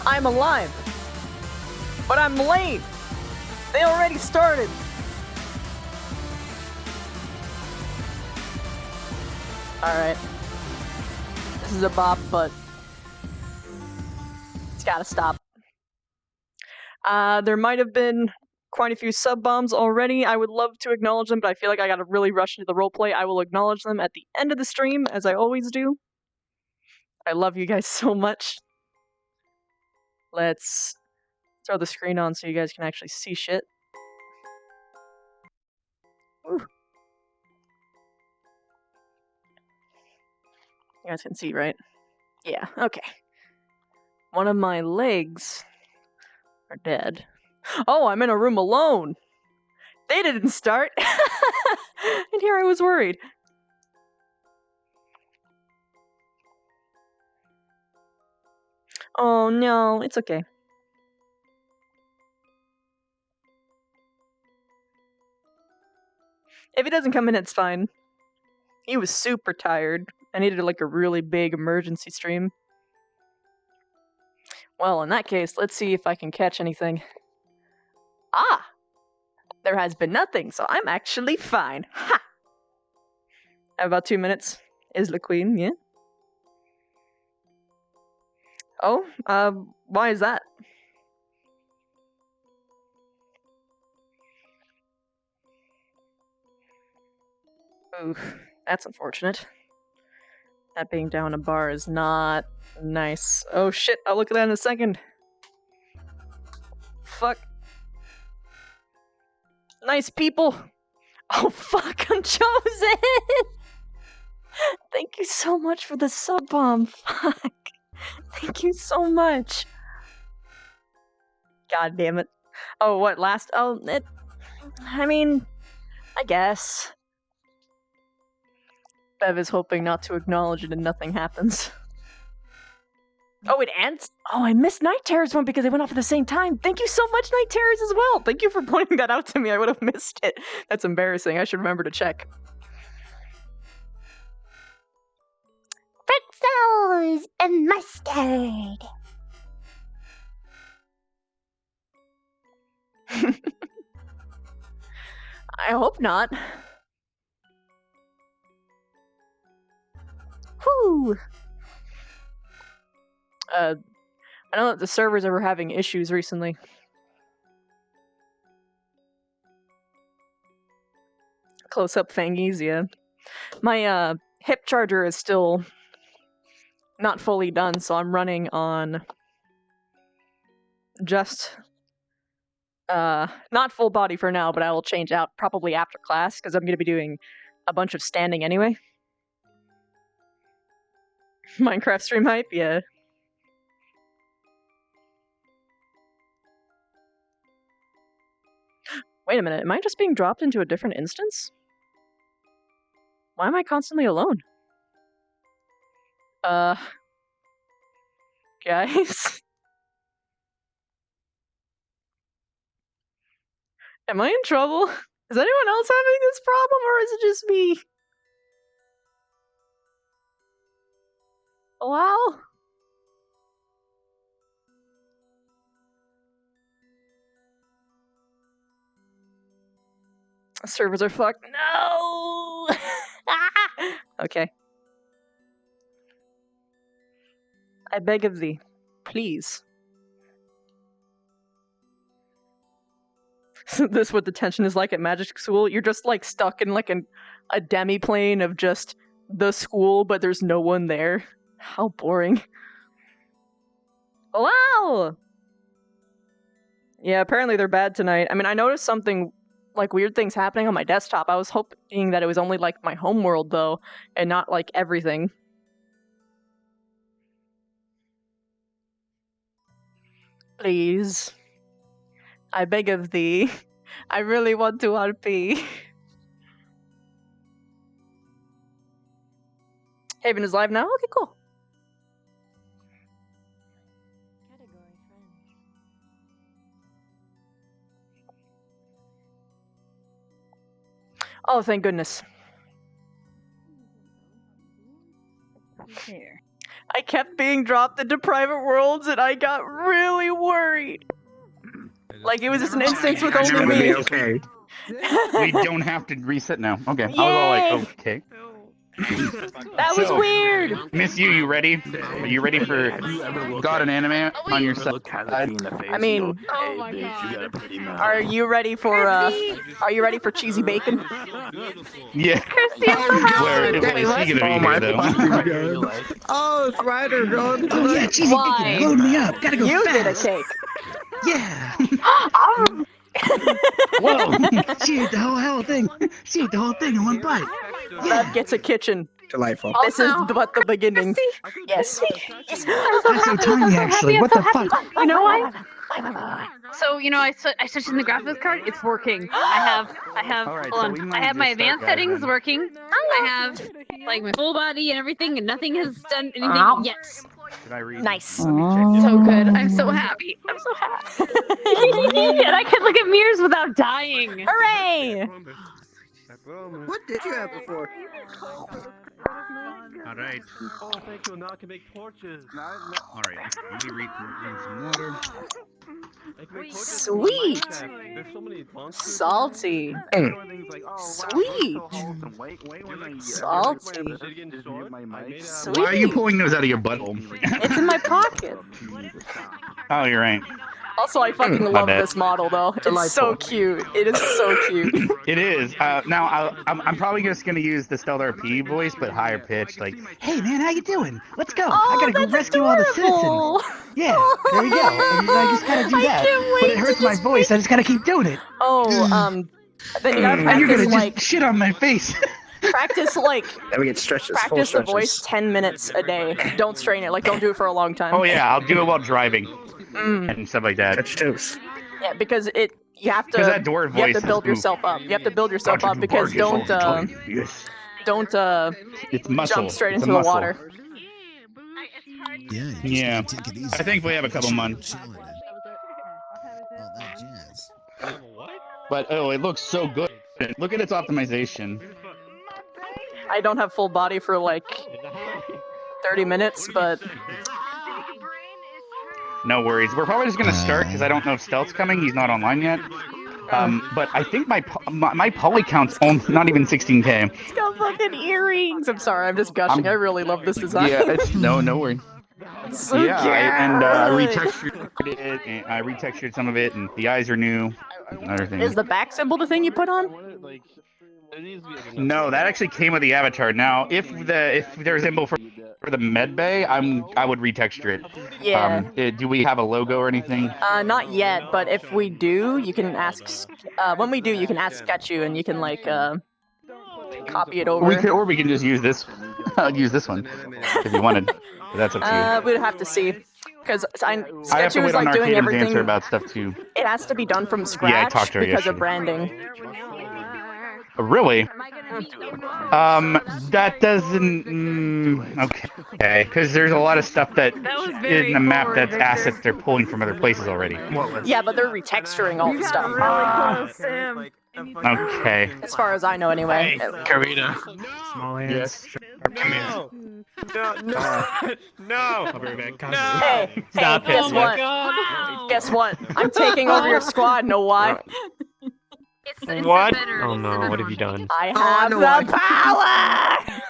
I'm alive, but I'm late. They already started. Alright. This is a bop, but it's gotta stop. There might have been quite a few sub bombs already. I would love to acknowledge them, but I feel like I gotta really rush into the roleplay. I will acknowledge them at the end of the stream, as I always do. I love you guys so much. Let's throw the screen on so you guys can actually see shit. Ooh. You guys can see, right? Yeah, okay. One of my legs are dead. Oh, I'm in a room alone! They didn't start! And here I was worried. Oh no, it's okay. If he doesn't come in, it's fine. He was super tired. I needed like a really big emergency stream. Well, in that case, let's see if I can catch anything. Ah! There has been nothing, so I'm actually fine. Ha! I have about 2 minutes. Is the queen, yeah? Oh, why is that? Oof, that's unfortunate. That being down a bar is not nice. Oh shit, I'll look at that in a second. Fuck. Nice people! Oh fuck, I'm chosen! Thank you so much for the sub bomb. Fuck. Thank you so much. God damn it. Oh, what, last? Oh, I mean, I guess. Bev is hoping not to acknowledge it and nothing happens. Oh, it ends? Oh, I missed Night Terror's one because they went off at the same time. Thank you so much, Night Terror's as well. Thank you for pointing that out to me. I would have missed it. That's embarrassing. I should remember to check. Pretzels and mustard. I hope not. Woo! I know that the servers are having issues recently. Close up Fangies, yeah. My hip charger is still not fully done, so I'm running on just not full body for now, but I will change out probably after class because I'm going to be doing a bunch of standing anyway. Minecraft stream hype, yeah. Wait a minute, am I just being dropped into a different instance? Why am I constantly alone? Guys? Am I in trouble? Is anyone else having this problem, or is it just me? Wow. Servers are fucked. No! Okay. I beg of thee, please. This is what the tension is like at Magic School. You're just like stuck in like a demi-plane of just the school, but there's no one there. How boring. Wow! Yeah, apparently they're bad tonight. I mean, I noticed something, like weird things happening on my desktop. I was hoping that it was only like my home world though, and not like everything. Please. I beg of thee. I really want to RP. Haven is live now? Okay, cool. Oh, thank goodness. Here. I kept being dropped into private worlds and I got really worried. Like it was just an instance with only me. Okay. We don't have to reset now. Okay. I was Yay! all like, okay. That was So, weird. Miss you ready? Are you ready for God and Anime on your side? I mean, Oh my god. are you ready for cheesy bacon? Yeah. Where is he gonna be here though? Oh, it's Ryder going. Oh yeah, cheesy Why? bacon, load me up. Gotta go You fast. did a cake. Yeah. Whoa. She ate the whole thing. She ate the whole thing in one bite. That gets a kitchen. Delightful. This is but the beginning. Yes. That's so tiny, actually. What the fuck? You know what? So you know, I switched in the graphics card. It's working. I have. All right, Hold so on. we I might have my just start, advanced guys, settings then. working. I have like my full body and everything, and nothing has done anything Ow. yet. Did I read? Nice. So good. I'm so happy. I'm so happy. And I can look at mirrors without dying. Hooray! What did you have before? Alright. Oh, thank you. Now I can make torches. Alright. Let me read some water. I can make torches Sweet. from Minecraft. There's so many monsters. Salty. Sweet. Salty. Sweet. Why are you pulling those out of your butthole? It's in my pocket. Oh, you're right. Also, I fucking My love bad. this model though. It's so cute. It is so cute. It is. Now, I'm probably just gonna use the Stellar P voice, but higher pitched. Like, Hey man, how you doing? Let's go. Oh, I gotta go that's rescue all the adorable. citizens. Yeah, there you go. I just gotta do I that. can't wait But it to hurts my just voice. I just gotta keep doing it. Oh, then you gotta And you're practice gonna like just shit on my face. practice like Then we get stretches. Full practice the stretches. voice 10 minutes a day. Don't strain it. Like don't do it for a long time. oh yeah, I'll do it while driving Mm. and stuff like that. Touch toes. Yeah, because you have Because that to dwarf you have voice to build is yourself up. You have to build yourself up because don't Yes. It's muscle. jump straight It's into a the muscle. water. Yeah. You just Yeah. gotta take it easy. I think we have a couple months. Chill it in. All that jazz. But oh, it looks so good. Look at its optimization. I don't have full body for like 30 minutes, but No worries. We're probably just gonna start because I don't know if Stealth's coming. He's not online yet. But I think my poly count's not even 16K. it's got fucking earrings. I'm sorry, I'm just gushing. I really love this design. Yeah, it's no worry. It's so Yeah, I good. retextured it, and I retextured some of it, and the eyes are new. And everything. Is the back symbol the thing you put on? No, that actually came with the avatar. Now, if there's a symbol for the med bay, I would retexture it. Yeah. Do we have a logo or anything? Not yet, but if we do, you can ask. When we do, you can ask Sketchu, and you can like copy it over. We can just use this. Use this one if you wanted. But that's up to you. We'd have to see, because I have to Sketchu was wait on like doing Arcane's everything. answer about stuff too. It has to be done from scratch Yeah, I talked to her because of yesterday. branding. Really? That doesn't. Okay, because there's a lot of stuff that in the map that's assets they're pulling from other places already. Yeah, but they're retexturing all the stuff. Okay. As far as I know, anyway. Karina. Small hands. Yes. No! I'll be right back. Hey, Stop guess it. what? God. Guess what? I'm taking over your squad. Know why? What? Oh no, what have you done? I Oh, I have know the power.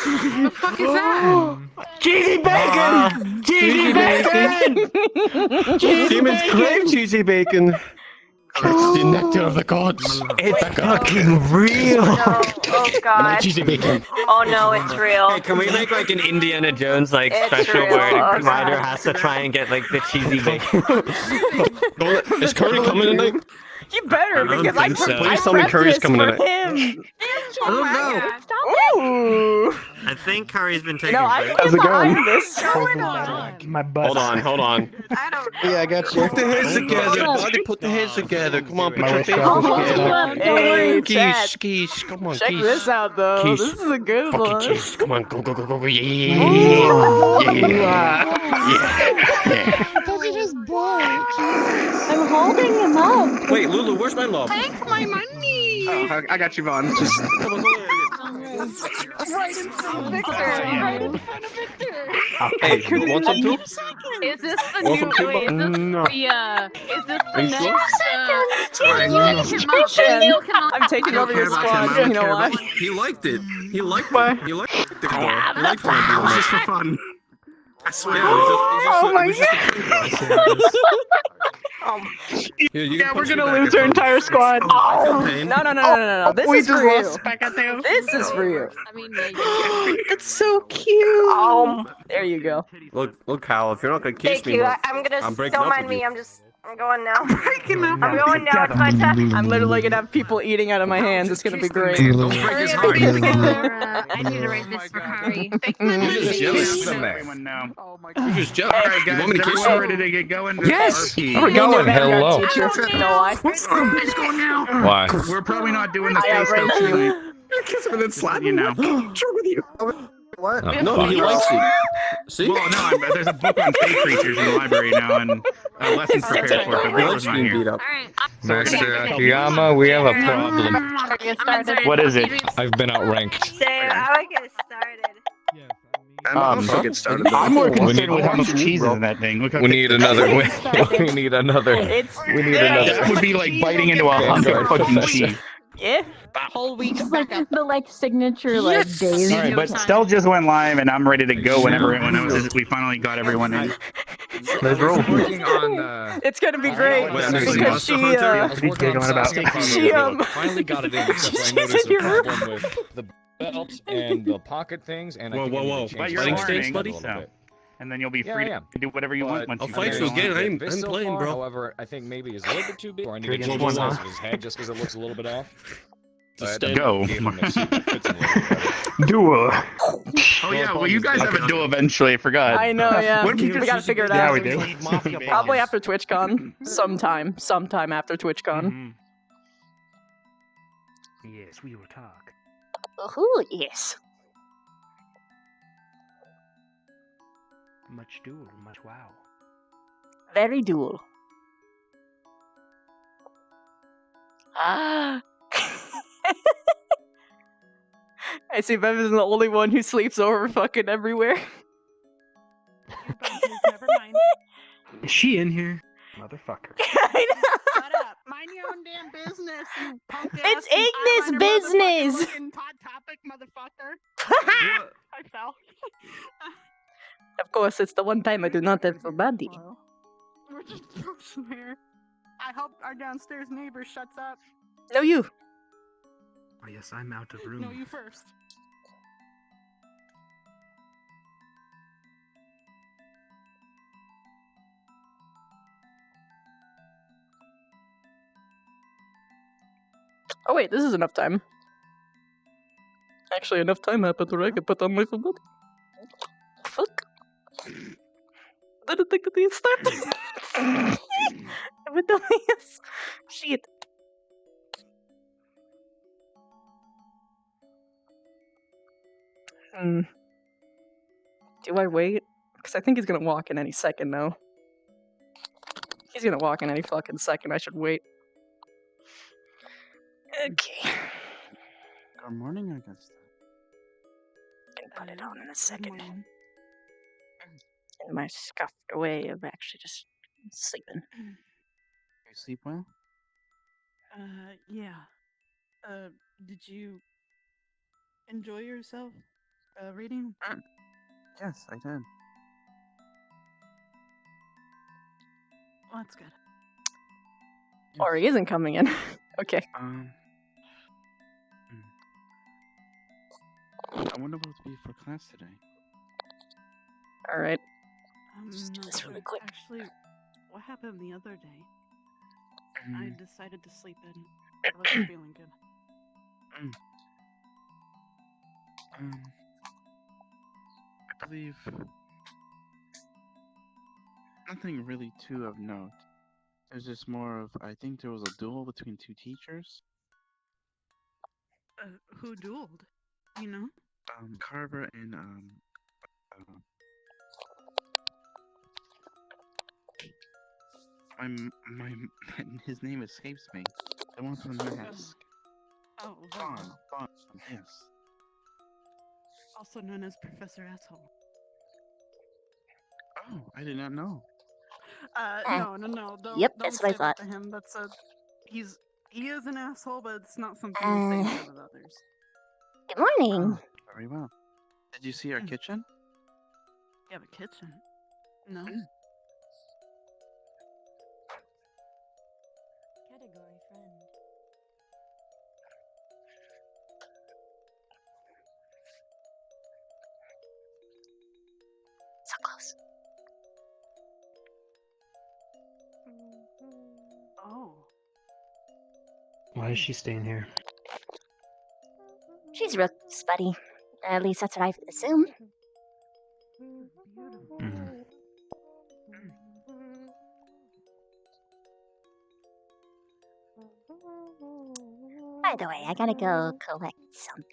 What the fuck is that? Cheesy bacon! Cheesy bacon! Demons crave cheesy bacon! It's the nectar of the gods. It's fucking real! Oh god. Cheesy bacon. Oh no, it's real. Hey, can we make like an Indiana Jones like It's special real. where Oh, the Ryder God. has to try and get like the cheesy bacon? Is Curry coming tonight? You better, don't because I think so. I Please tell me prepped Curry's this coming for tonight. him. I don't know. Ooh. I think Curry's been You taking know, I breaks. stand behind this. My butt. Hold on. Yeah, I got you. Put the heads together, buddy. Put the heads together. Come on, put your faces together. Hey, chat. Geese, come on, Check this out, though. Keys. This is a good one. Geese, come on, go, yeah. Don't you just blow? Jesus. I'm holding him up. Wait, Lulu, where's my love? Take my money. Oh, I got you, Vaughn. Just Come on, Right in front of Victor. Right in front of Victor. Hey, you want some too? Is this the Want some new? too, Wait, is this No. is this Are the you next? sure? I'm taking over your squad. You know why? He liked it. He liked Why? it. He liked it. He liked when I do it. Just for fun. I swear. Oh my Yeah, we're gonna lose our entire squad. No. This is for you. This is for you. I mean, yeah, It's so cute. There you go. Look, Hal, if you're not gonna kiss Thank me, you. look, I'm gonna. I'm breaking Don't up mind with me. you. I'm going now. I'm going now. It's my time. I'm literally gonna have people eating out of my hands. It's gonna be great. Don't break his heart. I need to write this for Kari. You're just jealous. Everyone know. You're just jealous. All right, You guys, want me to is kiss everyone you? ready to get going? Yes! RP. Where we going? Hello. Teacher. No, I. Why? We're probably not doing the I face stuff outraged you. tonight. Kiss him and then slap You him. know. What's wrong with you? What? No, he likes it. See? Well, no, there's a book on fake creatures in the library now, and lessons prepared for it, but He Rico's likes not being beat here. up. Mr. Akiyama, we have a problem. What is it? I've been outranked. Same. I like get started. I'm also get started. I'm more We concerned need- with how much cheese is in that thing. Look how We thick need it is. another. We need another. It's We need another. That would be like biting into a hunk of fucking cheese. yeah. Whole week. The signature days. All right, but Stell just went live, and I'm ready to go whenever we finally got everyone in. Let's roll. Working on. It's gonna be great What, there's a because Monster Hunter? I was working on something She, finally got it in, except I she's noticed in your a problem with the belt and the pocket things, and I Whoa, think I whoa, need whoa. to But change you're the learning, settings a buddy, little so. bit. And then you'll be Yeah, free I am. to do whatever you want But once I'll you fight figure you it out. again. I ain't- This I'm so playing, far, bro. However, I think maybe is a little bit too big, or I need to Dragon change Ball the size Z. of his head just because it looks a little bit off. Just But go. gave him a suit that fits him a little bit better. Duel. Oh yeah, well you guys have a duel eventually. I forgot. I know, yeah. When We can gotta figure it Yeah, out. we do. Probably after TwitchCon. Sometime after TwitchCon. Yes, we will talk. Oh yes. Much duel, much wow. Very dual. Ah. I see Bev is the only one who sleeps over fucking everywhere. Is she in here? Motherfucker. I know. Shut up. Mind your own damn business, you punk ass. It's Ignis' business! Fucking hot topic, motherfucker. What? I fell. Of course, it's the one time I do not have a body. Well, we're just here. I hope our downstairs neighbor shuts up. No, you. Oh yes, I'm out of room. No, you first. Oh wait, this is enough time. Actually, enough time happened where I could put on my full body. Fuck. I didn't think that they'd start. With the yes. Shit. Do I wait? Because I think he's gonna walk in any second now. He's gonna walk in any fucking second. I should wait. Okay. Good morning, Augusta. Can put it on in a second. In my scuffed way of actually just sleeping. You sleep well? Yeah. Did you enjoy yourself, reading? Yes, I did. Well, that's good. Or he isn't coming in. Okay. I wonder what it'll be for class today. Alright. Let's do this really quick. Actually, what happened the other day? I decided to sleep in. I wasn't feeling good. I believe nothing really too of note. There's just more of, I think there was a duel between two teachers. Who dueled? You know? Carver and my his name escapes me. The one from the mask. Oh, Vaughn, yes. Also known as Professor Asshole. Oh, I did not know. No. Don't, Yep, don't that's what I say that thought. to him. He is an asshole, but it's not something we say in front of others. Good morning. Very well. Did you see our kitchen? You have a kitchen? No. Category friend. So close. Oh. Why is she staying here? She's real spuddy. At least that's what I assume. By the way, I gotta go collect something.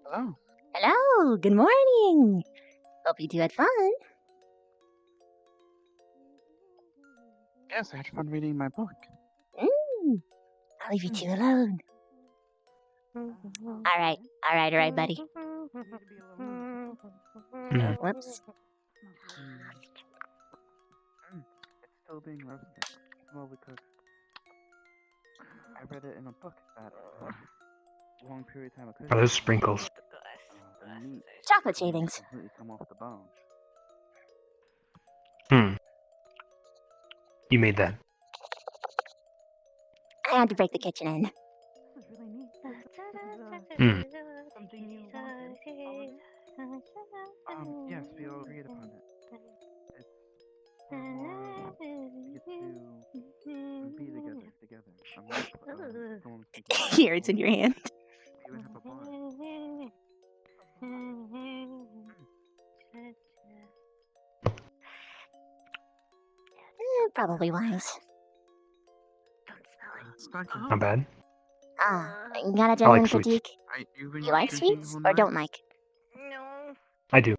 Hello. Hello, good morning. Hope you two had fun. Yes, I had fun reading my book. I'll leave you two alone. Alright, buddy. Whoops. It's still being roasted. Well, because I read it in a book that long period of time ago. Are those sprinkles? The meat Chocolate shavings. completely come off the bone. You made that. I had to break the kitchen in. This is really neat. Something you wanted. Yes, we all agreed upon it. It's more to get to be together. I'm not going to Here, it's in your hand. We even have a bar. Probably wise. Not bad. You got a I genuine like sweets. critique? You've You been like drinking sweets all or night? don't like? No. I do.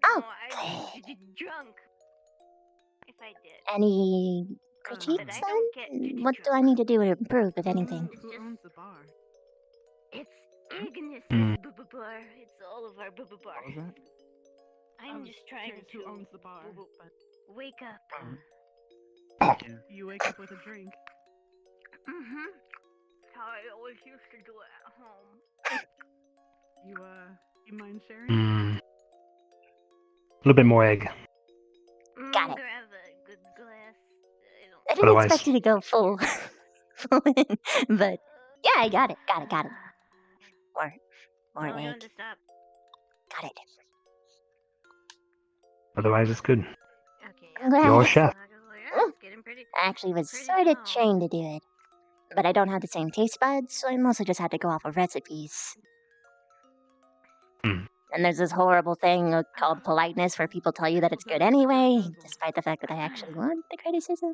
Oh, I drunk. If I did. any critiques But I don't get then? What do I need to do to improve, if anything? Who owns the bar? It's Ignis' boo-boo bar. It's all of our boo-boo bar. What was that? I'm just trying curious to who owns the bar, but wake up. You wake up with a drink. Mm-hmm. How I always used to do it at home. You mind sharing? A little bit more egg. Got it. Grab a good glass. I didn't Otherwise- expect you to go full, full in, but yeah, I got it. More Tell me when egg. to stop. Got it. Otherwise, it's good. Okay. I'm glad. You're a chef. It's getting pretty. I actually was Pretty sort of dull. trained to do it, but I don't have the same taste buds, so I mostly just had to go off of recipes. Hmm. And there's this horrible thing called politeness where people tell you that it's good anyway, despite the fact that I actually want the criticism.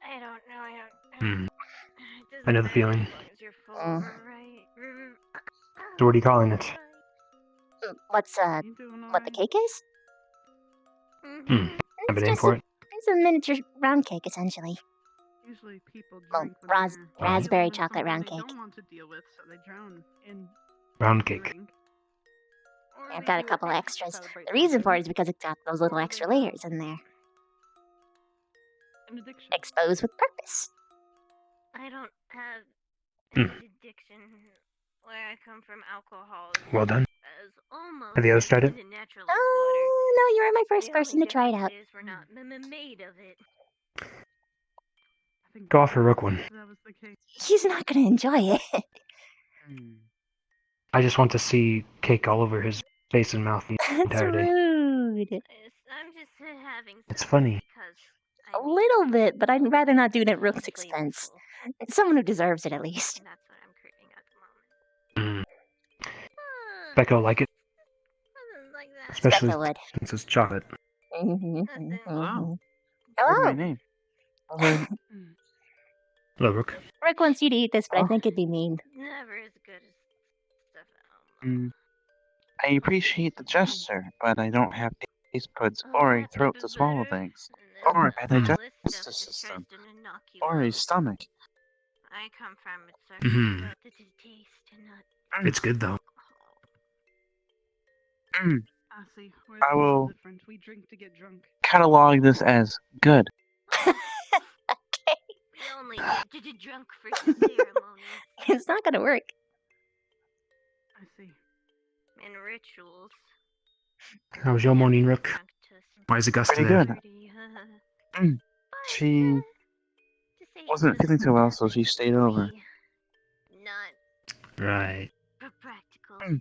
I don't know. I don't. Hmm. It doesn't I know the matter feeling. As long as you're full, right? So what are you calling it? What's You doing what the cake is? Have a It's name just for it? it's a miniature round cake, essentially. Usually people Well, drink when they're raspberry dealing with chocolate round something cake. they don't want to deal with, so they drown in Round cake. drink. Or I've they got a do couple it to extras. celebrate The reason for it something. is because it's got those little extra layers in there. An addiction. Exposed with purpose. I don't have Hmm. an addiction. Where I come from, alcohol Well done. is almost Have the others tried it? in natural Oh, no, you were my first The person only to try it out. difference is we're not made of it. I think Go off for Rook one. that was the case. He's not going to enjoy it. I just want to see cake all over his face and mouth the That's entire day. rude. I'm just having It's some funny. because A little bit, but I'd rather not do it at Rook's expense. It's someone who deserves it, at least. that's what I'm craving at the moment. Becca will like it, Like that. especially Becca would. since it's chocolate. Hello. my name. Hello, Rook. Rook wants you to eat this, but I think it'd be mean. Never as good as stuff at home. I appreciate the gesture, but I don't have taste buds or a throat to swallow things, or a digestive system, or a stomach. I come from Mhm. about the taste and not. It's good though. I see. We're I a little will different. We drink to get drunk. catalog this as good. We only get drunk for ceremonies It's not going to work. I see. and rituals. How was your morning, Rook? Why is Augusta Pretty there? good. She wasn't feeling too well, so she stayed over. Not Right. practical.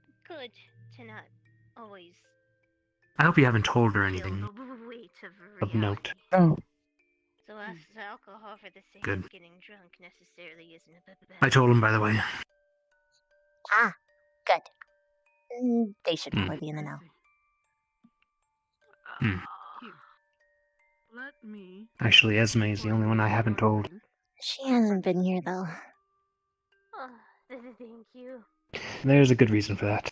It's good to not always I hope you haven't told her feel anything the weight of of note. No. So alcohol for the sake Good. of getting drunk necessarily isn't a bad I told him, by the way. Ah, good. They should probably be in the know. Hmm. Here. Let me. Actually, Esme is the only one I haven't told. She hasn't been here, though. Oh, thank you. There's a good reason for that.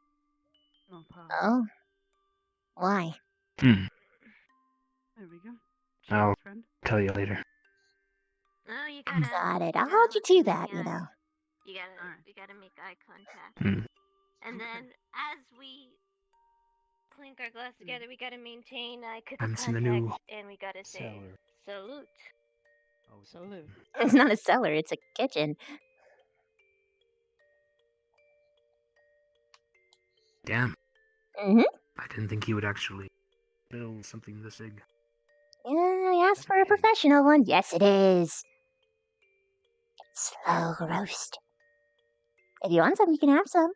No problem. Oh? Why? Hmm. There we go. I'll Cheers, friend. tell you later. Oh, you gotta. Got it. I'll hold you to that, you know. You gotta make eye contact. Hmm. And then as we clink our glass together, we gotta maintain eye Haven't contact, seen the new and we gotta say salute. Oh, salute. It's not a cellar, it's a kitchen. Damn. Mm-hmm. I didn't think he would actually build something this big. Yeah, I asked for a professional one. Yes, it is. Slow roast. If you want some, you can have some.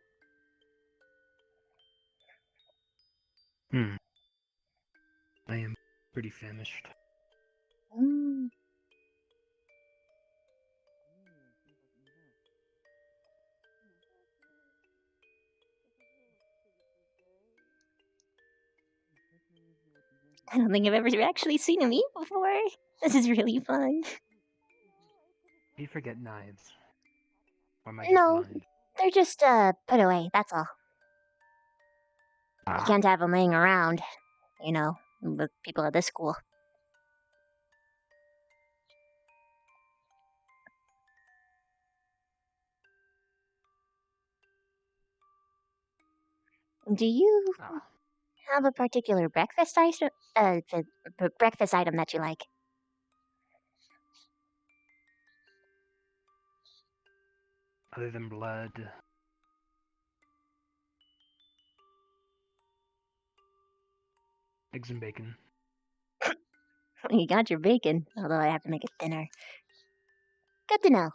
I am pretty famished. Mm. I don't think I've ever actually seen him eat before. This is really fun. You forget knives. Or am I No, just blind? they're just, put away, that's all. You can't have them laying around, you know, with people at this school. Do you Have a particular breakfast item, breakfast item that you like. Other than blood. Eggs and bacon. You got your bacon, although I have to make it thinner. Good to know.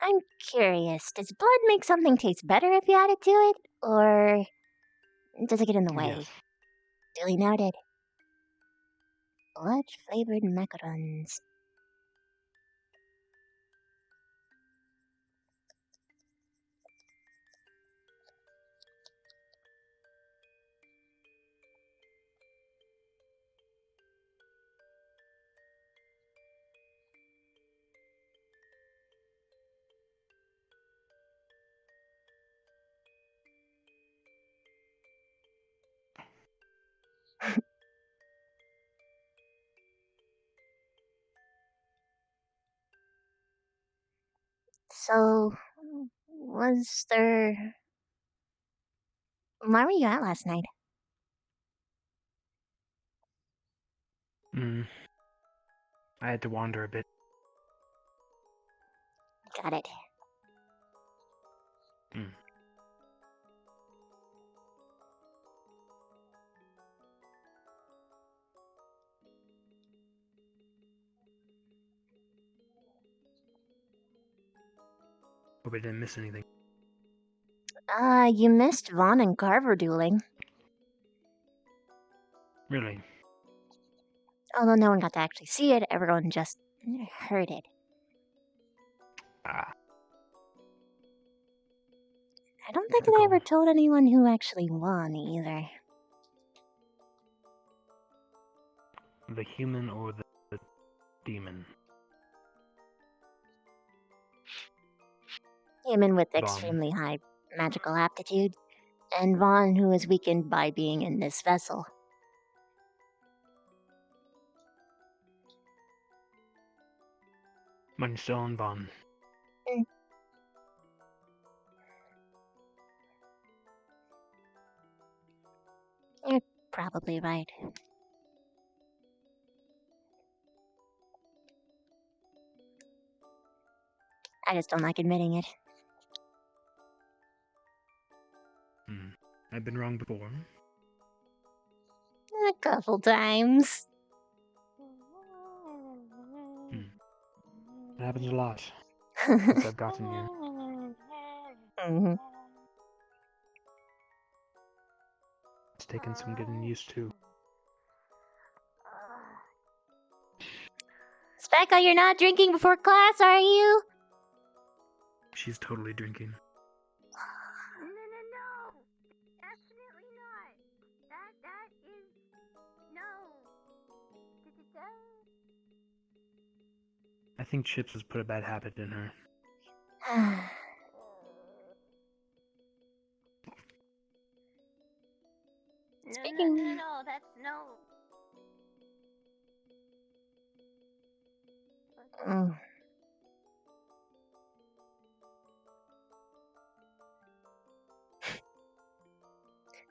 I'm curious, does blood make something taste better if you add it to it, or does it get in the way? Yes. Duly noted. Blood-flavored macarons. So, was there... Why were you out last night? I had to wander a bit. Got it. Hope I didn't miss anything. You missed Vaughn and Carver dueling. Really? Although no one got to actually see it, everyone just heard it. Ah. I don't think they ever told anyone who actually won, either. The human or the demon? Human with Vaughn. extremely high magical aptitude, and Vaughn, who is weakened by being in this vessel. Money still on Vaughn. You're probably right. I just don't like admitting it. I've been wrong before. A couple times. It happens a lot since I've gotten here. It's taken some getting used to. Speckle, you're not drinking before class, are you? She's totally drinking. No! Definitely not! That is... No! I think Chips has put a bad habit in her. Speaking... No, that's no.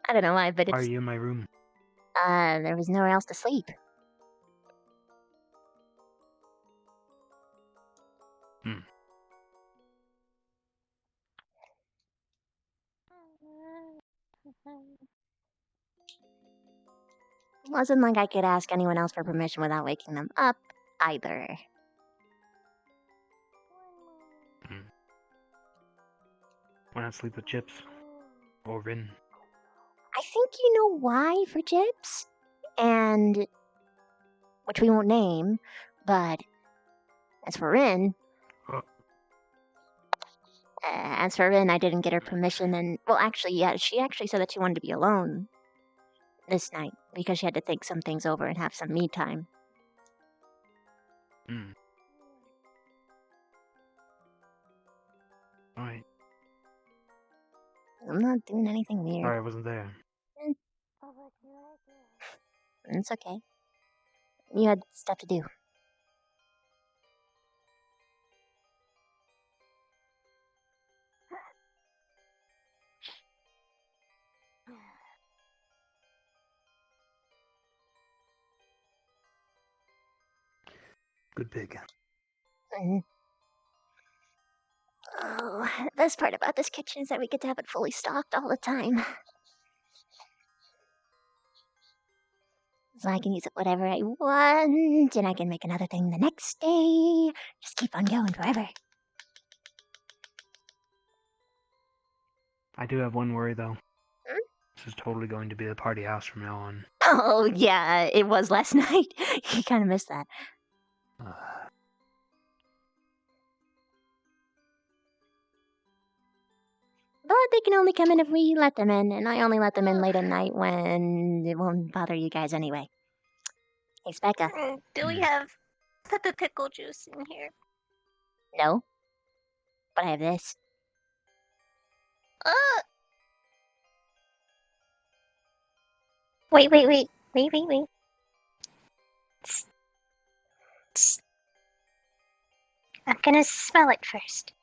I don't know why, but it's... Why are you in my room? There was nowhere else to sleep. Wasn't like I could ask anyone else for permission without waking them up, either. Why not sleep with Chips? Or Rin? I think you know why for Chips, and... which we won't name, but... As for Rin... I didn't get her permission, and... Well, actually, yeah, she actually said that she wanted to be alone this night, because she had to think some things over and have some me time. Alright. I'm not doing anything weird. Sorry I wasn't there. It's okay. You had stuff to do. Good pig. Oh, the best part about this kitchen is that we get to have it fully stocked all the time. So I can use it whatever I want, and I can make another thing the next day. Just keep on going forever. I do have one worry though. Hmm? This is totally going to be the party house from now on. Oh, yeah, it was last night. You kind of missed that. But they can only come in if we let them in, and I only let them in late at night when it won't bother you guys anyway. Hey, Specca. Do we have pepper pickle juice in here? No. But I have this. Wait. I'm gonna smell it first.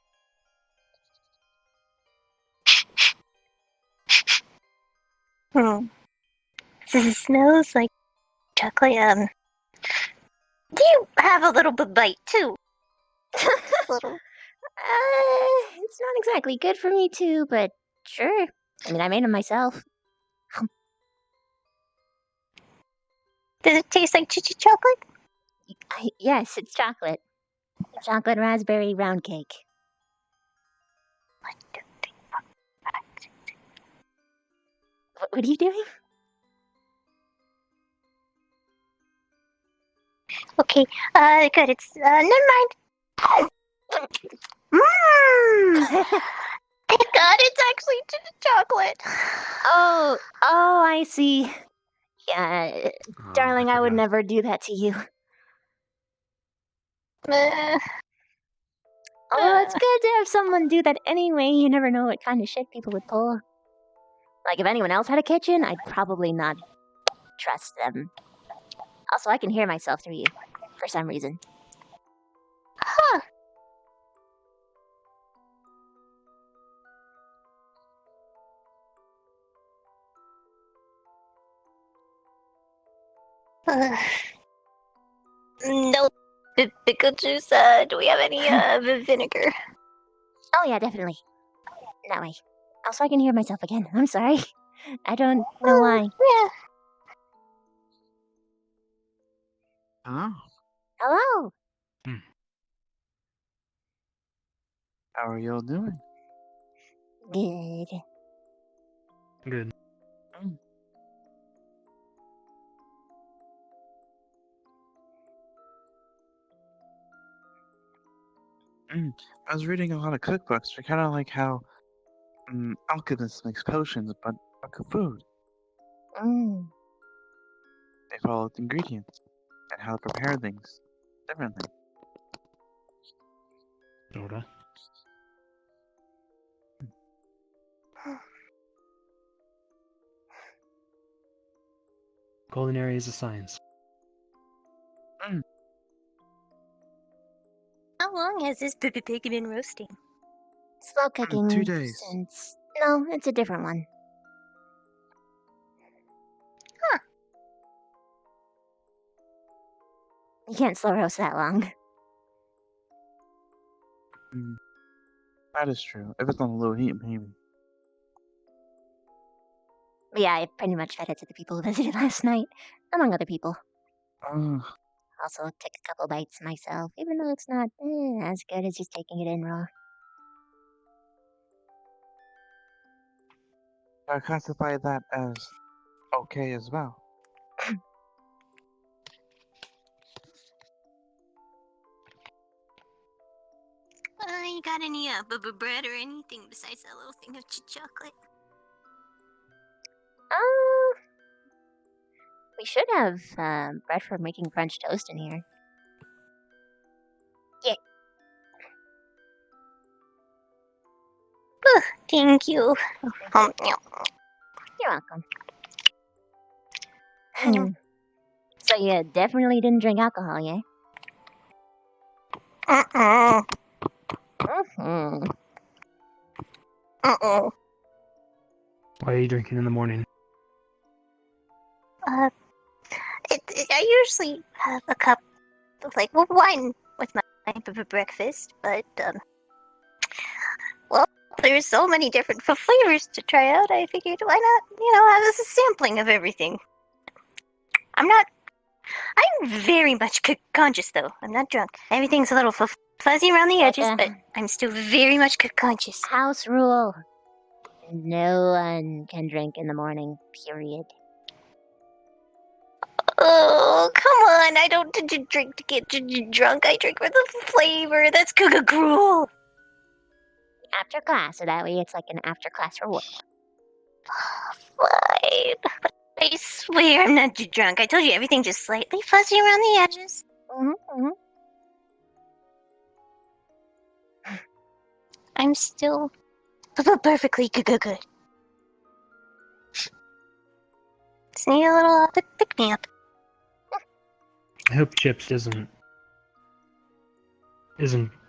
This smells like chocolate. Do you have a little bite too? Little. It's not exactly good for me too, but sure. I mean, I made them myself. Does it taste like chocolate? Yes, it's chocolate. Chocolate raspberry round cake. What are you doing? Okay, good. It's, never mind. Thank God it's actually chocolate. Oh, I see. Yeah, darling, I would never do that to you. Oh, it's good to have someone do that anyway. You never know what kind of shit people would pull. Like, if anyone else had a kitchen, I'd probably not trust them. Also, I can hear myself through you, for some reason. Huh. No pickle juice. Do we have any vinegar? Oh yeah, definitely. That way. Also, I can hear myself again. I'm sorry. I don't know why. Yeah. Hello? Hello. How are y'all doing? Good. Good. I was reading a lot of cookbooks. They're kind of like how alchemists make potions, but cook food. They follow the ingredients and how to prepare things differently. Sorta. Culinary is a science. How long has this pig been roasting? Slow cooking. 2 days. Since... No, it's a different one. Huh. You can't slow roast that long. That is true. If it's on a low heat, maybe. But yeah, I pretty much fed it to the people who visited last night, among other people. Also took a couple bites myself, even though it's not as good as just taking it in raw. I classify that as okay as well. You got any bread or anything besides that little thing of chocolate? We should have bread for making French toast in here. Yeah. Thank you. You're welcome. So you definitely didn't drink alcohol, yeah? Why are you drinking in the morning? I usually have a cup like one with my breakfast, but well, there's so many different flavors to try out. I figured, why not, have a sampling of everything. I'm very much conscious, though. I'm not drunk. Everything's a little fuzzy around the edges, but I'm still very much conscious. House rule. No one can drink in the morning, period. Oh, come on. I don't drink to get drunk. I drink for the flavor. That's cruel. After class, so that way it's like an after class reward. Fine. I swear I'm not drunk. I told you everything just slightly fuzzy around the edges. I'm still perfectly good. Just need a little pick me up. I hope Chips isn't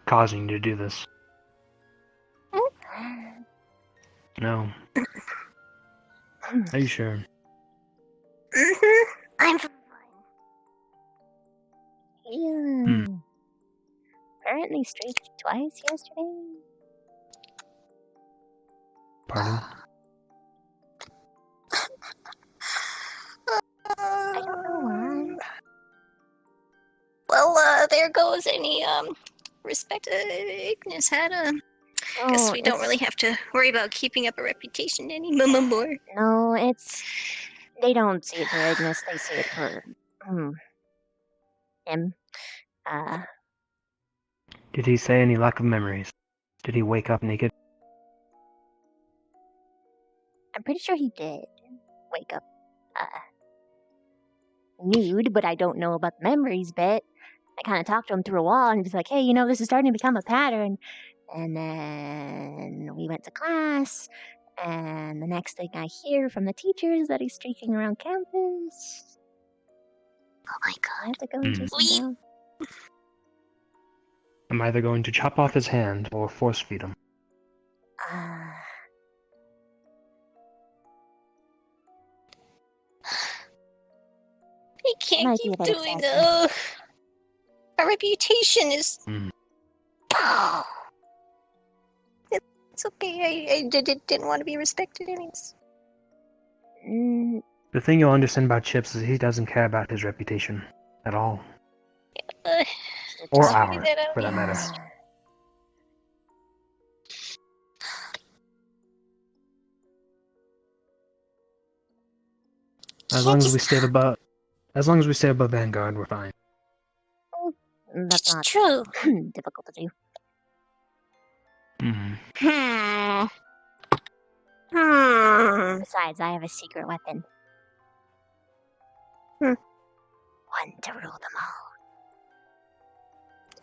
causing you to do this. No. Are you sure? I'm fine. Apparently streaked twice yesterday. Pardon? I don't know why. Well, there goes any respect Ignis had. Guess we don't really have to worry about keeping up a reputation anymore. No, they don't see it for Ignis, they see it for him. Did he say any lack of memories? Did he wake up naked? I'm pretty sure he did wake up nude, but I don't know about the memories bit. I kind of talked to him through a wall, and he was like, hey, this is starting to become a pattern. And then we went to class, and the next thing I hear from the teacher is that he's streaking around campus. Oh my god. I have to go and chase him down. I'm either going to chop off his hand or force feed him. We can't keep doing this. Our reputation is... It's okay, I didn't want to be respected anyways. The thing you'll understand about Chips is he doesn't care about his reputation at all. Or ours, for that matter. As long as we stay above Vanguard, we're fine. That's not true. Difficult to do. Besides, I have a secret weapon. One to rule them all.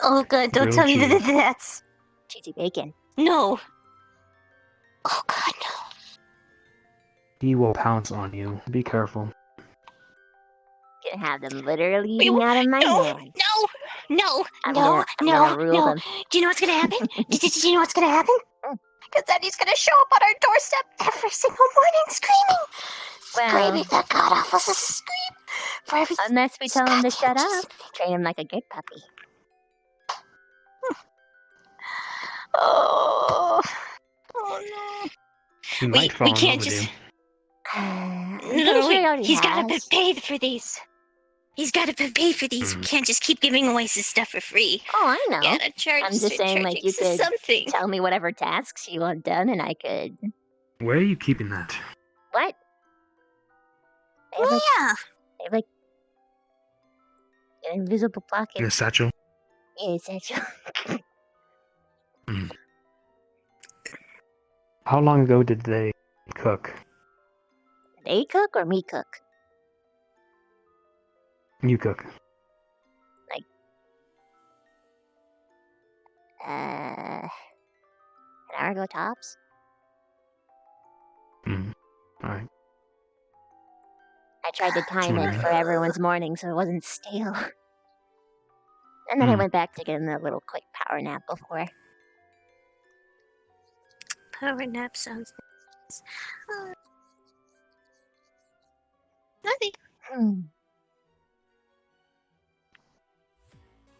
Oh god, don't tell me that that's... Cheesy bacon. No. Oh god, no. He will pounce on you. Be careful. Gonna have them literally eating out of my hand. No. I'm gonna rule them. Do you know what's gonna happen? Do you know what's gonna happen? Because then he's gonna show up on our doorstep every single morning screaming the god awful scream for every... Unless we tell him to shut up. Train him like a good puppy. Oh no. He might fall in love with you. No, he's gotta pay for these. He's gotta pay for these. We can't just keep giving away his stuff for free. Oh, I know. Gotta charge. I'm just saying, like, you could something. Tell me whatever tasks you want done, and I could... Where are you keeping that? What? They have like an invisible pocket. In a satchel? Yeah, a satchel. How long ago did they cook? They cook or me cook? You cook. Like, an hour ago tops. Alright. I tried to time it for everyone's morning so it wasn't stale. And then I went back to get a little quick power nap before. Power nap sounds nice. Nothing.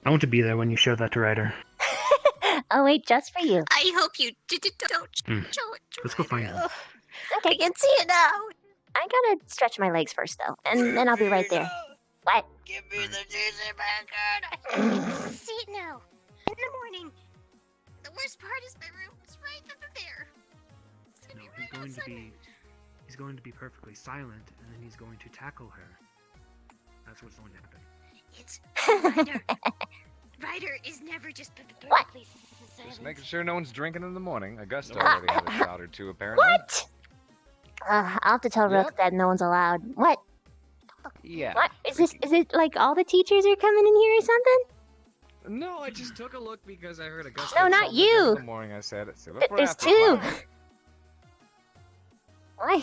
I want to be there when you show that to Ryder. I'll wait just for you. I hope you don't Hmm. show it to Let's go find Ryder. him. Okay. I can see it now. I gotta stretch my legs first, though, and then I'll be right there. What? Give me the cheesy bacon. I can see it now. In the morning. The worst part is my room is right there. It's gonna be right outside. He's going to be perfectly silent, and then he's going to tackle her. That's what's going to happen. It's Ryder. Ryder is never just perfectly silent. Just making sure no one's drinking in the morning. Augusta already had a shot or two, apparently. What? I'll have to tell Rook that no one's allowed. What? Yeah. What? Is it like all the teachers are coming in here or something? No, I just took a look because I heard Augusta. No, had not something to do you. in the morning, I said it. So look, we're There's after two. class. Why?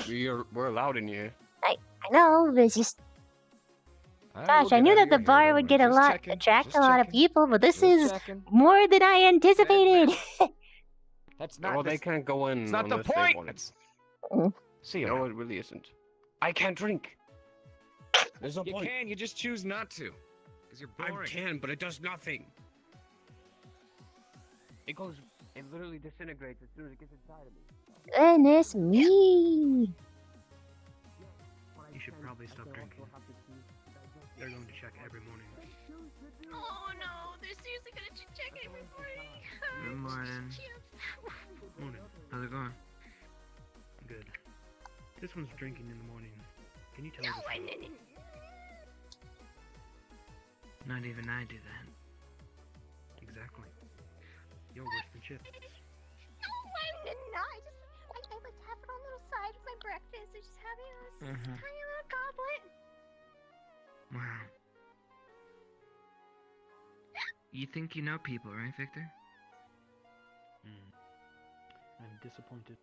We're allowed in here. I know, but it's just... Gosh, I knew that the bar would get attract a lot of people, but this is more than I anticipated. That's not. Well, they can't go in. It's not the unless they point. want it. See, No, it really isn't. I can't drink. There's no you point. can. You just choose not to, because you're boring. I can, but it does nothing. It literally disintegrates as soon as it gets inside of me. Goodness me. You should probably stop drinking. They're going to check every morning. Oh no, they're seriously gonna check every morning. Good morning. Morning. How's it going? Good. This one's drinking in the morning. Can you tell us? Not even I do that. Exactly. You're worse than chips. No, I'm not. I like to have it on the little side of my breakfast. I just have it on a tiny little goblet. Wow. You think you know people, right, Victor? I'm disappointed.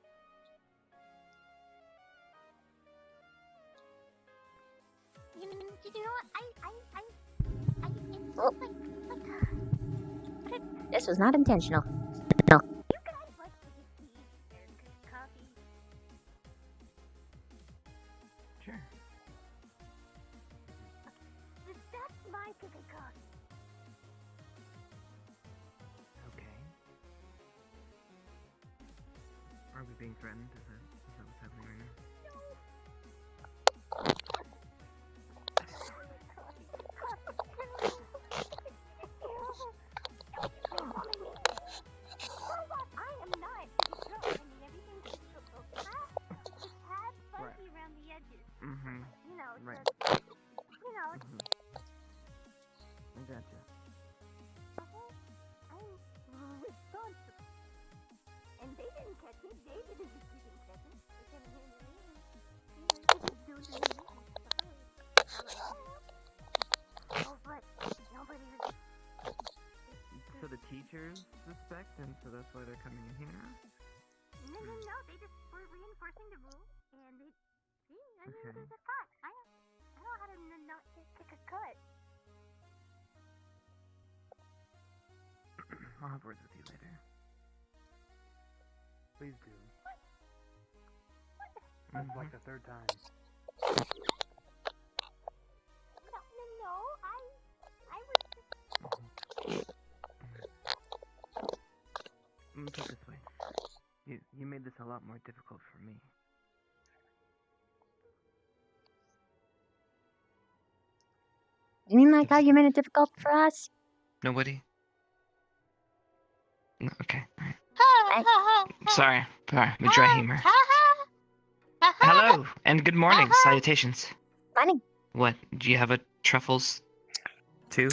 You know what? Oh. This was not intentional. No. You guys like to get tea and coffee. Sure. That's my cup of coffee. Okay. Are we being threatened? Is that what's happening right now? Right. I gotcha. I'm responsible. And they didn't catch me. David didn't catch me. They came here to me. Oh, but nobody was... So the teachers suspect, and so that's why they're coming in here now? No, they just were reinforcing the rule, and they... See, I mean, Okay. there's a cut. I know how to not take a cut. I'll have words with you later. Please do. That's like the third time. No, I was just... Let me put it this way. You made this a lot more difficult for me. You mean like how you made it difficult for us? Nobody? No, okay. Sorry, the dry humor. Hello, and good morning. Salutations. Morning. What, do you have a truffles too?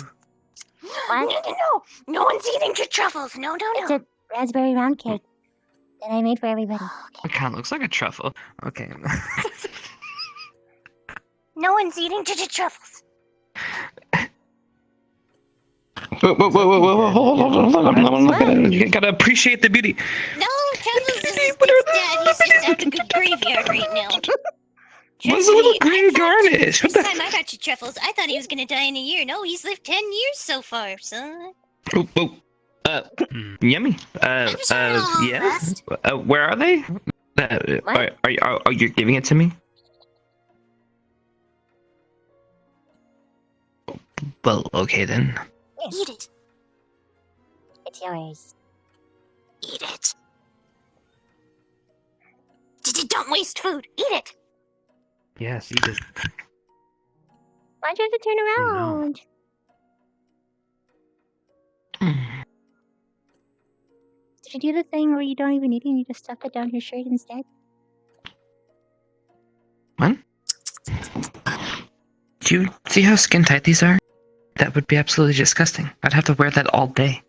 What? No, no one's eating your truffles. No. It's a raspberry round cake that I made for everybody. It kind of looks like a truffle. Okay. No one's eating your truffles. Whoa, hold on. You gotta appreciate the beauty. No, truffles is his dad. He's just at the good graveyard right now. What's a little green garnish? What First the? time I got you truffles, I thought he was gonna die in a year. No, he's lived 10 years so far, son. Yummy. sorry, Yeah. Where are they? Are you giving it to me? Well, okay then. Eat it. It's yours. Eat it. Don't waste food. Eat it. Yes, eat it. Why'd you have to turn Oh, no. around? Did you do the thing where you don't even eat it and you just stuff it down your shirt instead? What? Do you see how skin tight these are? That would be absolutely disgusting. I'd have to wear that all day.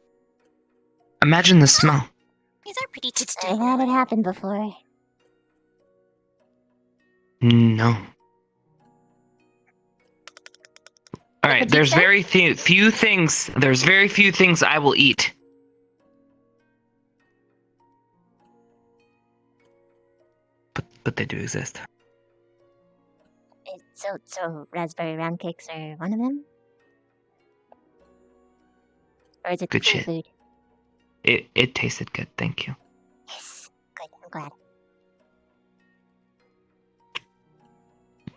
Imagine the smell. These are pretty I've had it happen before. No. Alright, there's very few things. There's very few things I will eat. But they do exist. So raspberry round cakes are one of them? Or is it Good shit. food? It tasted good, thank you. Yes, good, I'm glad.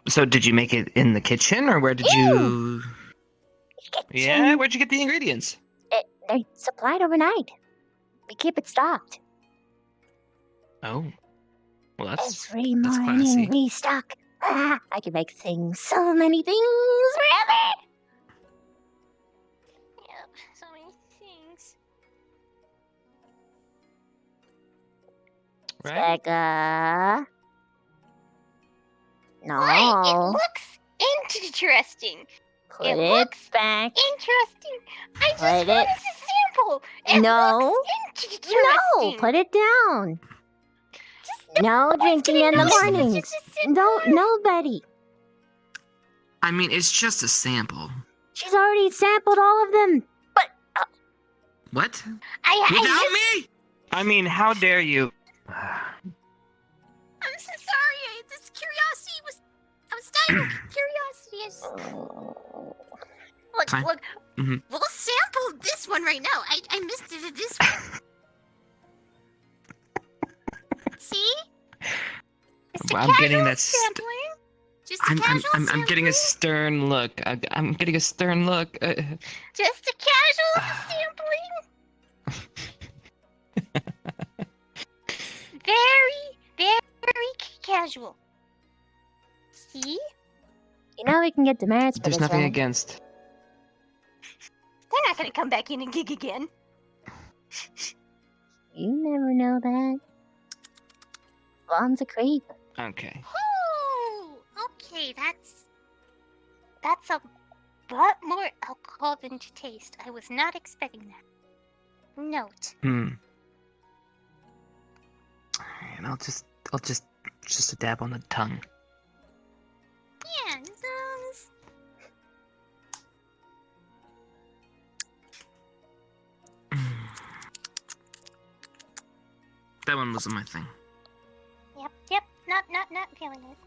So did you make it in the kitchen, or where did you... Yeah, where'd you get the ingredients? They're supplied overnight. We keep it stocked. Oh. Well, that's Every classy. morning we stock. I can make so many things forever. Yep, so many things. Right? Becca. No. Why? It looks interesting. Put it it looks back. interesting. I just Put want it- a sample. It No. looks interesting. No, put it down. No drinking in the mornings. Nobody. I mean, it's just a sample. She's already sampled all of them. But What? Without me? I mean, how dare you? I'm so sorry. This curiosity was. I was dying of curiosity. Look, Fine. look. Mhm. We'll sample this one right now. I missed it at this one. See? Just a I'm casual getting that sampling. Just a casual I'm getting a stern look. I'm getting a stern look. Just a casual sampling. Very casual. See? you know we can get demerits for There's this, nothing right? against. They're not gonna come back in and gig again. You never know that. Vaughn's a creep. Okay. Oh, okay, that's a lot more alcohol than to taste. I was not expecting that. Note. And I'll just a dab on the tongue. Yeah, sounds. That one wasn't my thing. Yep, not feeling it.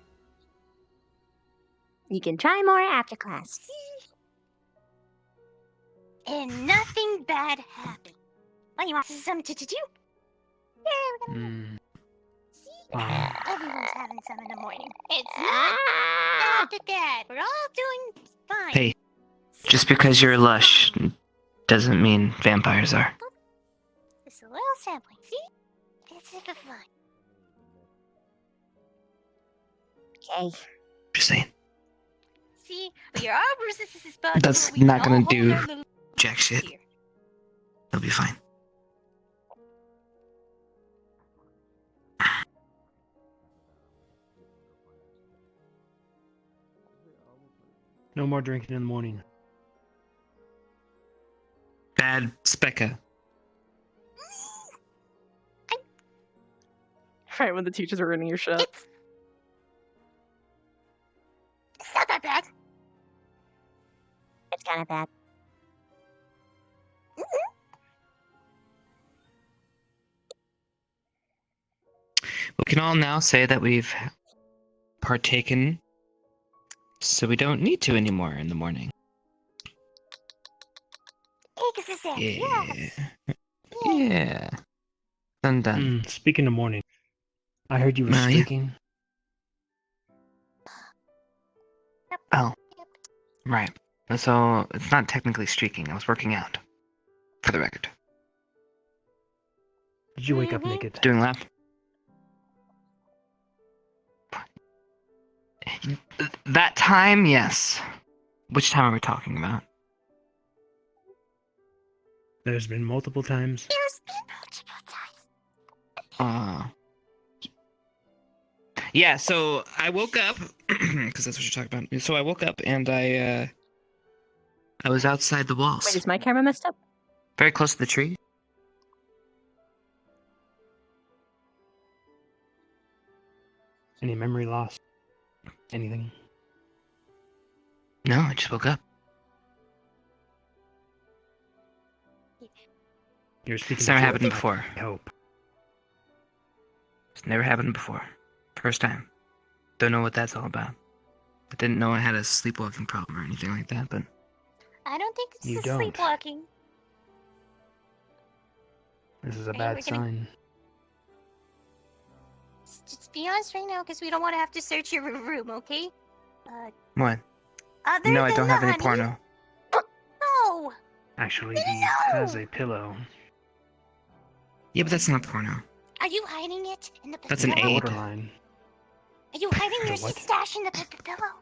You can try more after class. And nothing bad happened. What, you want some to do? Yeah, we're gonna everyone's having some in the morning. It's not bad. We're all doing fine. Hey, just because you're lush doesn't mean vampires are. Just a little sampling. See? This is for fun. Okay. Just saying. See? Your arbors, this is spot. That's where we not can gonna all do hold our little jack shit. here. It'll be fine. No more drinking in the morning. Bad Specca. Right when the teachers are ruining your shit. It's not that bad. It's kind of bad. We can all now say that we've partaken, so we don't need to anymore in the morning. Yes. Yeah. Done. Speaking of morning, I heard you were Yeah. streaking. Oh. Right. So it's not technically streaking. I was working out. For the record. Did you wake up naked? Doing lap. That time, yes. Which time are we talking about? There's been multiple times. There's been multiple times. Yeah, so I woke up, because that's what you're talking about. So I woke up and I was outside the walls. Wait, is my camera messed up? Very close to the tree. Any memory loss? Anything? No, I just woke up. You're speaking. It's never happened before. I hope. It's never happened before. First time. Don't know what that's all about. I didn't know I had a sleepwalking problem or anything like that, but... I don't think this You is don't. sleepwalking. This is a Okay, bad we're gonna- sign. Just be honest right now, because we don't want to have to search your room, okay? What? Other No, I than don't the have any honey- porno. No! Actually, he has a pillow. Yeah, but that's not porno. Are you hiding it in the That's an pillow? aid. Borderline. Are you hiding your what? stash in the pillow?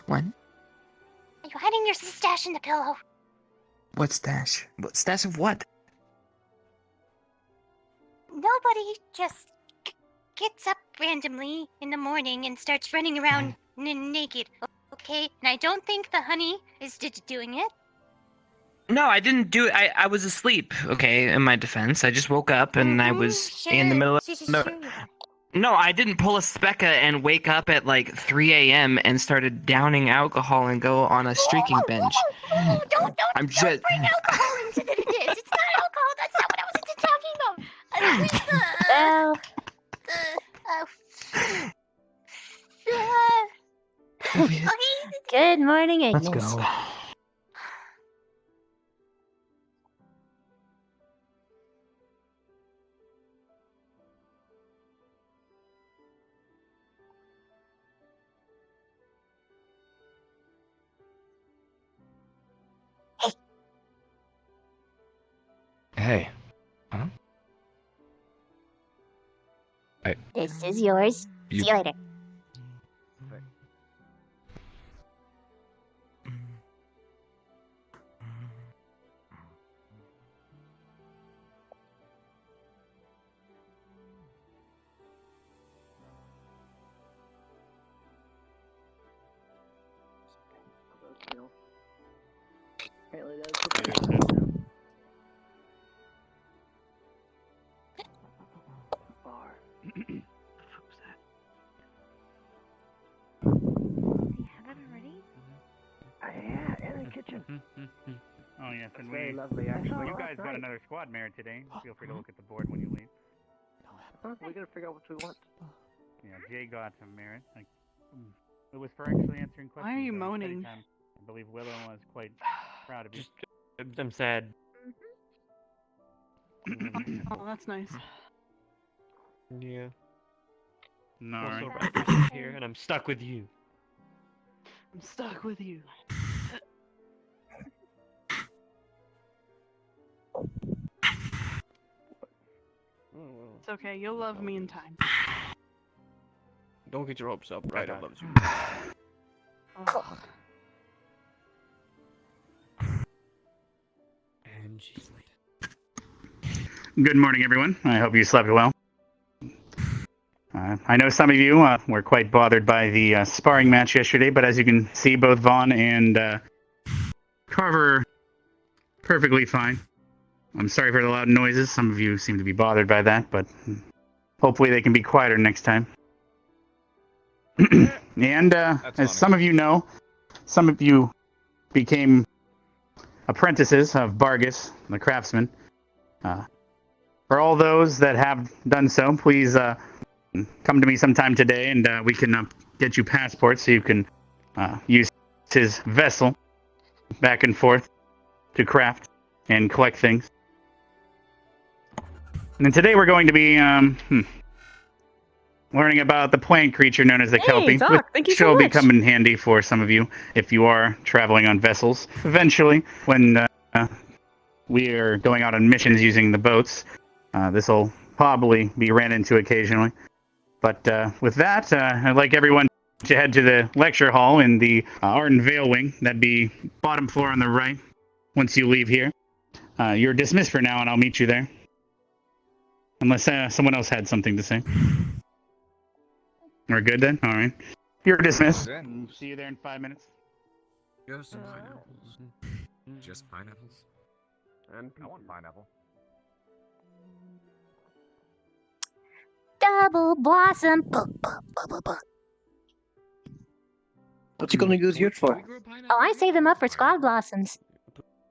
What? Are you hiding your stash in the pillow? What stash? What stash of what? Nobody just gets up randomly in the morning and starts running around naked, okay? And I don't think the honey is doing it. No, I didn't do it. I was asleep, okay, in my defense. I just woke up and I was in the middle of... No, I didn't pull a Specca and wake up at like 3 a.m. and started downing alcohol and go on a streaking binge. Don't I'm just... bring alcohol into this. It's not alcohol. That's not what I was talking about. Good morning, Let's Ignis. go. Hey. Huh? This is yours. See you later. Yeah, in the kitchen. Oh yes, and very lovely, actually. You guys got another squad merit today. Feel free to look at the board when you leave. We gotta figure out what we want. Yeah, Jay got a merit. It was for actually answering questions. Why are you during study moaning? time. I believe Willow was quite proud of you. I'm sad. Oh, that's nice. Yeah. No. Also, Alright. Raptor's here, and I'm stuck with you. I'm stuck with you. It's okay. You'll love me in time. Don't get your hopes up. Ryder loves you. Oh. And she's late. Good morning, everyone. I hope you slept well. I know some of you were quite bothered by the sparring match yesterday, but as you can see, both Vaughn and Carver are perfectly fine. I'm sorry for the loud noises. Some of you seem to be bothered by that, but hopefully they can be quieter next time. And as some of you know, some of you became apprentices of Bargus, the craftsman. For all those that have done so, please come to me sometime today, and we can get you passports so you can use his vessel back and forth to craft and collect things. And then today we're going to be learning about the plant creature known as the Hey, Kelpie, Doc, which thank you so will be much. come in handy for some of you if you are traveling on vessels. Eventually, when we are going out on missions using the boats, this will probably be ran into occasionally. But with that, I'd like everyone to head to the lecture hall in the Art and Veil wing. That'd be bottom floor on the right once you leave here. You're dismissed for now, and I'll meet you there. Unless someone else had something to say. We're good then? All right. You're dismissed. See you there in 5 minutes. Just some pineapples. Just pineapples. And I want pineapple. Double blossom. What's you gonna use yours for? Oh, I save them up for squad blossoms.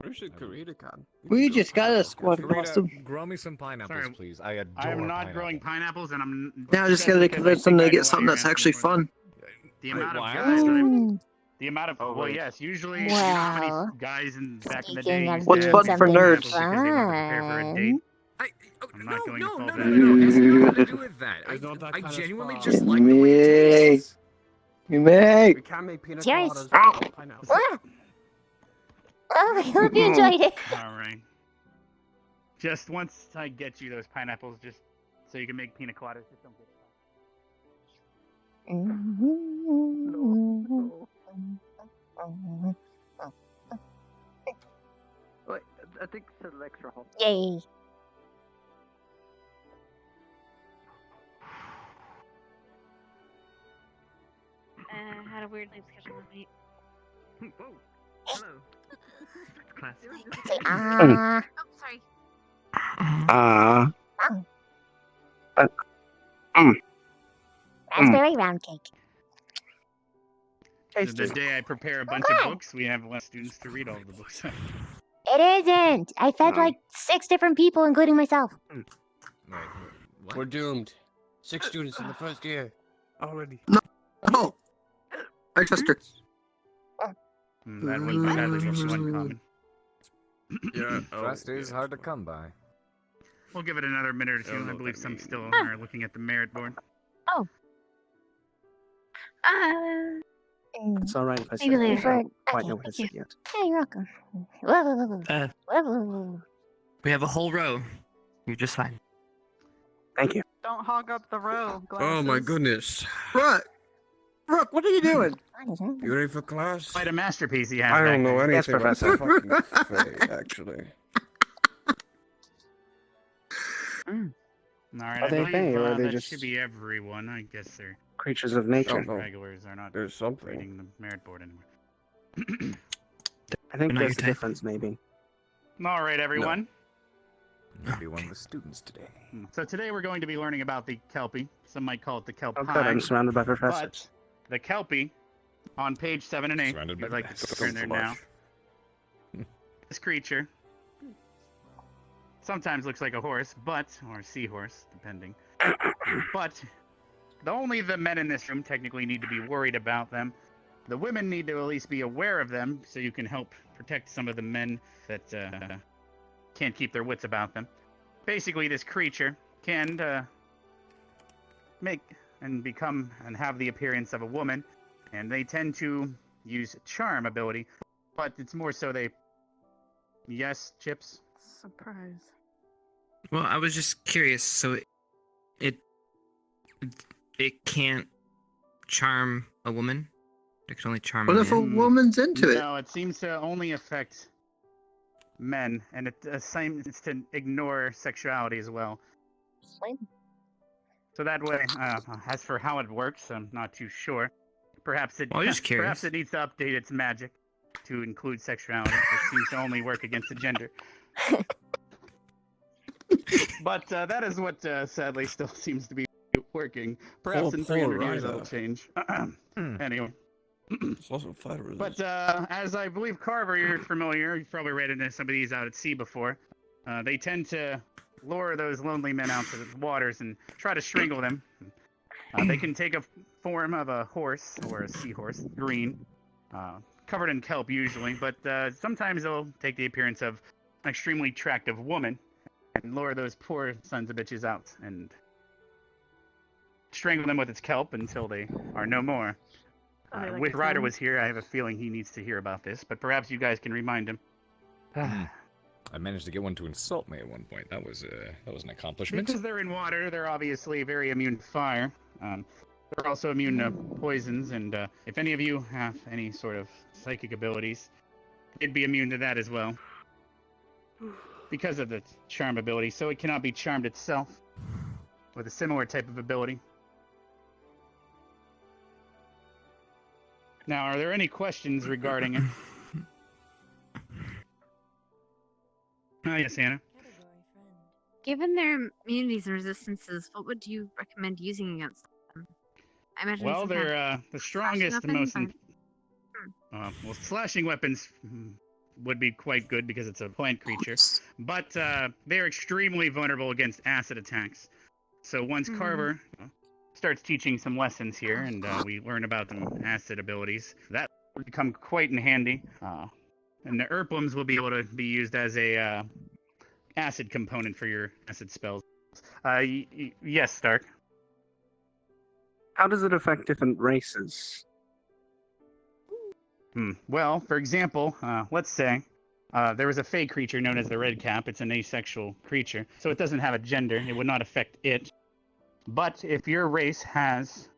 Where's your Karita con? We just got a squad blossom. Grow me some pineapples, Sorry, please. I adore I am not pineapple. growing pineapples, and I'm. Now I just gotta convince them to get something that's actually fun. The amount of why? guys. Ooh. The amount of. Oh, well, wait. yes. Usually, you know how Well, many guys in back in the speaking day of used What's to fun have for something nerds? pineapples because they wanted to prepare for a date. I'm not going to fall that No. It has nothing to do with that. There's not that I kind of genuinely spa. just like the way it tastes. You may. We can make pina Cheers. coladas with pineapples. Ah. Oh, I hope you enjoyed it. All right. Just once I get you those pineapples, just so you can make pina coladas, just don't get. Wait, I think it's the lecture hall. Yay. Had a weird sleep schedule with me. Whoa. Hello. Class. Say Oh, sorry. Raspberry round cake. The day I prepare a bunch of books, we have less students to read all of the books. It isn't. I fed like 6 different people, including myself. We're doomed. 6 students in the first year. Already. Oh, I trust her. That would sadly be one common. Yeah. Trust is hard to come by. We'll give it another minute or two. don't know I what believe that some means. still are looking at the merit board. It's alright if I Maybe say later. I don't quite Okay, know what it thank is yet. Hey, you're welcome. Whoa, whoa, whoa, whoa. Whoa, whoa, whoa. We have a whole row. You're just fine. Thank you. Don't hog up the row. Oh my glasses. goodness. Rook, what are you doing? What is that? You ready for class? Quite a masterpiece he has I back don't know there. anything Yes, about Professor. the fucking Fae, actually. All right, Are I they believe Fae, or are they that just should be everyone. I guess they're creatures of nature? Oh, no. regulars are not There's something. reading the merit board anymore. I think Not there's your a type. difference, maybe. All right, everyone. Maybe one of the students today. So today we're going to be learning about the Kelpie. Some might call it the Kelpie. Oh, good. I'm surrounded by professors. But the Kelpie, on page 7 and 8, Surrounded if you'd by like to best. turn there now. This creature sometimes looks like a horse, or a seahorse, depending. But only the men in this room technically need to be worried about them. The women need to at least be aware of them, so you can help protect some of the men that can't keep their wits about them. Basically, this creature can make and become and have the appearance of a woman, and they tend to use charm ability, but it's more so they... Yes, Chips? Surprise. Well, I was just curious. So it can't charm a woman. It can only charm. What a if a man. woman's into it? No, it seems to only affect men, and it seems to ignore sexuality as well. So that way, as for how it works, I'm not too sure. Perhaps it Well, I'm just curious. perhaps it needs to update its magic to include sexuality. It seems to only work against the gender. But that is what sadly still seems to be working. Perhaps in 300 years that'll change. Anyway. But as I believe Carver, you're familiar. You've probably read into some of these out at sea before. They tend to lure those lonely men out to the waters and try to strangle them. They can take a form of a horse or a seahorse, green, covered in kelp usually, but sometimes they'll take the appearance of an extremely attractive woman and lure those poor sons of bitches out and strangle them with its kelp until they are no more. With Ryder was here, I have a feeling he needs to hear about this, but perhaps you guys can remind him. I managed to get one to insult me at one point. That was an accomplishment. Because they're in water, they're obviously very immune to fire. They're also immune to poisons, and if any of you have any sort of psychic abilities, it'd be immune to that as well. Because of the charm ability, so it cannot be charmed itself with a similar type of ability. Now, are there any questions regarding it? Oh, yes, Hannah. Given their immunities and resistances, what would you recommend using against them? I imagine Well, some kind of they're the strongest and most. weapon, Well, slashing weapons would be quite good because it's a plant creature, but they're extremely vulnerable against acid attacks. So once Carver starts teaching some lessons here, and we learn about some acid abilities, that would become quite in handy. And the Erplums will be able to be used as a acid component for your acid spells. Yes, Stark. How does it affect different races? Well, for example, let's say there was a fey creature known as the Red Cap. It's an asexual creature, so it doesn't have a gender. It would not affect it. But if your race has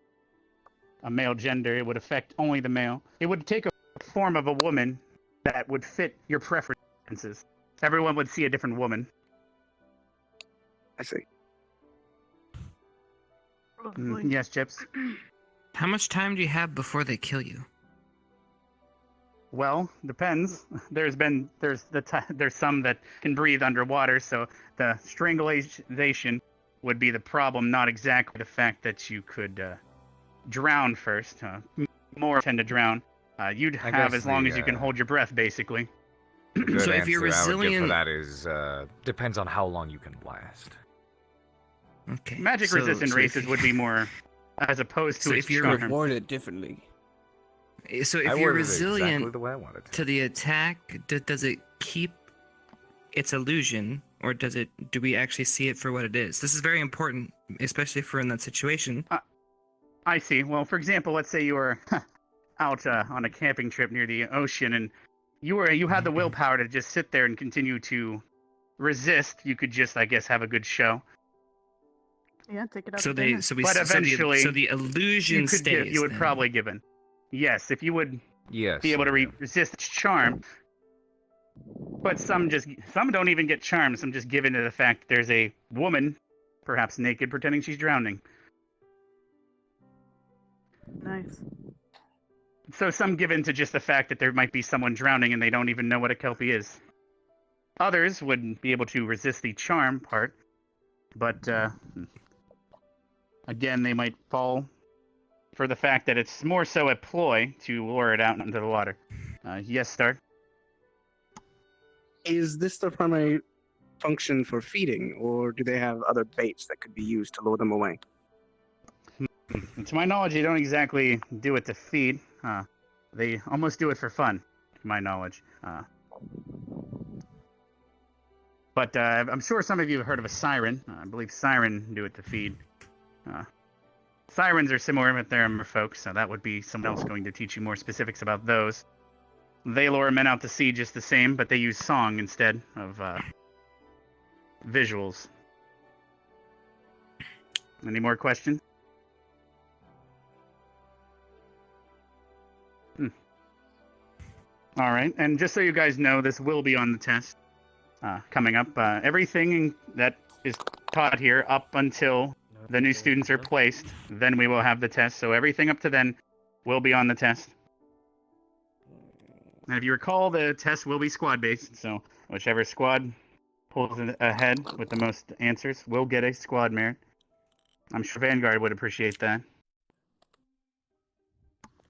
a male gender, it would affect only the male. It would take a form of a woman that would fit your preferences. Everyone would see a different woman. I see. Yes, Chips. How much time do you have before they kill you? Well, depends. There's some that can breathe underwater, so the strangulation would be the problem, not exactly the fact that you could drown first. More tend to drown. You'd have as long as you can hold your breath, basically. Good So if you're answer I would give for resilient- that is depends on how long you can last. Okay. Magic-resistant races would be more, as opposed to So its if you're charm. Rewarded differently. So if I you're worded it exactly resilient the way I wanted to the attack, does it keep its illusion, or do we actually see it for what it is? This is very important, especially for in that situation. I see. Well, for example, let's say you were out on a camping trip near the ocean, and you had the willpower to just sit there and continue to resist. You could just, I guess, have a good show. Yeah, take it out. So of they, dinner. so we, But so eventually, the illusion stays. You would then. probably give in. Yes, if you would be able to resist its charm. But some don't even get charmed. Some just give in to the fact there's a woman, perhaps naked, pretending she's drowning. Nice. So some give in to just the fact that there might be someone drowning and they don't even know what a Kelpie is. Others would be able to resist the charm part, but again, they might fall for the fact that it's more so a ploy to lure it out into the water. Yes, Stark? Is this the primary function for feeding, or do they have other baits that could be used to lure them away? To my knowledge, they don't exactly do it to feed. They almost do it for fun, to my knowledge. But I'm sure some of you have heard of a siren. I believe siren do it to feed. Sirens are similar, but they're merfolk, so that would be someone else going to teach you more specifics about those. They lure men out to sea just the same, but they use song instead of visuals. Any more questions? All right, and just so you guys know, this will be on the test coming up. Everything that is taught here up until the new students are placed, then we will have the test. So everything up to then will be on the test. And if you recall, the test will be squad-based, so whichever squad pulls ahead with the most answers will get a squad merit. I'm sure Vanguard would appreciate that.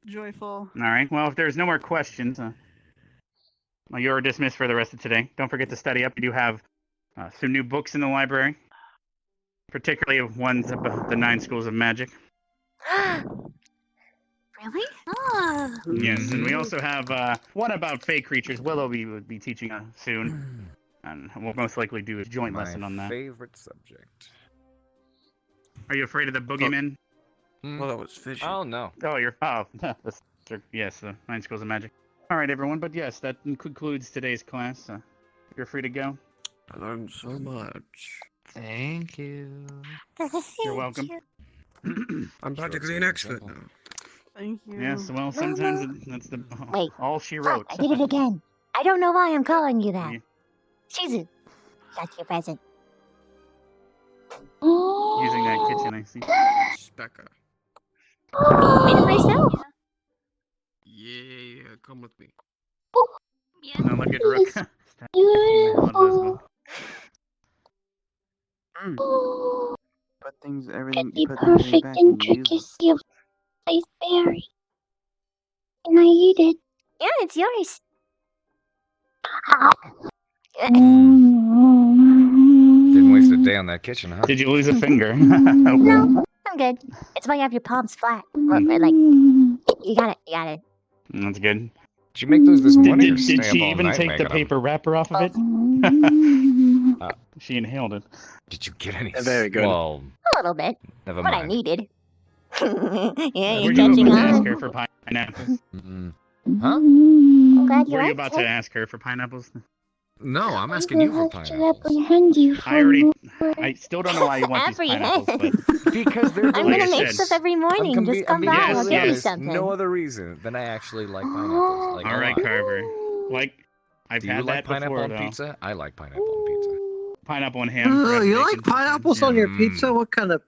Joyful. All right, well, if there's no more questions, you're dismissed for the rest of today. Don't forget to study up. We do have some new books in the library, particularly ones about the 9 schools of magic. Really? Oh. Yes, and we also have one about fey creatures. Willow will be teaching soon, and we'll most likely do a joint lesson on that. Favorite subject. Are you afraid of the boogeyman? Well, that was fishy. Oh no. Oh, that's true. Yes, the 9 schools of magic. All right, everyone. But yes, that concludes today's class. You're free to go. I learned so much. Thank you. You're welcome. I'm practically an expert now. Thank you. Yes, well, sometimes that's the Wait. all she Fuck, wrote. I did it again. I don't know why I'm calling you that. Shizu, that's your present. Using that kitchen, I see. Specker. Made it myself. Yeah, come with me. No, look at Rook. Put things, everything. The Put everything perfect back and use it. intricacy of sliced berry. Can I eat it? Yeah, it's yours. Didn't waste a day on that kitchen, huh? Did you lose a finger? No, I'm good. It's why you have your palms flat. Or like, you got it. You got it. That's good. Did you make those this morning? Did she even take the paper wrapper off of it? She inhaled it. Did you get any? Very good. Well, A little bit. never What I mind. needed. Yeah, Were you're you about catching to on. ask her for pineapples? Huh? I'm glad you Were you liked about it. to ask her for pineapples? No, I'm asking you for To pineapples. apprehend you for I still don't know why you want these pineapples, but Because they're I'm gonna delicious. make stuff every morning. Just come by. I'll give you something. No other reason than I actually like pineapples. Like, all right, Carver. Like, I've Do you had like that pineapple before, on though. pizza? I like pineapple on pizza. Pineapple and ham. bread, You bacon. like pineapples on your pizza? What kind of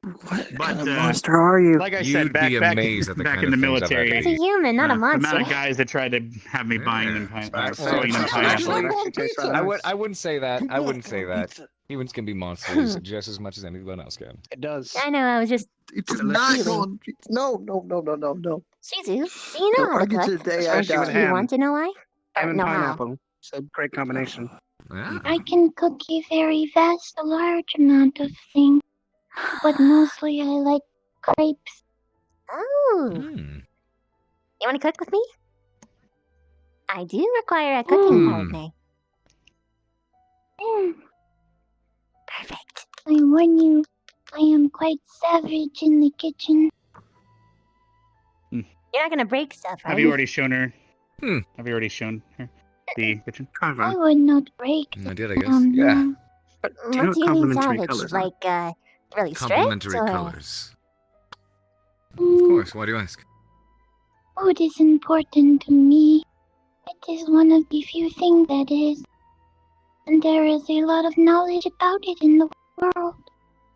But monster are you? like I You'd said, back be amazed at the back kind in the of things I've had military, to It's a human, not a the amount monster. of guys that tried to have me buying them throwing them Actually, pineapples. I wouldn't say that. I wouldn't say that. Humans can be monsters just as much as anyone else can. It does. I know. I was just. It's not on. No. Shizu, do you know Don't how to argue cook? to the day I Or Especially with do you ham. want to know why? Ham Or and know how? pineapple. It's a great combination. Yeah. I can cook a very vast, a large amount of things, but mostly I like crepes. Oh. Hmm. You want to cook with me? I do require a cooking partner. Perfect. I warn you, I am quite savage in the kitchen. You're not gonna break stuff, are Have you already shown her? Have you already shown her the kitchen? I would not break. I did, I guess. Yeah. What do you mean savage? Like, really strict? Complementary or... colors. Of course. Why do you ask? Food is important to me. It is one of the few things that is. And there is a lot of knowledge about it in the world.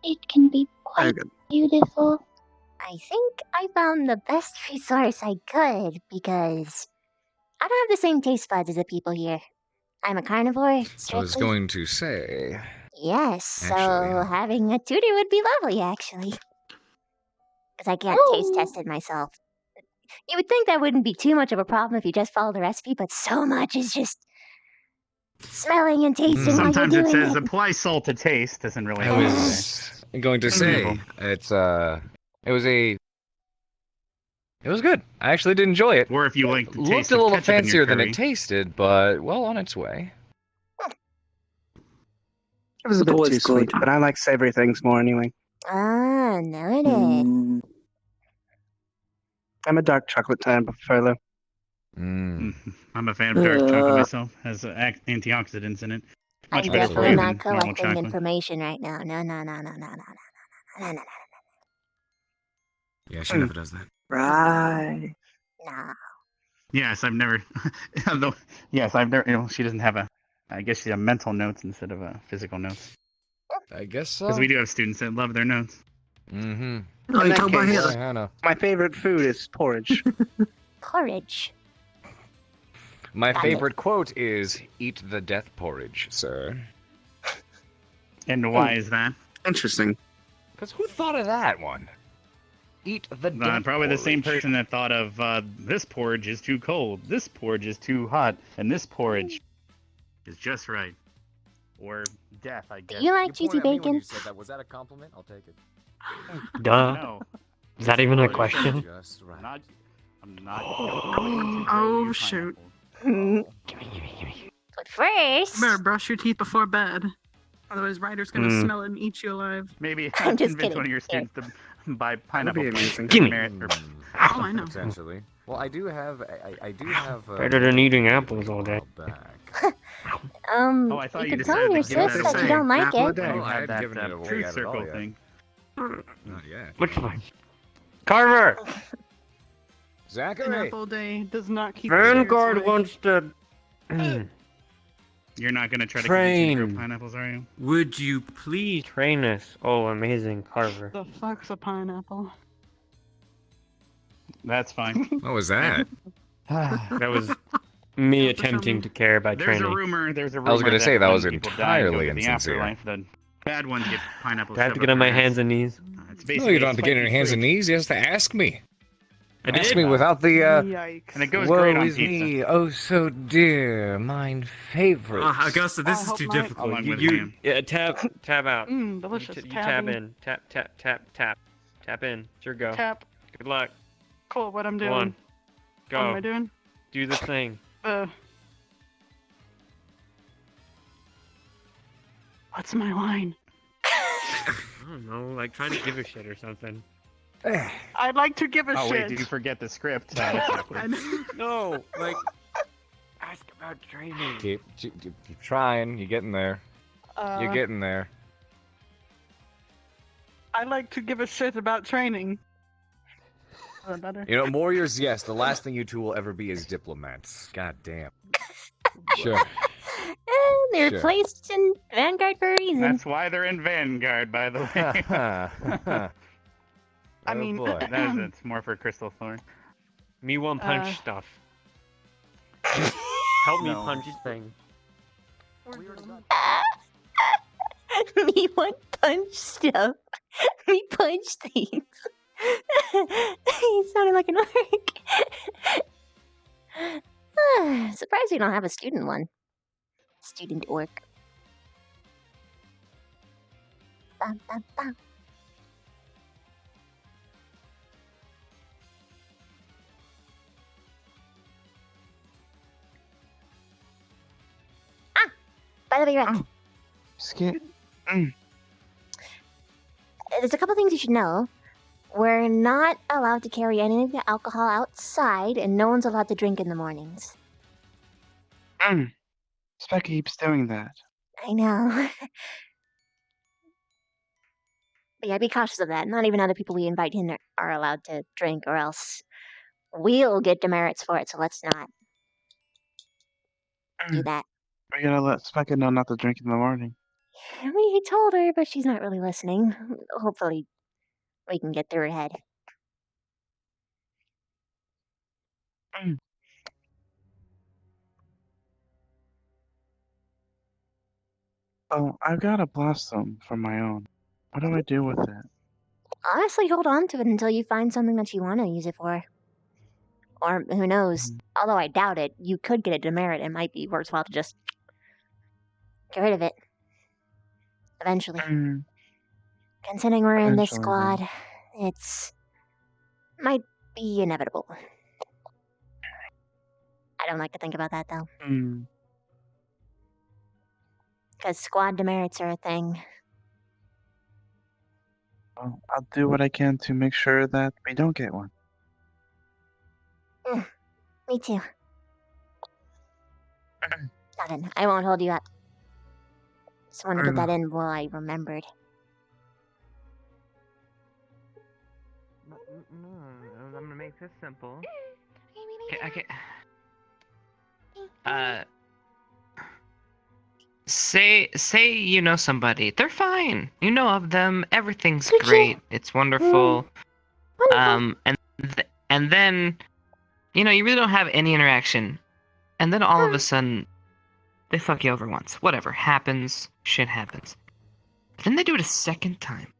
It can be quite beautiful. I think I found the best resource I could because I don't have the same taste buds as the people here. I'm a carnivore, strictly. I was going to say. Yes, so Actually. having a tutor would be lovely, actually. Because I can't taste test it myself. You would think that wouldn't be too much of a problem if you just followed the recipe, but so much is just smelling and tasting while Sometimes you're it doing says it. apply salt to taste. Doesn't really. I was going to say it was good. I actually did enjoy it. Or if you like the Looked taste a of little ketchup in your fancier than curry. it tasted, but well on its way. It was a bit Always too sweet, good. but I like savory things more anyway. Ah, no it Mm. is. I'm a dark chocolate type of fellow. I'm a fan of dark chocolate myself. Has antioxidants in it. Much I'm better for definitely you not than normal collecting chocolate. information right now. No. Yeah, she never does that. Right. No. Yes, I've never. Yes, I've never. She doesn't have a. I guess she has mental notes instead of physical notes. I guess so. Because we do have students that love their notes. Mm-hmm. Oh, In you that talking about case, him? Hannah. my favorite food is porridge. Porridge. My Got it. favorite quote is "Eat the death porridge, sir." And why is that? Interesting. Because who thought of that one? Eat the death Probably the same porridge. person that thought of this porridge is too cold, this porridge is too hot, and this porridge is just right. Or death, I guess. Do you like cheesy bacon? Was that a compliment? I'll take it. Duh. No. Is that even a Porridge. question? Just right. I'm not. Oh, shoot. But first, You better brush your teeth before bed. Otherwise, Ryder's gonna smell it and eat you alive. Maybe I'm just convince kidding. one of your Here. students to buy pineapple be plants. amazing. Gimme. Oh, I know. Potentially. Well, I do have. I do have. Better than eating apples all day. Back. Oh, I thought you you could tell decided your to give it sis that that you away. don't like Apple a it. day. Oh, I had had that given it away truth at all circle yet. thing. Not yet. Which one? Carver! An Zachary. apple day does not keep Vanguard spirits away. wants to You're not gonna try to convince me to grow train. pineapples, are you? Would you please train us? Oh, amazing, Carver. The fuck's a pineapple? That's fine. What was that? That was me attempting to care by There's training. a rumor. There's a rumor. I was gonna say that when was people die and go entirely to the insincere. afterlife, the bad ones get pineapples. Do I have to shoved get on up my their hands ass. and knees? It's No, basically you don't have to get on your spiky hands and fruit. knees. You have to ask me. I Ask did. me without the. Yikes. And it goes Woe great on is pizza. me, oh so dear, mine favorite. Augusta, this I is hope too not. difficult. Along You, with you, ham. Yeah, tab out. Delicious. You tab Tapping. in. Tap in. It's your go. Tap. Good luck. Cool. What I'm doing? Go on. Go. What am I doing? Do the thing. What's my line? I don't know, like try to give a shit or something. I'd like to give a Oh shit. wait, did you forget the script? I know. No, like ask about training. keep trying. You're getting there. You're getting there. I like to give a shit about training. Better. You know, warriors, yes. The last thing you two will ever be is diplomats. God damn. Sure. They're Sure. placed in Vanguard for a reason. That's why they're in Vanguard, by the way. I Oh, mean, boy. That is, it's more for Crystal Thorn. Me one punch stuff. Help me No. punch thing. Me one punch stuff. Me punch things. He sounded like an orc. Surprised we don't have a student one. Student orc. Bum, bum, bum. By the way, Rex, Skip. there's a couple things you should know. We're not allowed to carry any of the alcohol outside, and no one's allowed to drink in the mornings. Specky keeps doing that. I know. But yeah, be cautious of that. Not even other people we invite in are allowed to drink, or else we'll get demerits for it, so let's not do that. We gotta let Specky know not to drink in the morning. We told her, but she's not really listening. Hopefully, we can get through her head. Oh, I've got a blossom for my own. What do I do with it? Honestly, hold on to it until you find something that you want to use it for. Or who knows? Although I doubt it, you could get a demerit. It might be worthwhile to just get rid of it. Eventually. Considering we're in this Eventually, squad, it's might be inevitable. I don't like to think about that though, because squad demerits are a thing. Well, I'll do what I can to make sure that we don't get one. Me too. Nothing. I won't hold you up. Just wanted to put that in while I remembered. I'm gonna make this simple. Okay. Say you know somebody. They're fine. You know of them. Everything's great. It's wonderful. And then, you know, you really don't have any interaction, and then all of a sudden, they fuck you over once. Whatever happens, shit happens. But then they do it a second time.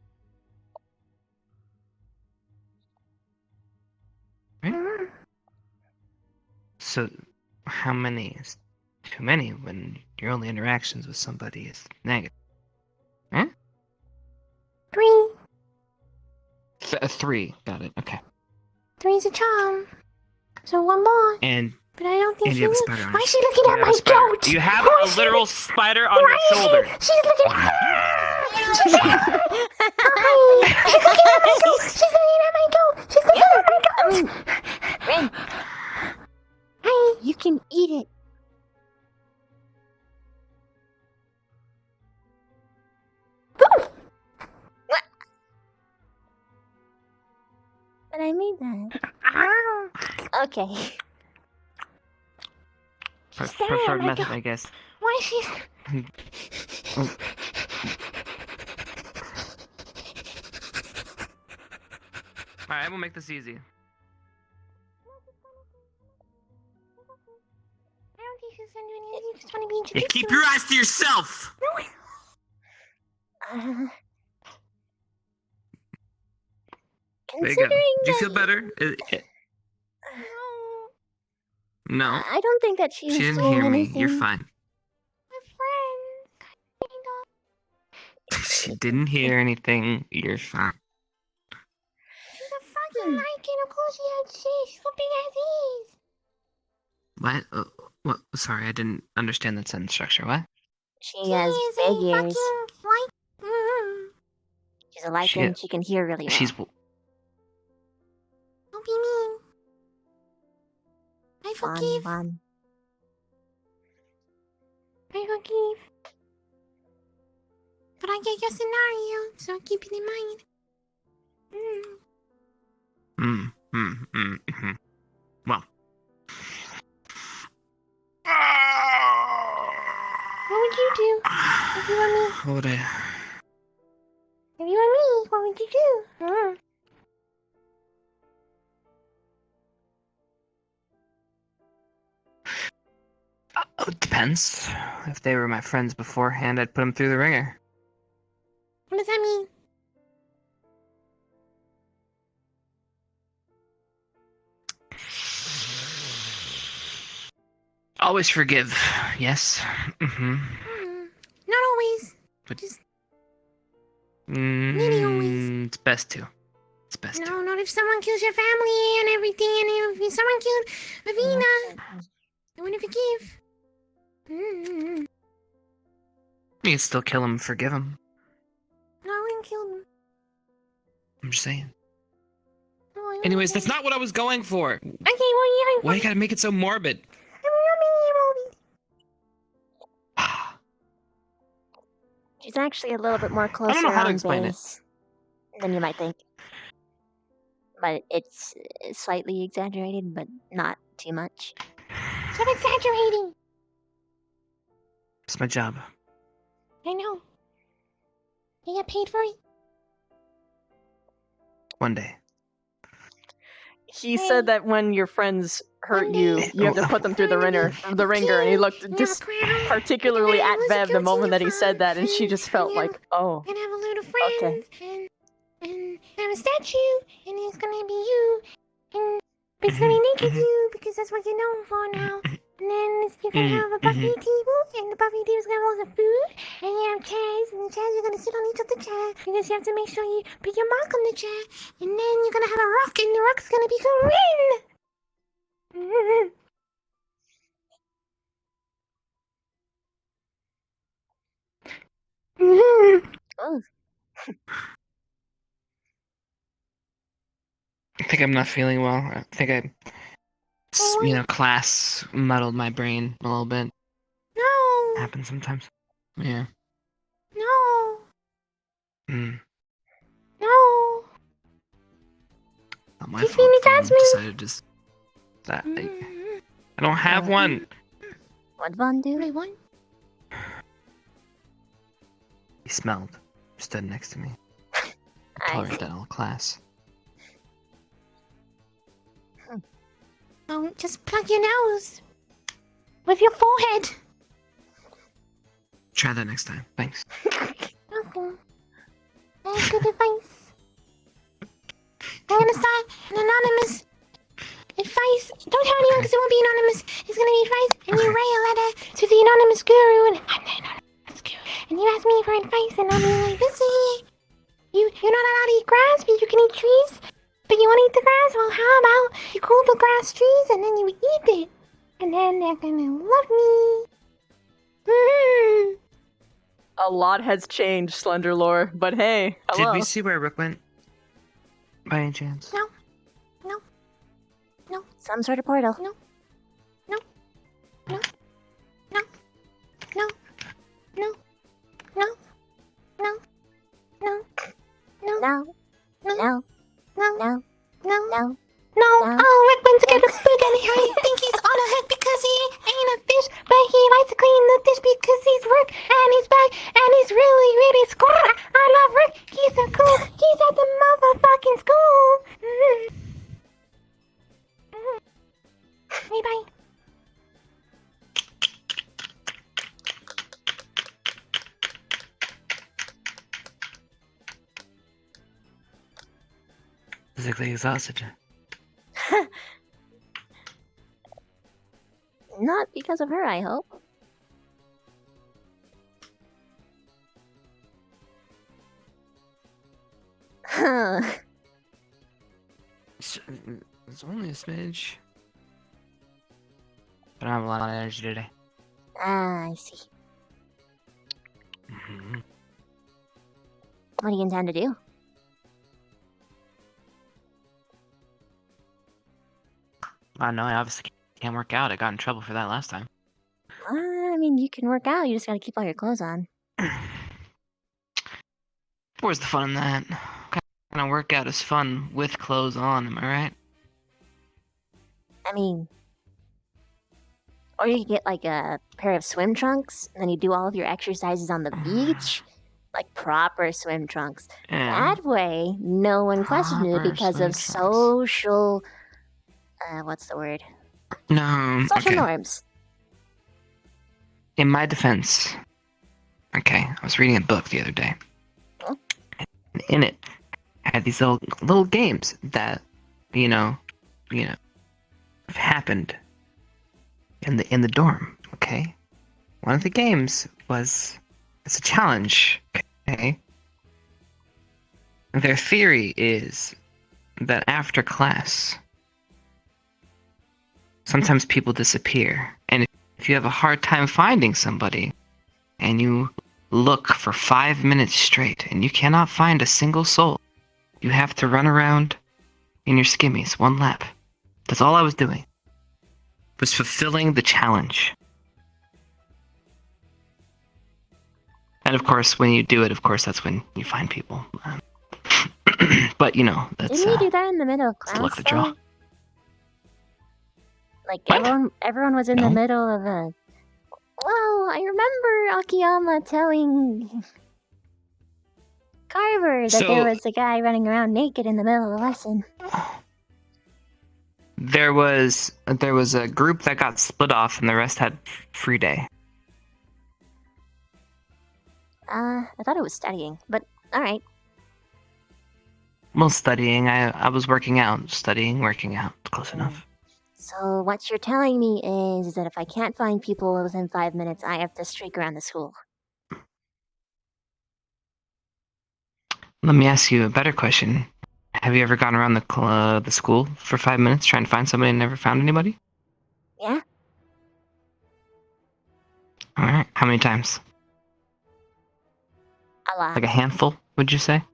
Right? So, how many is too many when your only interactions with somebody is negative? Huh? 3. 3. Got it. Okay. 3's a charm. So one more. And But I don't think and she you have a is. spider on Why your- is she looking you at have a my spider. goat? You have Why a is she literal look- spider on Why your is shoulder. She's looking. I mean, Ren, you can eat it. But I made that. Okay. Preferred method, I guess. Why she's... Alright, we'll make this easy. I don't think she's gonna do anything. You just want to be Yeah, introduced keep to your her. eyes to yourself! There you go. Considering Do you that feel better? No. I don't think that she was She didn't doing hear me. anything. You're fine. She didn't hear anything. You're fine. She's a fucking lichen. Of course she had shit. She's flipping as is. What? What? Sorry, I didn't understand that sentence structure. What? She has big ears. Mm-hmm. She's a lichen. She can hear really well. She's. Don't be mean. I forgive. Bon. I forgive. But I get your scenario, so keep it in mind. Well. What would you do if you were me? What would I? If you were me, what would you do? It depends. If they were my friends beforehand, I'd put them through the ringer. What does that mean? Always forgive. Yes. Mm-hmm. Not always. But just nearly always. It's best to. It's best to. No, not if someone kills your family and everything, and if someone killed Avina. I want to forgive. You can still kill him, forgive him. No, I wouldn't kill them. I'm just saying. No, I wouldn't Anyways, kill that's not what I was going for. them. Okay, well, yeah. Why you gotta make it so morbid? She's actually a little bit more closer I don't know how to on explain it. base than you might think. But it's slightly exaggerated, but not too much. Stop exaggerating. It's my job. I know. You get paid for it? One day. He said that when your friends hurt you, you have to put them through the ringer, and he looked just particularly at Bev the moment that he said that, and she just felt like, oh, And have a load of friends. And have a statue. And it's gonna be you. And it's gonna be naked you, because that's what you're known for now. And then you're gonna have a buffet table, and the buffet table's gonna have lots of food, and you have chairs, and the chairs you're gonna sit on each of the chairs, because you have to make sure you put your mark on the chair, and then you're gonna have a rock, and the rock's gonna be Corinne! Oh. I think I'm not feeling well. I think class muddled my brain a little bit. No! Happens sometimes. Yeah. No! Mm. No! Not my He's fault. being If I attachment. decided to. I don't have one. What Von do? Wait, what? He smelled. Stood next to me. Tolerant that all class. Oh, just plug your nose. With your forehead. Try that next time. Thanks. Welcome. That's good advice. I'm gonna start an anonymous advice. Don't tell anyone because it won't be anonymous. It's gonna be advice, and you write a letter to the anonymous guru, and I'm the anonymous guru. And you ask me for advice, and I'll be like, listen, you're not allowed to eat grass, but you can eat trees. But you want to eat the grass? Well, how about you cool the grass trees, and then you eat it, and then they're gonna love me. A lot has changed, Slender Lore, but hey, hello. Did we see where Rook went? By any chance? No. No. No. Some sort of portal. No. No. No. No. No. No. No. No. No. No. No. No. No. No. No. No. No. No. Oh, Rick went to get a spaghetti. I think he's on a hook because he ain't a fish, but he likes to clean the dish because he's Rick and he's back and he's really, really cool. I love Rick. He's so cool. He's at the motherfucking school. Hey, bye. Physically exhausted. Not because of her, I hope. Huh. It's only a smidge. But I have a lot of energy today. Ah, I see. Mm-hmm. What do you intend to do? I know, I obviously can't work out. I got in trouble for that last time. I mean, you can work out. You just gotta keep all your clothes on. Where's the fun in that? What kind of workout is fun with clothes on, am I right? I mean, or you could get like a pair of swim trunks, and then you do all of your exercises on the beach, like proper swim trunks. Yeah. That way, no one questions you Proper because swim of trunks. social. What's the word? No, Social okay. norms. In my defense, okay, I was reading a book the other day. Huh? And in it, I had these little games that, you know, have happened in the dorm. Okay, one of the games was it's a challenge. Okay, their theory is that after class, sometimes people disappear, and if you have a hard time finding somebody, and you look for 5 minutes straight, and you cannot find a single soul, you have to run around in your skimmies 1 lap. That's all I was doing. Was fulfilling the challenge. And of course, when you do it, of course, that's when you find people. But, you know, that's Didn't you do that in the middle of class? luck of the draw. though? Like everyone was in the middle of a. Well, I remember Akiyama telling Carver that there was a guy running around naked in the middle of the lesson. There was a group that got split off, and the rest had free day. I thought it was studying, but all right. Well, studying. I was working out, studying, working out. Close enough. So what you're telling me is that if I can't find people within 5 minutes, I have to streak around the school. Let me ask you a better question. Have you ever gone around the school for 5 minutes trying to find somebody and never found anybody? Yeah? All right. How many times? A lot. Like a handful, would you say?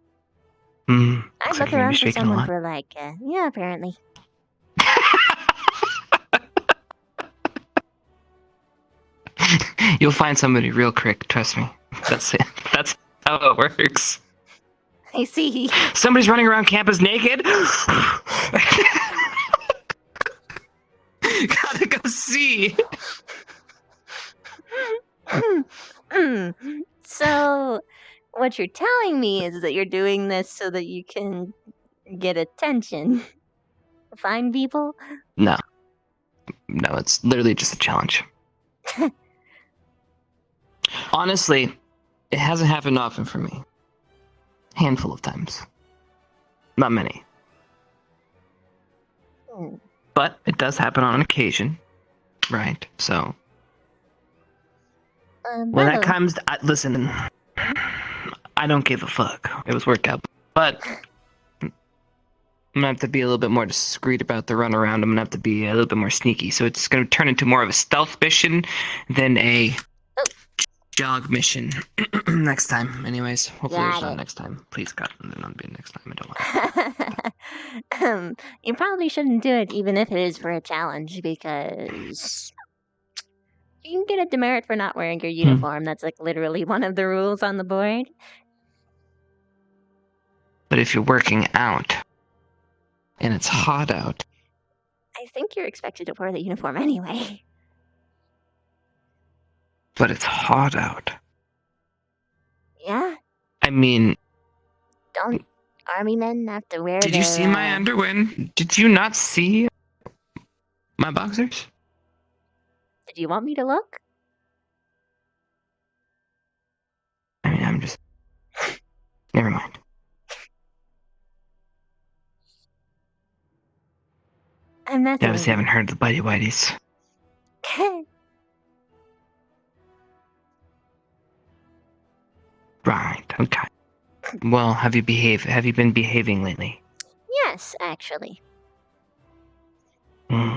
I Looks look like you're gonna around be for shaking a someone lot. for like, yeah, apparently. You'll find somebody real quick. Trust me. That's it. That's how it works. I see. Somebody's running around campus naked. Gotta go see. So, what you're telling me is that you're doing this so that you can get attention. Find people? No, it's literally just a challenge. Honestly, it hasn't happened often for me. Handful of times. Not many. But it does happen on occasion. Right, so... when that comes... listen, I don't give a fuck. It was workout. But... I'm gonna have to be a little bit more discreet about the runaround. I'm gonna have to be a little bit more sneaky. So it's gonna turn into more of a stealth mission than a jog mission next time. Anyways, hopefully Got there's not it. next time. Please God, there's not be next time. I don't want. You probably shouldn't do it even if it is for a challenge because you can get a demerit for not wearing your uniform. That's like literally one of the rules on the board. But if you're working out and it's hot out, I think you're expected to wear the uniform anyway. but it's hot out. Yeah? I mean, Don't army men have to wear did you see my underwear? Did you not see my boxers? Did you want me to look? I mean, I'm just. Never mind. I'm not. You obviously haven't heard the Bitey Whiteys. Right. Okay. Well, have you been behaving lately? Yes, actually. Mm.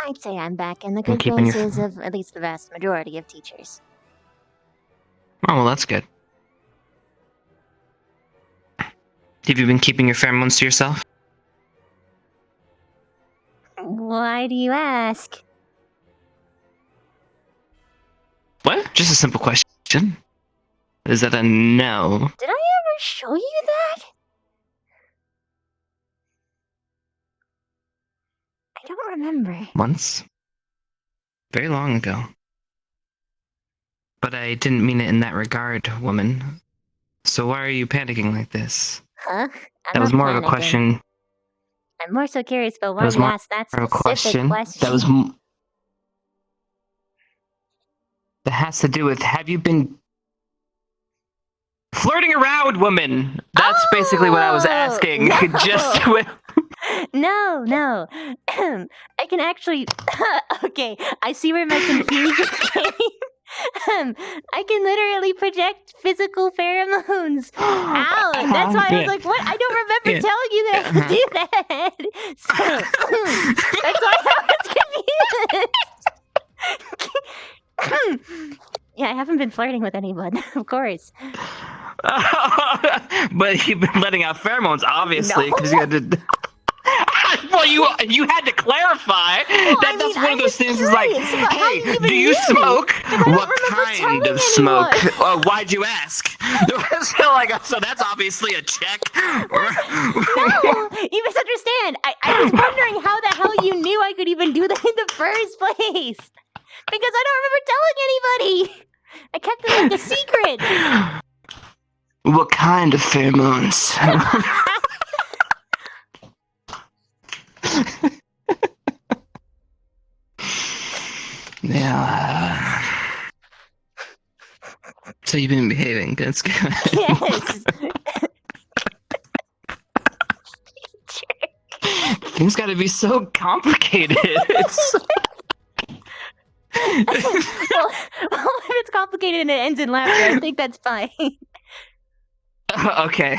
I'd say I'm back in the Been good keeping your- graces of at least the vast majority of teachers. Oh, well, that's good. Have you been keeping your pheromones to yourself? Why do you ask? What? Just a simple question. Is that a no? Did I ever show you that? I don't remember. Once? Very long ago. But I didn't mean it in that regard, woman. So why are you panicking like this? Huh? That was more of a question. I'm more so curious about That why was you more asked that of a specific question. That was. That has to do with, have you been flirting around, woman? That's basically what I was asking. no. Just with. No. I can actually. Okay, I see where my confusion came. I can literally project physical pheromones out. That's why I was like, what? I don't remember telling you that I could do that. So, that's why I was confused. Yeah, I haven't been flirting with anyone, of course. But you've been letting out pheromones, obviously, because you had to. Well, you had to clarify. That's one of those things. Is like, hey, do you smoke? What kind of smoke? Why'd you ask? So that's obviously a check. No, you misunderstand. I was wondering how the hell you knew I could even do that in the first place. Because I don't remember telling anybody. I kept it like a secret. What kind of pheromones? Yeah. So you've been behaving. That's good. Yes. Things got to be so complicated. It's well, if it's complicated and it ends in laughter, I think that's fine. Okay.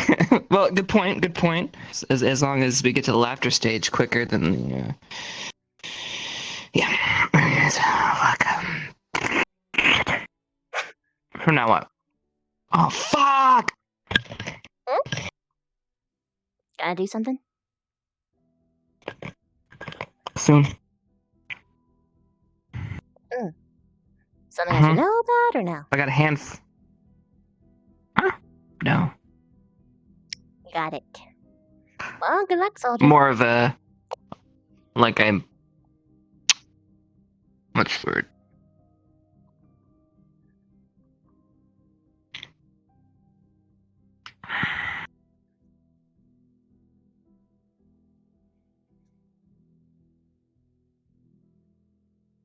Well, good point. Good point. As long as we get to the laughter stage quicker than the. Yeah. Fuck. From now on. Oh fuck! Gotta do something? Soon. Something I should know about or no? I got a hand. Huh? No. Got it. Well, good luck, soldier. More of a. Like I'm. What's the word?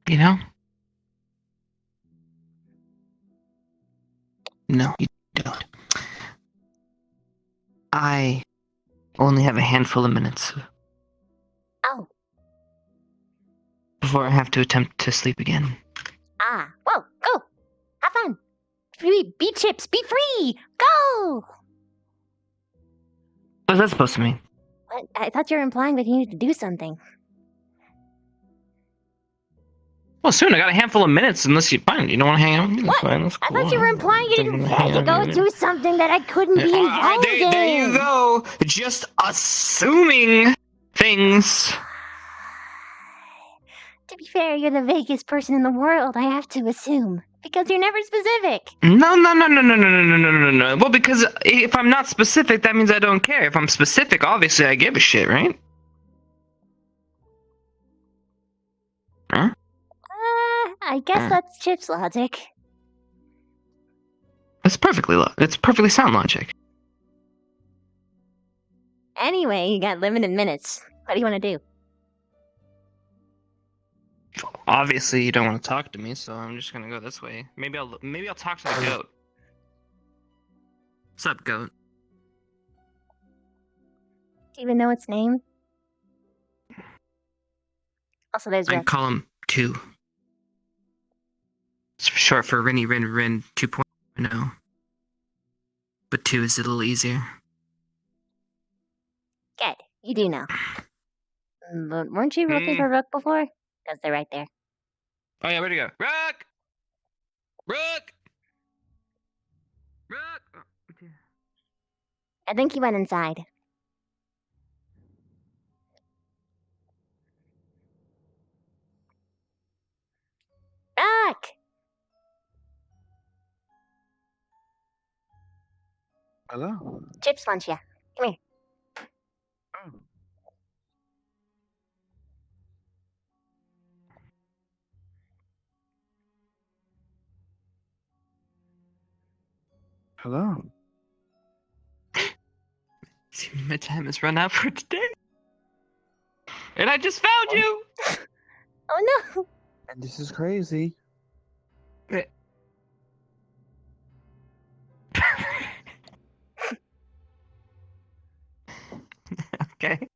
You know? No, you don't. I only have a handful of minutes. Oh. Before I have to attempt to sleep again. Ah. Whoa, go. Have fun. Be chips. Be free. Go. What's that supposed to mean? What? I thought you were implying that you needed to do something. Well, soon. I got a handful of minutes. Unless you fine, you don't want to hang out with me. That's fine. That's I cool. thought you were implying you had to go do something that I couldn't be involved in. There you go. Just assuming things. To be fair, you're the vaguest person in the world. I have to assume because you're never specific. No. Well, because if I'm not specific, that means I don't care. If I'm specific, obviously I give a shit, right? Huh? I guess that's Chip's logic. It's perfectly sound logic. Anyway, you got limited minutes. What do you want to do? Obviously, you don't want to talk to me, so I'm just gonna go this way. Maybe I'll talk to the goat. What's up, goat? Do you even know its name? Also, there's I Rick. call him 2. It's short for Rinny Rin Rin 2.0. But 2 is a little easier. Good, you do know. But weren't you looking for Rook before? Because they're right there. Oh yeah, where'd he go? Rook! Rook! Rook! Oh, dear. I think he went inside. Rook! Hello. Chips lunch, yeah. Come here. Oh. Hello. See, my time has run out for today. And I just found you! Oh no! And this is crazy. Okay.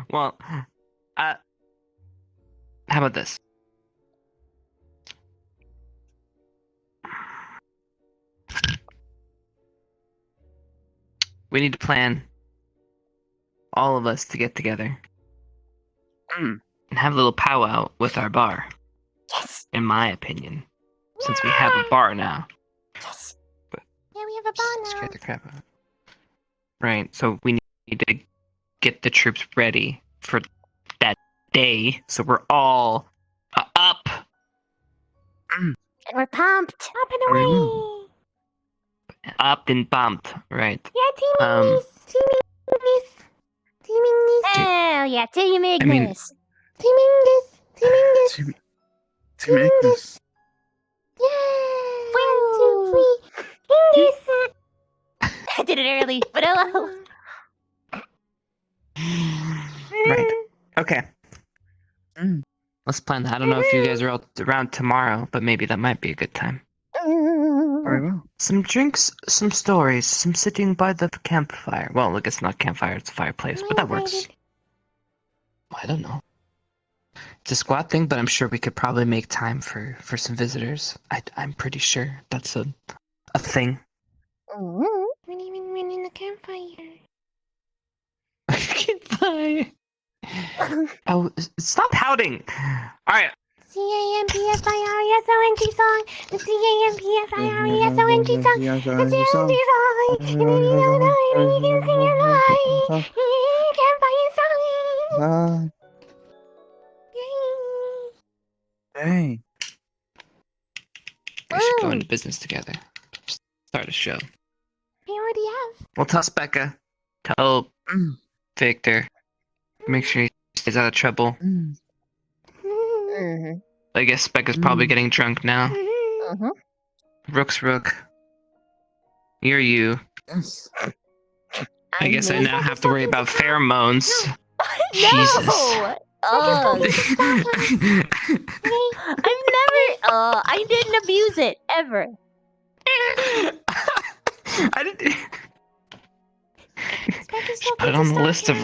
Well, how about this? We need to plan, all of us, to get together and have a little powwow with our bar. Yes. In my opinion, since we have a bar now. Yes. But Yeah, we have a bar now. scare the crap out of it. Right. So we need to get the troops ready for that day, so we're all up. And we're pumped. Up and away. Up and pumped, right? Yeah, teaming this. Hell yeah, team Ignis. I mean- Teaming this. Team Ignis. Yeah. 1, 2, 3. Ignis. I did it early, but hello. Right. Okay. Let's plan that. I don't know if you guys are all around tomorrow, but maybe that might be a good time. Very well. Some drinks, some stories, some sitting by the campfire. Well, look, it's not campfire, it's a fireplace, but that works. I don't know. It's a squad thing, but I'm sure we could probably make time for some visitors. I'm pretty sure that's a thing. When even in the campfire. Campfire. Oh, stop pouting! Alright. CAMPFIRESONG song. The CAMPFIRESONG song. The CAMPFIRESONG song. And then you don't know it and you can sing it live. Campfire song. Hey. We should go into business together. Start a show. We already have. Well, tell Specca. Tell Victor. Make sure he stays out of trouble. I guess Specca's probably getting drunk now. Rook's Rook. You're you. Yes. I guess I now have to worry about pheromones. Jesus. I've never. I didn't abuse it ever. I didn't. Just put it on the list of.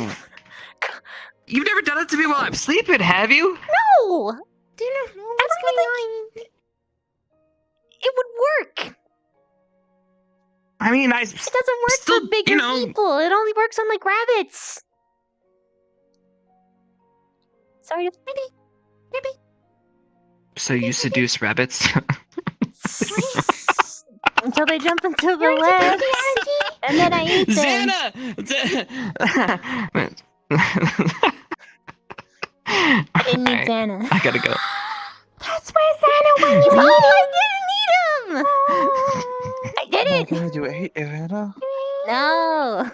You've never done it to me while I'm sleeping, have you? No. Do you know what's going on? It would work. I mean, It doesn't work for bigger people. It only works on like rabbits. Sorry. So you seduce rabbits? Until they jump into the web, and then I eat them. I didn't need Xana. I gotta go. That's where Xana went. You No, ate I him. didn't eat him. I Oh my didn't. god, you ate Ivana? No,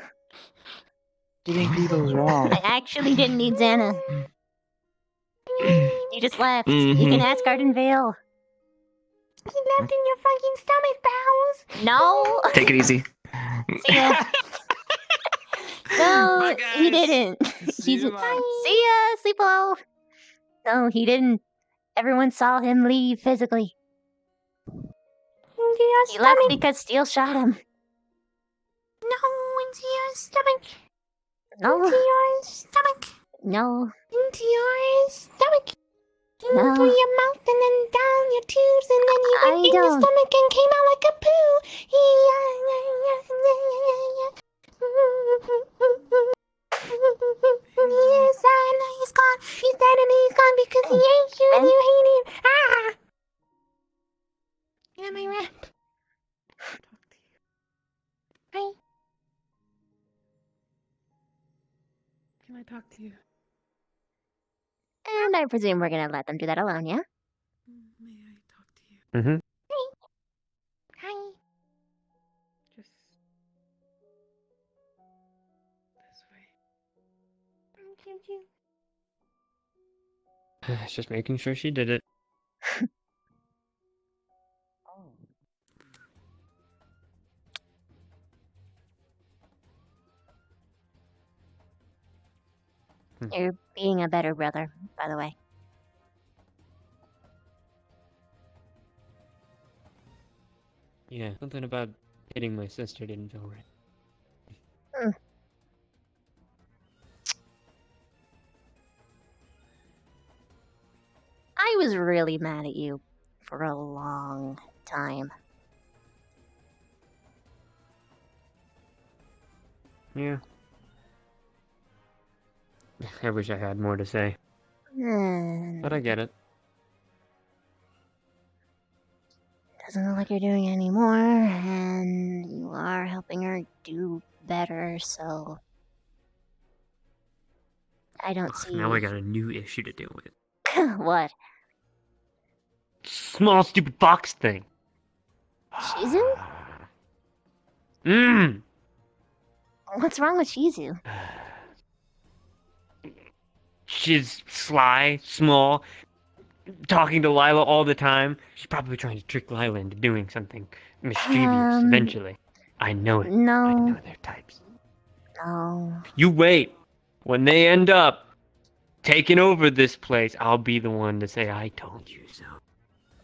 Eating people's wrong. I actually didn't need Xana. You just left. You can ask Garden Vale. He left in your fucking stomach bowels. No. Take it easy. See ya. No, Bye, he guys. didn't. See you, Mom. See ya, sleep well. No, he didn't. Everyone saw him leave physically. Into your He left stomach. because Steel shot him. No, into your stomach. No. Into your stomach. No. Into your stomach. In No. through your mouth and then down your tubes and then he went in your stomach and came out like a poo. Yes, I know he's gone. He's dead and he's gone because he ate you and you hate him. Ah! Get my rap. Hi. Can I talk to you? And I presume we're gonna let them do that alone, yeah? May I talk to you? Mm-hmm. Hi. Just this way. It's just making sure she did it. You're being a better brother, by the way. Yeah, something about hitting my sister didn't feel right. Mm. I was really mad at you for a long time. Yeah. I wish I had more to say, but I get it. Doesn't look like you're doing it anymore, and you are helping her do better, so I don't see. Now I got a new issue to deal with. What? Small stupid fox thing. Shizu? Mmm. What's wrong with Shizu? She's sly, small, talking to Lila all the time. She's probably trying to trick Lila into doing something mischievous eventually. I know it. No. I know their types. No. You wait. When they end up taking over this place, I'll be the one to say, I told you so.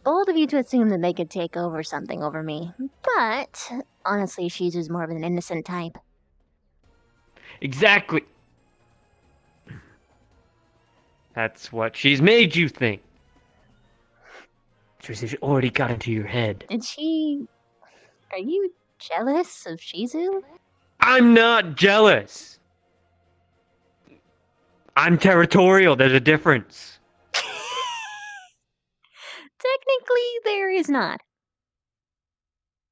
Bold of you to assume that they could take over something over me, but honestly, Shizu's more of an innocent type. Exactly. That's what she's made you think. She's already got into your head. Did she... Are you jealous of Shizu? I'm not jealous. I'm territorial. There's a difference. Technically, there is not.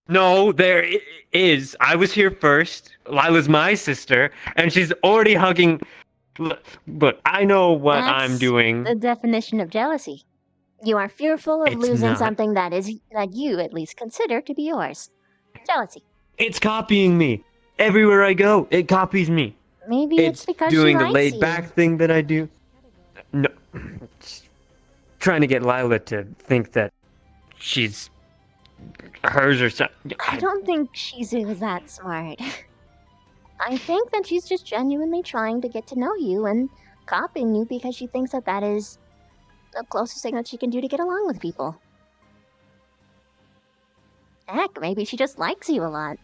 No, there is. I was here first. Lila's my sister, and she's already hugging. But I know what I'm That's doing. the definition of jealousy. You are fearful of It's losing not. something that you at least consider to be yours. Jealousy. It's copying me. Everywhere I go, it copies me. Maybe it's because doing she the likes laid you. back thing that I do. No, it's trying to get Lila to think that she's hers or something. I don't think Shizu is that smart. I think that she's just genuinely trying to get to know you and copying you because she thinks that that is the closest thing that she can do to get along with people. Heck, maybe she just likes you a lot.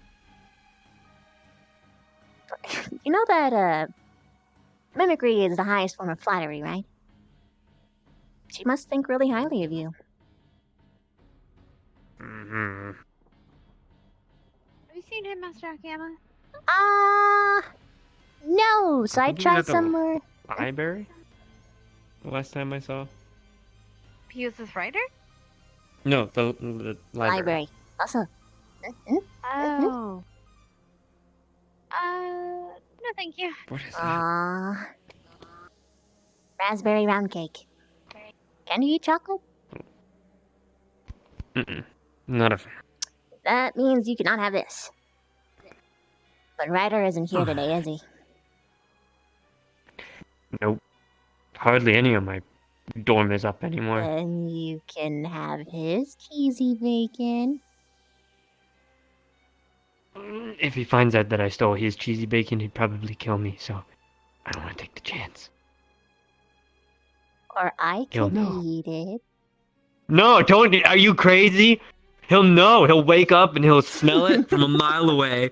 You know that, mimicry is the highest form of flattery, right? She must think really highly of you. Mm-hmm. Have you seen Headmaster Akiyama? No, so I think he was tried at the somewhere. Library? The last time I saw. He uses Writer? No, the library. Also. Oh. No, thank you. What is Aww. Raspberry round cake. Can you eat chocolate? Mm-mm. Not a fan. That means you cannot have this. But Ryder isn't here today, is he? Nope. Hardly any of my dorm is up anymore. Then you can have his cheesy bacon. If he finds out that I stole his cheesy bacon, he'd probably kill me, so I don't want to take the chance. Or I He'll could know. eat it. No, don't. Are you crazy? He'll know. He'll wake up and he'll smell it from a mile away.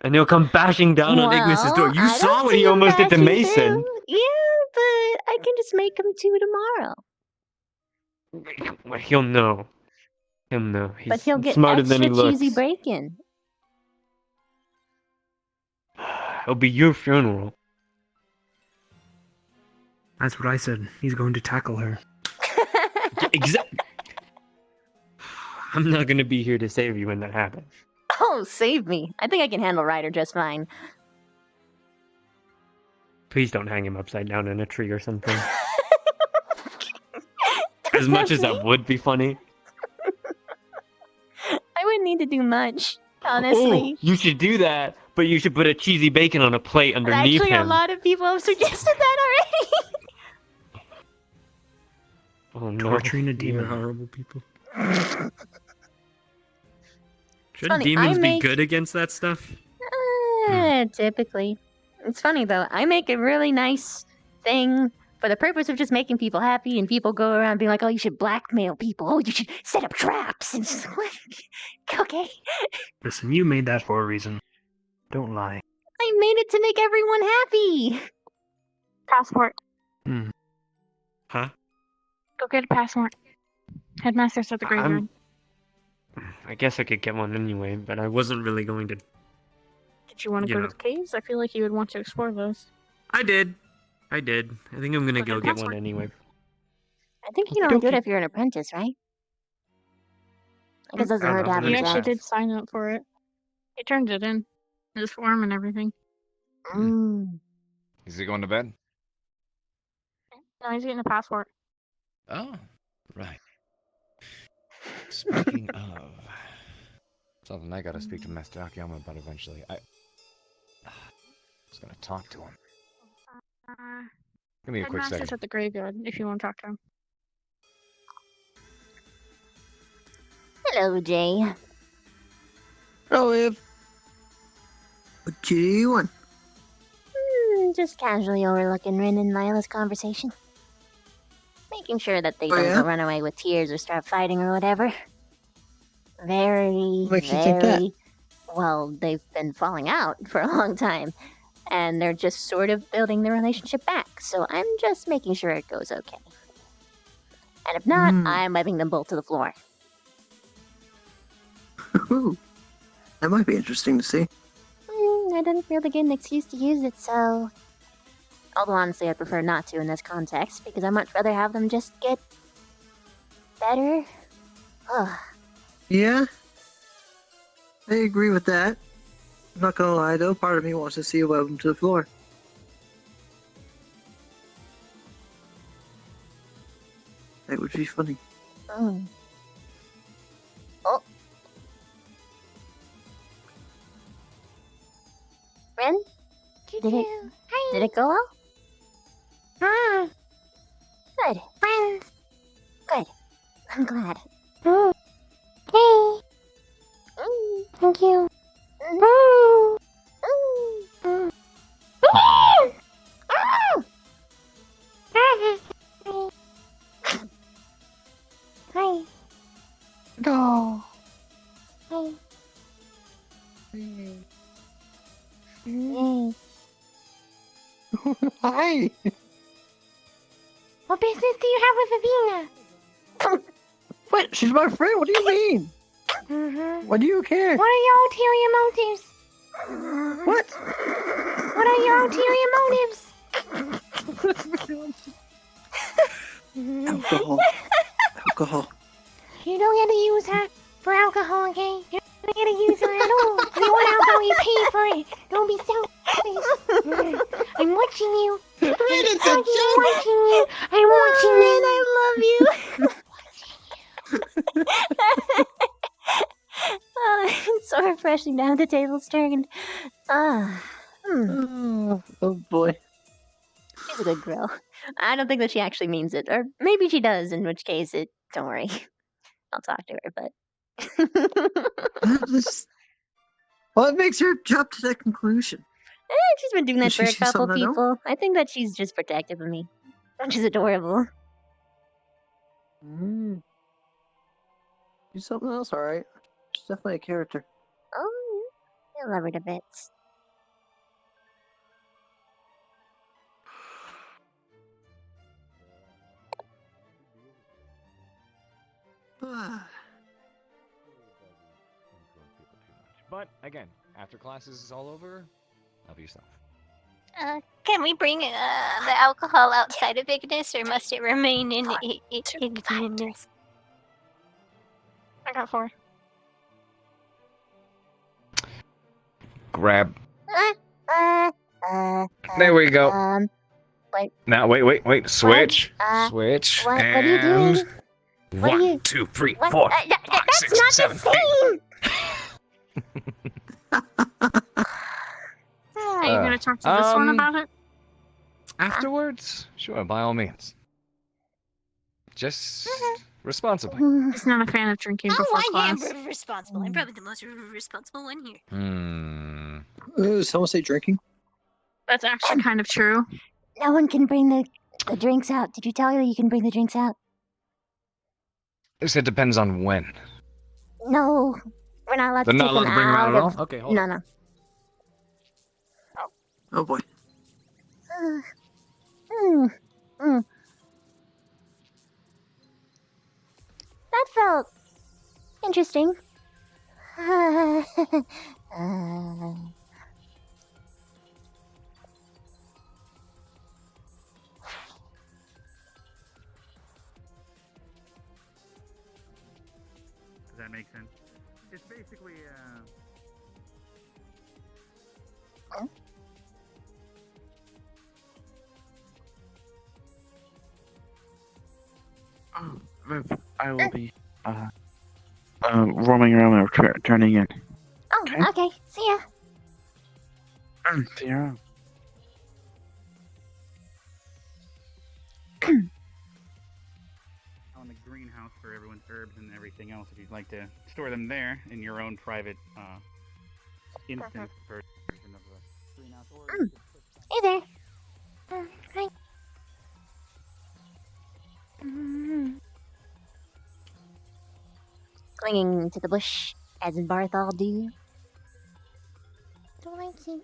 And he'll come bashing down on Ignis's door. You I saw don't what see he him almost did to bashing Mason. down. Yeah, but I can just make him two tomorrow. Well, he'll know. He'll know. He's But he'll get smarter extra than he looks. cheesy bacon. It'll be your funeral. That's what I said. He's going to tackle her. Exactly. I'm not gonna be here to save you when that happens. Oh, save me. I think I can handle Ryder just fine. Please don't hang him upside down in a tree or something. As much as that would be funny. I wouldn't need to do much, honestly. Oh, you should do that, but you should put a cheesy bacon on a plate underneath Actually, a him. lot of people have suggested that already. Oh no. Torturing a demon. You're horrible people. Should funny, demons I be make- good against that stuff? Typically. It's funny though. I make a really nice thing for the purpose of just making people happy, and people go around being like, "Oh, you should blackmail people. Oh, you should set up traps." And it's just like, okay. Listen, you made that for a reason. Don't lie. I made it to make everyone happy. Passport. Huh? Go get a passport. Headmaster's at the graveyard. I guess I could get one anyway, but I wasn't really going to. Did you want to you go know. to the caves? I feel like you would want to explore those. I did. I think I'm gonna go get one anyway. I think you can only do it if you're an apprentice, right? I guess it doesn't I don't hurt to know, have but You a actually job. did sign up for it. He turned it in. His form and everything. Is he going to bed? No, he's getting a passport. Oh, right. Speaking of something I gotta speak to Master Akiyama about eventually. I was gonna talk to him. Give me a quick Headmaster's second. at the graveyard if you want to talk to him. Hello, Jay. Oh, Liv. What do you want? Just casually overlooking Rin and Lila's conversation. Making sure that they Oh, don't yeah? go run away with tears or start fighting or whatever. Very, Makes you think that? very... Well, they've been falling out for a long time. And they're just sort of building the relationship back. So I'm just making sure it goes okay. And if not, I'm wiping them both to the floor. Ooh, that might be interesting to see. I didn't really get an excuse to use it, so... Although honestly, I prefer not to in this context, because I'd much rather have them just get... better. Ugh. Yeah? I agree with that. I'm not gonna lie though, part of me wants to see you web them to the floor. That would be funny. Oh. Rin? Did it go well? Good. Friends. Good. I'm glad. Hey. Thank you. Hi. No. Hi. Yay. Hi. What business do you have with Avina? What? She's my friend. What do you mean? What do you care? What are your ulterior motives? What? What are your ulterior motives? Alcohol. alcohol. You don't get to use that for alcohol, okay? You don't get to use it at all. If you want alcohol, you pay for it. Don't be selfish. I'm watching you. I'm watching you. I'm watching you. I love you. Oh, it's so refreshing now the table's turned. Oh boy. She's a good girl. I don't think that she actually means it. Or maybe she does, in which case, don't worry. I'll talk to her, but... What makes her jump to that conclusion? She's been doing that Does for she a see couple something I don't? people. I think that she's just protective of me. And she's adorable. Do something else, alright. She's definitely a character. Oh, I love her to bits. But again, after classes is all over, help yourself. Can we bring the alcohol outside of Ignis, or must it remain in Ignis? I got 4. Grab. There we go. Wait. Now, wait. Switch. What? Switch. What are you doing? And What are you- 1, 2, 3, What? 4, 5, That's 6, not 7, the same! Are you gonna talk to this one about it? Afterwards? Sure, by all means. Just responsibly. He's not a fan of drinking before I am class. responsible. I'm probably the most responsible one here. Someone say drinking? That's actually kind of true. No one can bring the drinks out. Did you tell her you can bring the drinks out? It depends on when. No. We're not allowed They're to not take allowed them to bring them out out at of... all? Okay, hold on. No. Oh boy. That felt interesting. Does that make sense? It's basically, I will be roaming around or turning in. Oh, okay. See ya. See you around. on the greenhouse for everyone's herbs and everything else, if you'd like to store them there in your own private instance version of the greenhouse. Or Hey there. Hi. Clinging to the bush, as Barthol do. Don't like it.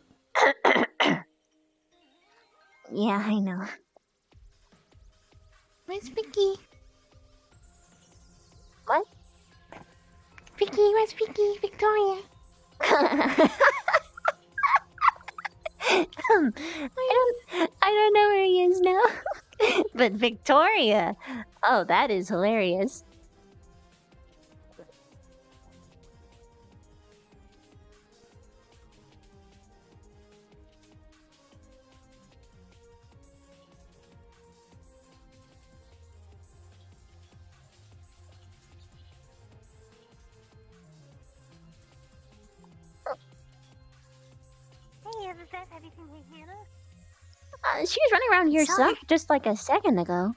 Yeah, I know. Where's Vicky? What? Vicky, where's Vicky? Victoria. I don't know where he is now. But Victoria, oh, that is hilarious. Hey, Elizabeth, have you seen Hannah? She was running around here Sorry. just like a second ago.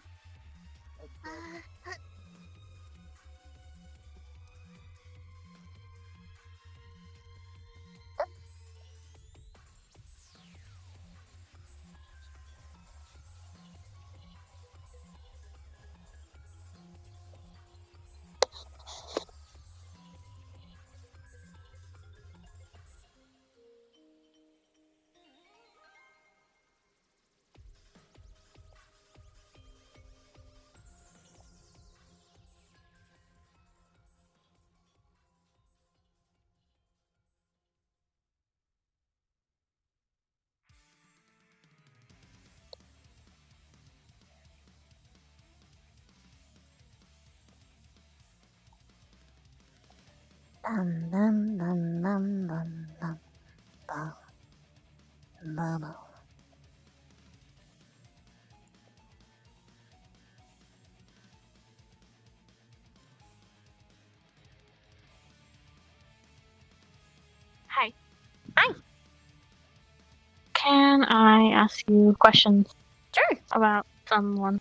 Bum, bum, bum, bum, bum, bum, bum, bum. Hi. Hi. Can I ask you questions? Sure. About someone.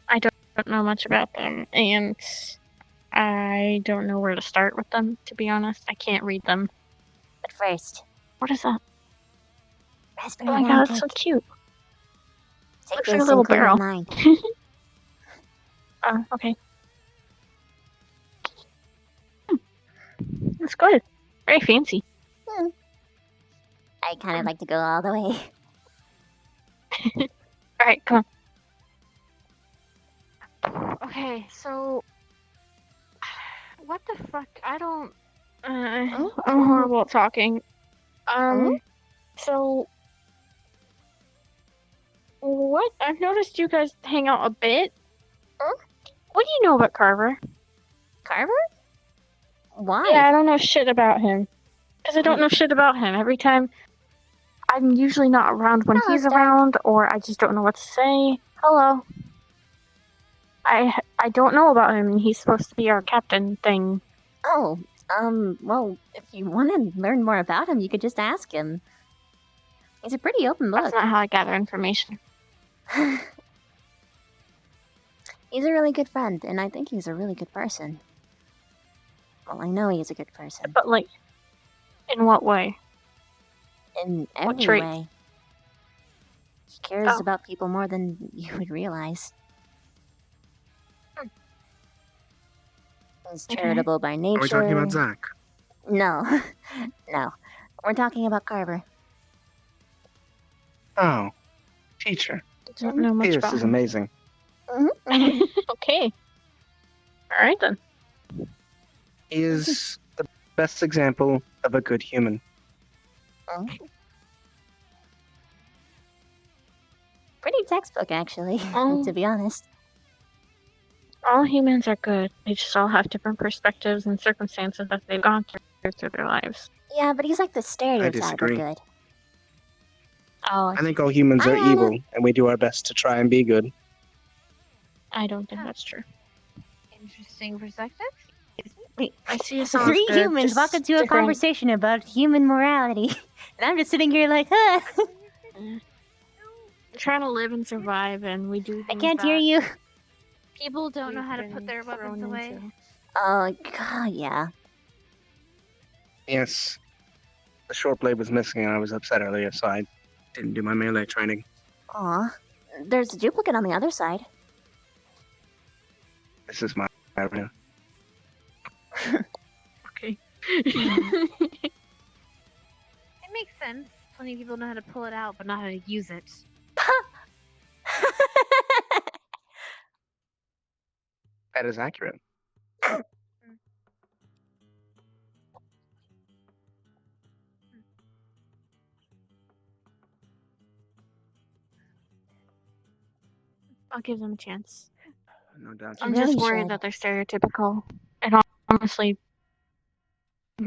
I don't know much about them, and I don't know where to start with them, to be honest. I can't read them. But first, What is that? raspberry Oh my wine god, it's cake. so cute. Take Looks like a this little and clear barrel. my mind. Okay. That's good. Very fancy. I kind of like to go all the way. Alright, come on. Okay, so... What the fuck? I don't... I'm horrible at talking. So... What? I've noticed you guys hang out a bit. What do you know about Carver? Carver? Why? Yeah, I don't know shit about him. Because I don't know shit about him. Every time... I'm usually not around when he's around, or I just don't know what to say. Hello. I don't know about him, and he's supposed to be our captain thing. Oh, well, if you want to learn more about him, you could just ask him. He's a pretty open book. That's not how I gather information. He's a really good friend, and I think he's a really good person. Well, I know he's a good person. But, like, in what way? In What every trait? way. He cares about people more than you would realize. He's charitable by nature. Are we talking about Zach? No. No. We're talking about Carver. Oh, teacher. Don't know much Pierce about is him. amazing. Okay. Alright then. He is the best example of a good human. Oh. Pretty textbook, actually, to be honest. All humans are good. They just all have different perspectives and circumstances that they've gone through their lives. Yeah, but he's like the stereotype of disagree. good. Oh, I think all humans are evil, and we do our best to try and be good. I don't think that's true. Interesting perspective. Wait, I see us all as three good, humans just walk into a different. conversation about human morality, and I'm just sitting here like, huh? We're trying to live and survive, and we do I things can't hear that you. People don't know we've how to been put their weapons thrown away. into. Oh, God, yeah. Yes. The short blade was missing, and I was upset earlier, so I didn't do my melee training. Aw. There's a duplicate on the other side. This is my arena. Okay. It makes sense. Plenty of people know how to pull it out, but not how to use it. That is accurate. I'll give them a chance. No doubt. I'm You just really worried should. that they're stereotypical. It honestly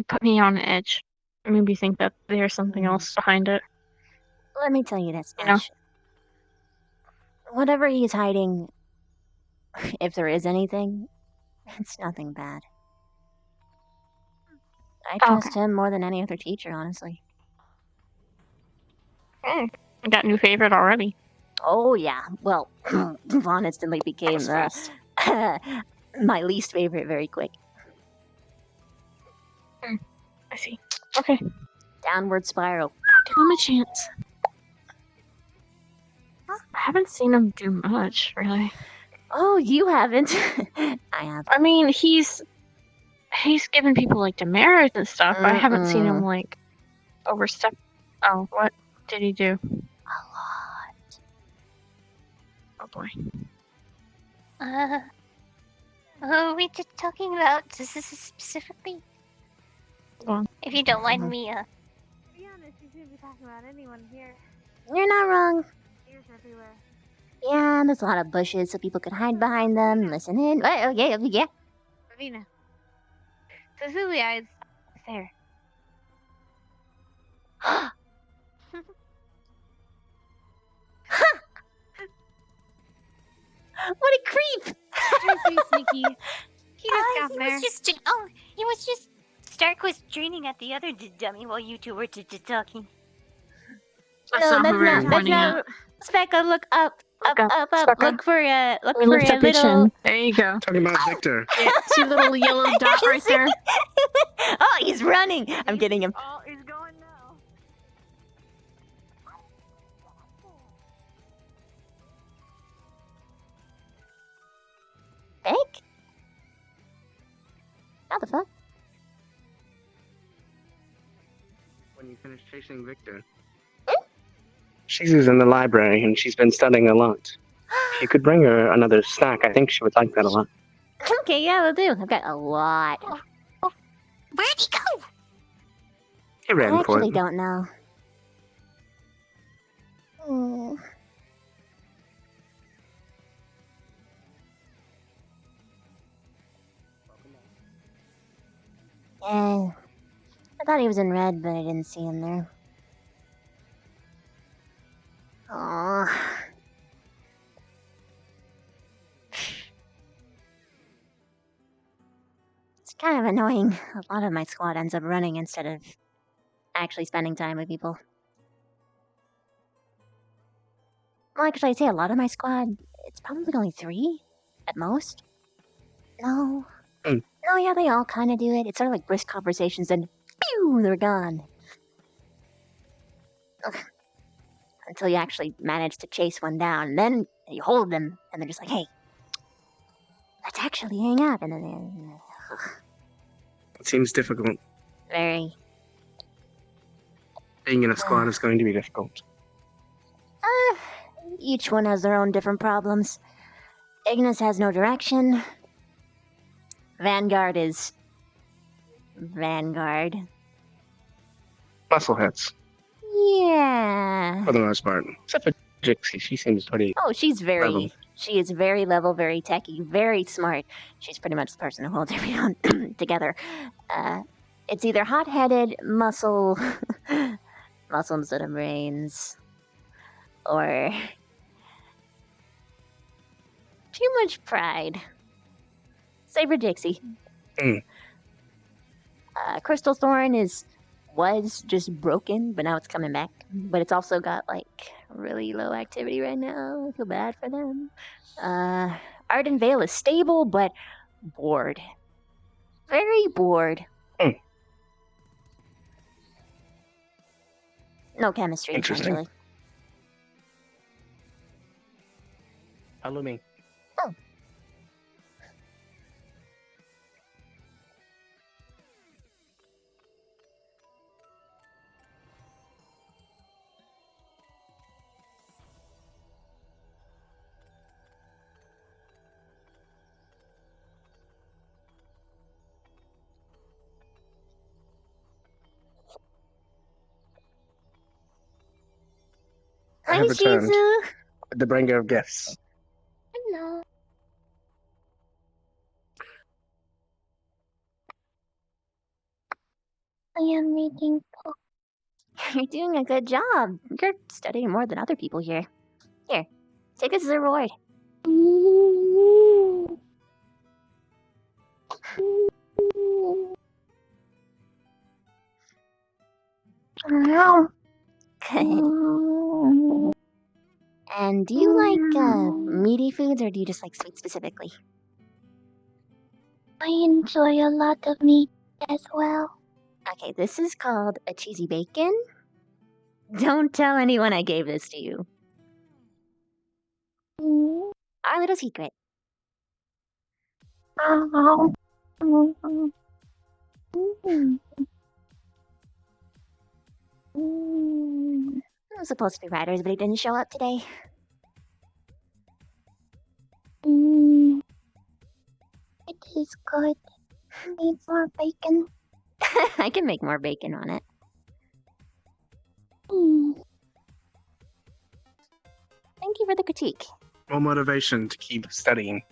put me on edge. It made me think that there's something else behind it. Let me tell you this You know? much. Whatever he's hiding, if there is anything, it's nothing bad. I trust him more than any other teacher, honestly. I got a new favorite already. Oh, yeah. Well, Vaughn instantly became my least favorite very quick. I see. Okay. Downward spiral. Give him a chance. I haven't seen him do much, really. Oh, you haven't. I have. I mean, he's given people, like, demerits and stuff, but I haven't seen him, like, overstep. Oh, what did he do? A lot. Oh, boy. Who are we just talking about? This is specifically? If you don't mind me, To be honest, you shouldn't be talking about anyone here. You're not wrong. Ears everywhere. Yeah, there's a lot of bushes so people could hide behind them, listen in. Oh, yeah. Ravina. Cecilia eyes. There. What a creep! Seriously, sneaky. He just got He there. was just. Oh, he was just. Stark was training at the other dummy while you two were talking. That's not who we were pointing at. Specca, look up. Look up, Up. Specca. Look for a Let me lift up your little. chin. There you go. Talking about Victor. Yeah, see the little yellow dot right there? Oh, he's running! I'm getting him. Oh, he's going now. Beck? How the fuck? When you finish chasing Victor. She's in the library and she's been studying a lot. If you could bring her another snack, I think she would like that a lot. Okay, yeah, we'll do. I've got a lot. Where'd he go? He ran I for actually it. don't know. Hmm. Yeah. I thought he was in red, but I didn't see him there. Aww. It's kind of annoying. A lot of my squad ends up running instead of actually spending time with people. Well, actually, I'd say a lot of my squad, it's probably only 3 at most. No. No, yeah, they all kind of do it. It's sort of like brisk conversations and pew, they're gone. Ugh. Until you actually manage to chase one down. And then you hold them and they're just like, hey, let's actually hang out. And then they're It seems difficult. very. Being in a squad is going to be difficult. Each one has their own different problems. Ignis has no direction. Vanguard is Vanguard. Muscleheads, Yeah. for the most part. Except for Jixie, she seems pretty. Oh, she's very. level. She is very level, very techy, very smart. She's pretty much the person who holds everyone together. It's either hot-headed, muscle instead of brains, or too much pride. Saber Dixie. Crystal Thorn was just broken, but now it's coming back. But it's also got like really low activity right now. I feel bad for them. Arden Vale is stable, but bored. Very bored. No chemistry, Interesting. essentially. Alluming. Oh. I have Hi, returned. Shizu. The bringer of gifts. Hello. I am reading books. You're doing a good job. You're studying more than other people here. Here, take this as a reward. And do you like meaty foods, or do you just like sweet specifically? I enjoy a lot of meat as well. Okay, this is called a cheesy bacon. Don't tell anyone I gave this to you. Our little secret. I was supposed to be Riders, but he didn't show up today. It is good. Need more bacon. I can make more bacon on it. Thank you for the critique. More motivation to keep studying.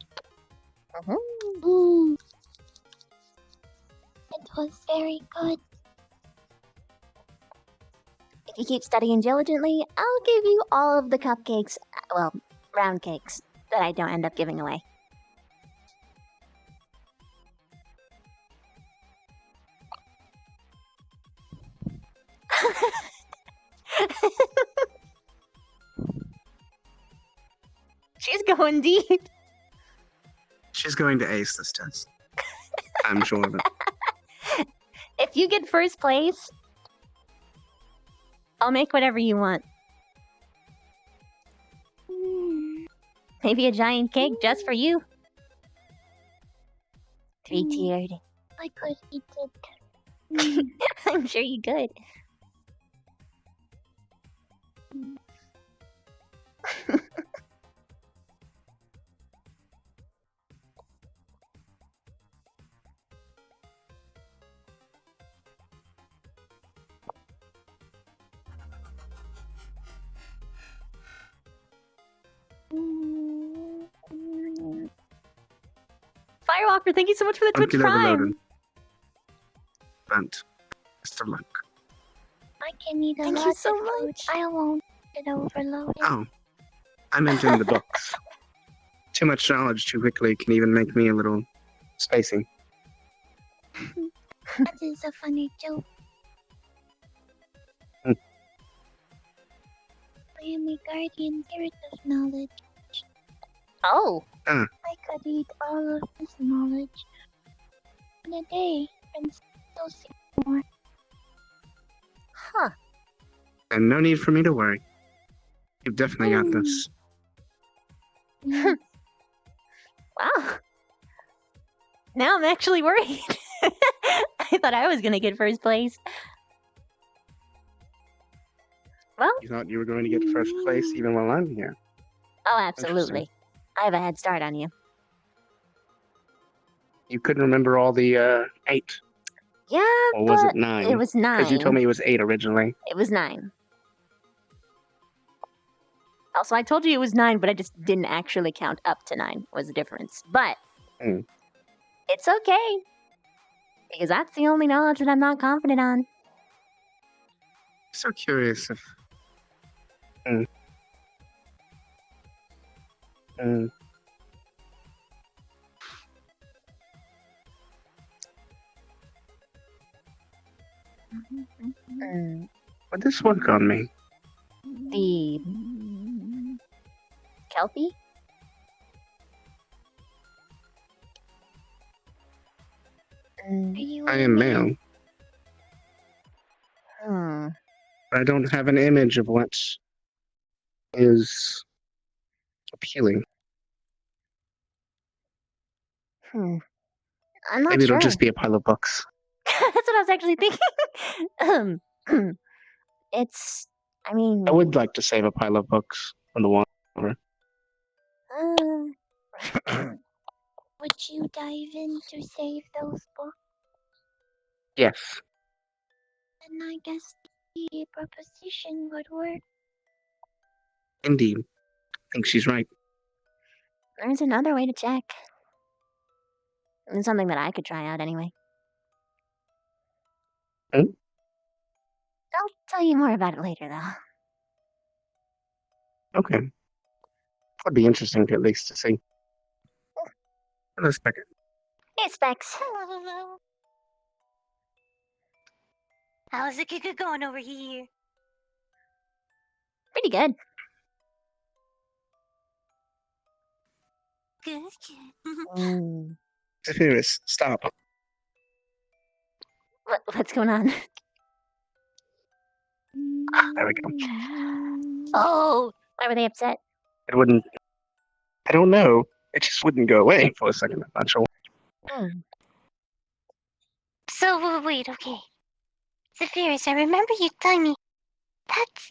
It was very good. If you keep studying diligently, I'll give you all of the cupcakes, well, round cakes, that I don't end up giving away. She's going deep. She's going to ace this test. I'm sure of it. If you get first place, I'll make whatever you want. Maybe a giant cake just for you. 3-tiered. I could eat it. I'm sure you could. Firewalker, thank you so much for the Twitch Monkey Prime. overloaded. Bent. Best of luck. I can eat a Thank lot you so of food. much. I won't get overloaded. Oh. I meant in the books. Too much knowledge too quickly can even make me a little spacey. That is a funny joke. Hmm. I am a guardian spirit of knowledge. Oh. I could eat all of this knowledge in a day and still see more. Huh. And no need for me to worry. You've definitely got this. Wow. Now I'm actually worried. I thought I was gonna get first place. Well, You thought you were going to get first place even while I'm here. oh, absolutely. I have a head start on you. You couldn't remember all the 8. Yeah, Or was but it 9? it was 9. Because you told me it was 8 originally. It was 9. Also, I told you it was 9, but I just didn't actually count up to 9 was the difference. But it's okay. Because that's the only knowledge that I'm not confident on. So curious if... Would this work on me? The Kelpie? I am male. But I don't have an image of what is appealing. I'm not Maybe sure. it'll just be a pile of books. That's what I was actually thinking. It's, I mean... I would like to save a pile of books for the water. Would you dive in to save those books? Yes. Then I guess the proposition would work. Indeed. I think she's right. There's another way to check. It's something that I could try out anyway. I'll tell you more about it later, though. Okay. That'd be interesting to at least to see. Hello, Specker. Hey, Specs. Hello. How's it going over here? Pretty good. Good. Zephyrus, stop. What's going on? There we go. Oh! Why were they upset? It wouldn't... I don't know. It just wouldn't go away for a second. I'm not sure. So, wait, okay. Zephyrus, I remember you telling me that's...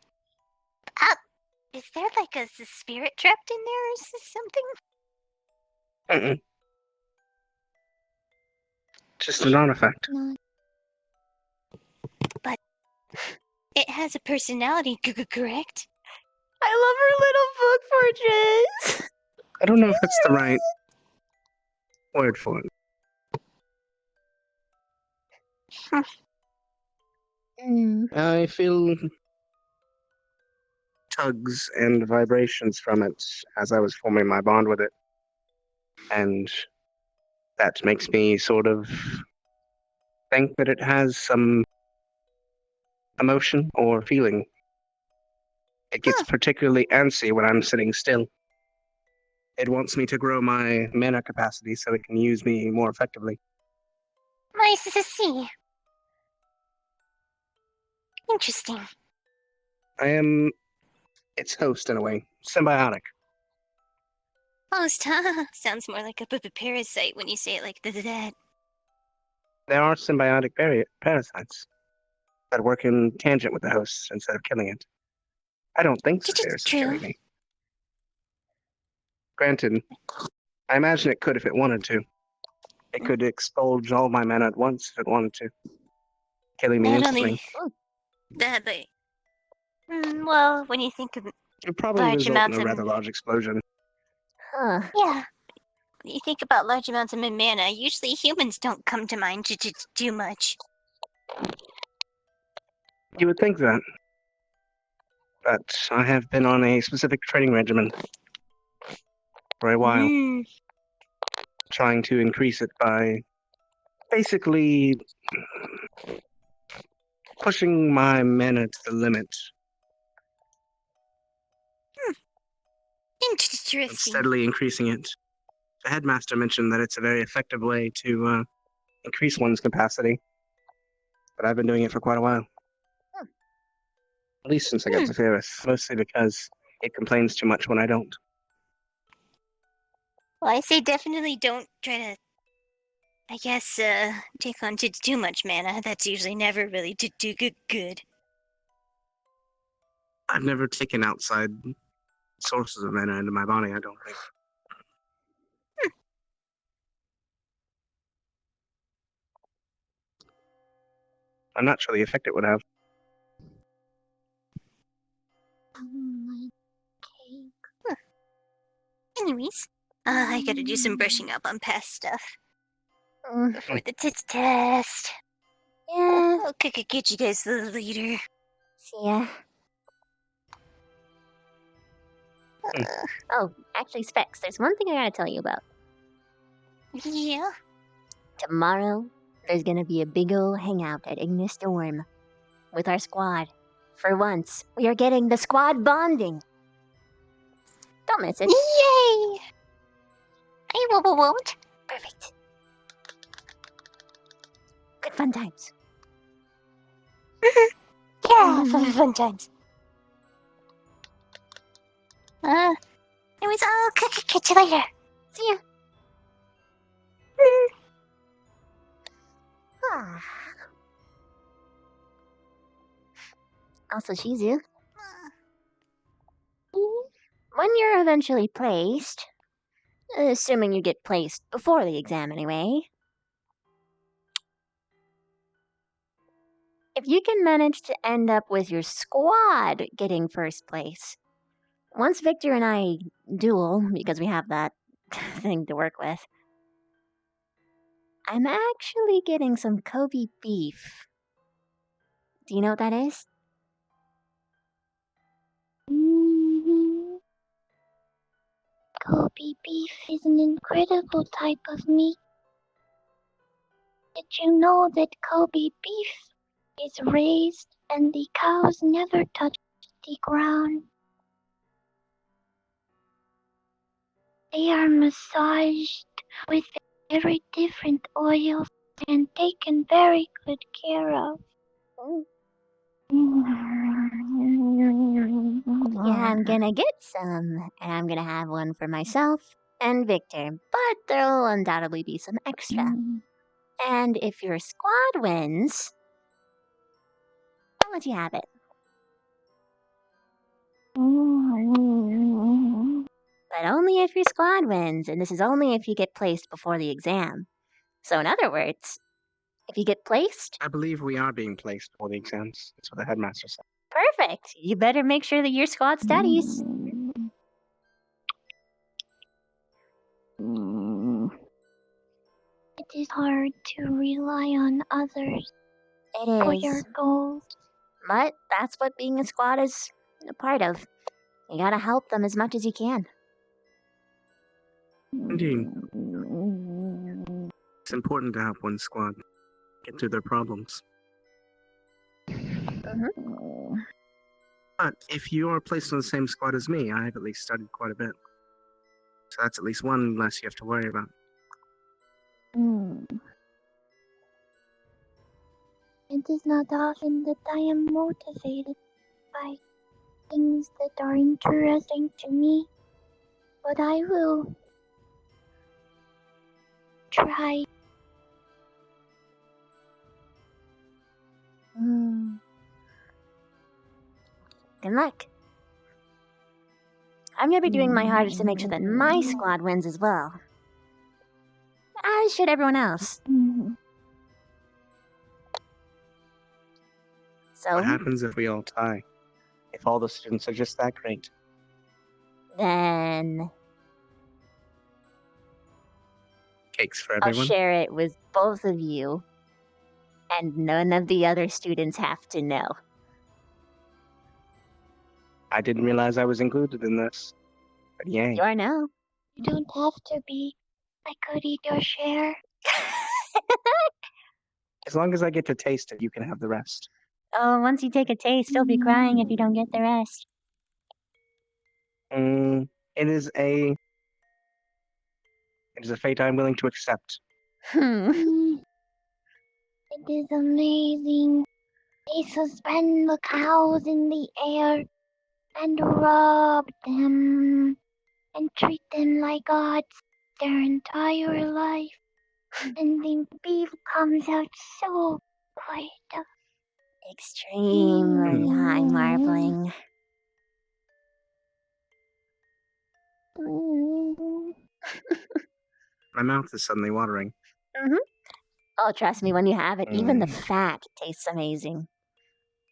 is there like a spirit trapped in there or something? Just an artifact. But it has a personality, correct? I love her little book fortress! I don't know if that's the right word for it. I feel tugs and vibrations from it as I was forming my bond with it. And that makes me sort of think that it has some emotion or feeling. It gets particularly antsy when I'm sitting still. It wants me to grow my mana capacity so it can use me more effectively. Nice to see. Interesting. I am its host in a way, symbiotic. Host, huh? Sounds more like a parasite when you say it like that. There are symbiotic parasites that work in tangent with the host instead of killing it. I don't think the spheres is killing me. Granted, I imagine it could if it wanted to. It could expulge all my mana at once if it wanted to, killing me Not instantly. only that, but well, when you think of It would probably large result in amounts a of rather large explosion. yeah, when you think about large amounts of mana, usually humans don't come to mind to do much. You would think that. But I have been on a specific training regimen for a while, trying to increase it by basically pushing my mana to the limit. Interesting. And steadily increasing it. The headmaster mentioned that it's a very effective way to increase one's capacity, but I've been doing it for quite a while. At least since I got Zephyrus, mostly because it complains too much when I don't. Well, I say definitely don't try to, I guess, take on too much mana. That's usually never really do good. I've never taken outside sources of mana into my body, I don't think. I'm not sure the effect it would have. Anyways, I gotta do some brushing up on past stuff before the test. Yeah. I'll get you guys later. See ya. Oh, actually, Specs, there's one thing I gotta tell you about. Yeah? Tomorrow, there's gonna be a big ol' hangout at Ignis Dorm with our squad. For once, we are getting the squad bonding. Don't miss it. Yay! I won't. Perfect. Good fun times. Yeah, fun times. Anyways, I'll catch you later. See ya. Also, Shizu. When you're eventually placed, assuming you get placed before the exam anyway, if you can manage to end up with your squad getting first place, once Victor and I duel, because we have that thing to work with, I'm actually getting some Kobe beef. Do you know what that is? Kobe beef is an incredible type of meat. Did you know that Kobe beef is raised and the cows never touch the ground? They are massaged with very different oils and taken very good care of. Yeah, I'm gonna get some, and I'm gonna have one for myself and Victor, but there'll undoubtedly be some extra. And if your squad wins, I'll let you have it. But only if your squad wins, and this is only if you get placed before the exam. So in other words, if you get placed, I believe we are being placed for the exams. That's what the headmaster said. perfect. You better make sure that your squad studies. It is hard to rely on others for It your is. goals. But that's what being a squad is a part of. You gotta help them as much as you can. Indeed. It's important to help one squad get through their problems. But if you are placed on the same squad as me, I've at least studied quite a bit. So that's at least one less you have to worry about. It is not often that I am motivated by things that are interesting to me, but I will try. Good luck. I'm gonna be doing my hardest to make sure that my squad wins as well. As should everyone else. So, What happens if we all tie? If all the students are just that great? then Cakes for I'll everyone? share it with both of you, and none of the other students have to know. I didn't realize I was included in this. But yay. You are now. You don't have to be. I could eat your share. As long as I get to taste it, you can have the rest. Oh, once you take a taste, you'll be crying if you don't get the rest. It is a fate I'm willing to accept. It is amazing. They suspend the cows in the air and rub them and treat them like gods their entire life. And the beef comes out so good. Extremely high marbling. My mouth is suddenly watering. Oh, trust me, when you have it, even the fat tastes amazing.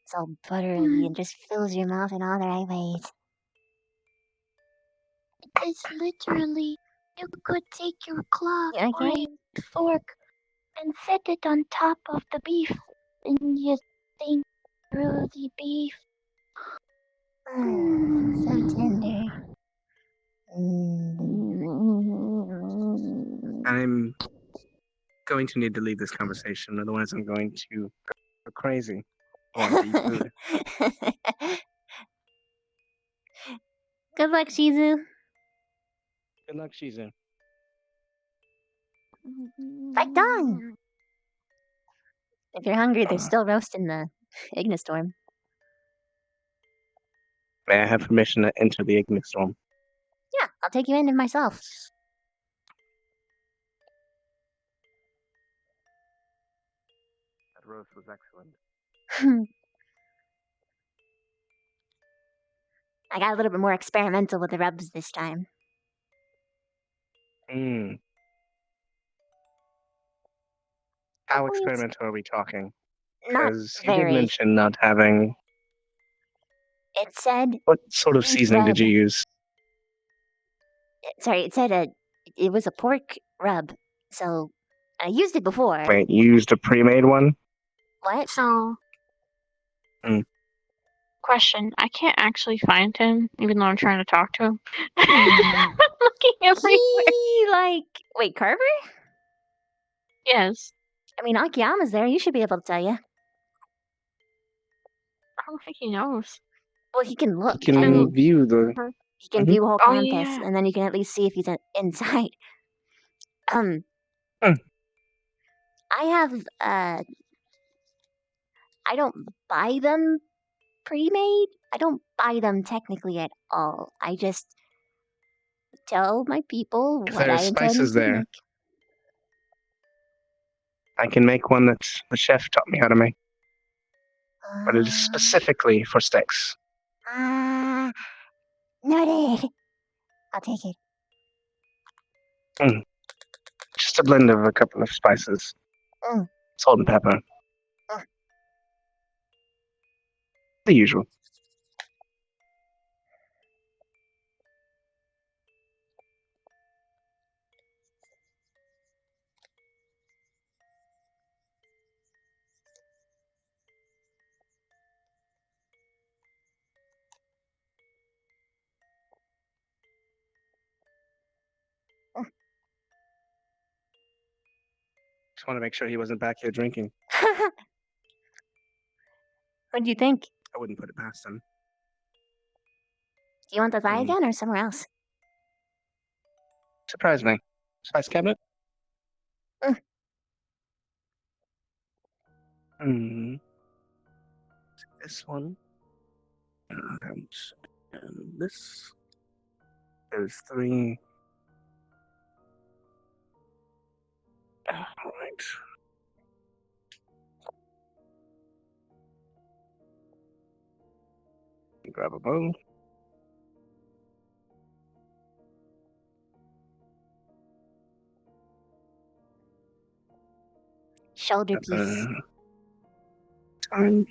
It's all buttery and just fills your mouth in all the right ways. It is literally, you could take your cloth Yeah, I or a fork and set it on top of the beef and you think through the beef. So tender. I'm going to need to leave this conversation, otherwise I'm going to go crazy. I want to eat food. Good luck, Shizu. Good luck, Shizu. Fight Dong! If you're hungry, there's still roast in the Ignistorm. May I have permission to enter the Ignistorm? Yeah, I'll take you in myself. That roast was excellent. I got a little bit more experimental with the rubs this time. How experimental are we talking? Not Because you did very. mention not having... It said... What sort of beef seasoning did rub. you use? Sorry, it said it was a pork rub. So, I used it before. Wait, you used a pre-made one? What? So, question. I can't actually find him, even though I'm trying to talk to him. I'm looking everywhere. Wait, Carver? Yes. I mean, Akiyama's there. You should be able to tell you. I don't think he knows. Well, he can look. You can view the... He can view whole Oh, campus, yeah. and then you can at least see if he's inside. I have, I don't buy them pre-made. I don't buy them technically at all. I just tell my people If what there I are intend spices to there, make. I can make one that the chef taught me how to make. But it is specifically for steaks. Noted. I'll take it. Just a blend of a couple of spices. Salt and pepper. The usual. Just want to make sure he wasn't back here drinking. What do you think? I wouldn't put it past him. Do you want the eye again or somewhere else? Surprise me. Spice cabinet? This one. And this. There's 3. Alright. Grab a bow. Shoulder piece. Time.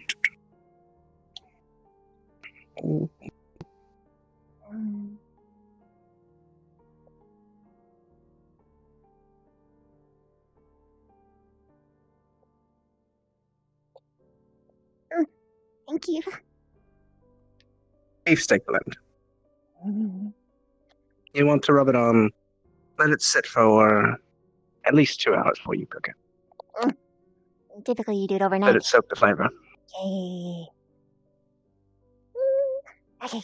Thank you. Beefsteak blend. You want to rub it on. Let it sit for at least 2 hours before you cook it. Typically, you do it overnight. Let it soak the flavor. Yay. Okay.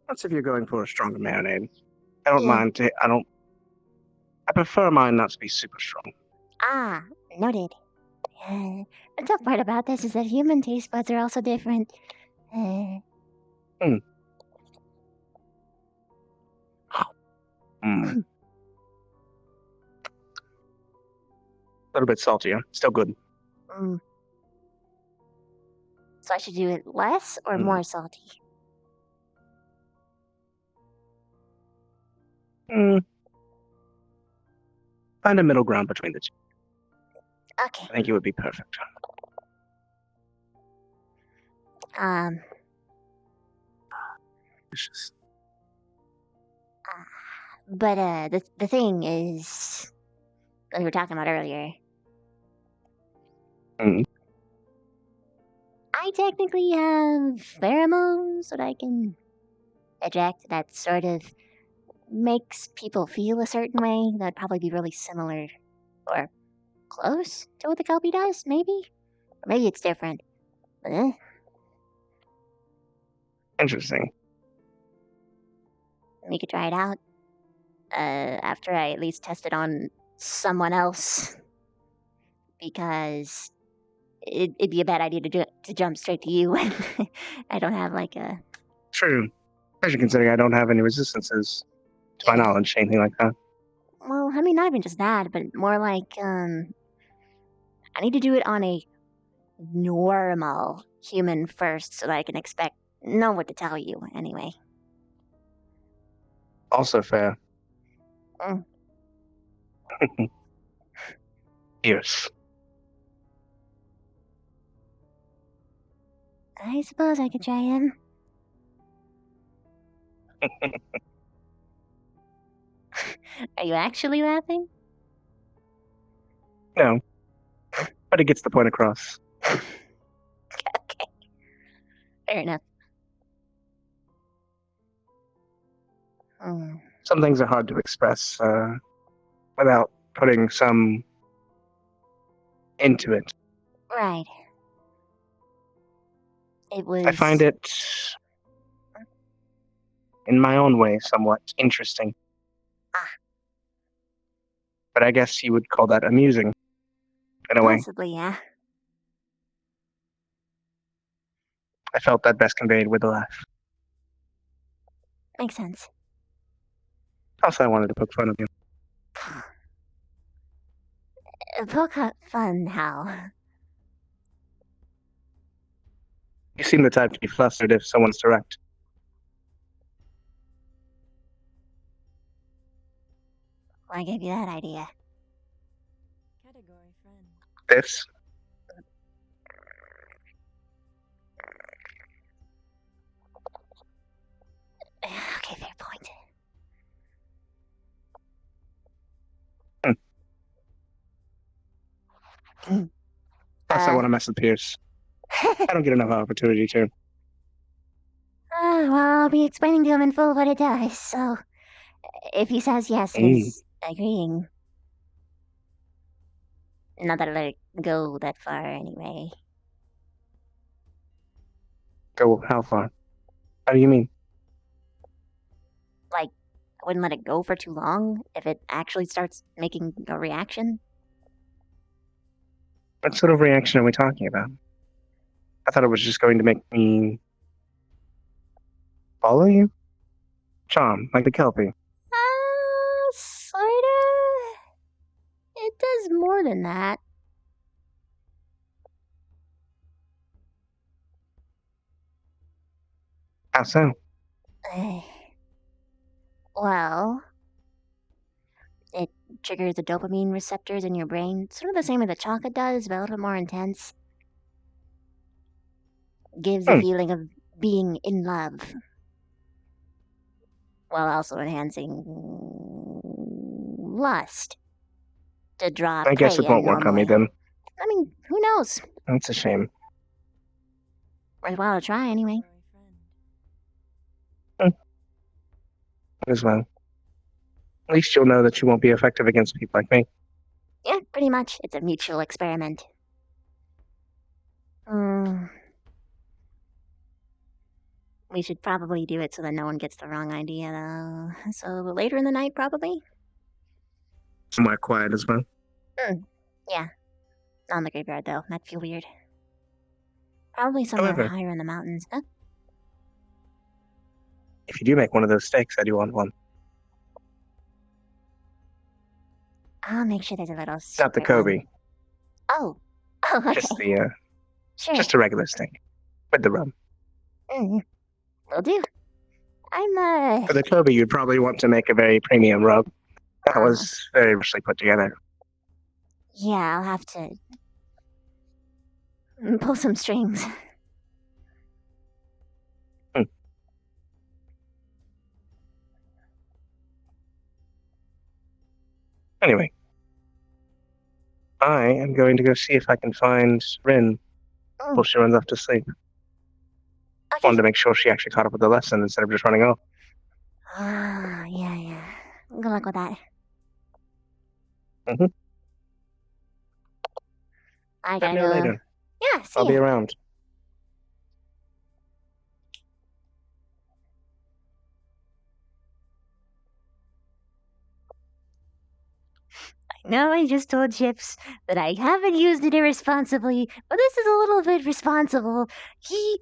That's if you're going for a stronger marinade. I don't mind. I prefer mine not to be super strong. Ah, noted. The tough part about this is that human taste buds are also different. A little bit saltier. Still good. So I should do it less or more salty? Find a middle ground between the two. Okay. I think it would be perfect. Delicious. But the thing is, like we were talking about earlier, I technically have pheromones that I can eject that sort of makes people feel a certain way. That'd probably be really similar or close to what the Kelpie does, maybe? Or maybe it's different. Interesting. We could try it out. After I at least test it on someone else. Because it'd be a bad idea to jump straight to you when I don't have like a... True. Especially considering I don't have any resistances, to my knowledge, anything like that. Well, I mean, not even just that, but more like, I need to do it on a normal human first so that I can know what to tell you, anyway. Also fair. Yes. I suppose I could try him. Are you actually laughing? No. But it gets the point across. Okay. Fair enough. Some things are hard to express without putting some into it. Right. It was... I find it, in my own way, somewhat interesting. But I guess you would call that amusing, in a way. Possibly, yeah. I felt that best conveyed with a laugh. Makes sense. Also, I wanted to poke fun of you. Poke fun, how? You seem the type to be flustered if someone's direct. I gave you that idea. Category friend. This? Okay, fair point. Plus, I want to mess with Pierce. I don't get enough opportunity to. Well, I'll be explaining to him in full what it does, so if he says yes, he's agreeing. Not that I let it go that far, anyway. Go how far? How do you mean? Like, I wouldn't let it go for too long if it actually starts making a reaction. What sort of reaction are we talking about? I thought it was just going to make me follow you? Charm, like the Kelpie. Sorta. It does more than that. How so? Well, it triggers the dopamine receptors in your brain, sort of the same way the chocolate does, but a little bit more intense. Gives the feeling of being in love, while also enhancing lust to draw I guess prey it in won't work on me normally. then. I mean, who knows? That's a shame. Worthwhile to try, anyway. As well. At least you'll know that you won't be effective against people like me. Yeah, pretty much. It's a mutual experiment. We should probably do it so that no one gets the wrong idea, though. So later in the night, probably? Somewhere quiet as well. Yeah. Not in the graveyard, though. That'd feel weird. Probably somewhere However, higher in the mountains. Huh? if you do make one of those steaks, I do want one. I'll make sure there's a little Not secret the Kobe. one. Oh, okay. Just the Sure. just a regular steak. With the rum. Will do. I'm, For the Kobe, you'd probably want to make a very premium rub. That was very richly put together. Yeah, I'll have to pull some strings. Anyway. I am going to go see if I can find Rin before she runs off to sleep. Wanted to make sure she actually caught up with the lesson instead of just running off. Yeah. Good luck with that. Mm-hmm. I Let gotta me know go. later. Yeah, see I'll be ya. around. No, I just told Chips that I haven't used it irresponsibly, but this is a little bit responsible. I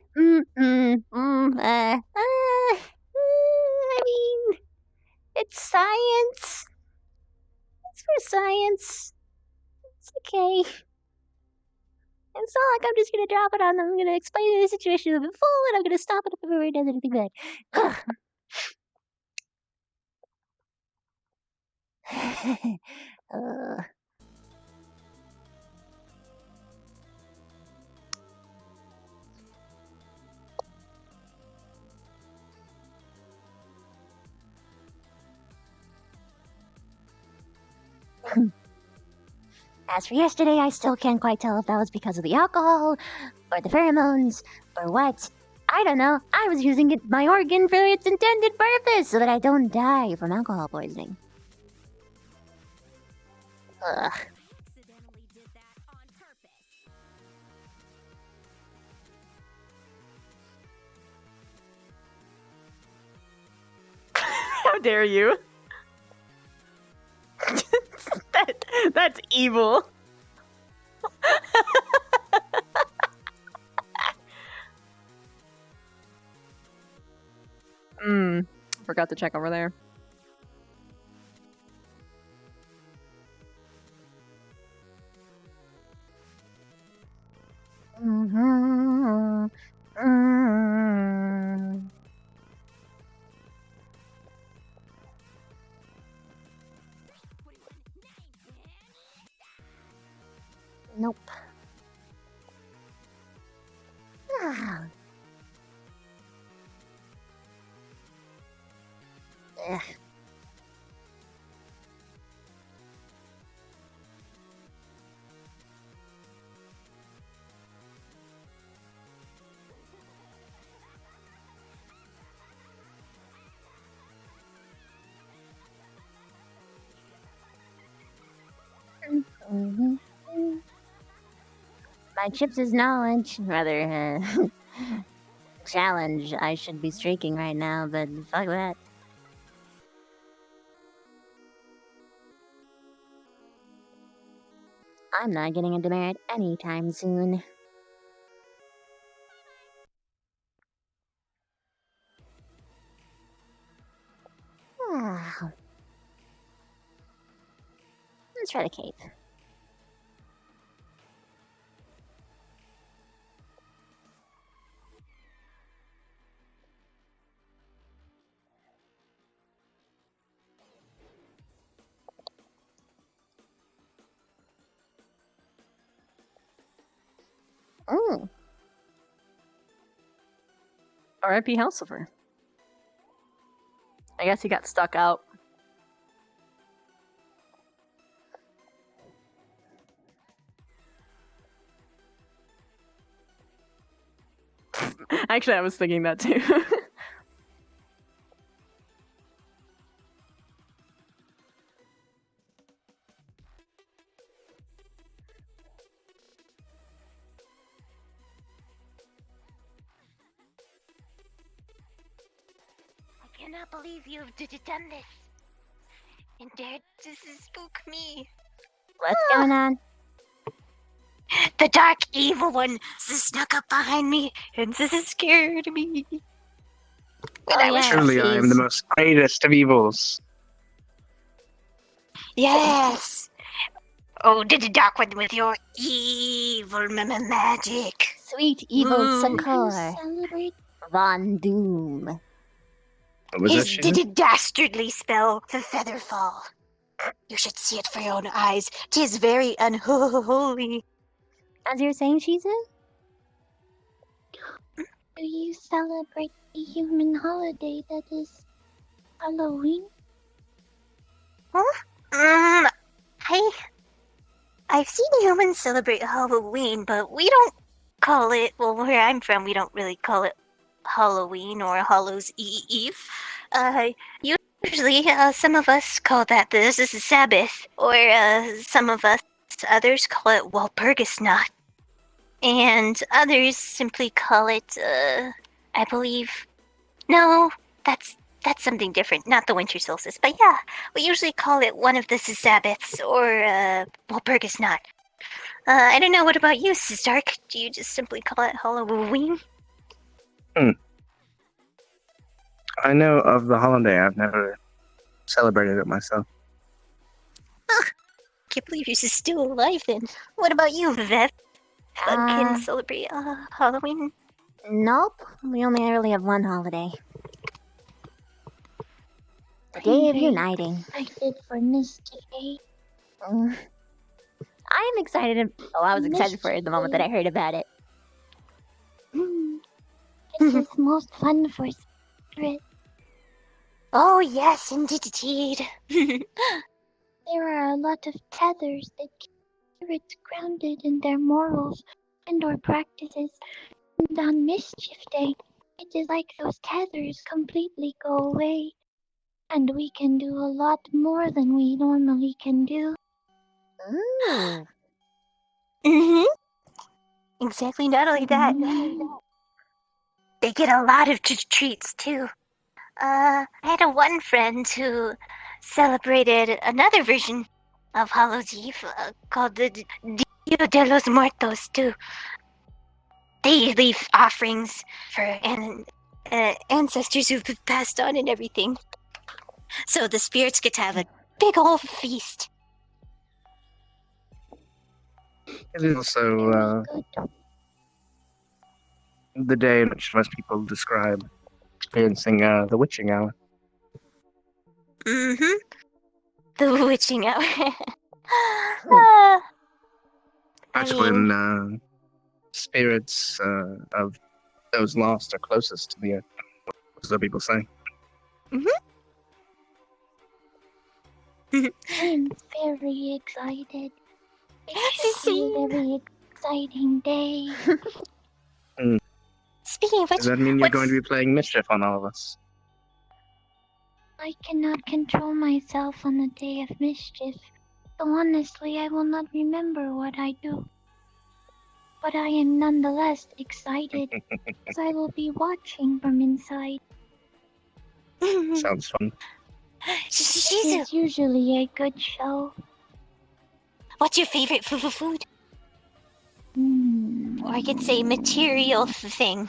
mean, it's science. It's for science. It's okay. It's not like I'm just gonna drop it on them. I'm gonna explain the situation to them in full, and I'm gonna stop it if it ever does anything bad. As for yesterday, I still can't quite tell if that was because of the alcohol, or the pheromones, or what. I don't know. I was using my organ for its intended purpose so that I don't die from alcohol poisoning. Ugh. How dare you? That's evil. Forgot to check over there. Nope. Ugh. By Chips' knowledge, rather, challenge, I should be streaking right now, but fuck that. I'm not getting a demerit anytime soon. Let's try the cape. Mm. R.I.P. Hellsilver. I guess he got stuck out. Actually, I was thinking that too. I cannot believe you've done this. And dared to spook me. What's going on? The dark evil one snuck up behind me and scared me. Oh, yeah, Truly, I am the most greatest of evils. Yes. Oh, did the dark one with your evil magic. Sweet evil Ooh. Sakor. Von Doom. What was that, Did a dastardly spell for Featherfall. You should see it for your own eyes. 'Tis very unholy. As you're saying, Shizu? Do you celebrate the human holiday that is Halloween? Huh? I've seen humans celebrate Halloween, but we don't call it, well, where I'm from, we don't really call it Halloween or Hallows Eve. Usually, some of us call that this is a Sabbath, or some of us, others call it Walpurgisnacht, and others simply call it, I believe, no, that's something different, not the winter solstice, but yeah, we usually call it one of the Sabbaths, or, Walpurgisnacht. I don't know, what about you, Sizdark? Do you just simply call it Halloween? I know of the holiday. I've never celebrated it myself. Can't believe you're still alive then. What about you, Viv? Can celebrate Halloween? Nope. We only really have one holiday. The Day of Uniting. Excited for Mischief Day. I am excited. I was excited for it the moment that I heard about it. It is most fun for spirits. Oh, yes, indeed. There are a lot of tethers that keep spirits grounded in their morals and or practices. And on Mischief Day, it is like those tethers completely go away. And we can do a lot more than we normally can do. Ooh. Exactly, not only that. They get a lot of treats, too. I had one friend who celebrated another version of Hallows Eve called the Dia de los Muertos, too. They leave offerings for ancestors who've passed on and everything. So the spirits get to have a big old feast. It is also the day in which most people describe experiencing the witching hour. Mm-hmm. The witching hour. That's when spirits of those lost are closest to the earth, so people say. I'm very excited. It should be a very exciting day. Speaking of which, Does that mean you're going to be playing mischief on all of us? I cannot control myself on the day of mischief. So honestly, I will not remember what I do. but I am nonetheless excited, as I will be watching from inside. Sounds fun. It is usually a good show. What's your favorite food? Hmm. Or I could say material thing.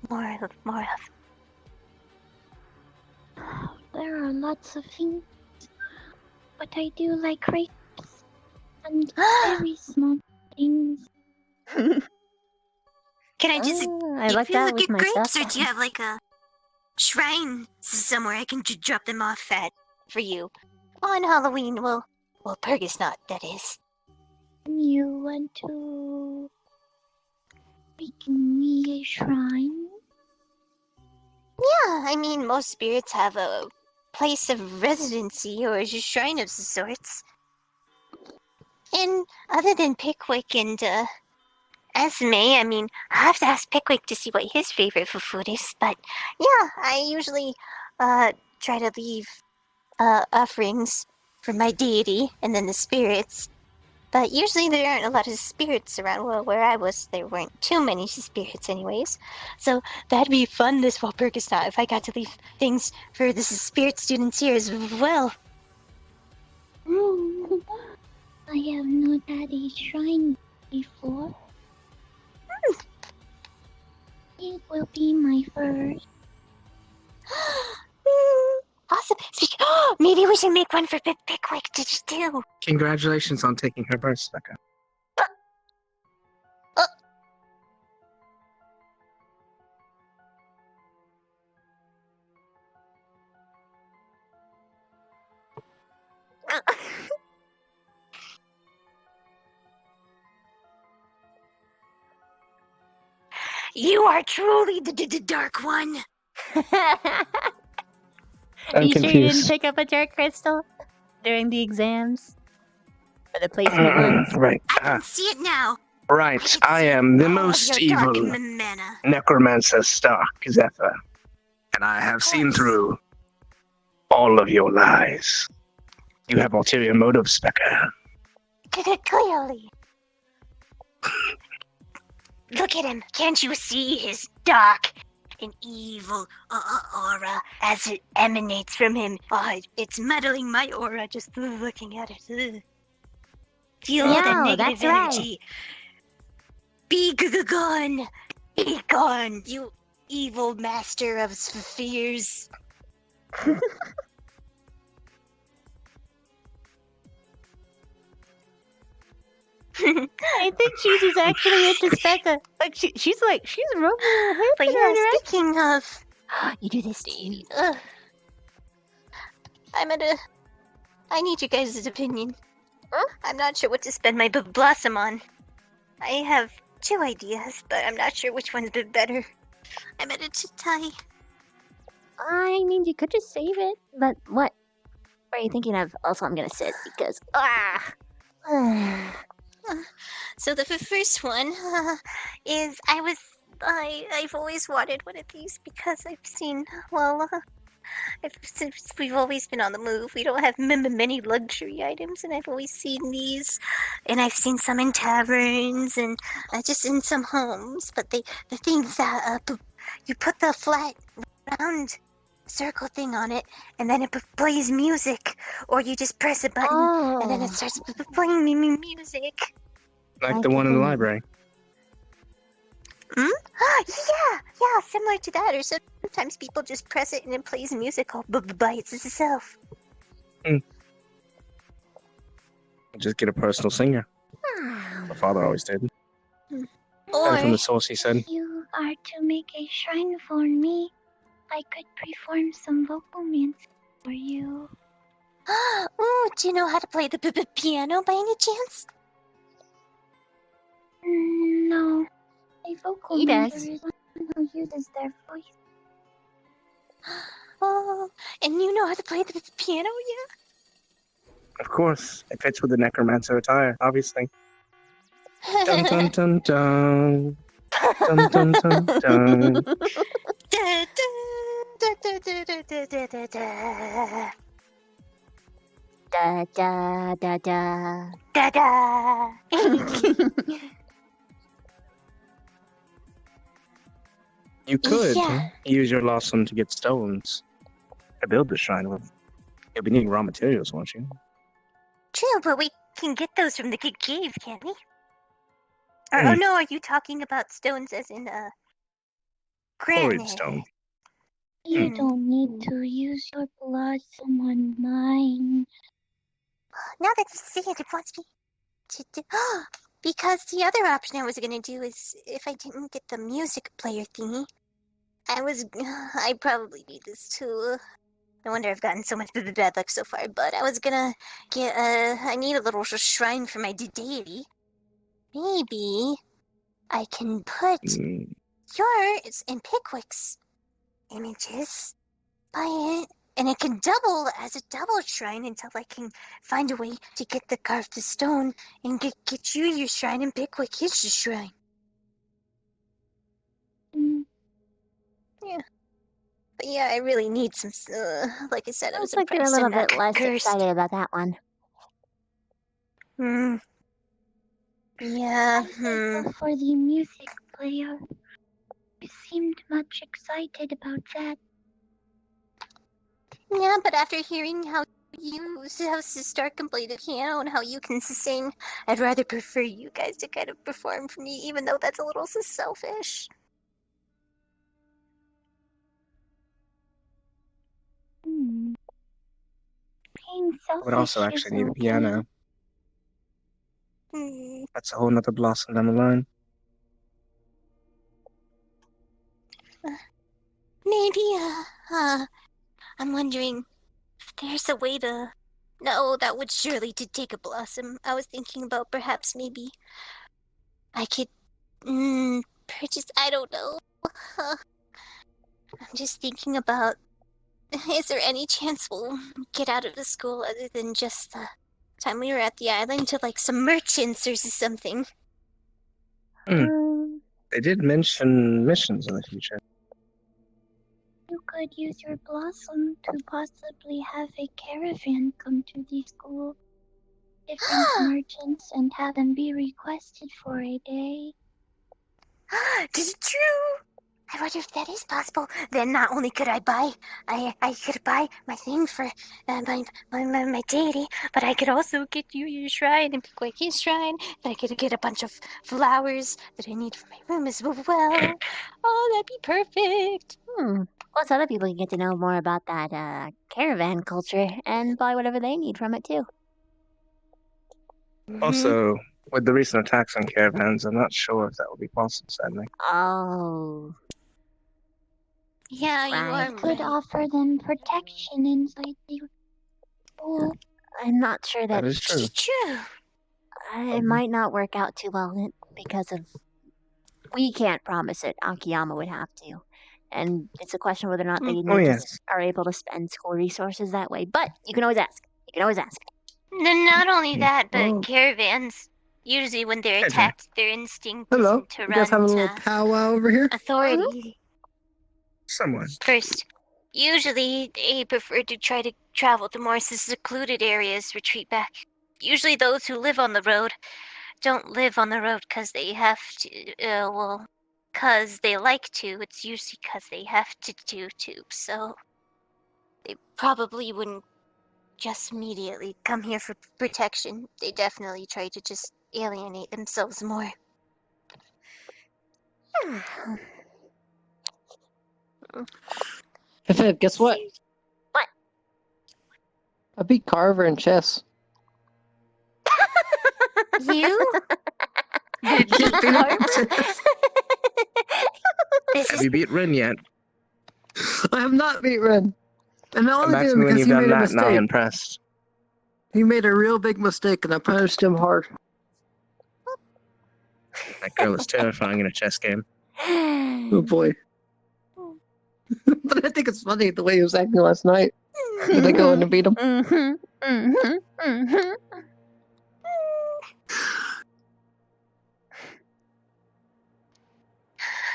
More of. There are lots of things, but I do like grapes and very small things. Can I just I like that with at my grapes, stuff. or do you have like a shrine somewhere I can drop them off at for you on Halloween? Well, Pergisnot, that is. You want to make me a shrine? Yeah, I mean, most spirits have a place of residency or a shrine of sorts. And other than Pickwick and Esme, I mean, I have to ask Pickwick to see what his favorite food is. But yeah, I usually try to leave offerings for my deity and then the spirits. But usually there aren't a lot of spirits around. Well, where I was, there weren't too many spirits anyways. So that'd be fun this Walpurgisnacht if I got to leave things for the spirit students here as well. I have not had a shrine before. It will be my first. Awesome. Maybe we should make one for Pickwick to do. Congratulations on taking her birth, Becca. You are truly the Dark One. Are you sure you didn't confused. pick up a dark crystal during the exams? Or the placement ones? Right. I can see it now. Right. I am the All of most your dark evil mana. necromancer Stark Zephyr, and I have seen through all of your lies. You have ulterior motives, Becca. Clearly. Look at him. Can't you see his dark and evil aura as it emanates from him? Oh, it's muddling my aura just looking at it. Ugh. Feel all that No, negative that's right. energy. Be gone. Be gone, you evil master of fears. I think she's just actually into Specca. Like she's rubbing her head. But yeah, speaking of, you do this, Steve. I need you guys' opinion. I'm not sure what to spend my blossom on. I have 2 ideas, but I'm not sure which one's better. I'm at a tie. I mean, you could just save it, but what are you thinking of? Also, I'm gonna sit because So the first one is I've always wanted one of these because I've seen, since we've always been on the move, we don't have many luxury items, and I've always seen these, and I've seen some in taverns and just in some homes. But the things that you put the flat round circle thing on it, and then it plays music, or you just press a button and then it starts playing music. Like the one in the library. Yeah, similar to that. Or sometimes people just press it and it plays music all by itself. Just get a personal singer. My father always did. Or From the source, he said. If you are to make a shrine for me, I could perform some vocal music for you. Do you know how to play the piano by any chance? No. A vocal He does. member is one who uses their voice. Oh, and you know how to play the piano, yeah? Of course, it fits with the necromancer attire, obviously. Dun dun dun dun. Dun dun dun dun. Da da da da. Da-da! You could Yeah. use your blossom to get stones to build the shrine with. You'll be needing raw materials, won't you? True, but we can get those from the good cave, can't we? Or, oh no, are you talking about stones as in Quarried granite? stone. You don't need to use your blossom on mine. Now that you say it wants me to do. Because the other option I was gonna do is if I didn't get the music player thingy, I probably need this too. No wonder I've gotten so much bad luck so far, but I was gonna get I need a little shrine for my deity. Maybe I can put yours in Pickwick's images by it, and it can double as a double shrine until I can find a way to get the carved stone and get you your shrine and Pickwick his shrine. Yeah. But yeah, I really need some. Like I said, I was Looks like you're a impressed. little I'm not bit less cursed. excited about that one. Yeah. For the music player, you seemed much excited about that. Yeah, but after hearing how Sister can play the piano and how you can sing, I'd rather prefer you guys to kind of perform for me, even though that's a little selfish. Being I would also selfish is actually need a okay. piano. That's a whole nother blossom down the line. Maybe, I'm wondering if there's a way to. No, that would surely take a blossom. I was thinking about perhaps maybe I could purchase. I don't know. I'm just thinking about. Is there any chance we'll get out of the school other than just the time we were at the island to like some merchants or something? They did mention missions in the future. You could use your blossom to possibly have a caravan come to the school. Different merchants and have them be requested for a day. Is it true? I wonder if that is possible. Then not only could I buy, I could buy my thing for my deity, but I could also get you your shrine and pick like his shrine. And I could get a bunch of flowers that I need for my room as well. Oh, that'd be perfect. Plus, other people can get to know more about that caravan culture and buy whatever they need from it too. Also, with the recent attacks on caravans, I'm not sure if that will be possible, sadly. Oh. Yeah, you are Could offer them protection inside the school. I'm not sure That is true. True. It might not work out too well because of. We can't promise it. Akiyama would have to. And it's a question whether or not they just are able to spend school resources that way. But you can always ask. You can always ask. Not only that, but caravans, usually when they're attacked, their instinct Hello. is to You run guys having a little to powwow over here? authority. Somewhat. First, usually they prefer to try to travel to more secluded areas, retreat back. Usually those who live on the road don't live on the road because they have to, because they like to. It's usually because they have to do to. So they probably wouldn't just immediately come here for protection. They definitely try to just alienate themselves more. Hey, guess what? What? I beat Carver in chess. You? Have you beat Rin yet? I have not beat Ren. And I Come only back did to it me when because you've he done made a that, and I'll be mistake. impressed. He made a real big mistake, and I punished him hard. That girl is terrifying in a chess game. Oh boy. But I think it's funny the way he was acting last night. Did I go in and beat him?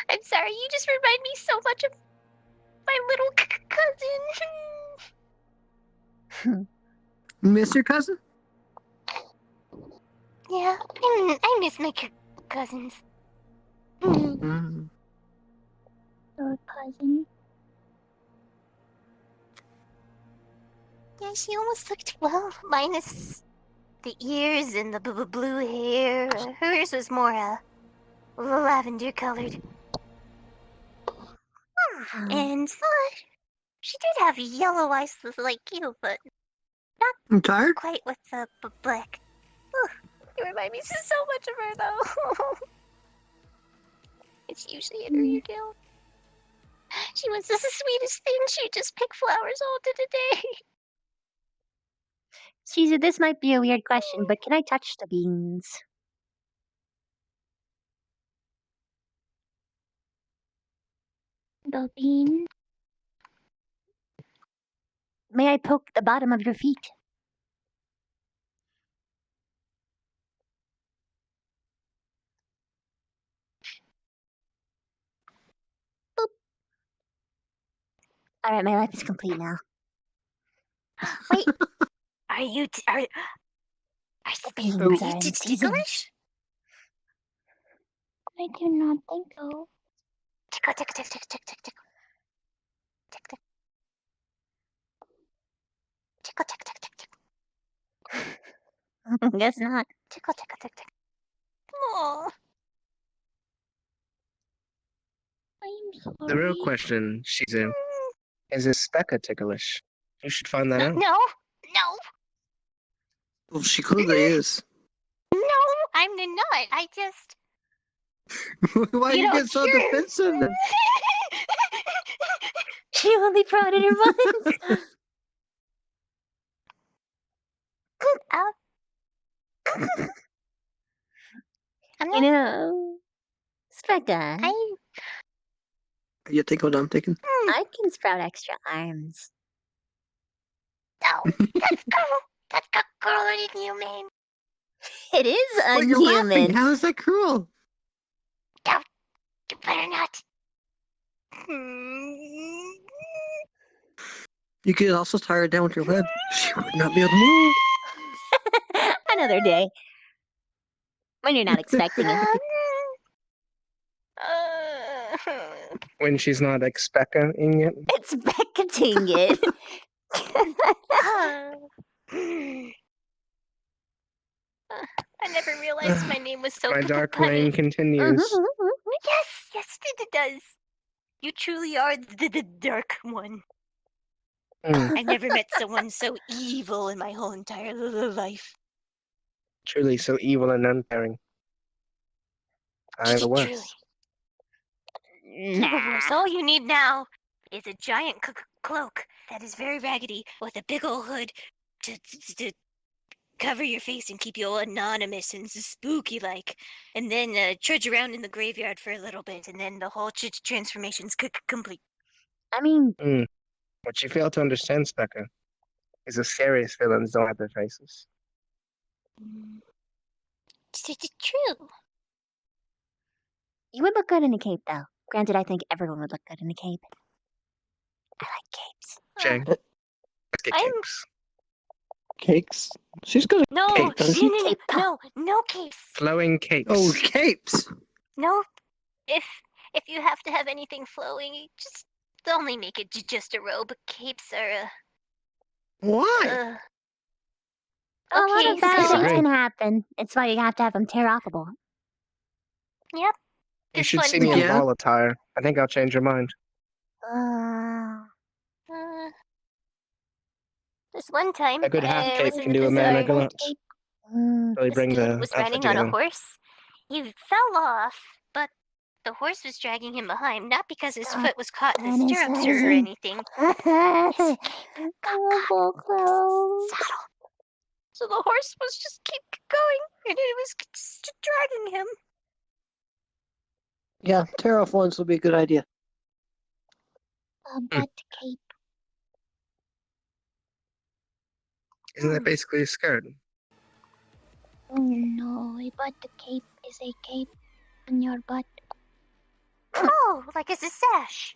I'm sorry, you just remind me so much of my little cousin. Miss your cousin? Yeah, I miss my cousins. Mm. or cousin. Yeah, she almost looked, well, minus the ears and the blue hair. Hers was more, lavender colored. And, she did have yellow eyes like you, but I'm tired. quite with the black. You remind me so much of her, though. It's usually in her you do. She was the sweetest thing. She'd just pick flowers all day today. Caesar, this might be a weird question, but can I touch the beans? The bean. May I poke the bottom of your feet? Boop. All right, my life is complete now. Wait, are you are The beans are are you in season. ticklish? I do not think so. Tickle, tickle, tickle, tickle, tickle, tickle. Tickle, tickle, tickle, tickle, tickle. Guess not. Tickle, tickle, tickle, tickle. Aww. I'm sorry. The real question, Shizu, is Specca ticklish? You should find that out. No. Well, she clearly is. No, I'm not. I just. Why you get so defensive? Then? She only prodded her once. You know, Specca, You think what I'm thinking? I can sprout extra arms. No, that's cool. That's crueler than you mean. It is But you're laughing. unhuman. How is that cruel? Don't. You better not. You could also tie her down with your web. She would not be able to move. Another day. When you're not expecting it. When she's not expecting it. Expecting it. I never realized my name was so My dark punny. reign continues. Yes, it does. You truly are the dark one. I've never met someone so evil in my whole entire life. Truly so evil and uncaring. I'm the worst. The worst. All you need now is a giant cloak that is very raggedy with a big old hood to cover your face and keep you all anonymous and spooky like, and then trudge around in the graveyard for a little bit, and then the whole transformation's complete. I mean, What you fail to understand, Specca, is the scariest villains don't have their faces. True. You would look good in a cape, though. Granted, I think everyone would look good in a cape. I like capes. Jay, let's get capes. Cakes? She's got a No, cape, doesn't she? no capes. Flowing capes. Oh, capes! No, if you have to have anything flowing, you just only make it just a robe. Capes are Why? A lot of bad so things can happen. It's why you have to have them tear offable. Yep. You should see me in Yeah. ball attire. I think I'll change your mind. This one time, A good half I cape was in can the do a man a bazaar. glance. Really bring This the dude was outfit riding on a together. horse. He fell off, but the horse was dragging him behind, not because his foot was caught in the stirrups or anything. His feet got caught in the saddle. So the horse was just keep going, and it was just dragging him. Yeah, tear off ones would be a good idea. A butt cape. Isn't that basically a skirt? Oh no, a butt cape is a cape on your butt. Oh, like it's a sash.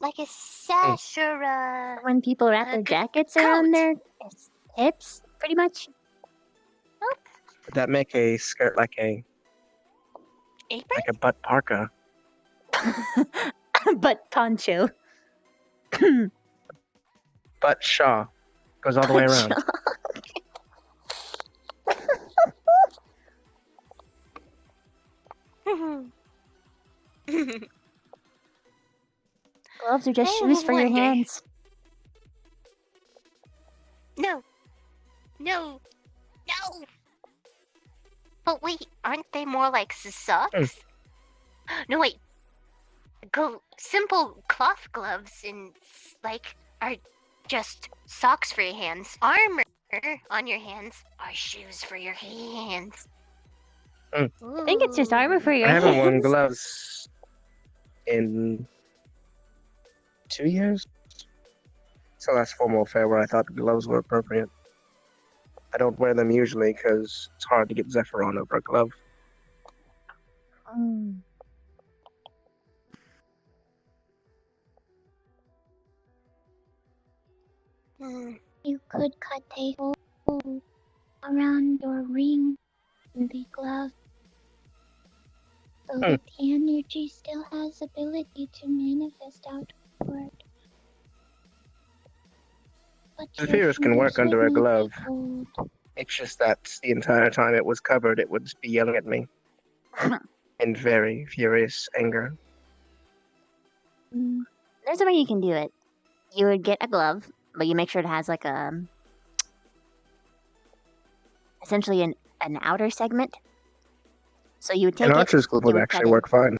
Like a sash or a... When people wrap their jackets around their hips, pretty much. Would that make a skirt like a Apron? Like a butt parka. But poncho. Butt shaw. Goes all the way around. Gloves are just I shoes for your wonder. hands. No. No. No. But wait, aren't they more like socks? No, wait. Simple cloth gloves are just socks for your hands. Armor on your hands are shoes for your hands. I think it's just armor for your I hands. haven't worn gloves in 2 years. It's the last formal affair where I thought the gloves were appropriate. I don't wear them usually because it's hard to get Zephyr on over a glove. You could cut a hole around your ring in the glove so that the energy still has ability to manifest outward. But your Zephyrus can work fingers under would a not be glove. cold. It's just that the entire time it was covered, it would be yelling at me in very furious anger. There's a way you can do it. You would get a glove, but you make sure it has like essentially an outer segment. So you would take An it. archer's glove you would cut actually it. work fine.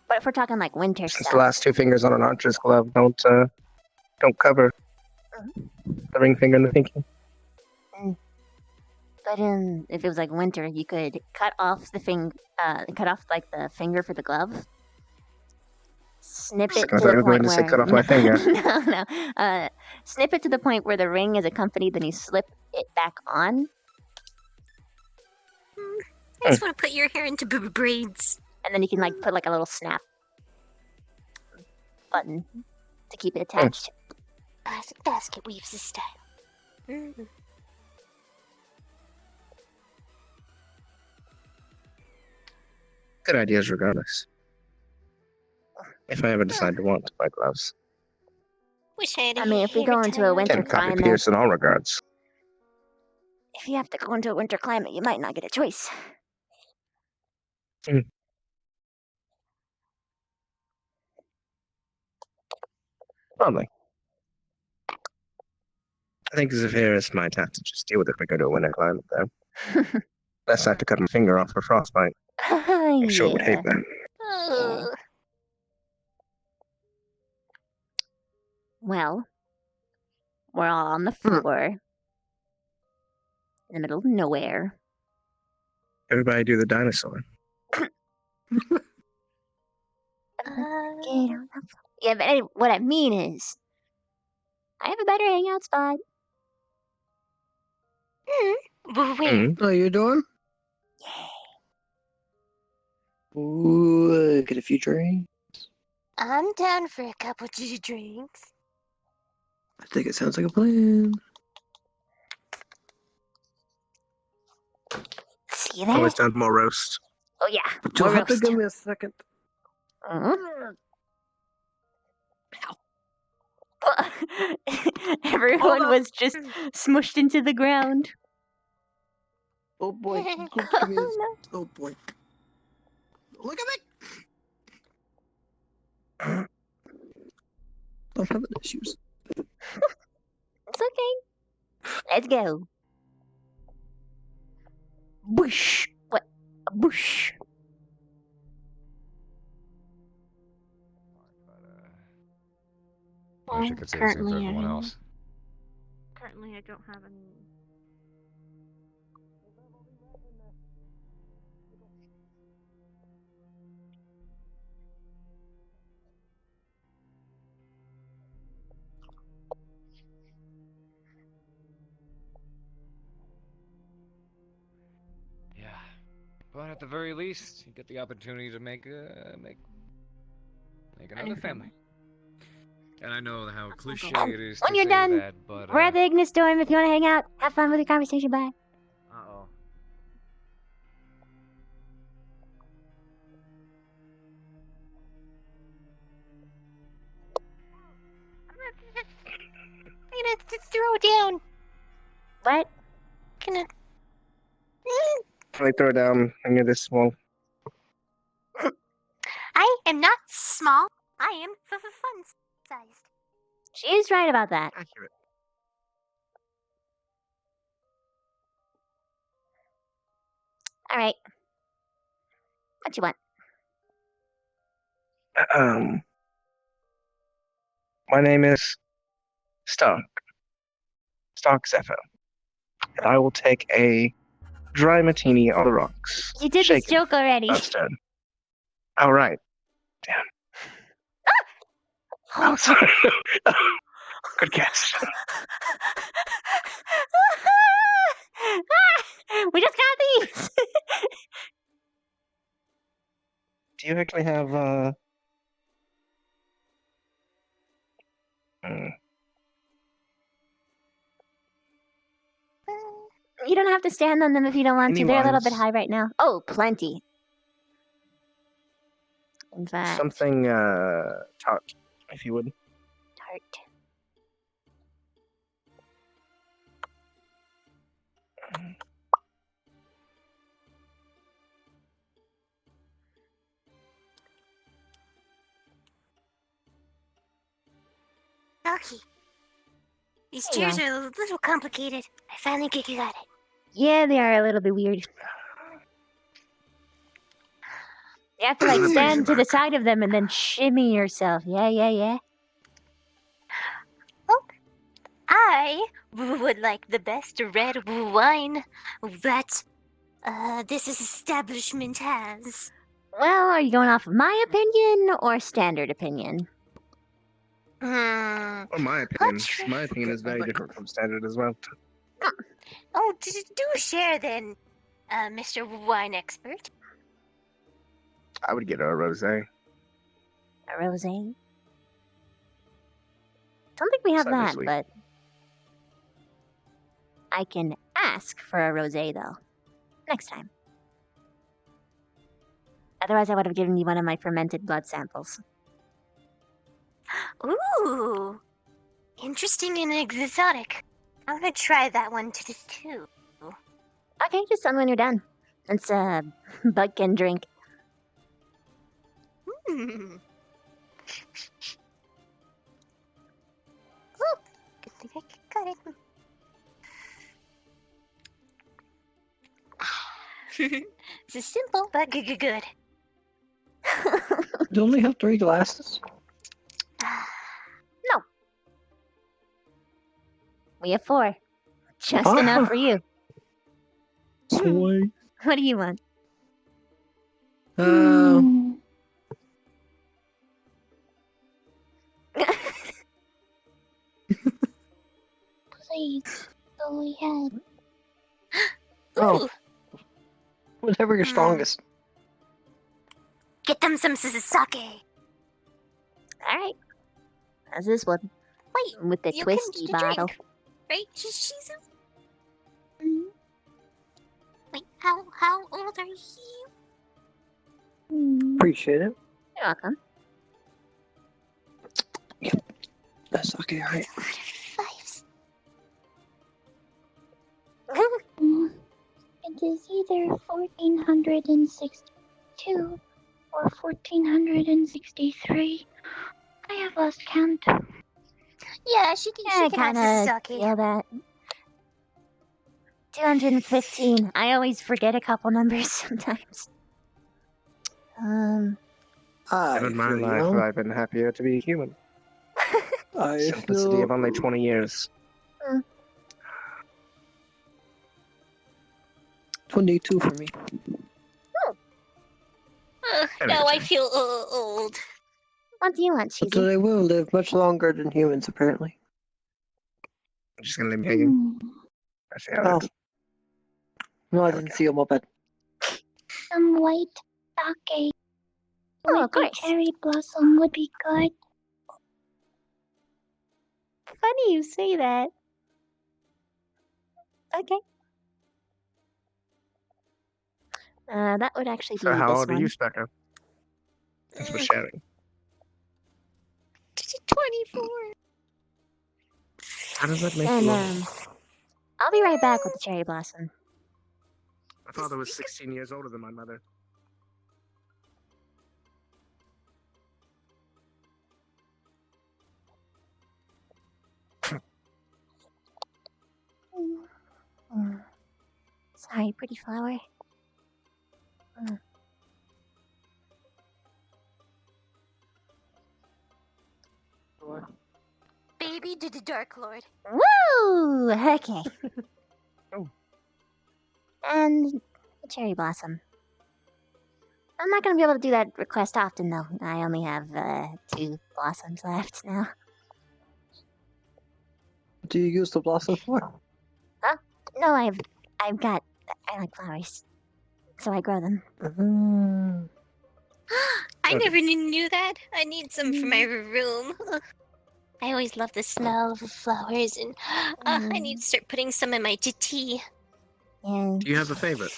But if we're talking like winter Since stuff, the last two fingers on an archer's glove don't cover the ring finger and the pinky. but if it was like winter, you could cut off the like the finger for the glove. Snip it I to thought the you were going point to say where cut off my finger. no. Snip it to the point where the ring is accompanied, then you slip it back on. I just want to put your hair into braids. And then you can like put like a little snap button to keep it attached. Basket weaves this style. Good ideas regardless. If I ever decide to want to buy gloves. Wish I had I mean, if we go into a winter Can't copy climate, Pierce in all regards. if you have to go into a winter climate, you might not get a choice. Probably. I think Zephyrus might have to just deal with it if we go to a winter climate, though. Unless I have to cut my finger off for frostbite. I'm sure it would hate that. Well, we're all on the floor in the middle of nowhere. Everybody do the dinosaur. Yeah, but anyway, what I mean is, I have a better hangout spot. Wait. Oh, you're doing? Ooh, get a few drinks. I'm down for a couple of drinks. I think it sounds like a plan. See that? Always down more roast. Oh yeah. You'll more have to roast. give me a second. Everyone was just smushed into the ground. Oh boy. Oh boy. Look at me! I'm having issues. It's okay. Let's go. Bush. What? A bush. I wish I could say the same for everyone else. Currently, I don't have any. Yeah, but at the very least, you get the opportunity to make another family. And I know how cliche it is When to you're say done, that, but we're at the Ignis Dorm if you want to hang out. Have fun with your conversation. Bye. uh-oh. What? Gonna. Can I throw down near this wall? I am not small. I am fun sized. She is right about that. Accurate. All right. What you want? My name is Stark Zephyr, and I will take a dry martini on the rocks. You did this shaken, joke already. not stirred. All right. Damn. Oh, sorry. Good guess. We just got these. Do you actually have You don't have to stand on them if you don't want to. They're a little bit Anyways. high right now. Oh, plenty. In fact, something tart, if you would? tart. Okay. These There you chairs are a little complicated. I finally got it. Yeah, they are a little bit weird. You have to like stand to the side of them and then shimmy yourself. Yeah. I would like the best red wine that this establishment has. Well, are you going off of my opinion or standard opinion? Well, my opinion is very different from standard as well. Oh, do share then, Mr. Wine Expert. I would get a rosé. A rosé? Don't think we have Slightly that, sweet. but I can ask for a rosé though. Next time. Otherwise, I would have given you one of my fermented blood samples. Ooh, interesting and exotic. I'm gonna try that one too. Okay, just tell me when you're done. It's a bug drink. Hmm. Oh, good thing I got it. It's simple, but good. You only have 3 glasses? No. We have 4. Just enough for you. Boy. What do you want? Please, go ahead. Oh. Whatever your strongest. Get them some sake. Alright. How's this one? Wait, with the you twisty can bottle. drink, right? She's Wait, how old are you? Appreciate it. You're welcome. That's okay, right? It is either 1462 or 1463. I have lost count. Yeah, she can. I She can kind have of sake. feel that. 215. I always forget a couple numbers sometimes. Never in my life have I been happier to be human. Simplicity of only 20 years. 22 for me. Now I feel old. What do you want, But Cheesy? they will live much longer than humans, apparently. I'm just gonna leave me hanging. I see how Oh. it is. No, I didn't see him up at. Some white sake Oh, with of a course. cherry blossom would be good. Funny you say that. Okay. That would actually So be how this old are one. you, Spectre? Since we're sharing. 24. How does that make And you old? I'll be right back with the cherry blossom. My father was 16 years older than my mother. Sorry, pretty flower. Baby to the Dark Lord. Woo! Okay. Oh. And the cherry blossom. I'm not gonna be able to do that request often, though. I only have 2 blossoms left now. What do you use the blossom for? Huh? No, I like flowers, so I grow them. I never knew that. I need some for my room. I always love the smell of flowers, and I need to start putting some in my tea. Yeah. Do you have a favorite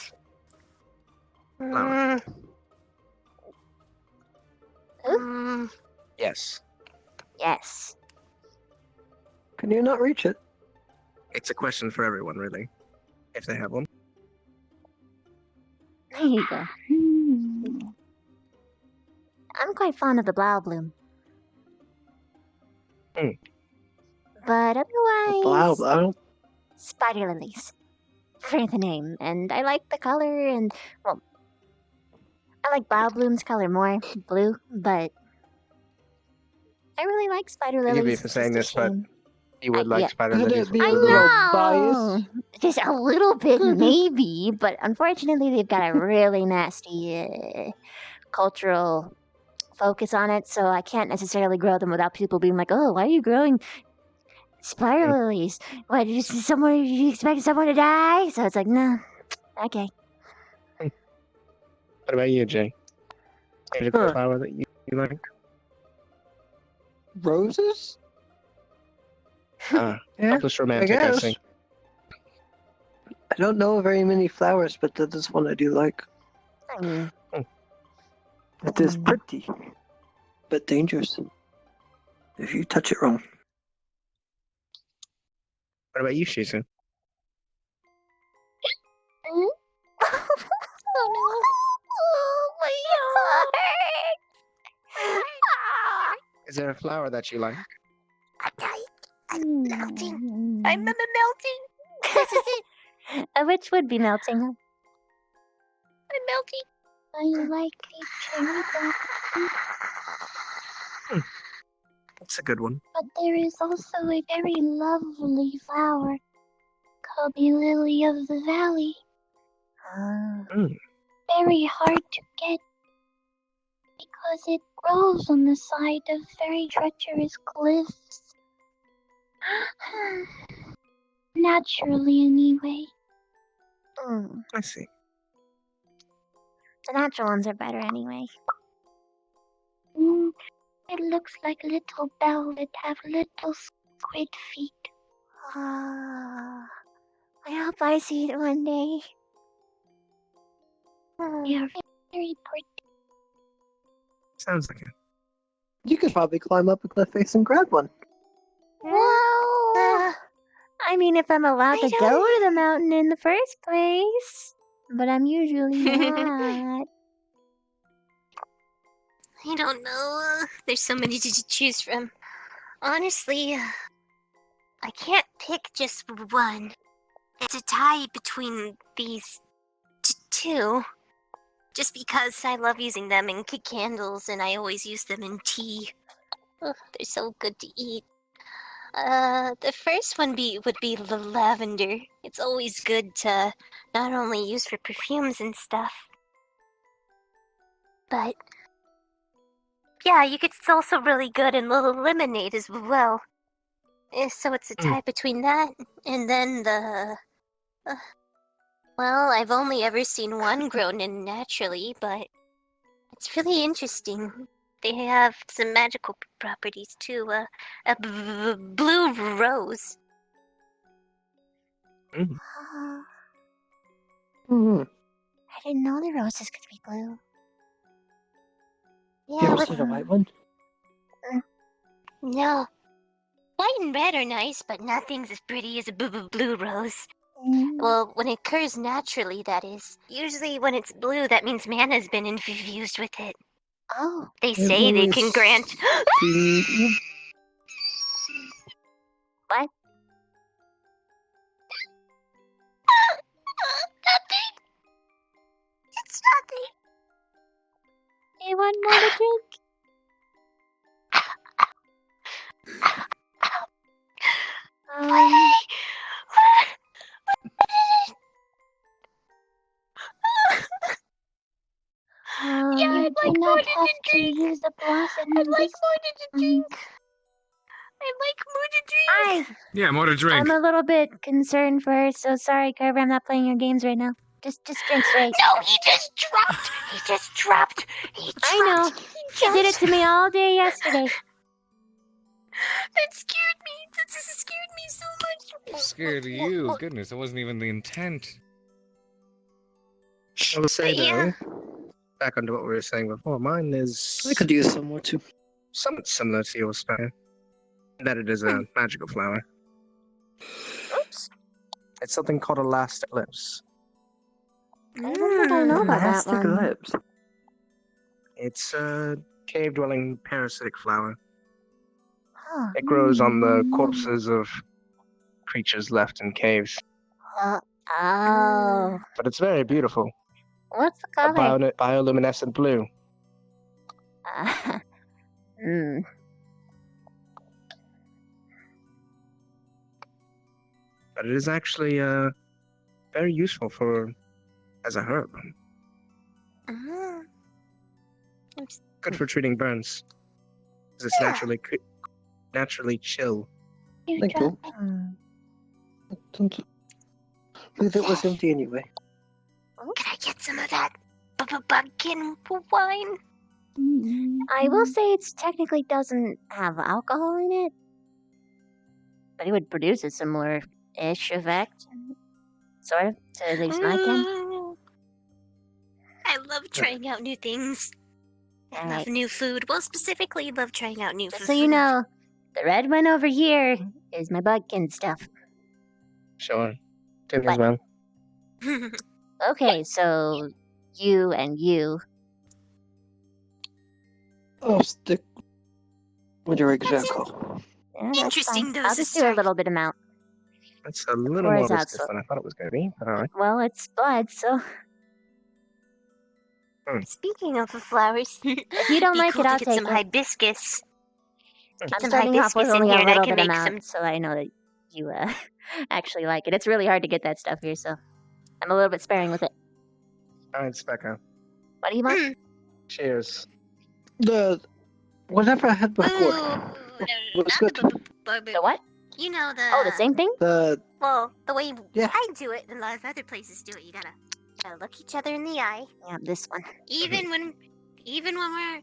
flower? Yes. Yes. Can you not reach it? It's a question for everyone, really. If they have one. There you go. I'm quite fond of the Blau Bloom. But otherwise... Blau? Spider lilies. For the name. And I like the color and... Well, I like Blau Bloom's color more. Blue. But... I really like spider lilies. Forgive me for saying this, but you would like spider Could lilies. it be a little biased? Just a little bit, maybe. But unfortunately, they've got a really nasty cultural focus on it, so I can't necessarily grow them without people being like, "Oh, why are you growing spider lilies? What, you expect someone to die?" So it's like, no, okay. What about you, Jay? Favorite flower that you like? Roses? Helpless romantic, I see. I don't know very many flowers, but that is one I do like. I mean, it is pretty, but dangerous if you touch it wrong. What about you, Shizu? Oh no. Oh my heart. Is there a flower that you like? I'm melting. I'm melting. This is it. Which would be melting? I'm melting. I like the cherry blossom, That's a good one. but there is also a very lovely flower called the lily of the valley. Very hard to get because it grows on the side of very treacherous cliffs. Naturally, anyway. I see. The natural ones are better anyway. It looks like little bells that have little squid feet. I hope I see it one day. They are very pretty. Sounds like it. You could probably climb up a cliff face and grab one. Well, I mean, if I'm allowed to go to the mountain in the first place. But I'm usually not. I don't know. There's so many to choose from. Honestly, I can't pick just one. It's a tie between these two. Just because I love using them in candles and I always use them in tea. Oh, they're so good to eat. The first one would be the lavender. It's always good to not only use for perfumes and stuff, but yeah, it's also really good in little lemonade as well. So it's a tie between that and then the. Well, I've only ever seen one grown in naturally, but it's really interesting. They have some magical properties too. A blue rose. I didn't know the roses could be blue. You ever seen a white one? No. White and red are nice, but nothing's as pretty as a blue rose. Well, when it occurs naturally, that is. Usually when it's blue, that means mana's been infused with it. Oh. They say they can grant... What? Nothing. It's nothing. You want more to drink? Yeah, I'd like more to drink. Use the blossom. I'd like more to drink. I'd like more to drink. Yeah, more to drink. I'm a little bit concerned for her, so sorry, Carver. I'm not playing your games right now. Just drink straight. No, he just dropped. He just dropped. I know. He did it to me all day yesterday. That scared me. That just scared me so much. Scared of you. Goodness, that wasn't even the intent. I will say though, back onto what we were saying before, mine is... I could use some more too. Somewhat similar to your spare. That it is a magical flower. Oops. It's something called a last eclipse. I don't know about that one. Eclipse. It's a cave-dwelling parasitic flower. Huh. It grows on the corpses of creatures left in caves. Oh. But it's very beautiful. What's the A color? bioluminescent blue. But it is actually very useful as a herb. Good for treating burns. 'Cause it's naturally chill. Thank you. I believe it was empty anyway. Can I get some of that buggin wine? I will say it technically doesn't have alcohol in it, but it would produce a similar-ish effect, sort of, to at least my can. I love trying out new things. I love new food. Well, specifically, love trying out new food. So you know, the red one over here is my bugkin stuff. Sure. Tim as well. Okay, so you and you. I'll stick with your example. Yeah, that's Interesting, fine. I'll just do a little bit amount. It's a little more viscous than I thought it was going to be, but alright. Well, it's blood, so... Speaking of the flowers, if you don't like cool it, I'll to take get some it. hibiscus. Get I'm some starting off with hibiscus in only here a and I little can bit make amount, some. so I know that you actually like it. It's really hard to get that stuff here, so I'm a little bit sparing with it. Alright, Specca. What do you want? Cheers. Whatever I had before was good. The what? You know the. Oh, the same thing? Well, the way I do it, and a lot of other places do it. You gotta look each other in the eye. Yeah, this one. Even when we're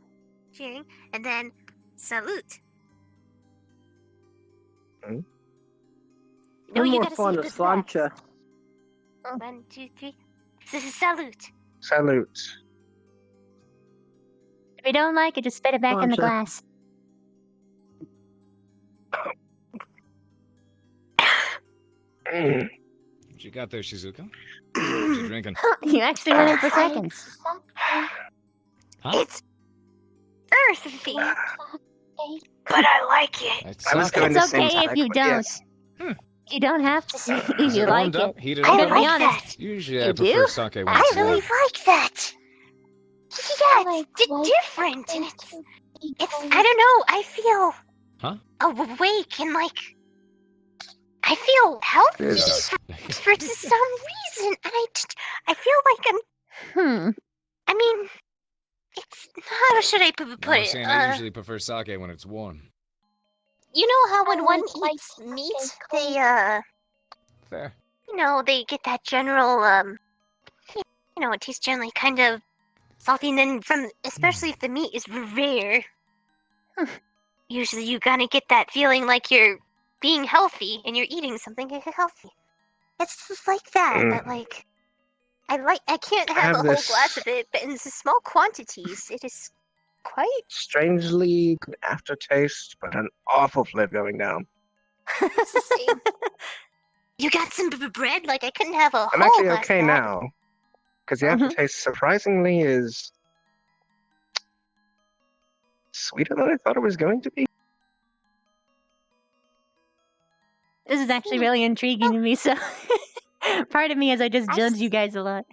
cheering, and then salute. I'm No, you more gotta fond say of it back. slancha. 1, 2, 3. This is salute. Salute. If you don't like it, just spit it back in the Slancha. glass. What you got there, Shizuka? What you drinking? You actually went in for seconds. Huh? It's earthy, but I like it. It's okay if you don't. You don't have to say Is you it like warmed up? it. Heated I'm up? gonna be honest. Usually You I prefer do? sake when I it's really warm. like that. Yeah, it's different, and it's. I don't know. I feel Huh? awake and like I feel healthy for some reason. I feel like I'm. I mean, it's how should I put I was it? saying I usually prefer sake when it's warm. You know how when one eats meat, they Fair. you know, they get that general you know, it tastes generally kind of salty, and then especially if the meat is rare. Usually you gotta get that feeling like you're being healthy and you're eating something healthy. It's just like that, but like I can't have a whole glass of it, but in small quantities, it is quite Strangely good aftertaste, but an awful flip going down. It's the same. You got some bread? Like, I couldn't have a I'm whole actually glass okay of that. now. Because the aftertaste surprisingly is sweeter than I thought it was going to be. This is actually really intriguing to me, so part of me is I just judge you guys a lot.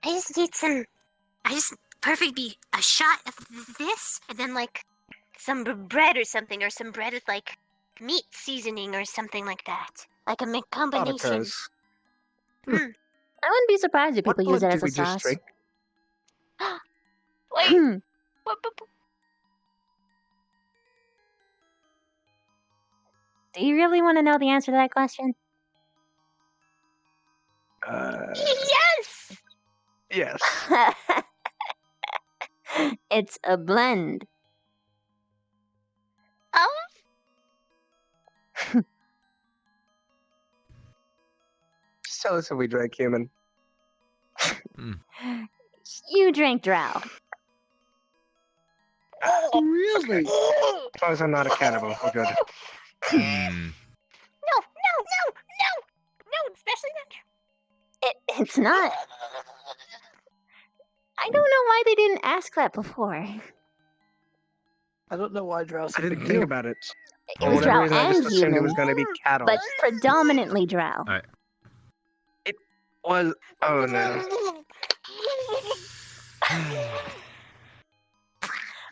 I just need some. Perfect be a shot of this, and then, like, some bread or something, or some bread with, like, meat seasoning or something like that. Like a combination. I wouldn't be surprised if people use it as a sauce. Wait. Do you really want to know the answer to that question? Yes! Yes. It's a blend. Just tell us if we drank human. You drank drow. Really? As long as I'm not a cannibal, we're good. No, especially not. It's not. I don't know why they didn't ask that before. I don't know why drow. I didn't think about it. It was drow I just and assumed it human, was going to be cattle. but predominantly drow. It was. Oh no.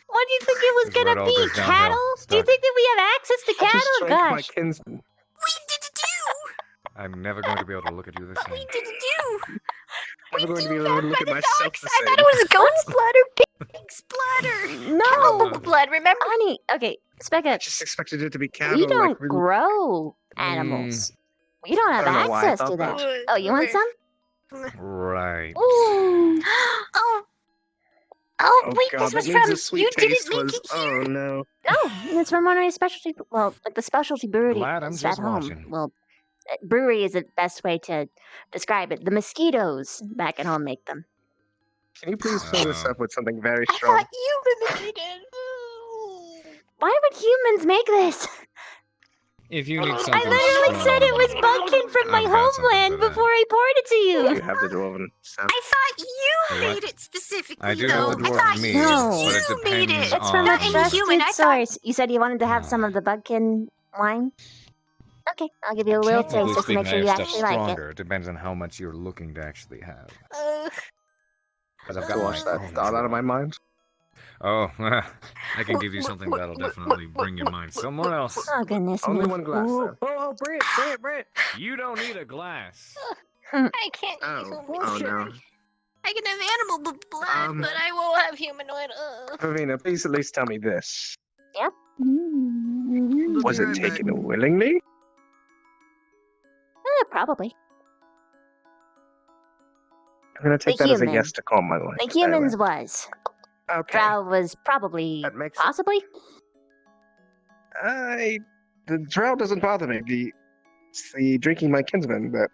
What do you think it was This is where it gonna all be? goes downhill. Cattle? Do you Stuck. think that we have access to I just cattle? drank my Gosh. kinsman. I'm never going to be able to look at you the same. What did you do? I'm going to be able to look at myself the I same. thought it was goat splatter, pig splatter. No. Cow blood, remember? Honey, okay, Specca, Just expected it to be cattle. we don't like, really... grow animals. We don't have I don't know why I access to thought that. that. Oh, you want some? Right. Ooh. Oh, Oh wait, god, this that was means from. the sweet You taste didn't make was. it here. Oh no. No, it's from one of my specialty. Well, like the specialty brewery Glad I'm at just home. watching. Well, brewery is the best way to describe it. The mosquitoes back at home make them. Can you please fill this up with something very I strong? thought you mimicked it. Why would humans make this? If you need I something literally said it was strong, bumpkin from my I've got something homeland for that. before I poured it to You you. have the dwarven sound. I thought you What? made it specifically. I do though. have the I dwarf thought meat, No. but it you made depends it. It's from Not a any trusted human. I thought. source. You said you wanted to have some of the budkin wine? Okay, I'll give you a little Technically taste just to make speaking, sure I you have stuff actually like it. stronger. It depends on how much you're looking to actually have. Uh, Because I've To got wash my that own thought out of my drawer. mind. Oh, I can give you something that'll definitely bring your mind somewhere else. Oh, goodness Only me. one glass, though. Oh, Brent, Brent. You don't need a glass. I can't eat Oh, human. oh no. I can have animal blood, but I won't have humanoid. Ravina, please at least tell me this. Yep. Was it taken willingly? Probably. I'm gonna take The that as a human. yes to calm my life. Like humans was. Okay. Drow was probably. That makes Possibly? The drow doesn't bother me. It's the drinking my kinsman that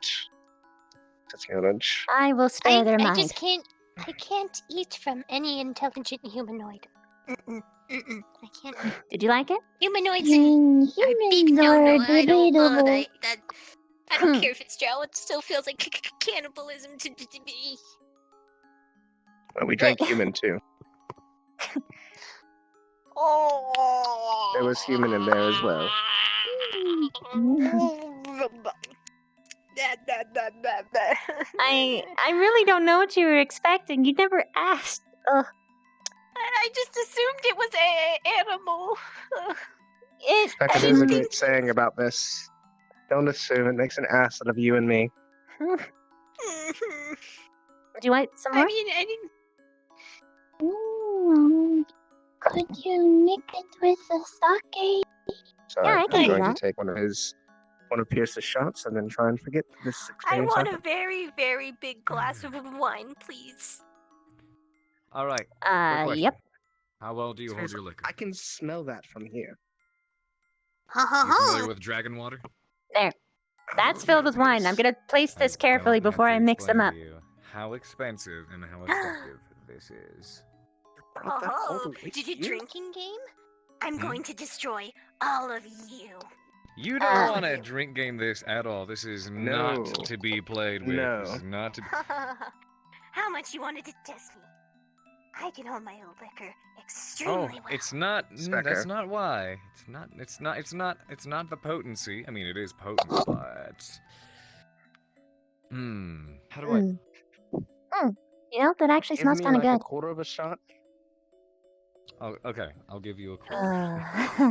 sets me on edge. I will spare their I mind. just can't. I can't eat from any intelligent humanoid. I can't. Did you like it? Humanoids Humans are big no. are I don't. debatable. I don't care if it's drow. It still feels like cannibalism to me. Well, we drank human too. Oh. There was human in there as well. I really don't know what you were expecting. You never asked. Ugh. I just assumed it was a animal. Becca, there's a great saying about this. Don't assume, it makes an ass out of you and me. Do you want some more? I mean, I didn't. Could you mix it with the sake? So Yeah, I I'm can do going that. to take one of Pierce's shots and then try and forget this I experience. want a happened. very, very big glass of wine, please. All right. quick question. Yep. How well do you hold your liquor? I can smell that from here. Ha You familiar with dragon water? There. That's filled with wine. I'm gonna place this carefully before I mix them up. How expensive and how effective this is. Oh, did you drinking game? I'm going to destroy All of you. You don't want to drink game this at all. This is No. not to be played with. No. This is not to be... How much you wanted to test me? I can hold my own liquor extremely well. It's not. Specker. That's not why. It's not the potency. I mean, it is potent, but. How do I? You know, that actually Give smells me kind of like good. a quarter of a shot. Oh, okay. I'll give you a quarter.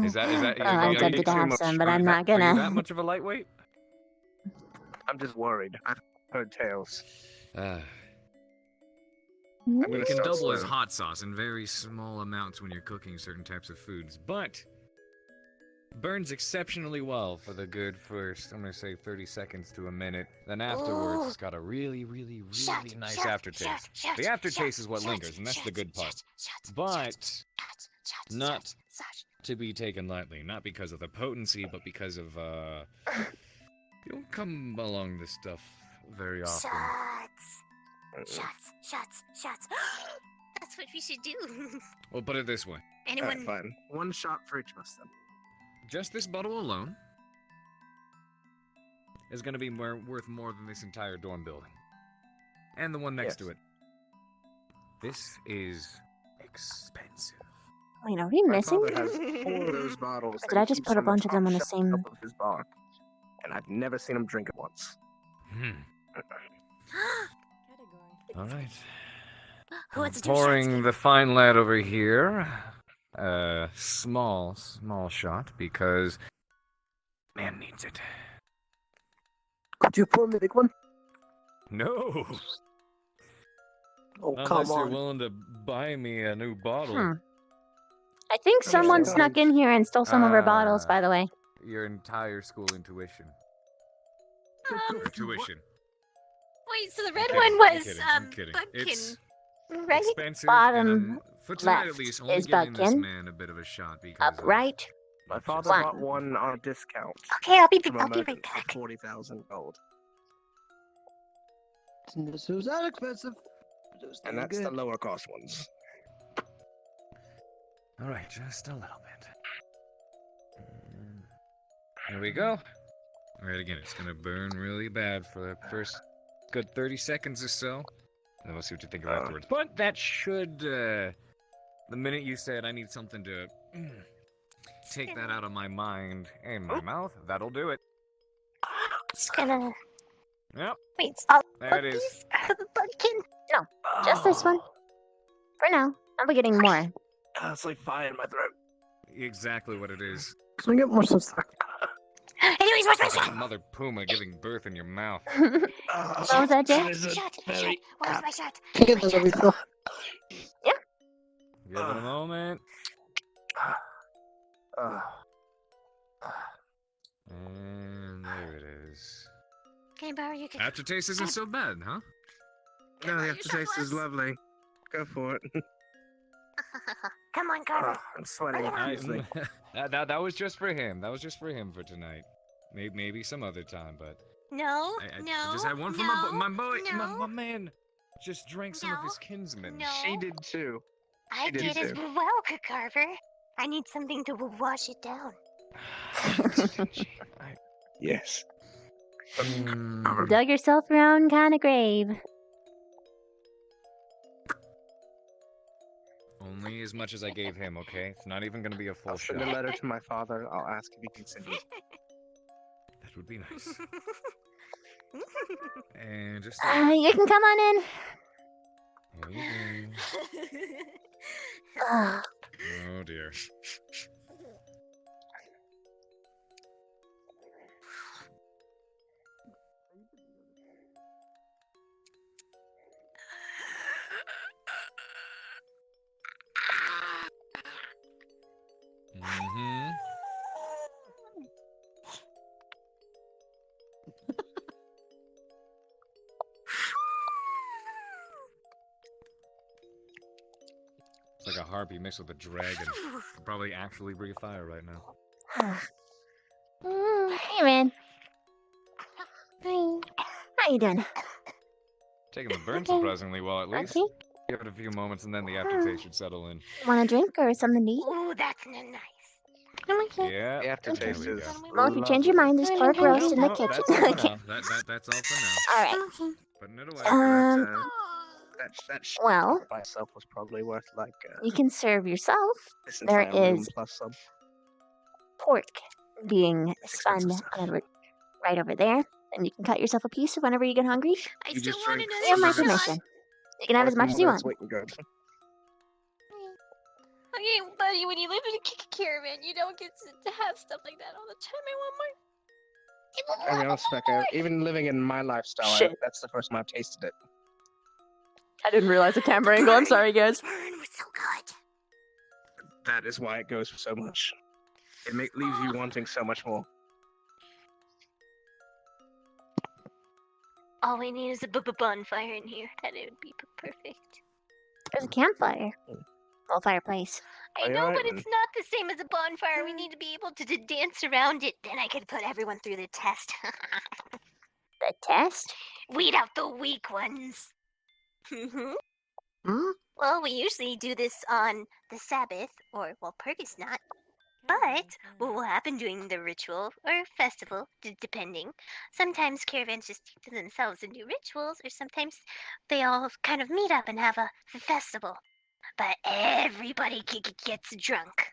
Is that? Oh, I'm tempted to have some, but I'm not Are you that gonna. much of a lightweight? I'm just worried. I've heard tales. You gonna can start double as slow. hot sauce in very small amounts when you're cooking certain types of foods, but burns exceptionally well for the good first, I'm gonna say 30 seconds to a minute. Then afterwards, it's got a really, really, really nice aftertaste. The aftertaste is what lingers, and that's the good part. But not to be taken lightly, not because of the potency, but because of you don't come along this stuff very often. Shots. That's what we should do. We'll put it this way. Anyone? Fine. One shot for each of us then. Just this bottle alone is going to be worth more than this entire dorm building. And the one next to it. This is expensive. Wait, are we My missing? father has 4 of those bottles. Or did I just put a bunch of them on the same? Of his bar, and I've never seen him drink it once. All right. Who wants to do Pouring the fine lad over here. Small shot because man needs it. Could you pour me a big one? No. Oh, Unless come you're on. willing to buy me a new bottle. I think someone snuck in here and stole some of our bottles, by the way. Your entire school intuition. Tuition. Wait, so the red kidding, one I'm was kidding, I'm kidding. Bumpkin. It's Right expensive, bottom and for tonight left at least, only is giving this Bumpkin. man a bit of a shot because Up right. My father One. bought one on a discount. Okay, I'll be from a right merchant back. for 40,000 gold, This was that expensive. It was and damn that's good. the lower cost ones. All right, just a little bit. There we go. All right, again, it's gonna burn really bad for the first good 30 seconds or so, and then we'll see what you think of afterwards. But that should, the minute you said I need something to take that out of my mind and my mouth, that'll do it. Just gonna. Yep. Wait, stop. That is. Bumpkin. No, just this one. For now. I'll be getting more. It's like fire in my throat. Exactly what it is. Can we get more stuff? Anyways, what's my Like a shot? mother puma giving birth in your mouth. What was that, Jay? Shot. Where's my shot? Can you get those refill? Yeah. Give it a moment. And there it is. Can I borrow your cookie? Aftertaste isn't so bad, huh? No, the aftertaste is lovely. Go for it. Come on, Carver. I'm sweating I- profusely. that was just for him. That was just for him for tonight. Maybe some other time, but No, I just had one for my boy, my man. Just drank some of his kinsmen. No. She did too. I did did as too. well, Carver. I need something to wash it down. Yes. You dug yourself your own kind of grave. Only as much as I gave him, okay? It's not even gonna be a full I'll shot. send a letter to my father. I'll ask if he can send it. That would be nice. And just You can come on in. Here you go. Ugh. Oh dear. Mm-hmm. It's like a harpy mixed with a dragon. Could probably actually breathe fire right now. Hey, man. Hi. How you doing? Taking the burn Okay. surprisingly well, at least. Okay. Give it a few moments and then the aftertaste should settle in. Want a drink or something to eat? Ooh, that's nice. Yeah. You have to there taste we his. go. Well, if you change your mind, there's pork roast in the No, kitchen. that's all for Okay. now. That's all for now. All right. Putting it away. That Well, by itself was probably worth like you can serve yourself. this There entire room is plus some. pork being spun right over there, and you can cut yourself a piece whenever you get hungry. I still want another You have my permission. You can have as much as you want. Good. Okay, buddy, when you live in a caravan, you don't get to have stuff like that all the time. I want more. I'll be honest, Becca, even living in my lifestyle, Shit. that's the first time I've tasted it. I didn't realize the camera angle. I'm sorry, guys. That is why it goes for so much. It leaves you wanting so much more. All we need is a bonfire in here. That it would be perfect. There's a campfire. Well, fireplace. I know, but it's not the same as a bonfire. We need to be able to dance around it. Then I could put everyone through the test. The test? Weed out the weak ones. Well, we usually do this on the Sabbath, or, well, Purgus not. But what will happen during the ritual or festival, depending, sometimes caravans just take to themselves and do rituals, or sometimes they all kind of meet up and have a festival. But everybody gets drunk.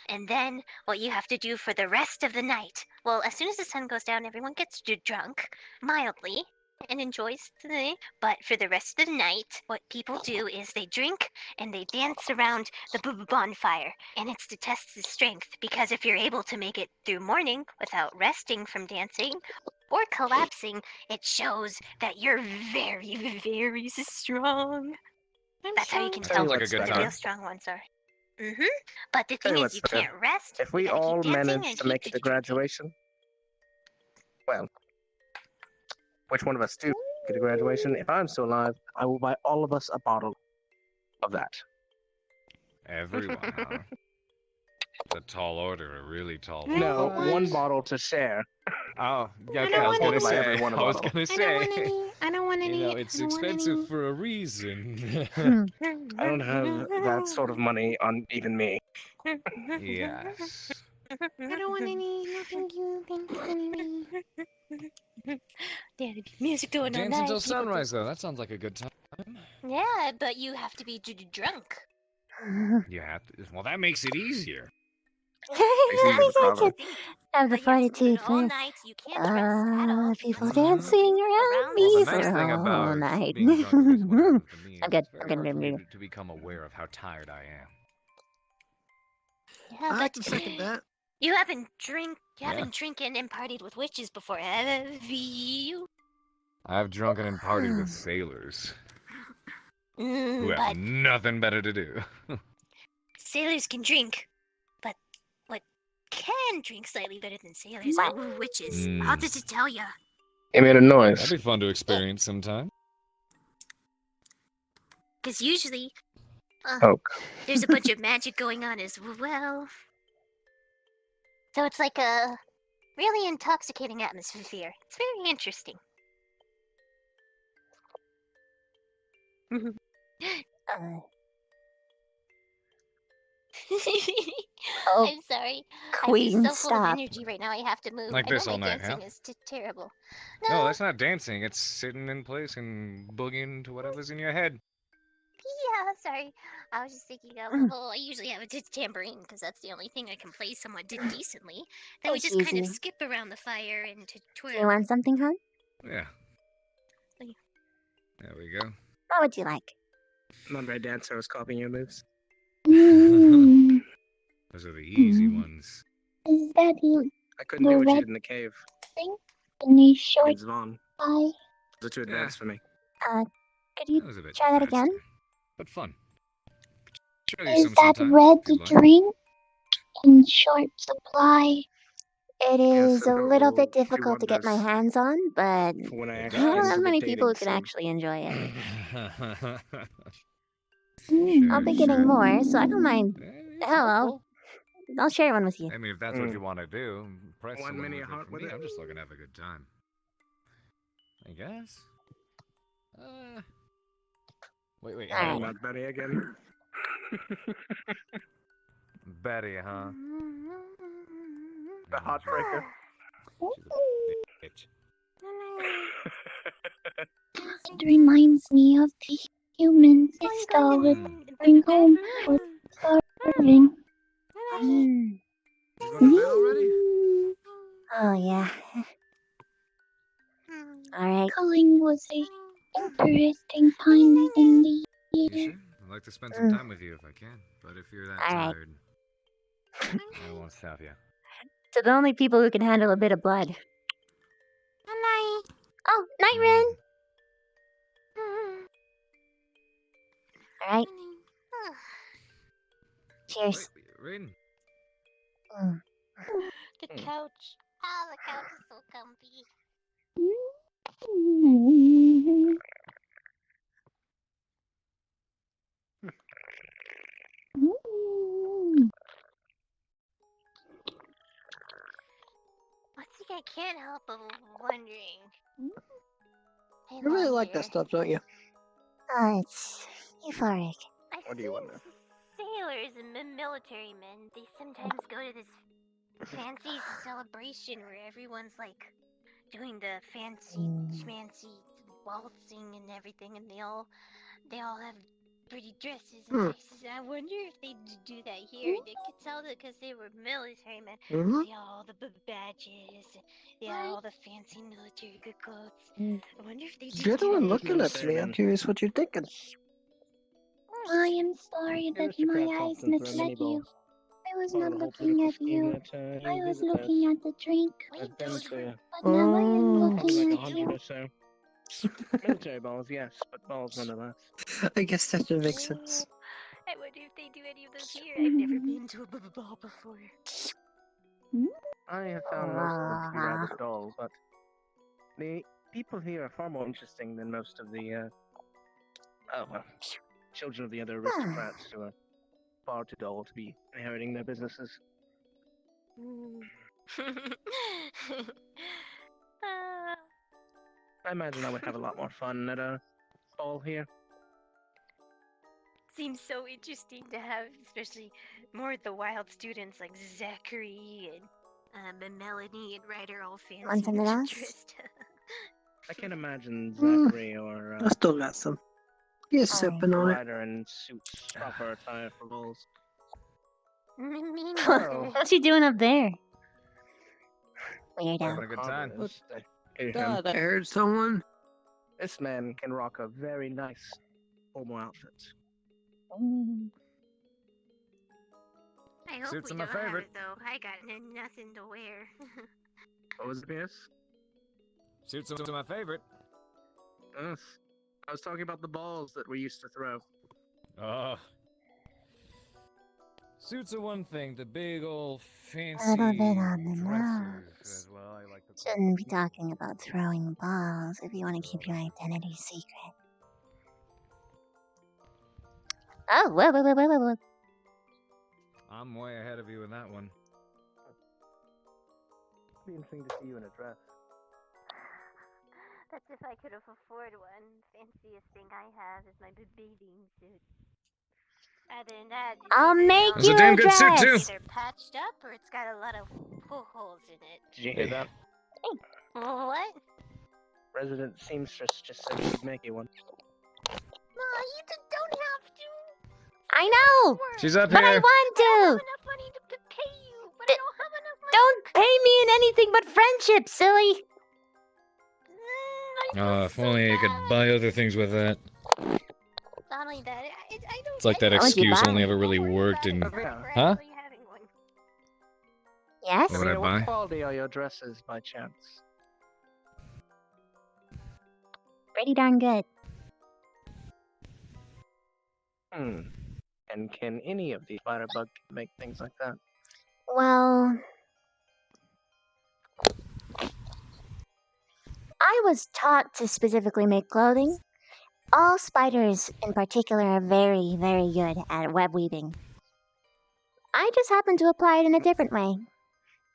And then what you have to do for the rest of the night, well, as soon as the sun goes down, everyone gets drunk, mildly, and enjoys the night. But for the rest of the night, what people do is they drink and they dance around the bonfire. And it's to test the strength, because if you're able to make it through morning without resting from dancing or collapsing, it shows that you're very, very strong. That's how you can tell Sounds like a what good the time. real strong ones are. But the Tell thing you is, what, you Sophia, can't rest. If we you gotta keep all dancing manage and to keep make it to graduation, well, which one of us do get to graduation? If I'm still alive, I will buy all of us a bottle of that. Everyone, huh? It's a tall order, a really tall one. No, one bottle to share. Oh, yeah, I okay, don't I was want gonna any. say, Everyone a I was bottle. gonna I say, don't want any. I don't want any. you know, it's expensive for a reason. I don't have that sort of money on even me. Yes. I don't want any. No, thank you. Thanks anyway. Daddy, music going all Dance night. until people sunrise, though. That sounds like a good time. Yeah, but you have to be drunk. You have to. Well, that makes it easier. Have the fortitude for people dancing around me Well, the for nice thing all about night. being drunk, at least when it happens to me, I'm is good. it's I'm very good. hard I'm for good. me to become aware of how tired I am. Yeah, I but can second that. you haven't drinking and partied with witches before, have you? I've drunken and partied with sailors who have But nothing better to do. sailors can drink, but what can drink slightly better than sailors are witches. How did it tell ya? It made a noise. That'd be fun to experience sometime. Because usually, Oak. there's a bunch of magic going on as well. So it's like a really intoxicating atmosphere. It's very interesting. Oh, I'm sorry. Queen, I'm just so full of stop. energy right now. I have to move. Like I know this my all night, dancing huh? is terrible. No, that's not dancing. It's sitting in place and boogieing to whatever's in your head. Yeah, sorry. I was just thinking of, well, I usually have a tambourine because that's the only thing I can play somewhat decently. Then we That's just kind of easy. skip around the fire and to twirl. Do you want something, hon? Yeah. There we go. What would you like? My bad, dancer was copying your moves. Those are the easy ones. Is that you? I couldn't do what you did in the cave. thing? In a short It's Vaughn. eye? Those are too advanced for me. Could you That was a bit try that fast, again? but fun. Show you Is some that sometime, red if you'd like. drink in short supply? It is so a little go bit to difficult to get my wonders. hands on, but For when I I actually don't get have into the many people who dating can scene. actually enjoy it. Mm. I'll be getting more, so I don't mind. Hell, I'll share one with you. I mean, if that's what you want to do, press One the mini with it. heart For with me, it? I'm just looking to have a good time. I guess. Wait. All right. hold on. Not Betty again. Betty, huh? The heartbreaker. Bitch. It reminds me of the humans Iskall would bring home for starving. Mm. You going to bed already? Oh, yeah. Alright. Culling was a interesting time in the You year. sure? I'd like to spend some time with you if I can, but if you're that Alright. tired, I won't stop you. So the only people who can handle a bit of blood. Night. Oh, night, Rin! Alright. Cheers. Rin. Mm. The couch. Oh, the couch is so comfy. What's I can't help but wondering. You really like that stuff, don't you? Oh, it's euphoric. What do you wonder? Sailors and military men, they sometimes go to this fancy celebration where everyone's like doing the fancy schmancy waltzing and everything, and they all have pretty dresses and dresses. And I wonder if they do that here. They could tell that because they were military men. See all the badges, all the fancy military good clothes. I wonder if they do. You're the one looking at me. I'm curious what you're thinking. I am sorry that my eyes misled you. I was not looking at you. I was looking at the drink. But now I am looking at you. Military balls, yes, but balls nonetheless. I guess that should make sense. I wonder if they do any of those here. I've never been to a ball before. I have found most of them to be rather dull, but the people here are far more interesting than most of the, children of the other aristocrats who are far too dull to be inheriting their businesses. I imagine I would have a lot more fun at a ball here. Seems so interesting to have, especially more of the wild students like Zachary and Melanie and Ryder all fancy. Want something else? dressed. I can imagine Zachary or I still got some. You're sipping on it. Ryder in suits, proper attire for balls. What's he doing up there? Having Weirdo. a good time. God, I heard someone. This man can rock a very nice formal outfit. I hope Suits we are my don't have favorite. it though. I got nothing to wear. What was it, Pierce? Suits are my favorite. Yes. I was talking about the balls that we used to throw. Oh. Suits are one thing, the big old fancy A little bit on the dresses nose. as well. I like the Shouldn't be talking about throwing balls if you want to keep your identity secret. Oh, whoa. I'm way ahead of you in that one. It'd be interesting to see you in a dress. That's if I could afford one. Fanciest thing I have is my bathing suit. Other than that, it's I'll either make That's you a damn a good suit, dress. too. It's either patched up or it's got a lot of holes in it. Did you hear that? What? Resident seamstress just said she'd make you one. No, you don't have to. I know, She's up but I here. want to. Enough money to pay you, but I don't have enough money. Don't pay me in anything but friendship, silly. Oh, if only I could buy other things with that. Not only that, I don't. It's like that Why would you excuse buy only it? ever really worked in... Huh? Yes? What would I What buy? quality are your dresses, by chance? Pretty darn good. And can any of the firebug make things like that? Well, I was taught to specifically make clothing. All spiders in particular are very, very good at web weaving. I just happen to apply it in a different way.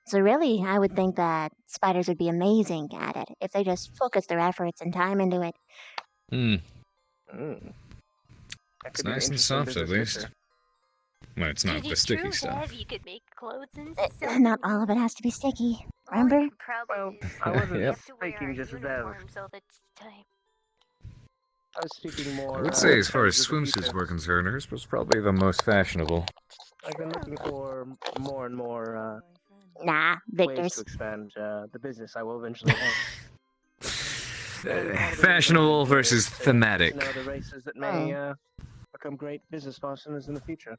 So really, I would think that spiders would be amazing at it if they just focused their efforts and time into it. Hmm. That It's could be an nice and interesting soft, at business least. venture. when it's not the sticky stuff. You could make clothes and not all of it has to be sticky. Remember? Well, I wasn't Yep. speaking just of that. I was speaking more. I would say, as far in as terms of the swimsuits future. were concerned, hers was probably the most fashionable. I've been looking for more and more Nah, ways Victor's. to expand the business I will eventually have. Fashionable versus thematic. To know the races that may become great business partners in the future.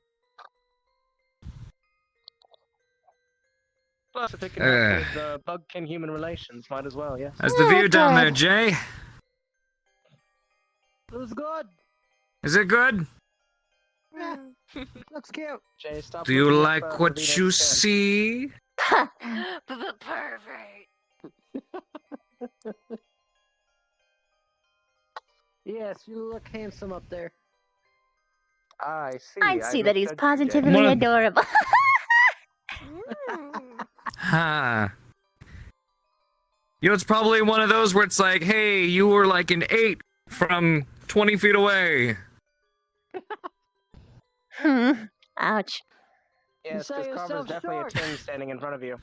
Plus, if it can help with bug-kin-human relations, might as well, yes. How's the view down there, Jay? It was good. Is it good? Yeah. Looks cute. Jay, stop Do you looking up, like what Ravina's you skin. see? Pervert. Yes, you look handsome up there. I see. I'd see that he's misjudged you, Jay. positively One of- adorable. Ha. You know, it's probably one of those where it's like, hey, you were like an 8 from 20 feet away. Ouch. Yes, sell this Carver's yourself definitely short. a 10 standing in front of you.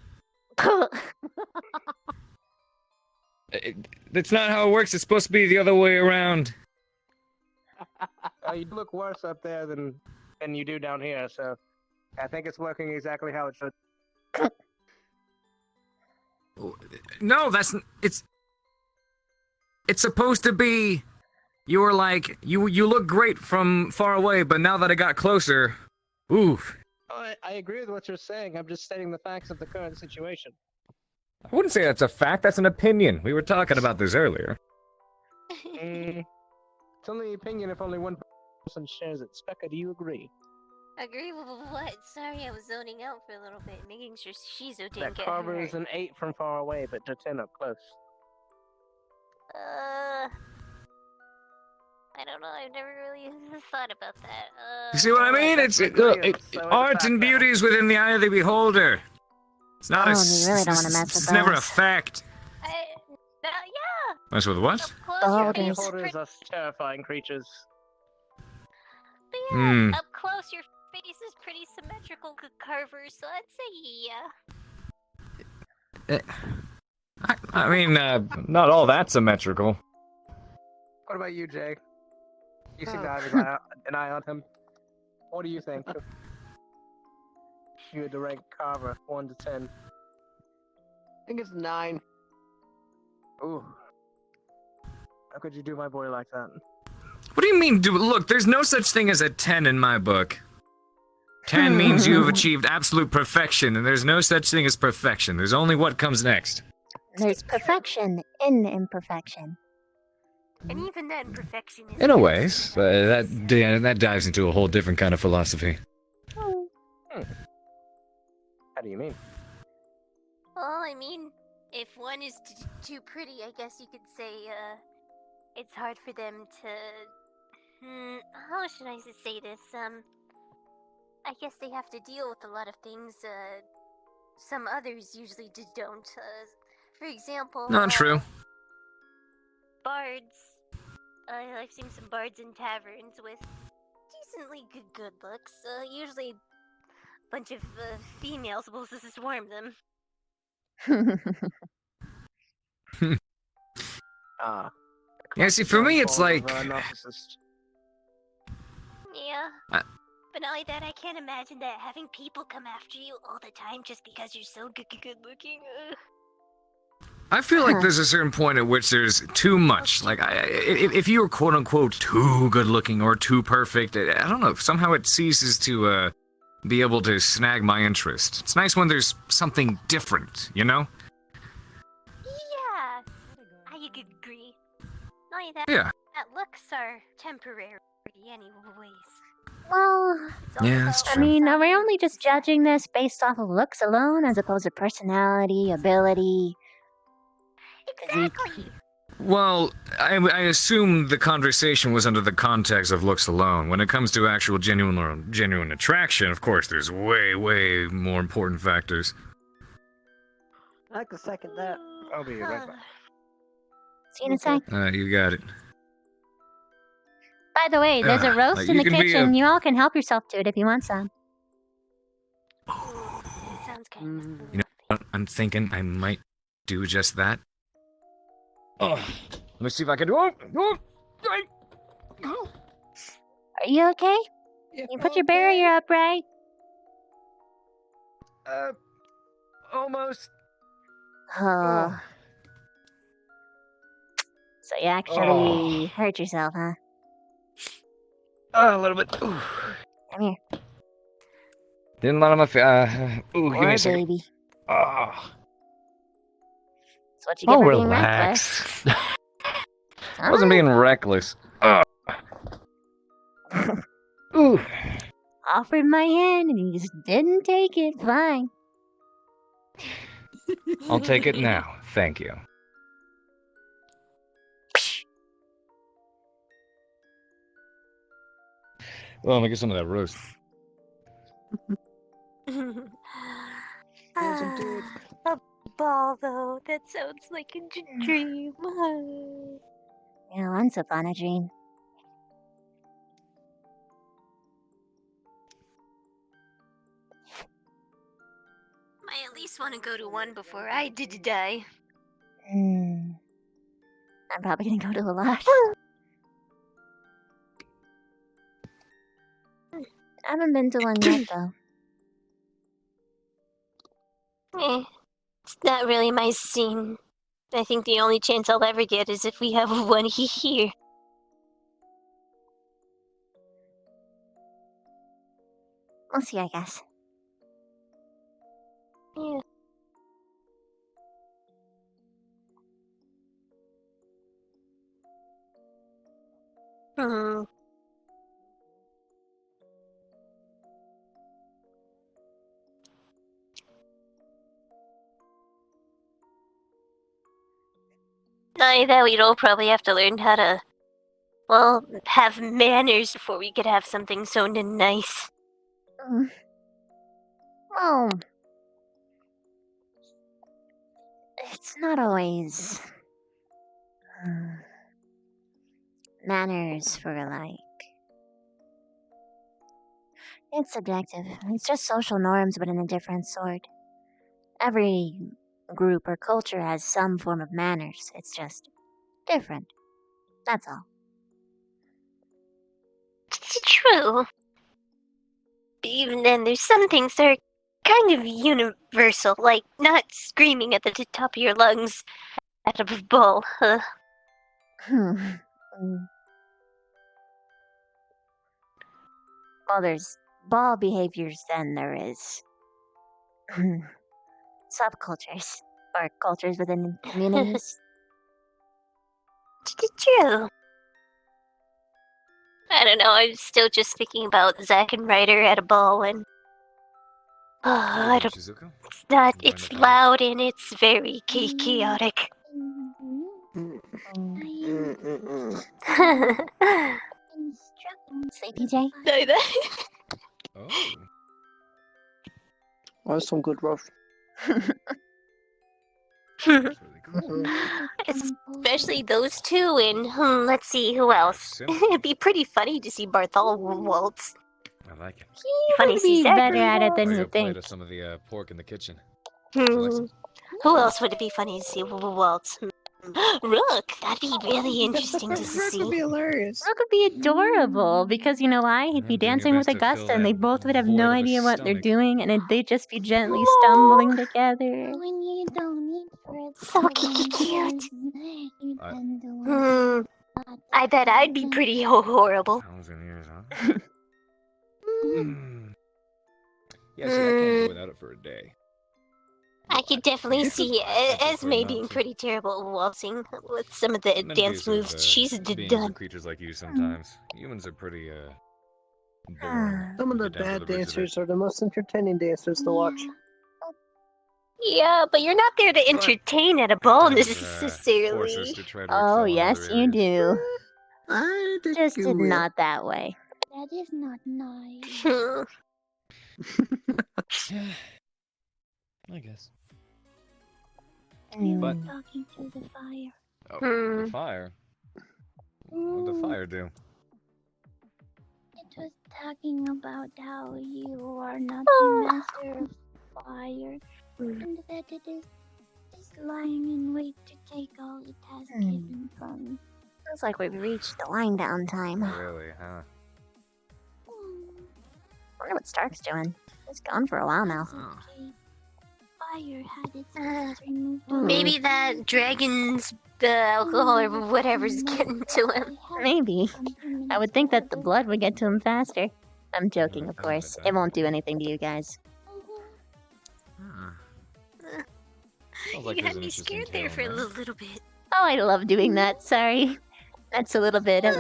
That's not how it works. It's supposed to be the other way around. You look worse up there than you do down here, so I think it's working exactly how it should. No, it's supposed to be. You were like, you look great from far away, but now that I got closer, oof. Oh, I agree with what you're saying. I'm just stating the facts of the current situation. I wouldn't say that's a fact. That's an opinion. We were talking about this earlier. It's only an opinion if only one person shares it. Specca, do you agree? Agree with what? Sorry, I was zoning out for a little bit, making sure Shizu didn't That get Carver hurt. is an 8 from far away, but a 10 up close. I don't know. I've never really thought about that. You see what I mean? Art and beauty is within the eye of the beholder. It's not Oh, a. you really don't wanna mess with It's never a those. fact. Yeah. Mess with what? Beholders. Beholders are terrifying creatures. But Hmm. up close, your face is pretty symmetrical, Carver. So I'd say yeah. I mean, not all that symmetrical. What about you, Jay? You seem to have an eye on him. What do you think? You had to rank Carver 1 to 10. I think it's 9. Ooh. How could you do my boy like that? What do you mean, dude? Look, there's no such thing as a 10 in my book. 10 means you have achieved absolute perfection, and there's no such thing as perfection. There's only what comes next. There's perfection in imperfection. And even then, perfection is. In a ways, that dives into a whole different kind of philosophy. How do you mean? Well, I mean, if one is too pretty, I guess you could say, it's hard for them to. How should I say this? I guess they have to deal with a lot of things, some others usually don't. For example. Not true. Bards. I've seen some bards in taverns with decently good looks. Usually a bunch of females will swarm them. Yeah, see, for me, it's like. Narcissist. Yeah. But not only that, I can't imagine that having people come after you all the time just because you're so good looking. I feel like there's a certain point at which there's too much. Like, if you were quote unquote too good looking or too perfect, I don't know, somehow it ceases to be able to snag my interest. It's nice when there's something different, you know? Yeah, I could agree. Not only that, Yeah. that looks are temporary anyways. Well, Yeah, that's I true. mean, are we only just judging this based off of looks alone as opposed to personality, ability? Exactly. Well, I assume the conversation was under the context of looks alone. When it comes to actual genuine attraction, of course, there's way more important factors. I can second that. I'll be right back. See you in a sec. You got it. By the way, there's a roast in you the can be kitchen. You all can help yourself to it if you want some. Sounds kind of. You know what? I'm thinking I might do just that. Oh, let me see if I can do it. Are you okay? You put your barrier up, right? Almost. Oh. So you actually hurt yourself, huh? A little bit. Ooh. Come here. Didn't land on my face. Ooh, give me Poor a second. baby. Oh. That's what you get for being relax. reckless. I wasn't being reckless. Ooh. Offered my hand and you just didn't take it. Fine. I'll take it now. Thank you. Well, let me get some of that roast. A ball, though. That sounds like a dream. Yeah, once upon a dream. I at least want to go to one before I did die. I'm probably gonna go to a lot. I haven't been to one yet, though. It's not really my scene. I think the only chance I'll ever get is if we have one here. We'll see, I guess. Yeah. Hmm. I that we'd all probably have to learn how to, well, have manners before we could have something so nice. Well, it's not always manners for like. It's subjective. It's just social norms, but in a different sort. Every group or culture has some form of manners. It's just different. That's all. It's true. But even then, there's some things that are kind of universal, like not screaming at the top of your lungs at a bull. Well, there's ball behaviors, then there is subcultures or cultures within communities. True. I don't know, I'm still just thinking about Zack and Ryder at a ball and... I don't... It's not... It's loud and it's very chaotic. Sleepy J? That's some good rough. Especially those two, and let's see who else. It'd be pretty funny to see Barthol waltz. I like it. He would be better at it than you Plate think. of some of the pork in the kitchen. Who else would it be funny to see waltz? Rook, that'd be really interesting to see. Rook would be hilarious. Rook would be adorable because you know why? He'd be dancing with Augusta and they both would have no idea what they're doing and they'd just be gently stumbling together. When you don't eat for So cute. I bet I'd be pretty horrible. Yeah, see, I can't go without it for a day. I could definitely see Esme being pretty terrible at waltzing with some of the dance moves she's Beings done. are creatures like you sometimes. Humans are pretty boring. Some of the Get down to bad the roots of it. dancers are the most entertaining dancers to watch. Yeah, but you're not there to entertain at a ball Force necessarily. us to try to Oh, excel in yes, other you areas. do. Just not that way. That is not nice. I guess. You But- were talking to the fire. Oh, the fire? What did the fire do? It was talking about how you are not the master of fire, and that it is lying in wait to take all it has given from you. Feels like we've reached the wind down time. Really, huh? Wonder what Stark's doing. He's gone for a while now. Fire had its wings removed. Maybe that dragon's the alcohol or whatever's getting to him. Maybe. I would think that the blood would get to him faster. I'm joking, of course. It won't do anything to you guys. You had me scared there for a little bit. Oh, I love doing that. Sorry. That's a little bit of,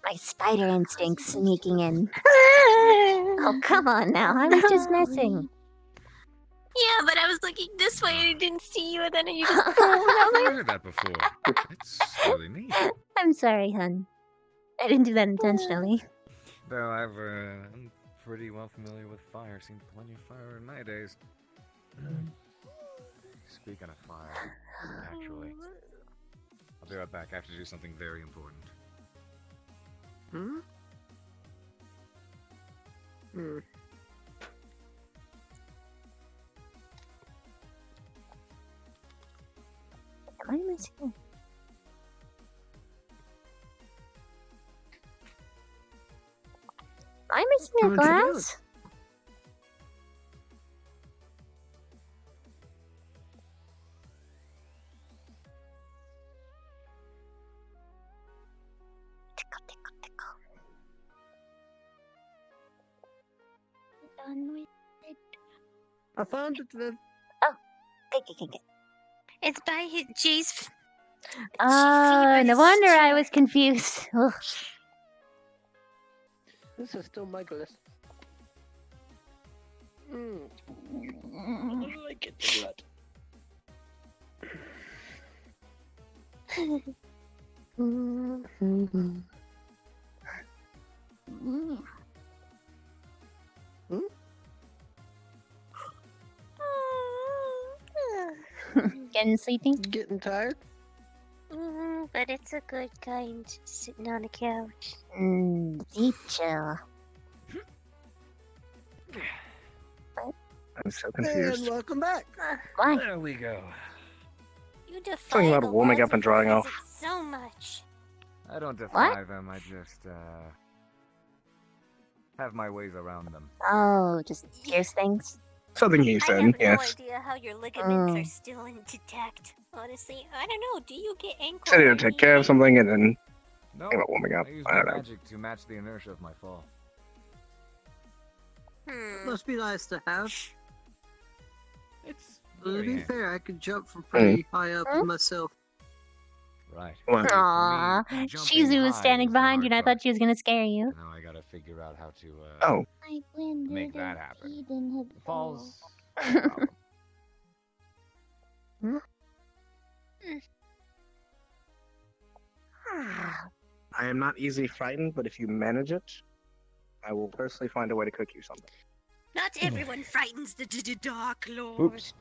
my spider instinct sneaking in. Oh, come on now. I was just messing. Yeah, but I was looking this way and I didn't see you, and then you just. I've heard that before. It's really neat. I'm sorry, hun. I didn't do that intentionally. Though I'm pretty well familiar with fire. Seen plenty of fire in my days. Speaking of fire, actually, I'll be right back. I have to do something very important. Am I missing? Am I missing a glass? Done with it. I found it, Viv. Oh, good. It's by Jay's. Oh, no wonder I was confused. Ugh. This is still my glass. I don't like it too much. Getting sleepy? Getting tired? But it's a good kind, sitting on a couch. Deep chill. I'm so confused. And welcome back. Why? There we go. You defy Talking about the warming laws up and of drying off. physics so much. I don't defy them. I just have my ways around them. Oh, just pierce things? Something he I said, have no yes. idea how your ligaments are still intact. Honestly, I don't know. Do you get ankle? Said he'd take care of something and then No, think about warming up. I use I my don't know. magic to match the inertia of my fall. Must be nice to have. It's To very be handy. fair, I could jump from pretty high up myself. Right. Aww. Shizu was standing behind you and I thought she was gonna scare you. Now I gotta figure out how to Oh. I blended make that happen. Eden had Falls. I am not easily frightened, but if you manage it, I will personally find a way to cook you something. Not everyone frightens the Dark Lord. Oops.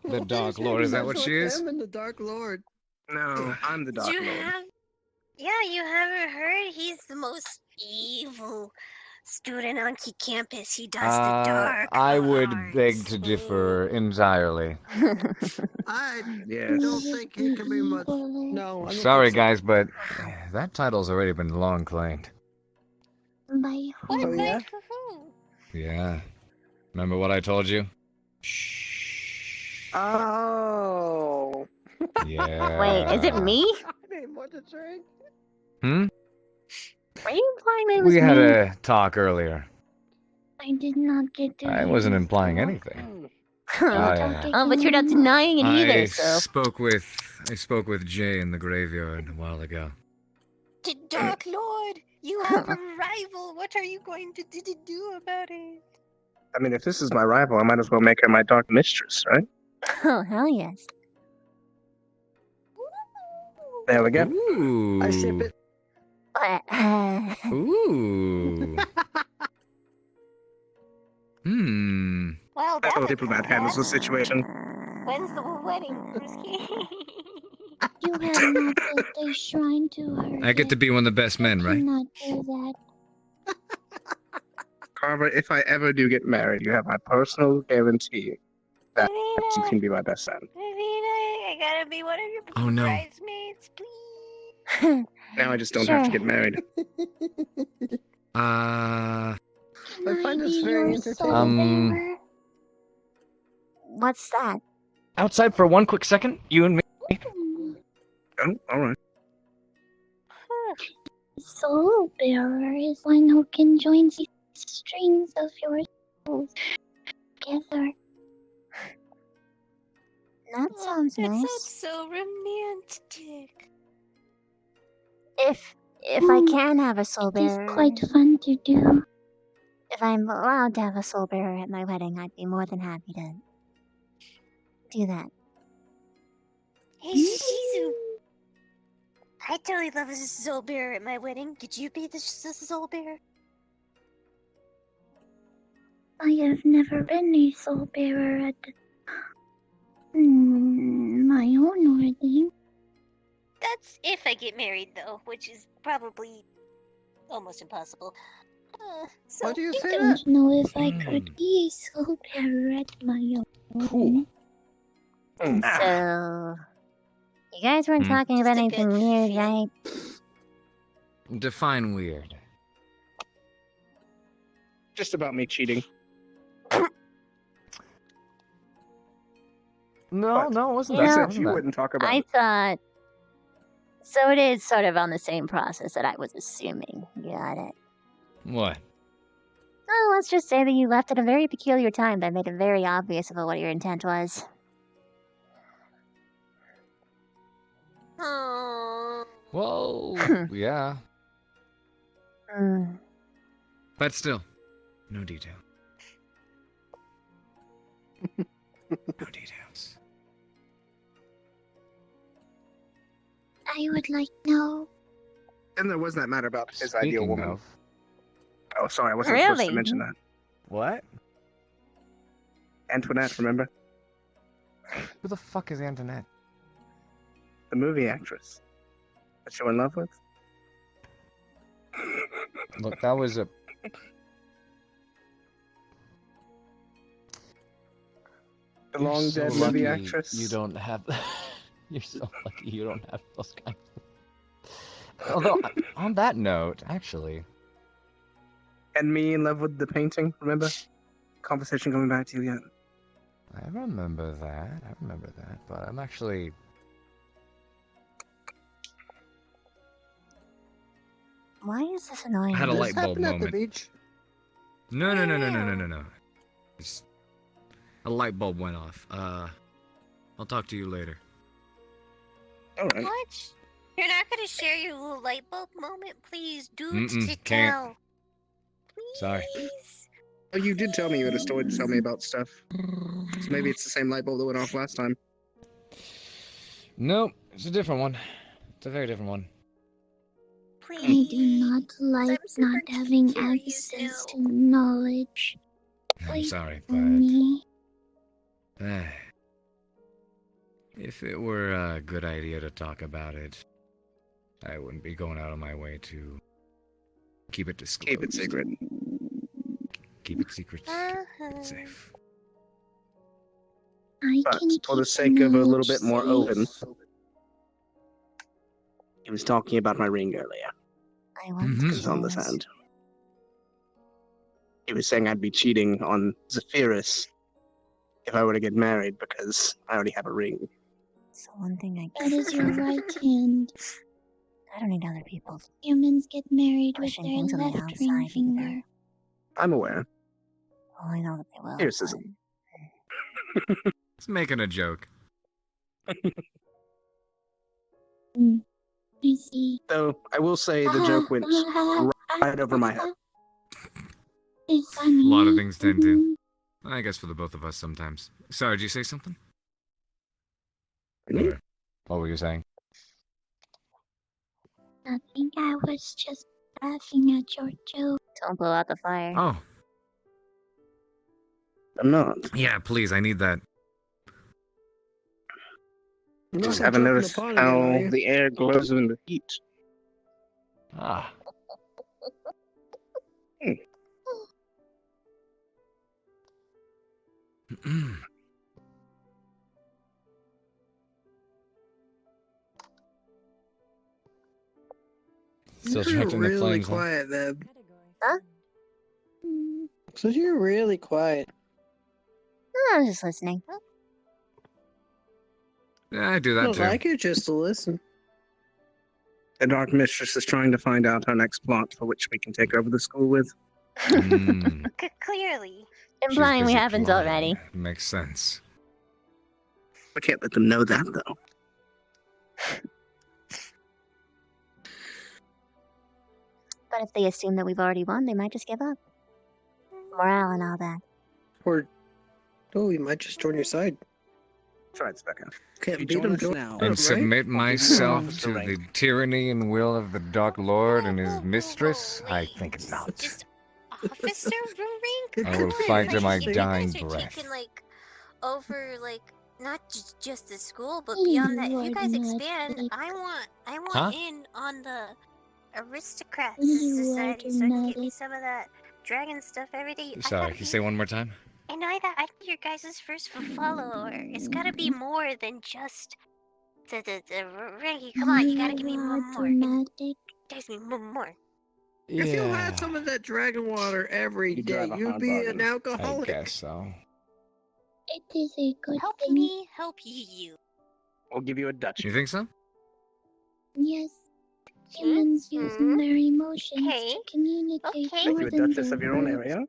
The Dark Lord, is that what she is? I'm in the Dark Lord. No, I'm the Dark You Lord. have, yeah, you haven't heard? He's the most evil student on campus. He does the dark. I would beg to differ entirely. I Yes. don't think he can be much. No, I don't Sorry, think so. guys, but that title's already been long claimed. By who? Oh, yeah? Yeah. Remember what I told you? Oh. Yeah. Wait, is it me? I need more to drink. Hmm? Were you implying that it was We had me? a talk earlier. I did not get to I hear wasn't this implying talk. anything. Huh. Oh, yeah. Oh, but you're not denying it either, I so. spoke with Jay in the graveyard a while ago. The Dark Lord, you have a rival. What are you going to do about it? I mean, if this is my rival, I might as well make her my dark mistress, right? Oh, hell yes. There we go. Ooh. I ship it. Ooh. Hmm. Well, That's how a diplomat handles the situation. When's the wedding? I'm just kidding. You You have not built a shrine to her. I get to be one of the best men, right? Cannot do that. Carver, if I ever do get married, you have my personal guarantee that you can be my best friend. I gotta be one of your Oh no. bridesmaids, please. Now I just don't have to get married. I find this very entertaining. What's that? Outside for one quick second, you and me. Oh, alright. Soul bearer is one who can join the strings of your souls together. That sounds nice. That sounds so romantic. If I can have a soul bearer, It's quite fun to do. if I'm allowed to have a soul bearer at my wedding, I'd be more than happy to do that. Hey, Shizu. I totally love a soul bearer at my wedding. Could you be the soul bearer? I have never been a soul bearer at my own wedding. That's if I get married, though, which is probably almost impossible. So Why do you I say don't that? know if I could be a soul bearer at my own. Cool. So, you guys weren't talking about anything weird, right? Define weird. Just about me cheating. No, it wasn't You that. know, It wasn't that. wouldn't talk about I it. thought. So it is sort of on the same process that I was assuming. Got it. What? Oh, let's just say that you left at a very peculiar time that made it very obvious about what your intent was. Oh. Well, yeah. Mm. But still, no detail. No details. I would like to know. And there was that matter about his Speaking ideal woman. of- Oh, sorry, I wasn't supposed Really? to mention that. What? Antoinette, remember? Who the fuck is Antoinette? The movie actress that you're in love with? Look, that was a... The long dead movie actress? You don't have... You're so lucky you don't have those kinds of... Although, on that note, actually... And me in love with the painting, remember? Conversation coming back to you yet? I remember that, but I'm actually... Why is this annoying? I had a This light bulb happened at the moment. beach. No. Just a light bulb went off. I'll talk to you later. Alright. What? You're not gonna share your little light bulb moment? Please do Can't. tell. Sorry. Oh, you did tell me you had a story to tell me about stuff. So maybe it's the same light bulb that went off last time. Nope, it's a different one. It's a very different one. I do not like not having access to knowledge. I'm Wait sorry, for but... me. If it were a good idea to talk about it, I wouldn't be going out of my way to keep it disclosed. Keep it secret. Keep it secret. Keep it safe. I But can for the keep sake of a little knowledge bit more safe. open, he was talking about my ring earlier. I want to It was on this hand. He was saying I'd be cheating on Zephyrus if I were to get married because I already have a ring. So one thing I That is your right hand. I don't need other people Humans get married with pushing their things on the left ring outside finger. either. I'm aware. Well, I know that they will. Lyricism. It's making a joke. I see. Though I will say the joke went right over my head. It's A funny. lot of things tend to. I guess for the both of us sometimes. Sorry, did you say something? Me? Or what were you saying? Nothing. I was just laughing at your joke. Don't blow out the fire. Oh, I'm not. yeah, please, I need that. You're not Just gonna haven't jump in the noticed pond again, are how you? the air glows in the heat. Ah. Still You're checking the really flames, huh? quiet, Veb. Huh? So you're really quiet. I'm just listening. Yeah, I do I that don't too. like you just to listen. The Dark Mistress is trying to find out our next plot for which we can take over the school with. Clearly. She's Implying we busy haven't plotting. already. Makes sense. We can't let them know that, though. But if they assume that we've already won, they might just give up. Morale and all that. Or, oh, he might just join your side. Try it, Becca. Can't beat him, join And him, right? submit myself officer to rank. the tyranny and will of the Dark Lord and his mistress? I think not. Officer rank? I will fight to my If you dying guys are breath. taking, like, over, like, not just the school, but beyond that, if you guys You are expand, not I want Huh? in on the aristocrats You society are so I can get me not some of that dragon stuff every day. Sorry, can you say one more time? I know that I'm your guys' first follower. It's gotta be more than just the ranky. Come on, you gotta give me more. There's me more. If you had some of that dragon water every You day, drive a you'd hard be bargain. an I alcoholic. guess so. It is a good Help thing. me, help you. We'll give you a Dutch. You think so? Yes. Humans using their emotions to communicate Okay. Make more you a than duchess their of your own words. area.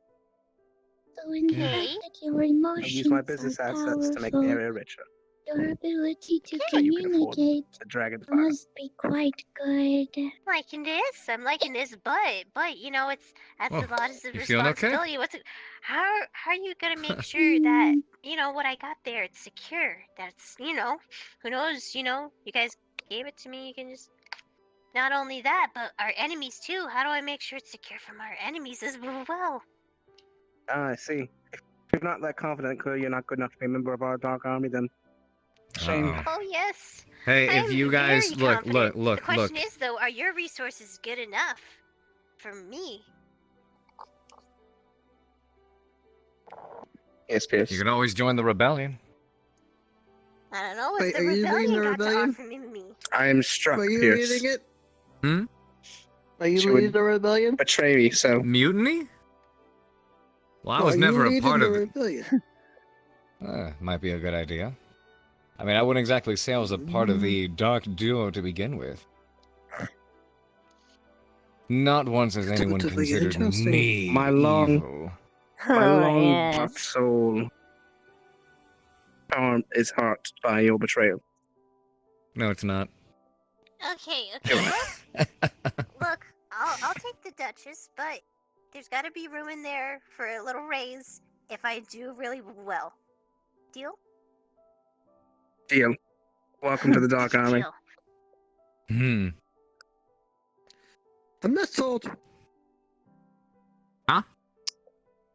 So in the Yeah. fact that your I'll emotions use my business are assets to make the powerful, area richer. your ability to So you can afford communicate the dragon fire. must be quite good. I'm liking this, but you know, that's Oh, a lot of you feeling okay? responsibility. How are you gonna make sure that what I got there, it's secure? That's who knows? You guys gave it to me. You can just not only that, but our enemies too. How do I make sure it's secure from our enemies as well? Ah, I see. If you're not that confident, clearly you're not good enough to be a member of our dark army, then shame. Uh-oh. Oh yes. Hey, if I'm you guys very confident. look. The question is though, are your resources good enough for me? Yes, Pierce. You can always join the rebellion. I don't know what's Wait, the are you leading rebellion the got rebellion? to offer me. I am struck, Are you Pierce. leading it? Hmm? Are you She leading would the rebellion? betray me, so Mutiny? Well, I No, was are you never a leading part the of it. rebellion? Might be a good idea. I mean, I wouldn't exactly say I was a part of the Dark Duo to begin with. Not once has anyone Relatively considered interesting. me My long- evil. my Oh, long yes. dark soul is hurt by your betrayal. No, it's not. Okay. You're right. Look, I'll take the Duchess, but there's got to be room in there for a little raise if I do really well. Deal? Deal. Welcome to the Dark Army. Deal. I'm not sold. Huh?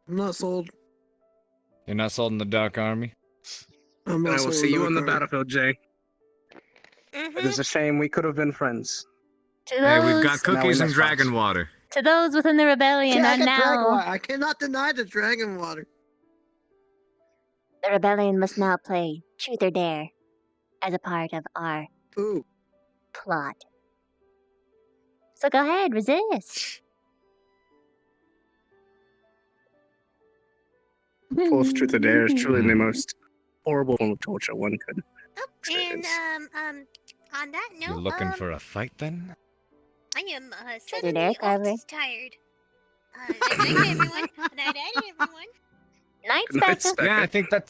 I'm not sold. You're not sold in the Dark Army? I'm Then not I will sold. see you on the Dark Army. battlefield, Jay. It is a shame we could have been friends. To Hey, we've those, got Now we cookies and must fight. dragon water. to those within the rebellion Yeah, I are got dragon now. water. I cannot deny the dragon water. The rebellion must now play Truth or Dare as a part of our Ooh. plot. So go ahead, resist. False truth or dare is truly the most horrible form of torture one could And experience. on that note, You're looking for a fight then? I am Dare, suddenly Carver. all tired. Good night, everyone. Good night, everyone. Night, Good night, Becca. Becca. Yeah,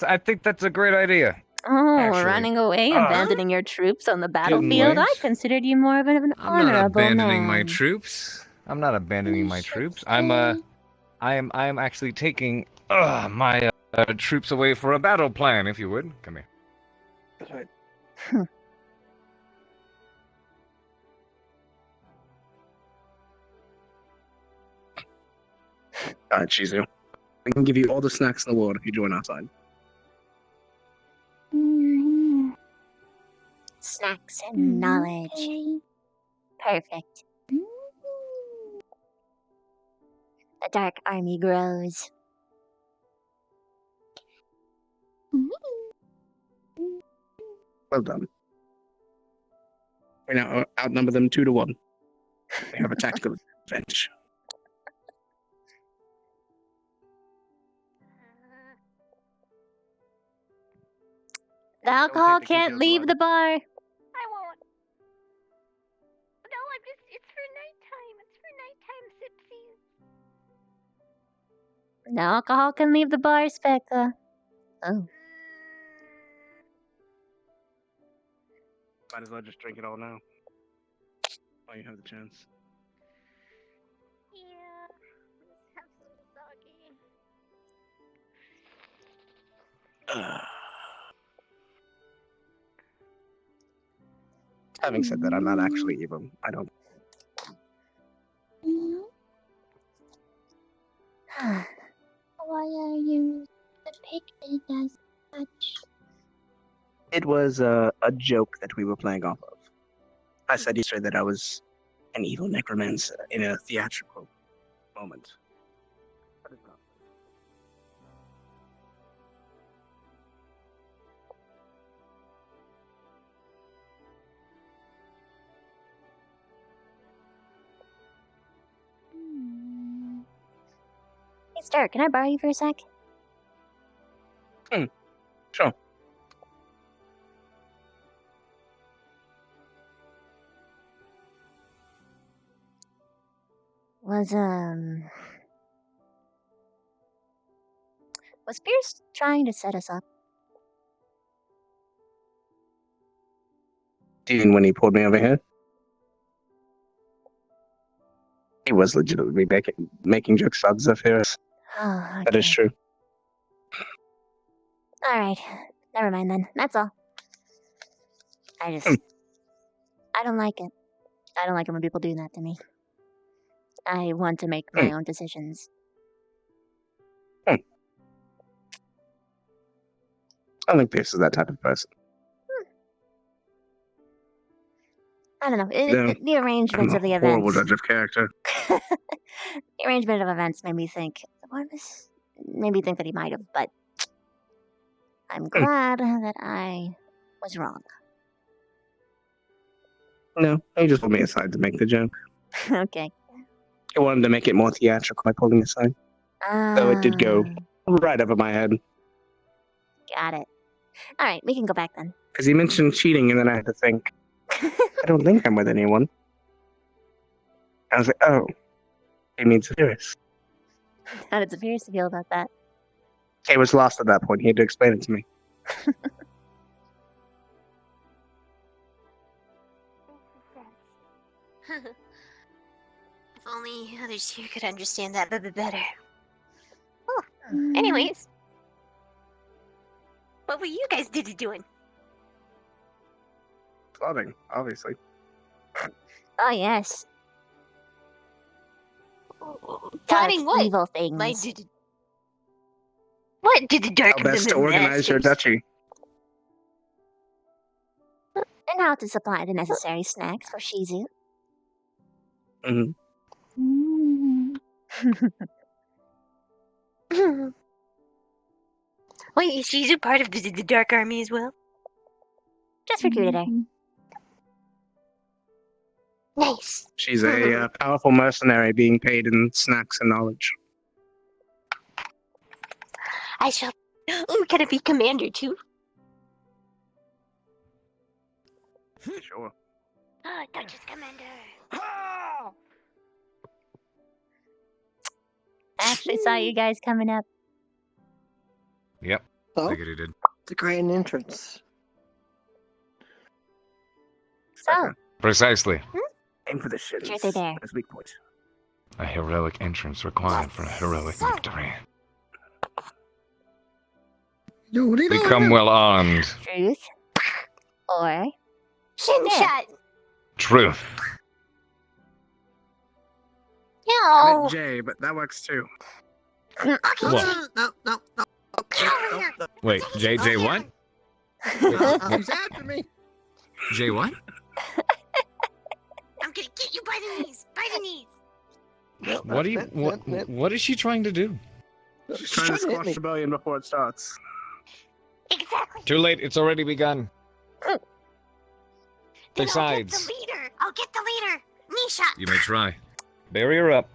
I think that's a great idea. Oh, Actually, running away, abandoning your troops on the getting battlefield. I late. considered you more of an I'm not honorable abandoning my man. troops. I'm not abandoning my You should troops. say- I am actually taking my troops away for a battle plan, if you would. Come here. That's right. Chizu. We can give you all the snacks in the world if you join our side. snacks and knowledge. Okay. Perfect. The Dark Army grows. Well done. We now outnumber them 2-1. We have a tactical advantage. The alcohol the can't Kingtail's leave line. the bar. I won't. No, it's for nighttime. It's for nighttime sipsies. No alcohol can leave the bar, Spectre. Oh. Might as well just drink it all now. While you have the chance. Yeah. Let's have some sake. Having said that, I'm not actually evil. I don't. Why are you depicted as such? It was a joke that we were playing off of. I said yesterday that I was an evil necromancer in a theatrical moment. But it's not. Hey, Star, can I borrow you for a sec? Sure. Was Pierce trying to set us up? Do you mean when he pulled me over here? He was legitimately making jokes about Zephyrus. Oh, okay. That is true. Alright. Never mind then. That's all. I don't like it. I don't like it when people do that to me. I want to make my own decisions. I don't think Pierce is that type of person. I don't know. No, The arrangements I'm of the a horrible events. judge of character. The arrangement of events made me think. Made me think that he might have, but I'm glad that I was wrong. No, he just pulled me aside to make the joke. Okay. He wanted to make it more theatrical by pulling me aside. So it did go right over my head. Got it. Alright, we can go back then. Because he mentioned cheating, and then I had to think, I don't think I'm with anyone. I was like, oh, he means Zephyrus. How did Zephyrus feel about that? He was lost at that point. He had to explain it to me. If only others here could understand that a bit better. Oh, anyways. What were you guys doing? Plotting, obviously. Oh, yes. Plotting what? Evil things. What did the dark How best to organize your duchy. And how to supply the necessary snacks for Shizu. Wait, is Shizu part of the Dark Army as well? Just recruited her. Nice. She's a powerful mercenary being paid in snacks and knowledge. I shall. Ooh, can I be commander too? Sure. Duchess commander. I actually saw you guys coming up. Yep. Oh, Figured he did. it's a great entrance. So, Precisely. Aim for the shit. Truth or dare? That's weak point. A heroic entrance required for a heroic victory. Become well armed. Truth or Shin shot. Truth. I No. meant J, but that works too. What? No. Wait, JJ what? He's after me. Jay, what? I'm gonna get you by the knees. By the knees. What do you? What is she trying to do? She's trying to squash rebellion before it starts. Exactly. Too late. It's already begun. Then Besides, I'll get the leader. I'll get the leader. Nisha. you may try. Bury her up.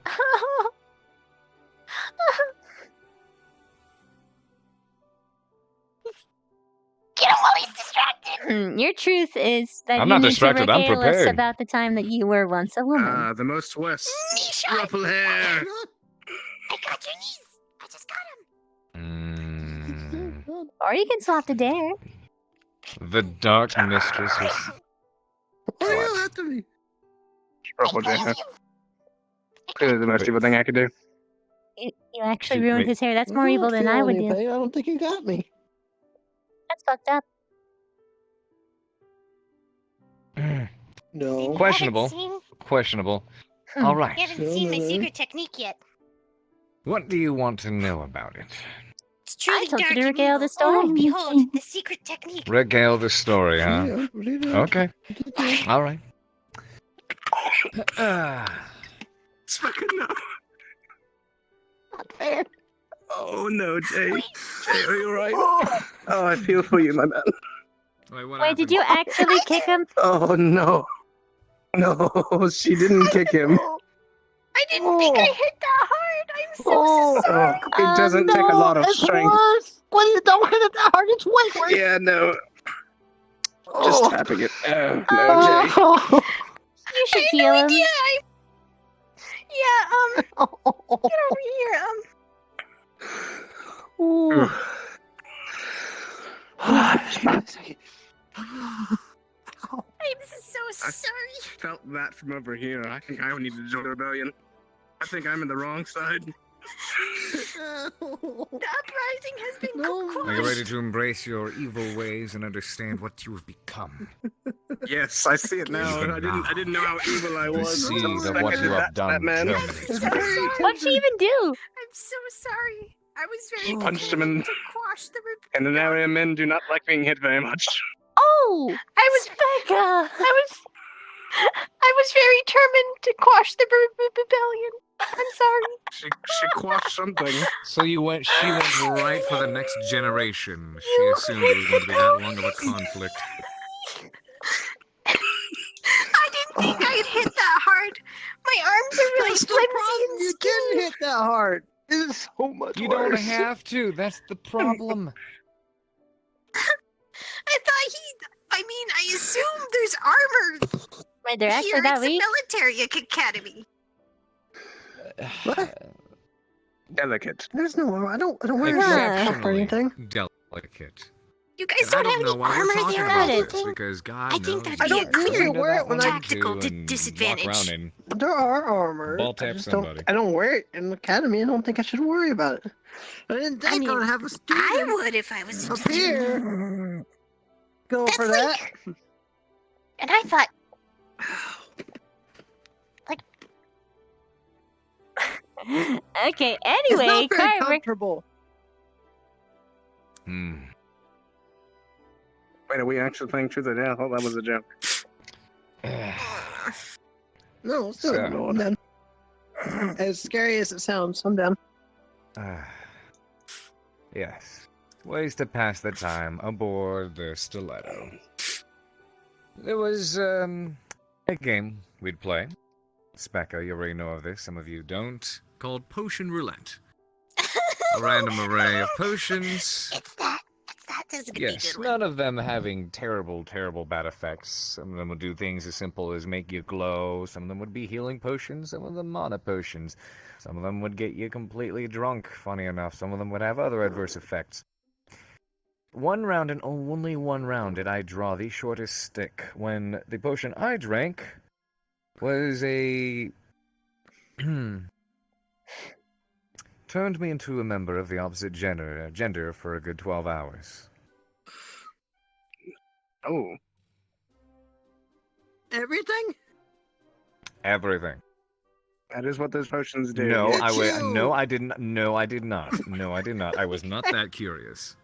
Get him while he's distracted. Your truth is that I'm you not need distracted, to I'm regale us prepared. about the time that you were once a woman. The most west. Ruffle hair. I got your knees. I just got him. Or you can swap the dare. The Dark Mistress is... Why do you have to be? Ruffle hair. Clearly the most evil thing I could do. You actually ruined his hair. That's more evil than I would do. I don't think you got me. That's fucked up. No. Questionable. Questionable. All right. You haven't seen my secret technique yet. What do you want to know about it? It's truly I told dark you to and regale evil. the story. Behold, the secret technique. Regale the story, huh? Okay. All right. It's fucking no. Not fair. Oh no, Jay. Jay, are you alright? Oh, I feel for you, my man. Wait, did you actually kick him? Oh no. No, she didn't kick him. I didn't think I hit that hard. I'm so Oh, sorry. it doesn't take a lot of strength. When you don't hit it that hard, it's way worse. Yeah, no. Just tapping it. Oh, no, Jay. You should heal him. Yeah, get over here. I'm so sorry. Felt that from over here. I think I would need to join the rebellion. I think I'm in the wrong side. The uprising has been Are you ready to embrace your evil ways and understand what you have become? Yes, I see it now. Even I didn't know how evil I The was. seed until the of second what I you did have that, done man. germinates. What'd she even do? I'm so sorry. I was very Punched him in. to quash the In an area men do not like being hit very much. Oh, I was Becca. I was very determined to quash the rebellion. I'm sorry. She quashed something. So she went right for the next generation. She assumed it was going to be that long of a conflict. I didn't think I'd hit that hard. My arms are really That's the flimsy problem. and You skinny. didn't hit that hard. It is so much You worse. don't have to. That's the problem. I assume there's armor. Wait, they're actually Here, that it's a weak? military academy. What? Delicate. There's no armor. I don't wear that or anything. Delicate. You guys And don't I have don't know any why we're armor talking there or about this, anything. because God I think knows that'd be a you clear into that one tactical too, and walk disadvantage. around and There are armor. ball I tap just somebody. I don't wear it in the academy. I don't think I should worry about it. I didn't think I would have a student I would if I was up here. Go for that. And I thought, Okay, It's anyway, not very Carver. comfortable. Wait, are we actually playing Truth or Dare? I thought that was a joke. No, let's do it. I'm down. As scary as it sounds, I'm down. Yes. Ways to pass the time aboard the Stiletto. There was, a game we'd play. Specca, you already know of this, some of you don't. Called Potion Roulette. A random array of potions. It's that. This is gonna be a Yes, good one. none of them having terrible, terrible bad effects. Some of them would do things as simple as make you glow. Some of them would be healing potions. Some of them mana potions. Some of them would get you completely drunk, funny enough. Some of them would have other adverse effects. One round and only one round did I draw the shortest stick when the potion I drank was a... turned me into a member of the opposite gender for a good 12 hours. Oh. Everything? Everything. That is what those potions do. No, I did not. No, I did not. No, I did not. I was not that curious.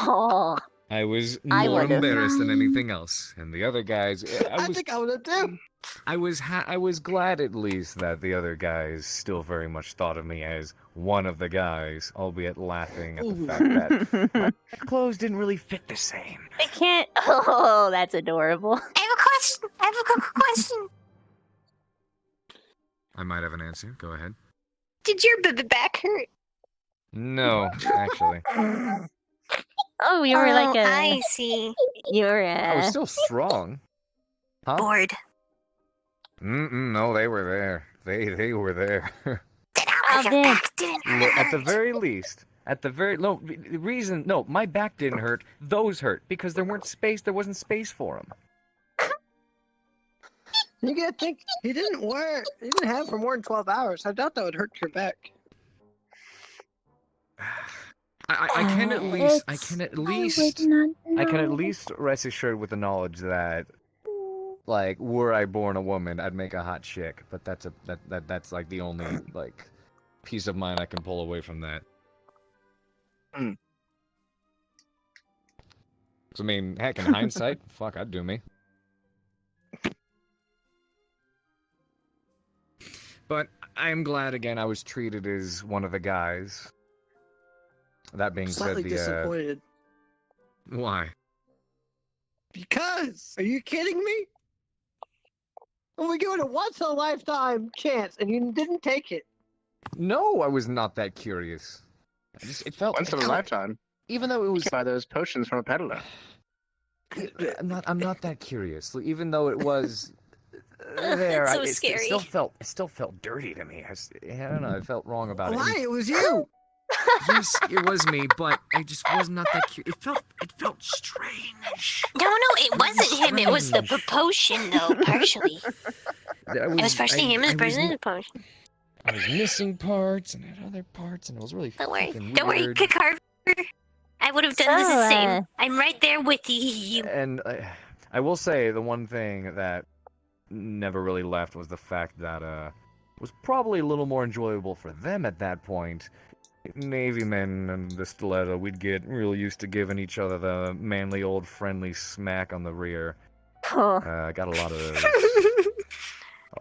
Oh. I was I more would've. embarrassed than anything else, and the other guys. I think I would have too. I was glad at least that the other guys still very much thought of me as one of the guys, albeit laughing at the fact that my clothes didn't really fit the same. I can't. Oh, that's adorable. I have a question. I have a quick question. I might have an answer. Go ahead. Did your back hurt? No, actually. Oh, you were like a. I see. You were I was a. still strong. Huh? Bored. No, they were there. They were there. How big? Look, at the very least, the reason my back didn't hurt. Those hurt because there wasn't space for them. You gotta think he didn't have it for more than 12 hours. I doubt that would hurt your back. I can at least rest assured with the knowledge that, like, were I born a woman, I'd make a hot chick. But that's like the only like peace of mind I can pull away from that. So, I mean, heck, in hindsight, fuck, I'd do me. But I am glad again I was treated as one of the guys. That being Slightly said, disappointed. Why? Because are you kidding me? Well, we given a once in a lifetime chance, and you didn't take it. No, I was not that curious. It felt Once in a lifetime. Even though it was. You can buy those potions from a peddler. I'm not that curious. Even though it was there, so it scary. still felt dirty to me. I don't know. I felt wrong about it. Why? It was you. Yes, it was me, but I just was not that curious. It felt strange. No, it wasn't him. It was the potion, though, partially. It was partially him. It was partially the potion. I was missing parts and had other parts, and it was really Don't worry. fucking Don't worry, weird. Carver. I would have done the same. I'm right there with you. And I will say the one thing that never really left was the fact that was probably a little more enjoyable for them at that point. Navy men and the stiletto, we'd get real used to giving each other the manly old friendly smack on the rear. Got a lot of those.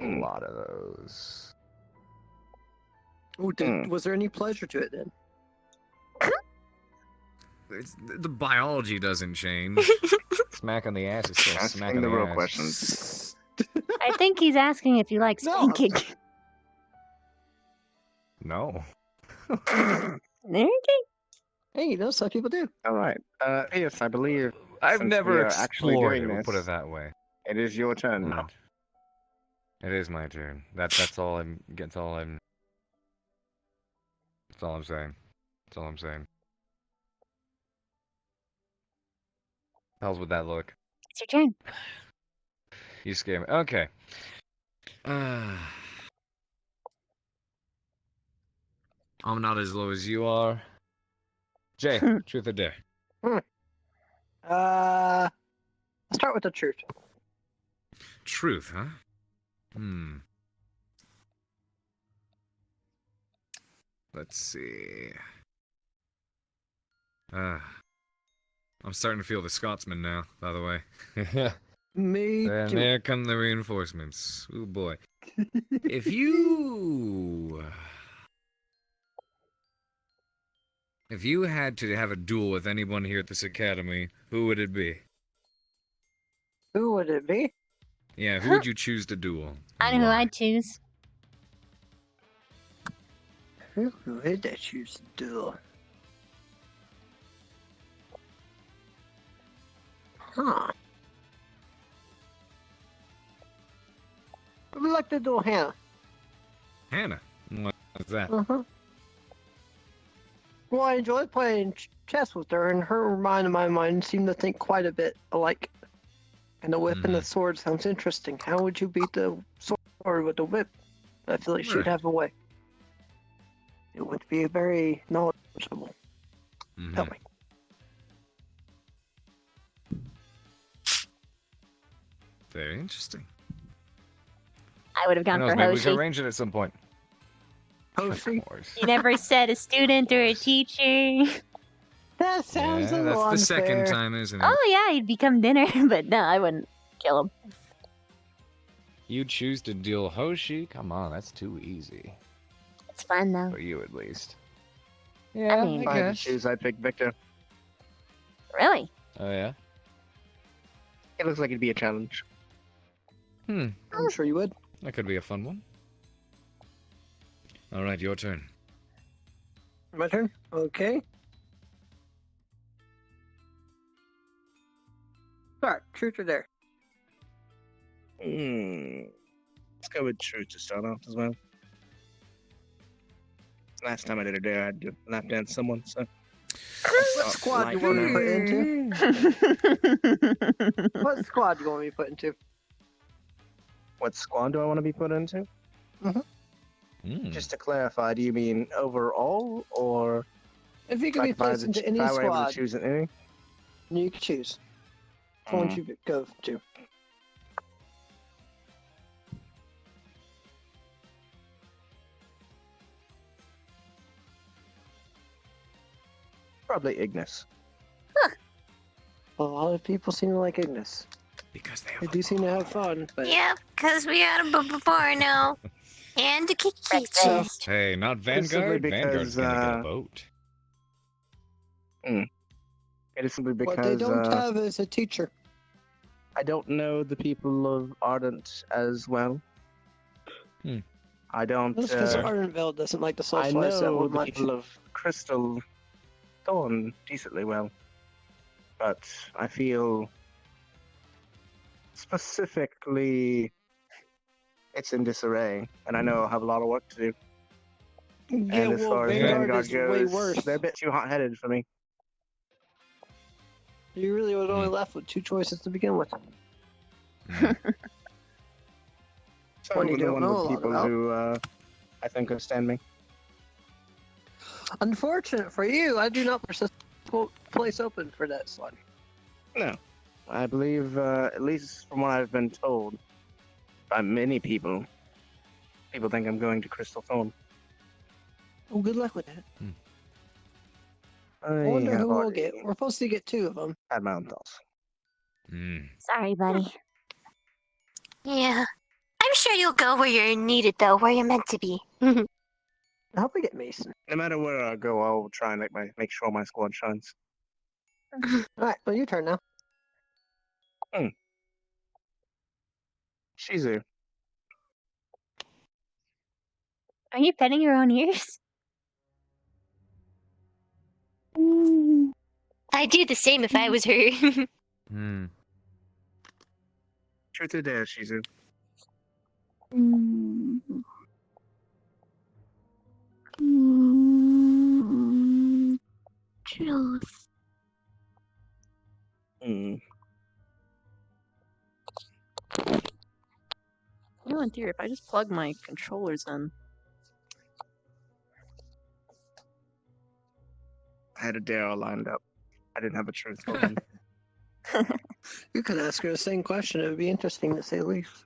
A lot of those. Ooh, was there any pleasure to it then? The biology doesn't change. Smack on the ass is still smack on the real ass. questions. I think he's asking if you like spanking. No. Hey, you know, some people do. All right. Yes, I believe. I've since never we are actually explored doing it, we'll this, put it that way. It is your turn now. It is my turn. That's all I'm saying. That's all I'm saying. That's all I'm saying. How's with that look? It's your turn. You scare me. Okay. I'm not as low as you are. Jay, truth or dare? I'll start with the truth. Truth, huh? Let's see. I'm starting to feel the Scotsman now, by the way. Me And too. there come the reinforcements. Oh boy. If you had to have a duel with anyone here at this academy, who would it be? Who would it be? Yeah, who would you choose to duel? I know who I'd choose. Who would I choose to do? Huh. I would like to do Hannah. Hannah. What's that? Well, I enjoyed playing chess with her, and her mind and my mind seem to think quite a bit alike. And the whip and the sword sounds interesting. How would you beat the sword with the whip? I feel like she'd Right. have a way. It would be very knowledgeable. Tell me. Very interesting. I would have gone Who knows, for maybe we can Hoshi. arrange it at some point. Hoshi? You never said a student or a teacher. That sounds a little that's the unfair. second time, isn't it? Oh yeah, he'd become dinner, but no, I wouldn't kill him. You choose to deal Hoshi? Come on, that's too easy. It's fun though. For you, at least. Yeah, I mean, If I had to choose, I'd pick Victor. Really? Oh, yeah? It looks like it'd be a challenge. I'm sure you would. That could be a fun one. Alright, your turn. My turn? Okay. Alright, truth or dare? Let's go with truth to start off as well. Last time I did a dare, I had to lap dance someone, so. What squad do you want me to put into? What squad do you want me to put into? What squad do I want to be put into? Just to clarify, do you mean overall, or If you could be if I placed had to into any if I were able squad, to choose any? you can choose. Which one would you go to? Probably Ignis. A lot of people seem to like Ignis. Because they do seem to have fun, but Yep, because we had a before now. And a kitchen. Hey, not It is simply Vanguard? Vanguard's gonna get a boat. It is simply because what they don't have is a teacher. I don't know the people of Ardent as well. I don't. That's because Ardentville doesn't like to I socialize that know one the much. people of Crystal Thorn decently well, but I feel specifically it's in disarray, and I know I have a lot of work to do. Yeah, And as well, far as Vanguard Vanguard is way goes, worse. they're a bit too hot-headed for me. You really was only left with two choices to begin with. So One you they're don't one know of a the lot people about. who I think understand me. Unfortunate for you, I do not place open for that slot. No, I believe, at least from what I've been told by many people, people think I'm going to Crystal Thorn. Oh, good luck with that. I I wonder have who we'll already get. We're supposed to get two of them. had my own thoughts. Sorry, buddy. Yeah. I'm sure you'll go where you're needed, though, where you're meant to be. I hope we get Mason. No matter where I go, I'll try and make sure my squad shines. Alright, well, your turn now. Shizu. Are you petting your own ears? I'd do the same if I was her. Truth or dare, Shizu? Truth. You know, in theory, if I just plug my controllers in. I had a dare all lined up. I didn't have a truth. Hold on. You could ask her the same question. It would be interesting to say the least.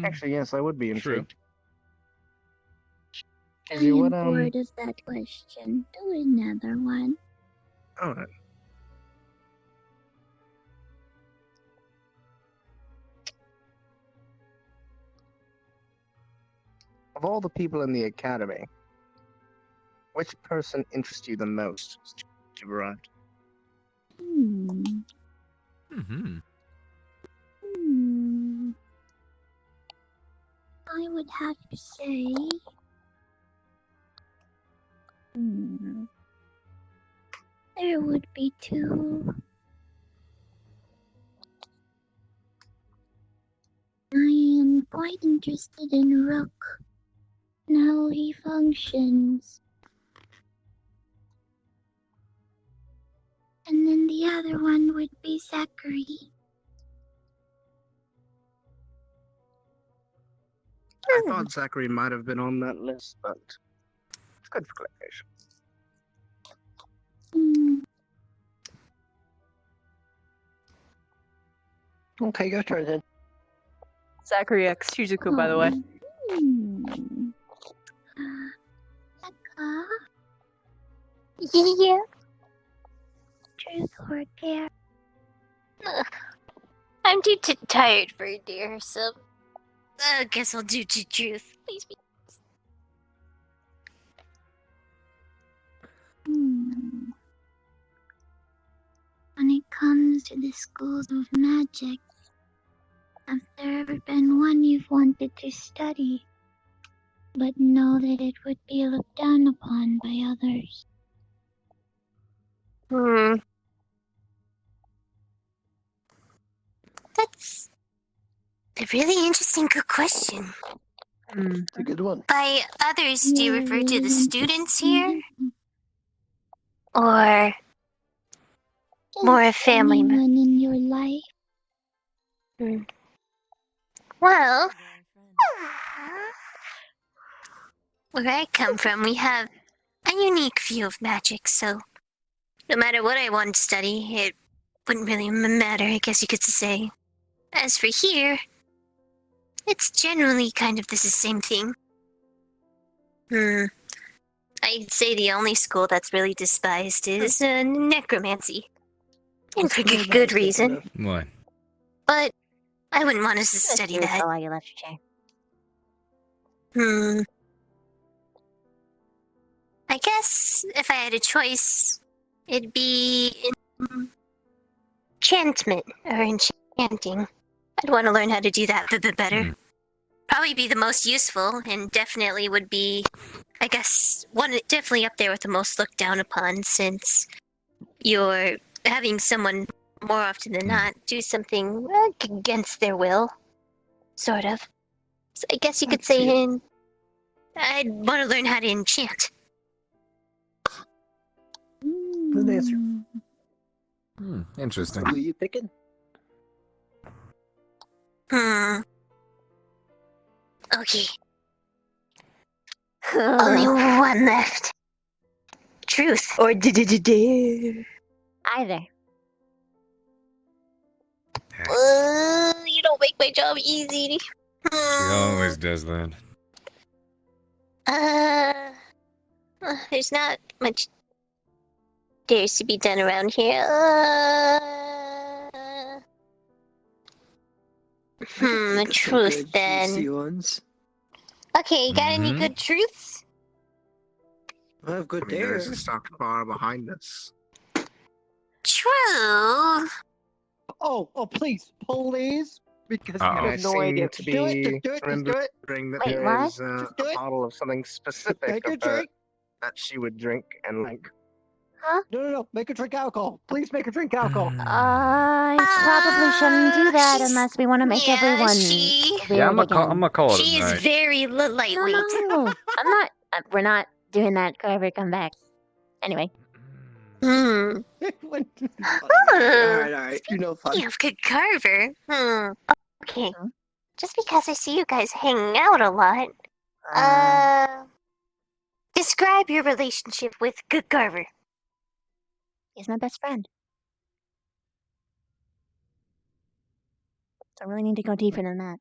Actually, yes, I would be intrigued. I Izzy, am what, bored of that question. Do another one. Alright. Of all the people in the academy, which person interests you the most since you've arrived? I would have to say. There would be two. I am quite interested in Rook and how he functions. And then the other one would be Zachary. I thought Zachary might have been on that list, but it's good for clarification. Okay, your turn then. Zachary X Shizuku, by the way. Yeah. truth or dare? Ugh. I'm too tired for a dare, so I guess I'll do truth. Please be. When it comes to the schools of magic, have there ever been one you've wanted to study, but know that it would be looked down upon by others? That's a really interesting, good question. It's a good one. By others, do you refer to the students here? Or more a family member? Anyone in your life? Well, where I come from, we have a unique view of magic, so no matter what I want to study, it wouldn't really matter, I guess you could say. As for here, it's generally kind of the same thing. I'd say the only school that's really despised is necromancy. And for good reason. What? But I wouldn't want us to study that. Oh, you left your chair. I guess if I had a choice, it'd be enchantment or enchanting. I'd want to learn how to do that a bit better. Probably be the most useful, and definitely would be, I guess, definitely up there with the most looked down upon, since you're having someone more often than not do something against their will, sort of. So I guess you could say I'd want to learn how to enchant. Good answer. Interesting. Who are you picking? Okay. Only one left. Truth or dare. Either. You don't make my job easy. She always does that. There's not much dares to be done around here. Truth then. Okay, you got any good truths? I have good There's a dares. stock bar behind us. True. Oh, please, because you I have no seem idea. to Just do it, be just do it, just do it. remembering that Wait, there what? is a do it. bottle of something specific Make her of her drink. that she would drink and like. Huh? No, make her drink alcohol. Please make her drink alcohol. I probably shouldn't do that unless we want to make everyone weird Yeah, I'm again. gonna call it a She is night. very lightweight. No, I'm not. We're not doing that. Carver, come back. Anyway. Alright. You know, fun. Speaking of good Carver. Okay. Just because I see you guys hanging out a lot, describe your relationship with good Carver. He's my best friend. Don't really need to go deeper than that.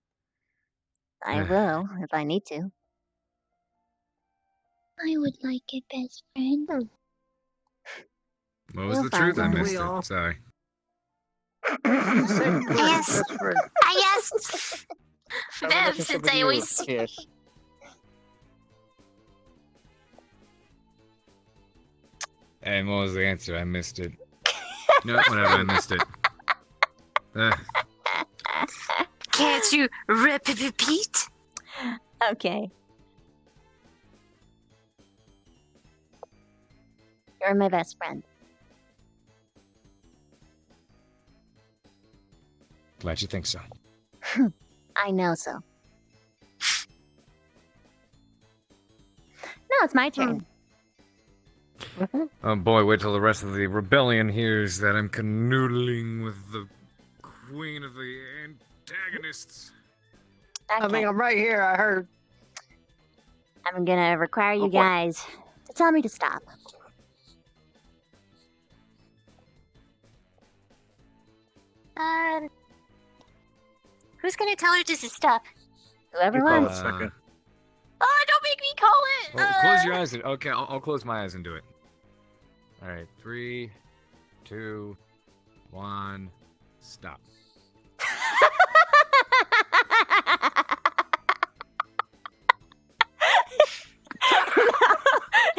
I will, if I need to. I would like a best friend. What was We'll the truth? I find one. missed We all- it. Sorry. Yes. I asked Bev, since I always... Yes. Hey, what was the answer? I missed it. No, whatever, I missed it. Can't you repeat? Okay. You're my best friend. Glad you think so. I know so. Now it's my turn. Oh boy, wait till the rest of the rebellion hears that I'm canoodling with the queen of the antagonists. I mean, I'm right here. I heard. I'm gonna require you guys to tell me to stop. Who's gonna tell her to stop? Whoever You call wants. it, Becca. Oh, don't make me call it! Well, close your eyes. Okay, I'll close my eyes and do it. All right, 3, 2, 1, stop.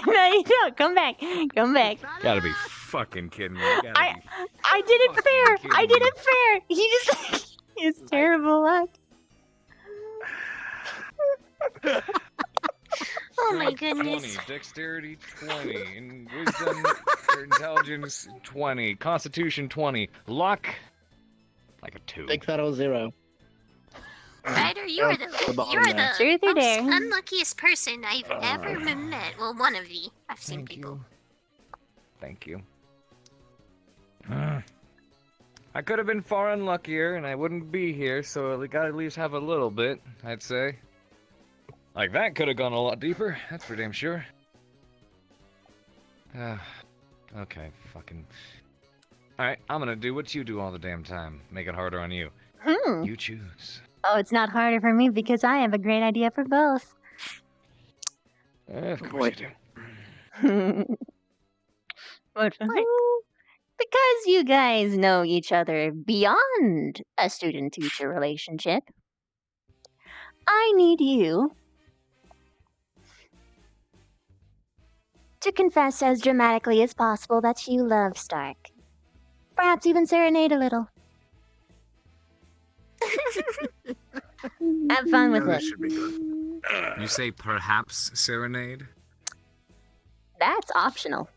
No, you don't. Come back. Come back. Gotta be fucking kidding me. I did it fair. I did it fair. He just it's terrible luck. Oh my Strength goodness. 20, dexterity 20, and wisdom or intelligence 20, constitution 20, luck like a 2. Big fat old 0. Ryder, you're the Truth or dare? most unluckiest person I've ever met. Well, one of the I've seen Thank people. Thank you. I could have been far unluckier, and I wouldn't be here, so I gotta at least have a little bit, I'd say. Like, that could have gone a lot deeper, that's for damn sure. Okay, fucking... Alright, I'm gonna do what you do all the damn time. Make it harder on you. You choose. Oh, it's not harder for me because I have a great idea for both. Of course you do. What? Because you guys know each other beyond a student-teacher relationship, I need you to confess as dramatically as possible that you love Stark. Perhaps even serenade a little. Have fun with it. Should be good. You say perhaps serenade? That's optional.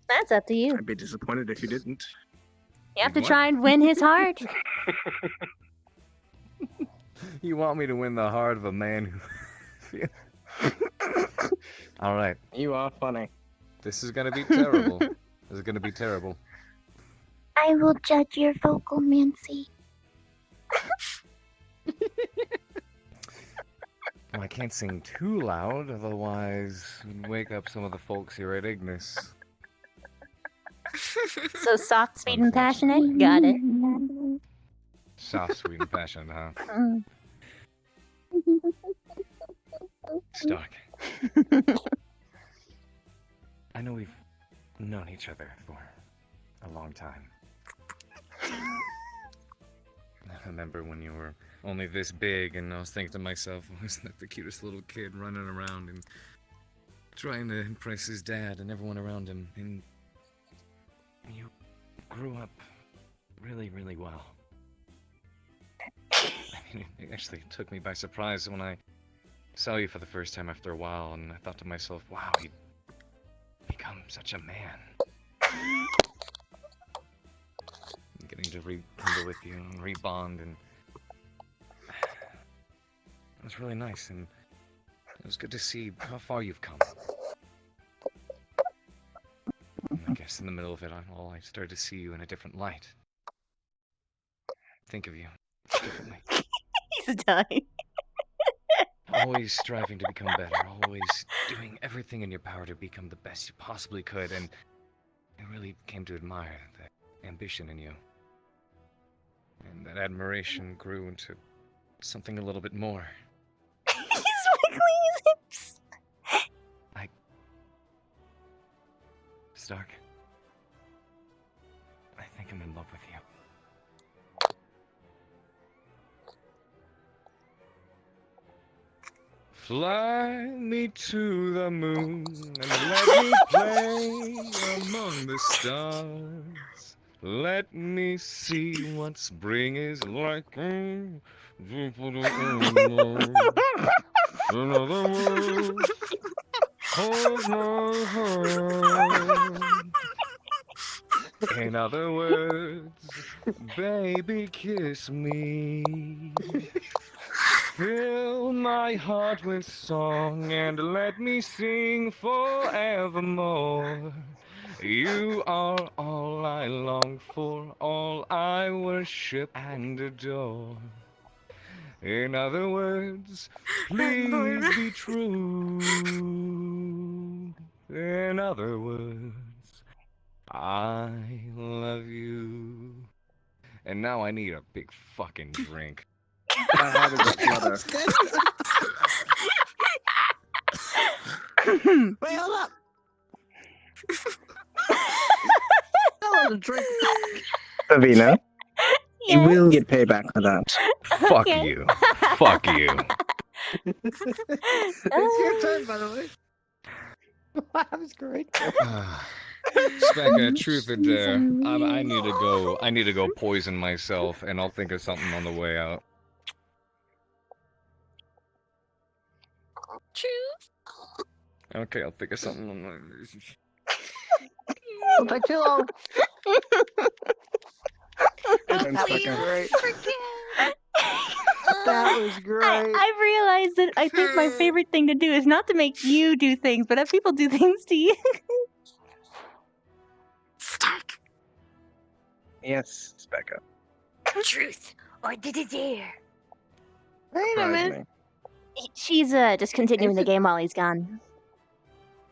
That's up to you. I'd be disappointed if you didn't. You have to try and win his heart. You want me to win the heart of a man who... Alright. You are funny. This is gonna be terrible. This is gonna be terrible. I will judge your vocal, Mancy. Well, I can't sing too loud, otherwise you'd wake up some of the folks here at Ignis. So soft, sweet, and passionate? Got it. Soft, sweet, and passionate, huh? Mm. Stark. I know we've known each other for a long time. I remember when you were only this big, and I was thinking to myself, wasn't that the cutest little kid running around and trying to impress his dad and everyone around him? And you grew up really, really well. I mean, it actually took me by surprise when I saw you for the first time after a while, and I thought to myself, wow, he'd become such a man. Getting to rekindle with you and rebond, and it was really nice, and it was good to see how far you've come. And I guess in the middle of it all, I started to see you in a different light. Think of you differently. He's dying. Always striving to become better, always doing everything in your power to become the best you possibly could, and I really came to admire the ambition in you. And that admiration grew into something a little bit more. He's wiggling his hips. Stark, I think I'm in love with you. Fly me to the moon and let me play among the stars. Let me see what spring is like. In other words, hold my hand. In other words, baby, kiss me. Fill my heart with song and let me sing forevermore. You are all I long for, all I worship and adore. In other words, please be true. In other words, I love you. And now I need a big fucking drink. Wait, hold up. had a drink. Savina, you Yes. will get payback for that. Fuck Okay. you. Fuck you. It's your turn, by the way. That was great. Specca, truth or dare, I need to go. I need to go poison myself, and I'll think of something on the way out. Truth. Okay, I'll think of something on the. Don't take too long. That was Please great. forget. That was great. I realized that I think my favorite thing to do is not to make you do things, but have people do things to you. Stark. Yes, Specca. Truth or did it dare? Wait a Surprise minute. me. She's just continuing the game while he's gone.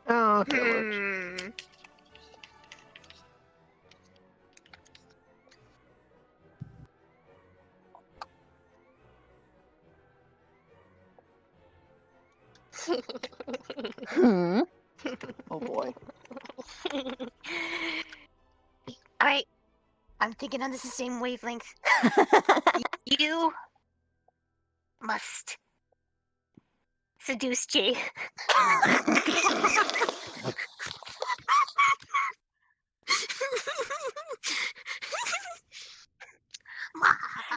Oh, okay, works. Hmm. Oh boy. Alright. I'm thinking on this the same wavelength. You must seduce Jay.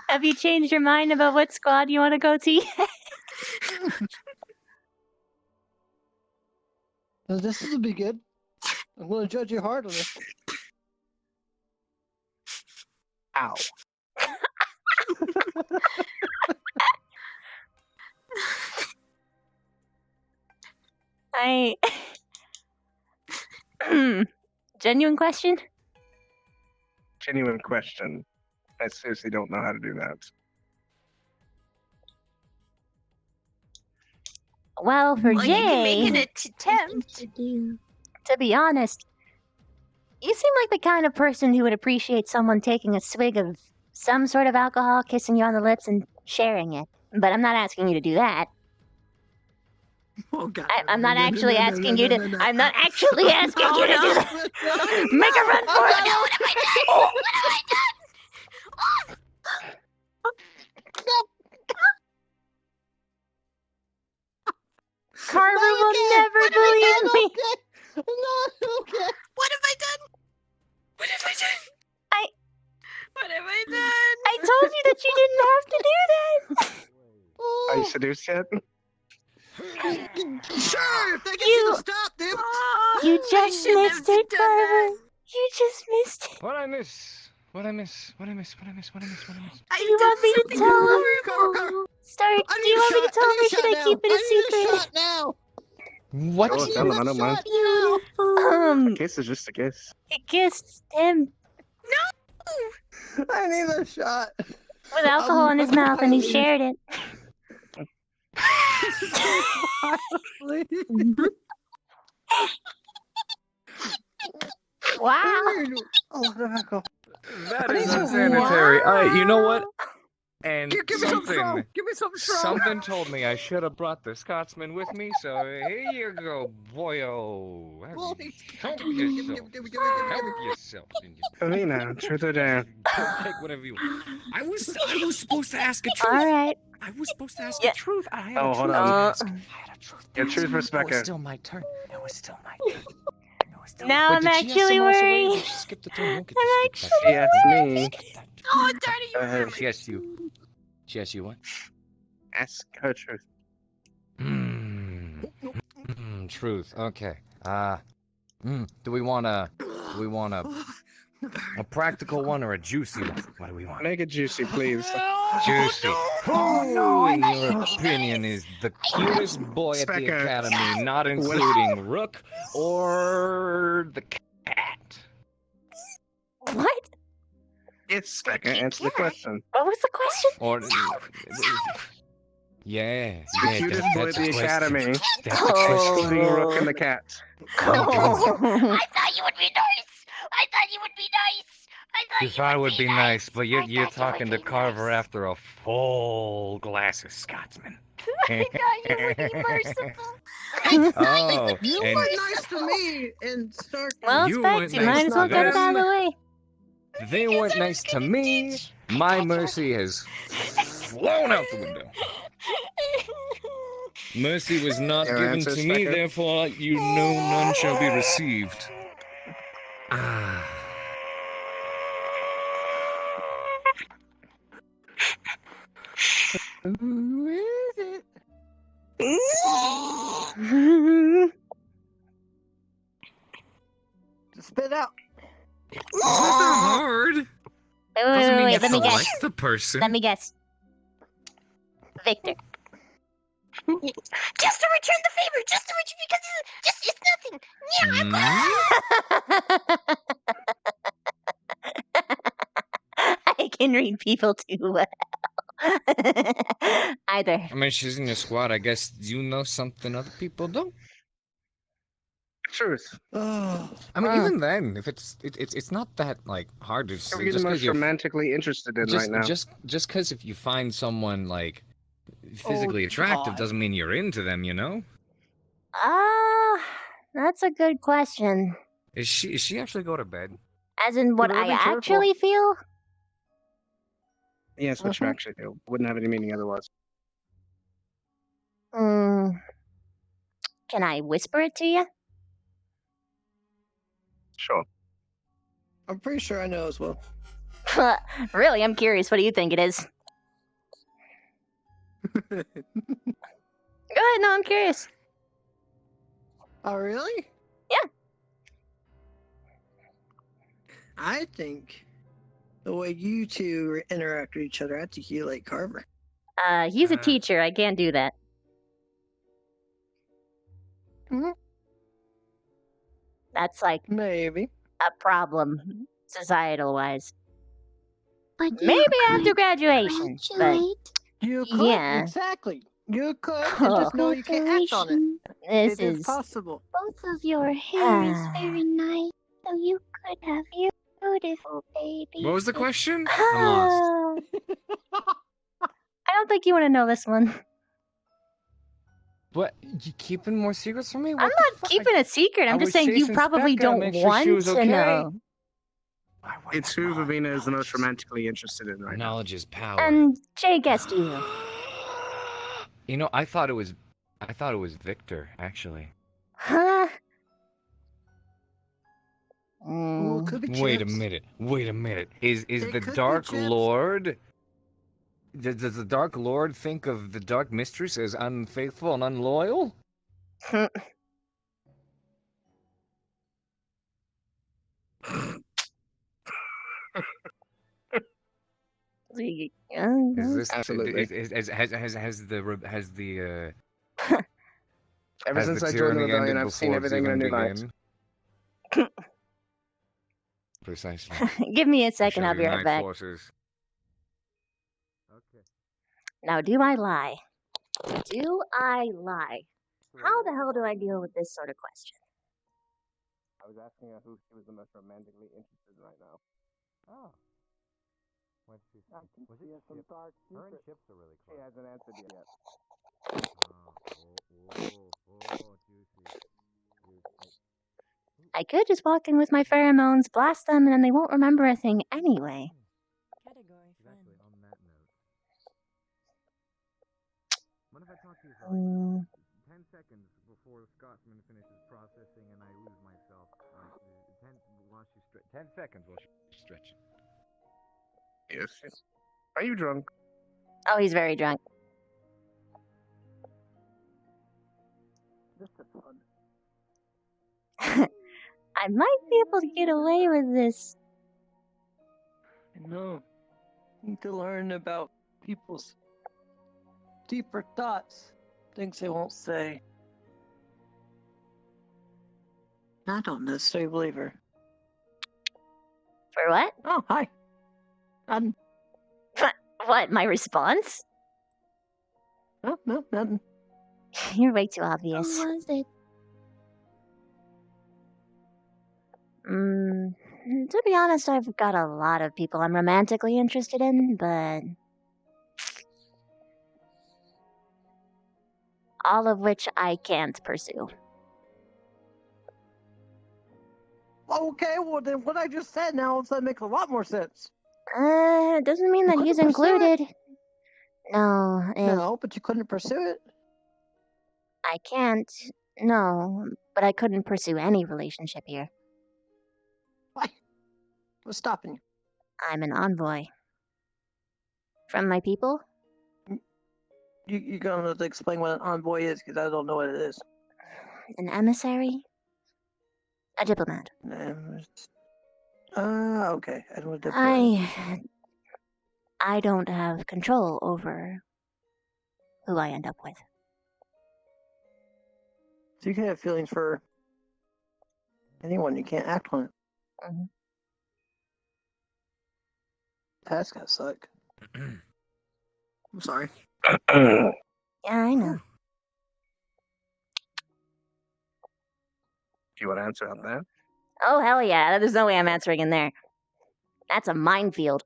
Have you changed your mind about what squad you want to go to? Well, this will be good. I'm going to judge you hard on this. Ow. I. Genuine question? Genuine question. I seriously don't know how to do that. Well, for Well, Jay, you can make an attempt. to be honest, you seem like the kind of person who would appreciate someone taking a swig of some sort of alcohol, kissing you on the lips, and sharing it. But I'm not asking you to do that. Oh, God. I'm not actually asking you to. I'm not actually asking you to do that. Make a run for it. What have I done? What have I done? Carver will never believe me. No, okay. What have I done? What have I done? What have I done? I told you that you didn't have to do that. Are you seduced yet? Sure, if they get you to stop, dude. You just missed it, Carver. You just missed it. What I miss? What I miss? What I miss? What I miss? What I miss? What I miss? Do you want me to tell him? Stark, do you want me to tell him or should I keep it a secret? Now. What? Go on, tell him, I don't mind. A kiss is just a kiss. It kissed him I need a shot. with alcohol in his mouth and he shared it. Wow. Oh, the heck up. That is unsanitary. You know what? And Give me something strong. Give me something strong. something told me I should have brought the Scotsman with me, so here you go, boyo. Help yourself. Help yourself. Savina, truth or dare? Take whatever you want. I was supposed to ask a truth. All right. I was supposed to ask a truth. I had Oh, a hold truth. on. I had a truth. Yeah, truth for It Specca. was still my turn. It was still my turn. Now I'm actually worried. Skip the turn. I'm actually She asked me. Oh, darn it, She asked you. She asked you what? Ask her truth. Truth. Okay. Do we want a practical one or a juicy one? What do we want? Make it juicy, please. Juicy. Who, in your opinion, is the cutest boy at the Specca. academy, not including Rook or the cat? What? Yes, Specca, answer the question. What was the question? Or yeah, The cutest boy at that's a the question. academy, That's a question. including Rook and the cat. I thought you would be nice. I thought you would be nice. You thought it would be nice, but you're talking to Carver after a full glass of Scotsman. I thought you would be merciful. Oh, You and were nice to me and Stark. Well, You Specs, weren't you nice might as well to get it them. out of the way. They weren't nice to me. My mercy has flown out the window. Mercy was not Your given answer, to me, Specker? therefore you know none shall be received. Ah. Who is it? Just spit out. It's not that hard. Wait, Doesn't mean you let me have to guess. like the person. Let me guess. Victor. Just to return the favor, just to return because it's nothing. I can read people too well. Either. I mean, she's in your squad. I guess you know something other people don't. Truth. I mean, even then, if it's not that like hard to Who are you the most romantically interested in right now? Just because if you find someone like physically attractive God. doesn't mean you're into them, you know? That's a good question. Is she actually go to bed? As in what better I be careful. actually feel? Yes, what you actually do. Wouldn't have any meaning otherwise. Can I whisper it to you? Sure. I'm pretty sure I know as well. Really, I'm curious. What do you think it is? Go ahead, no, I'm curious. Oh, really? Yeah. I think the way you two interact with each other, I think you like Carver. He's a teacher. I can't do that. That's like maybe a problem, societal-wise. But Maybe after graduation, but you could yeah. exactly. You could, and just know you can't act on it. This It is is possible. Both of your hair is very nice, so you could have your beautiful baby. What was the question? I'm lost. I don't think you want to know this one. What? You keeping more secrets from me? I'm not keeping a secret. I'm I just was saying you chasing probably Specca to don't make sure want she was to okay. know. It's who Vivina is the most romantically interested in right now. Knowledge is power. And Jay guessed you. You know, I thought it was Victor, actually. Huh? Well, could be Wait a Chips. minute. Is It the could be Dark Chips. Lord? Does the Dark Lord think of the Dark Mistress as unfaithful and unloyal? Is this Absolutely. has the Ever has since the I joined the tyranny rebellion, ended I've seen before it's everything in a even new light. begun? Precisely. Give me a second, We I'll shall be right unite back. forces. Okay. Now, do I lie? Do I lie? How the hell do I deal with this sort of question? I was asking her who she was the most romantically interested in right now. Oh. What's she I think was she it has some Chip? dark Her and secrets. Chips are really She close. hasn't answered yet. I could just walk in with my pheromones, blast them, and then they won't remember a thing anyway. Exactly, on that note. What if I talk to you for like 10 seconds before Scotsman finishes processing and I lose myself? 10 seconds while she's stretching. Yes. Are you drunk? Oh, he's very drunk. This is fun. I might be able to get away with this. I know. Need to learn about people's deeper thoughts, things they won't say. I don't necessarily believe her. For what? Oh, hi. What, my response? No, nothing. You're way too obvious. Who was it? To be honest, I've got a lot of people I'm romantically interested in, but all of which I can't pursue. Okay, well then what I just said now all of a sudden makes a lot more sense. Doesn't mean You that he's couldn't pursue it? included. No, No, but you couldn't pursue it? I can't. No, but I couldn't pursue any relationship here. Why? What's stopping you? I'm an envoy. From my people? You're gonna have to explain what an envoy is, because I don't know what it is. An emissary? A diplomat. Okay. I know what diplomat is. I don't have control over who I end up with. So you can have feelings for anyone, you can't act on it. Mm-hmm. That's gotta suck. I'm sorry. Yeah, I know. Do you want to answer on that? Oh, hell yeah. There's no way I'm answering in there. That's a minefield.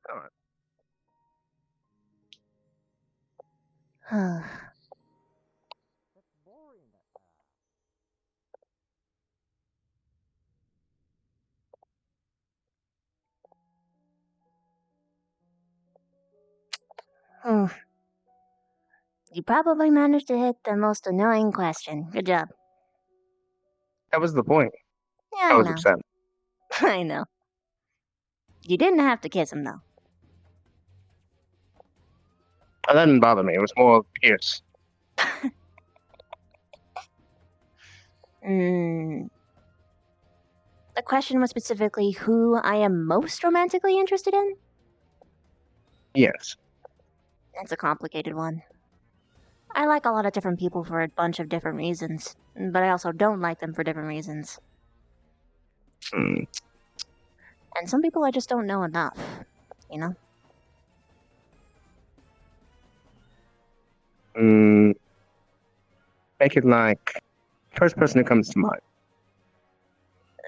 You probably managed to hit the most annoying question. Good job. That was the point. Yeah, I I was know. upset. I know. You didn't have to kiss him, though. That didn't bother me. It was more Pierce. The question was specifically who I am most romantically interested in? Yes. That's a complicated one. I like a lot of different people for a bunch of different reasons, but I also don't like them for different reasons. And some people I just don't know enough, you know? Make it like first person who comes to mind.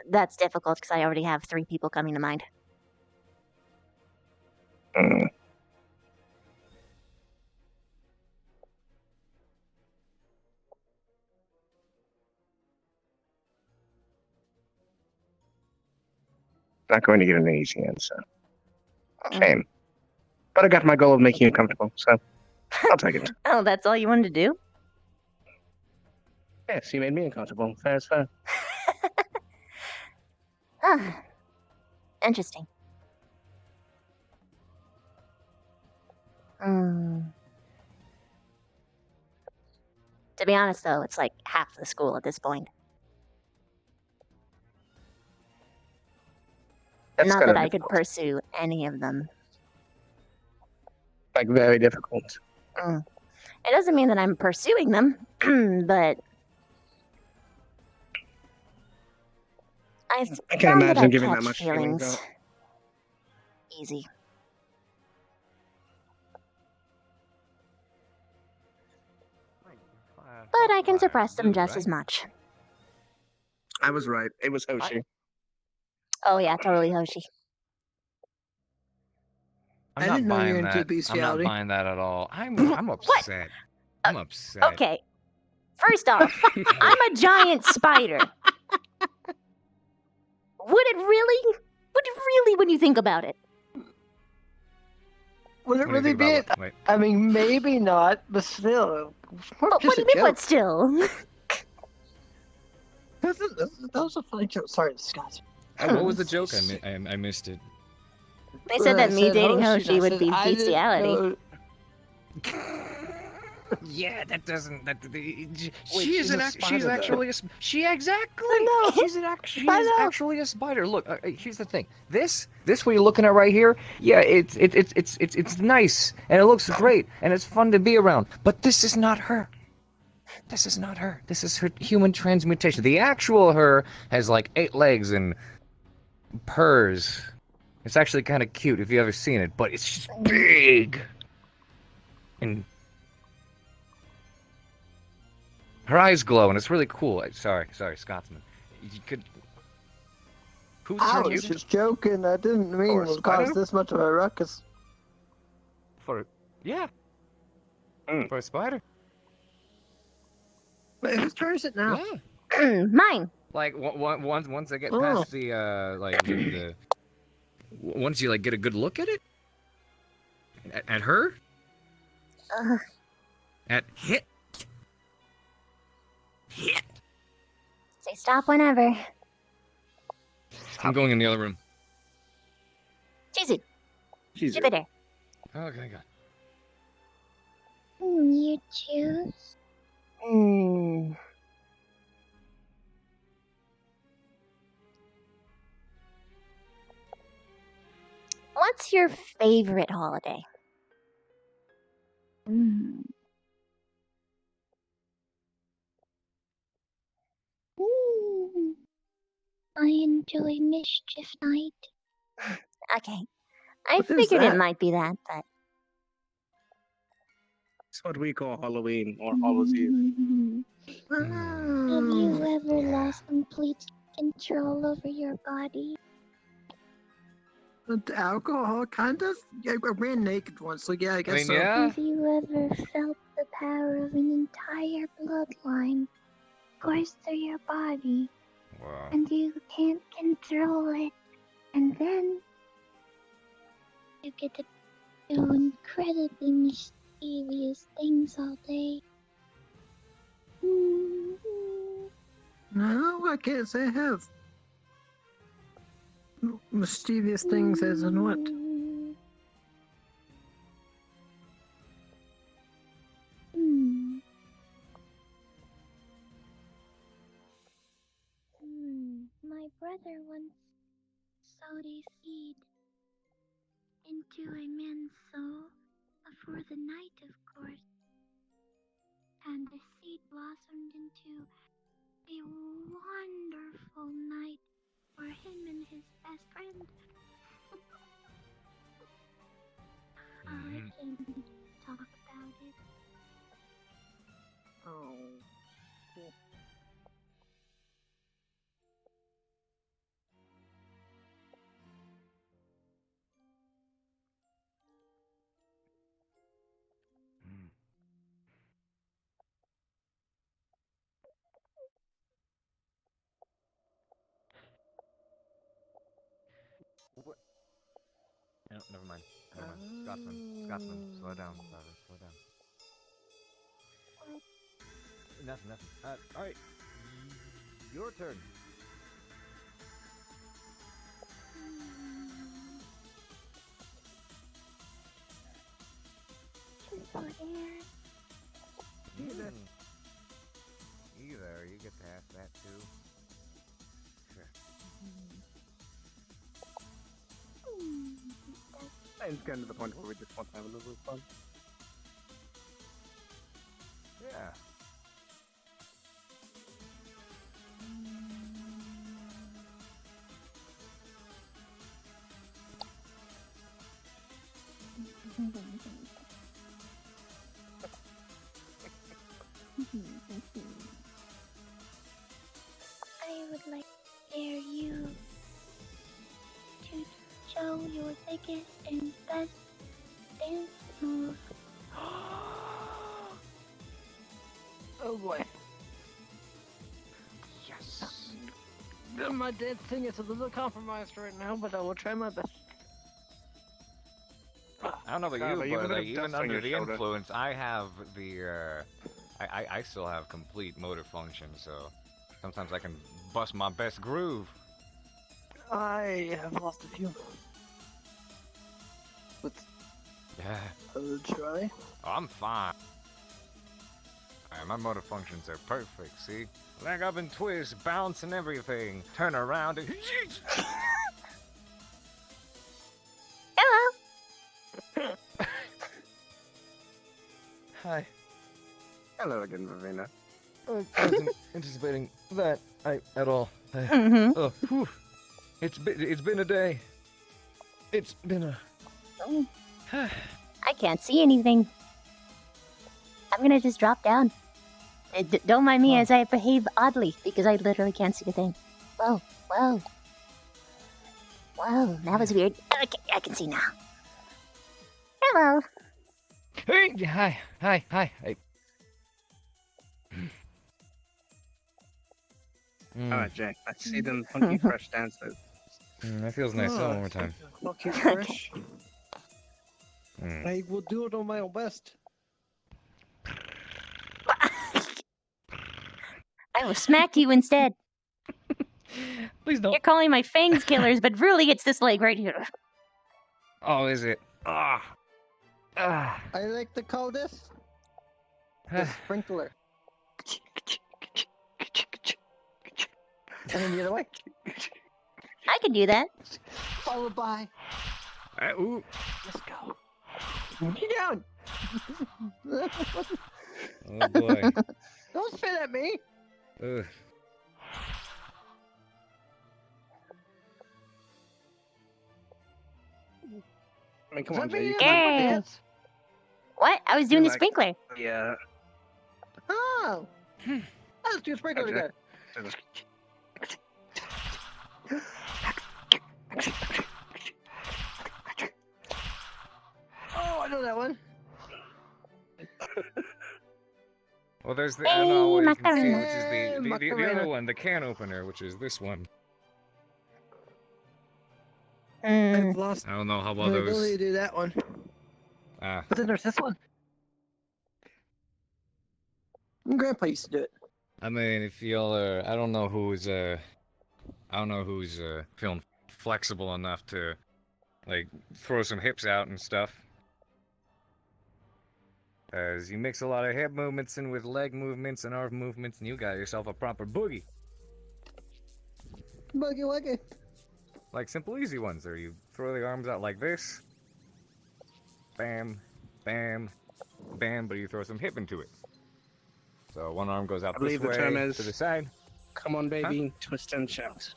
That's difficult because I already have 3 people coming to mind. Not going to get an easy answer. Shame. But I got my goal of making you comfortable, so I'll take it. Oh, that's all you wanted to do? Yes, you made me uncomfortable. Fair is fair. Interesting. To be honest, though, it's like half the school at this point. That's Not kind that of I could pursue any of them. like very difficult. It doesn't mean that I'm pursuing them, but I can't found that imagine I giving that catch much feelings feelings out. easy. But I can suppress them just as much. I was right. It was Hoshi. Oh yeah, totally Hoshi. I'm not buying that. I'm not buying that at all. I'm upset. I'm upset. Okay. First off, I'm a giant spider. Would it really? When you think about it? Would it What do really you think be about it? wait. I mean, maybe not, but still. What do you mean, but still? That was a funny joke. Sorry, Scott. What was the joke? I missed it. They said that me dating Hoshi, Hoshi I would said be I didn't bestiality. know- Yeah, that doesn't. she's She's a spider, though. actually she exactly. She's actually a spider. Look, here's the thing. This what you're looking at right here. Yeah, it's nice and it looks great and it's fun to be around. But this is not her. This is not her. This is her human transmutation. The actual her has like 8 legs and purrs. It's actually kind of cute if you ever seen it, but it's just big. And her eyes glow, and it's really cool. Sorry, Scotsman. You could. Who's I her was name? just joking. I didn't mean it would cause this much of a ruckus. For for a spider. Wait, whose turn is it now? Mine. Like once I get Oh. past the once you like get a good look at it, at her, at hit. Say stop whenever. I'm going in the other room. Chizu. Jupiter. Okay, God. You choose. What's your favorite holiday? I enjoy Mischief Night. Okay. I What is figured it that? might be that, but It's what we call Halloween or Hallows Eve. Have you ever lost complete control over your body? Alcohol, kind of. Yeah, I ran naked once, so yeah, I guess mean, so. yeah. Have you ever felt the power of an entire bloodline course through your body? Wow. And you can't control it. And then you get to do incredibly mischievous things all day. No, I can't say I have. Mischievous things as in what? My brother once sowed a seed into a man's soul for the night, of course. And the seed blossomed into a wonderful night for him and his best friend. I can talk about it. Oh. Cool. What? No, never mind. Never mind. Scotsman, slow down, brother. Slow down. Nothing. All right. Your turn. Either you get to ask that too. Sure. It's getting to the point where we just want to have a little fun. Yeah. I would like to dare you to show your biggest and best dance move. Oh boy. Yes. My dancing is a little compromised right now, but I will try my best. I don't know about God, you, but like, dust even on under your the shoulder. influence, I have the I still have complete motor function, so sometimes I can bust my best groove. I have lost a few. Let's Yeah. try. Oh, I'm fine. Alright, my motor functions are perfect, see? Leg up and twist, bounce and everything. Turn around and... Hello. Hi. Hello again, Vivina. I wasn't anticipating that at all. Oh, whew. It's been a day. It's been a... I can't see anything. I'm gonna just drop down. Don't mind me as I behave oddly, because I literally can't see a thing. Whoa. Whoa, that was weird. Okay, I can see now. Hello. Hey, hi. Alright, Jay. Let's see them funky fresh dances. That feels nice. Oh, one more time. Okay, fresh. Mm. I will do it on my own best. I will smack you instead. Please don't. You're calling my fangs killers, but really it's this leg right here. Oh, is it? Ah. I like to call this the sprinkler. And then the other way. I can do that. Followed by. Ooh. Let's go. Get down. Oh boy. Don't spit at me. Ugh. I mean, come on, Jay. You Yeah. can't What? I was doing the like- sprinkler. Yeah. Oh. Let's do a sprinkler Okay. again. Oh, I know that one. Well, there's the I don't know what you can see, Macarena. which is the Macarena. other one, the can opener, which is this one. I've lost I don't know how well the ability those. to do that one. Ah, But then there's this one. Grandpa used to do it. I mean, if y'all are, I don't know who's feeling flexible enough to, like, throw some hips out and stuff. As you mix a lot of hip movements in with leg movements and arm movements, and you got yourself a proper boogie. Buggy wuggy. Like simple easy ones, or you throw the arms out like this. Bam, bam, bam, but you throw some hip into it. So one arm goes out I this believe the way, term is to the side. Come on, baby, twist and shout.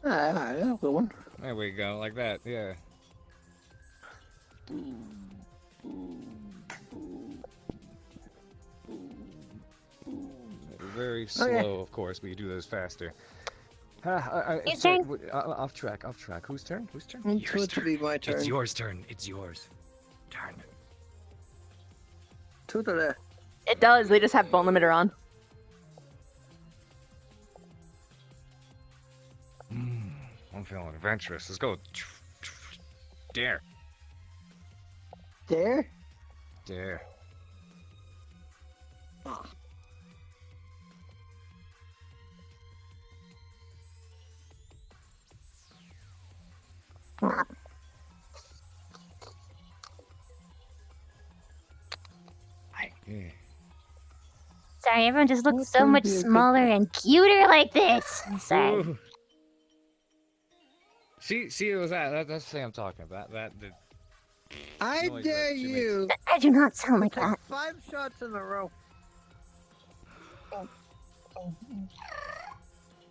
That's a good one. There we go, like that, yeah. Very slow, of course, but you do those faster. Your Sorry, turn. off track. Whose turn? It's going to be my turn. It's yours turn. It's yours. Turn. Tootale. It does. They just have bone limiter on. I'm feeling adventurous. Let's go. Dare. There? Dare. Oh. Yeah. Sorry, everyone just looks What's so gonna much be a good- smaller and cuter like this. Sorry. Ooh. See, it was that. That's the thing I'm talking about. That the I noise dare that she makes. you. I do not sound like Take that. 5 shots in a row.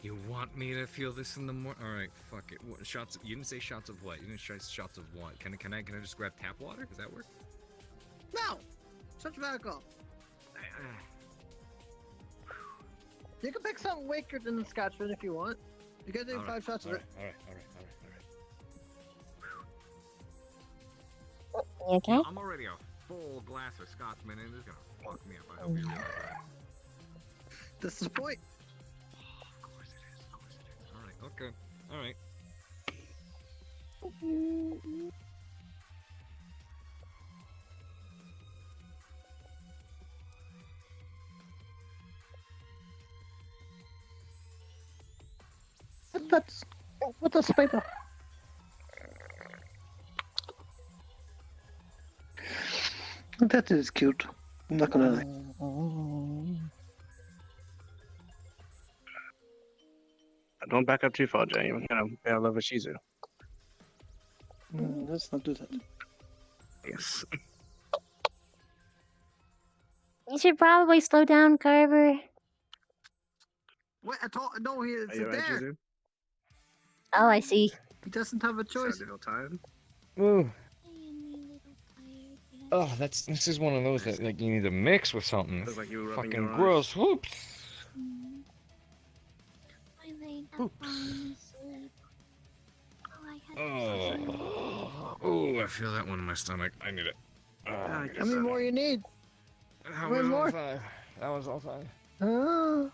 You want me to feel this in the morning? All right, fuck it. What, shots? You didn't say shots of what? You didn't say shots of what? Can I just grab tap water? Does that work? No! Such of alcohol. You can pick something weaker than the Scotchman if you want. You gotta do 5 shots of it. All right. You okay? I'm already a full glass of Scotchman, and it's gonna fuck me up. I hope you realize that. This is the point. Of course it is. All right. Okay. All right. What's a paper? That is cute. I'm not gonna lie. Don't back up too far, Jay. You're gonna bail over Shizu. Let's not do that. Yes. You should probably slow down, Carver. Wait, I told no, he is Are you right, there. Shizu? Oh, I see. He doesn't have a choice. Sound a little tired? Ooh. Oh, this is one of those that like you need to mix with something. Feels like you were rubbing Fucking your eyes. gross. Whoops. I laid down falling asleep. Oh, I had Oh, I feel that one in my stomach. I need it. How many more you need? How One many more? 5? That was all fine. Oh.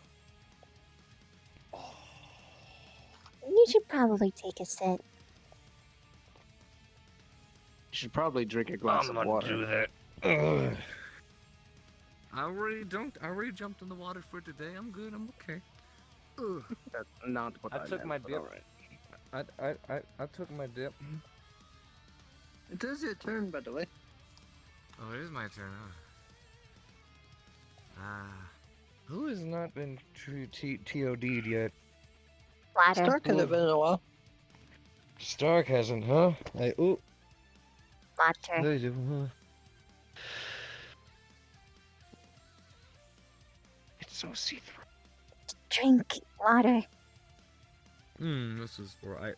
You should probably take a sip. You should probably drink a glass I'm of not water. do that. Ugh. I already jumped in the water for today. I'm good. I'm okay. Ugh. That's not what I took meant, my but dip. alright. I took my dip. It is your turn, by the way. Oh, it is my turn, huh? Who has not been TOD'd yet? Water. Stark hasn't been in a while. Stark hasn't, huh? Ooh. Water. It's so see-through. Drink water. This is for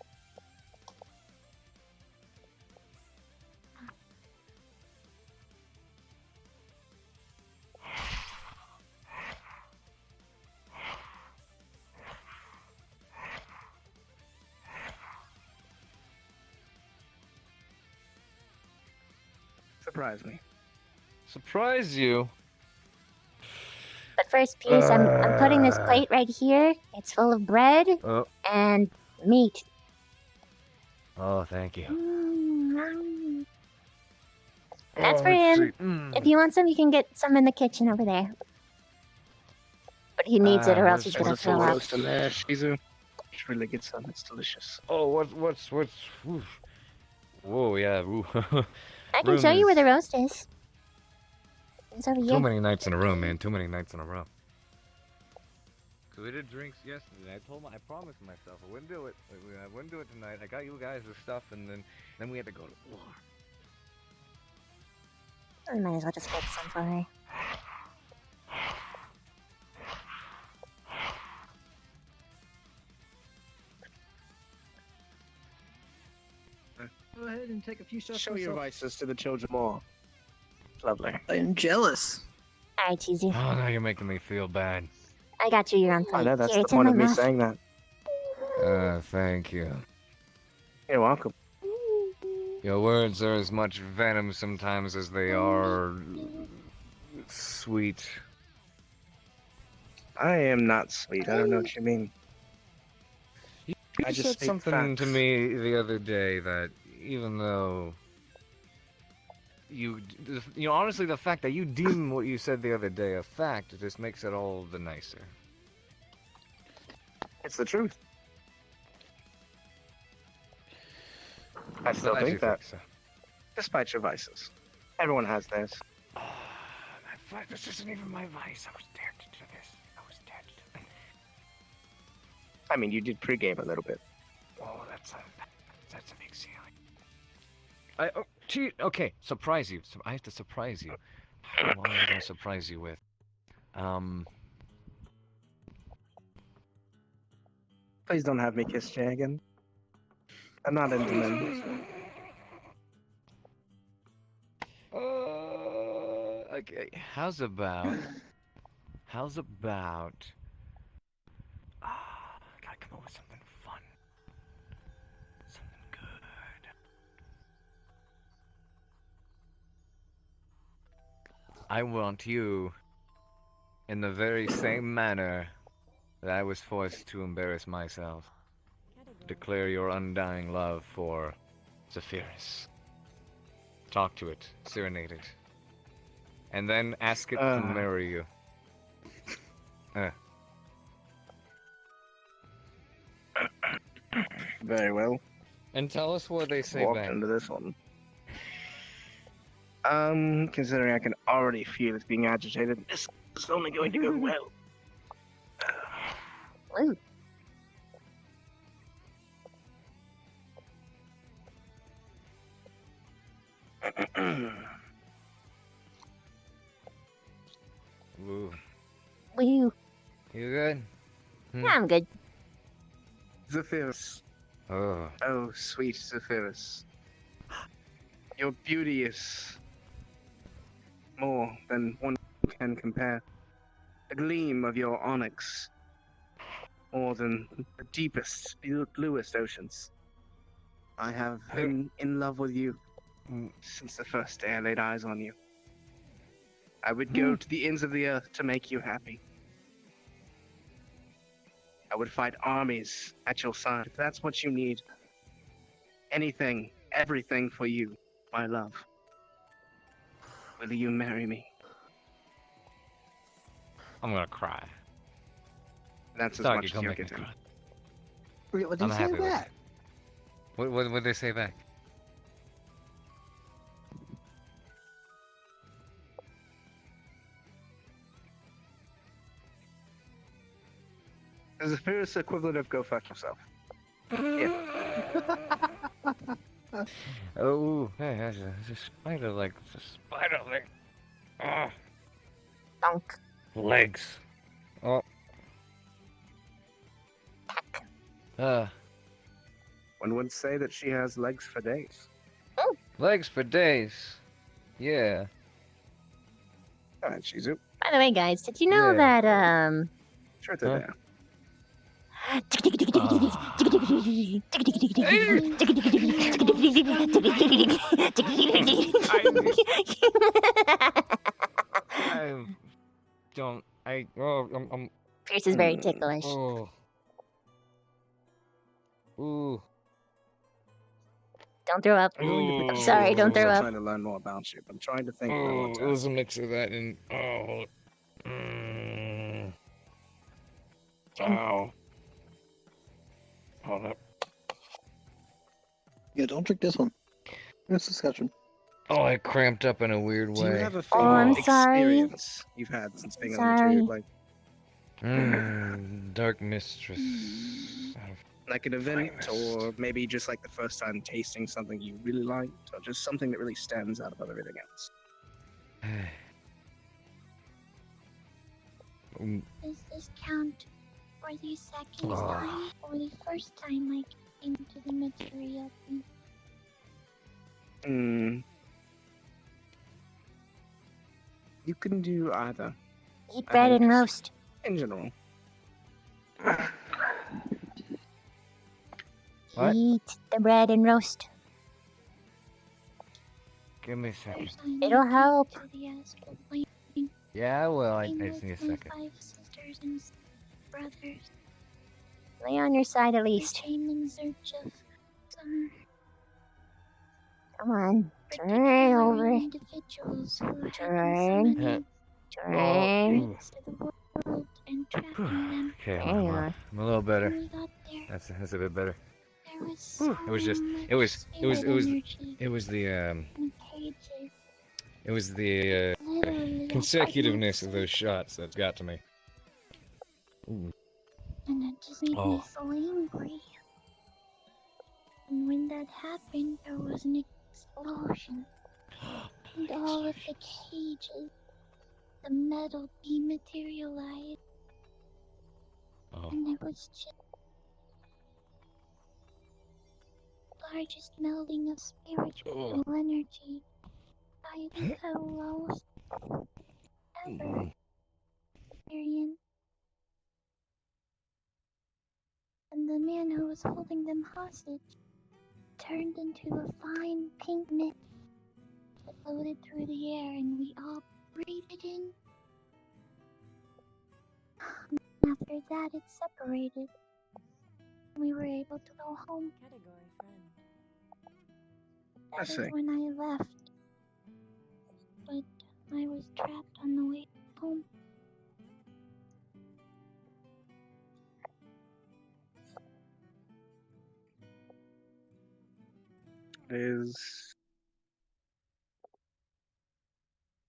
Surprise me. Surprise you. But first, Pierce, I'm putting this plate right here. It's full of bread and meat. Oh, thank you. That's for him. If you want some, you can get some in the kitchen over there. But he needs it, or else he's gonna throw up. Roast in there, Shizu. It's really good some. It's delicious. Oh, what's? Oof. Whoa, yeah. Ooh. I can show you where the roast is. It's over Too here. many nights in a row, man. Too many nights in a row. Cause we did drinks yesterday. I promised myself I wouldn't do it. I wouldn't do it tonight. I got you guys the stuff, and then we had to go to war. I might as well just get some for her. Go ahead and take a few shots. Show your vices to the children more. Lovely. I'm jealous. Alright, Cheesy. Oh, now you're making me feel bad. I got you your own plate. I know that's Here, the it's in point my of me mouth. saying that. Thank you. You're welcome. Your words are as much venom sometimes as they are sweet. I am not sweet. I don't know what you mean. You I just said speak something facts. to me the other day that even though you honestly, the fact that you deem what you said the other day a fact, it just makes it all the nicer. It's the truth. I still Glad you think that. so. Despite your vices. Everyone has theirs. This isn't even my vice. I was dared to do this. I was dared to do this. I mean, you did pregame a little bit. Oh, that's a big ceiling. Okay, surprise you. I have to surprise you. What am I gonna surprise you with? Please don't have me kiss Jay again. I'm not into men. Okay. How's about? I gotta come up with something fun. Something good. I want you, in the very same manner that I was forced to embarrass myself, declare your undying love for Zephyrus. Talk to it, serenade it, and then ask it to marry you. Very well. And tell us what they say Walked back. into this one. Considering I can already feel it being agitated, this is only going to go well. Ooh. Woo. Woo. You good? Yeah, I'm good. Zephyrus. Oh. Oh, sweet Zephyrus. Your beauty is more than one can compare. The gleam of your onyx, more than the deepest, bluest oceans. I have been in love with you since the first day I laid eyes on you. I would go to the ends of the earth to make you happy. I would fight armies at your side if that's what you need. Anything, everything for you, my love. Will you marry me? I'm gonna cry. That's as Starkey, much as come you'll make me get him. cry. Wait, what did I'm you say happy with back? it. What did they say back? There's a fierce equivalent of go fuck yourself. Yeah. Oh, hey, there's a spider leg. It's a spider leg. Ah. Donk. Legs. Oh. One would say that she has legs for days. Legs for days. Yeah. Alright, Shizu. By the way, guys, did you know Yeah. that Sure they're there. I don't. I'm. Pierce is very ticklish. Oh. Ooh. Don't throw up. Ooh. Sorry, don't throw I'm up. trying to learn more about you. I'm trying to think of Oh, what it was a mix of that and ow. Hold up. Yeah, don't drink this one. This discussion. Oh, I cramped up in a weird Do you way. have a Oh, I'm favorite sorry. experience you've had since being on the Sorry. material plane? Dark Mistress. Like an event, or maybe just like the first time tasting something you really liked, or just something that really stands out above everything else. Does this count for the second time or the first time I came to the material plane? You can do either. Eat I bread think, and roast. in general. What? Eat the bread and roast. Give me a second. It'll help. To the astral plane. Yeah, well, I Came just need a with my second. 5 sisters and brothers. Lay on your side at I least. came in search of some Come on. Turn over. individuals who had Turn. been Turn. to the world and tracking them. Okay, Hang well, on. I'm a little better. When we got there, That's a bit better. there was so It was just, much it was spirit energy it was the in the cages. it was the Literally, consecutiveness of those shots that got to me. Ooh. and it just made me Oh. so angry. And when that happened, there was an explosion. And all of the cages, the metal dematerialized. Oh. And it was just the largest melding of spiritual energy I've almost ever experienced. And the man who was holding them hostage turned into a fine pink mist that floated through the air, and we all breathed it in. After that, it separated. We were able to go home. I That is see. when I left. But I was trapped on the way home. It is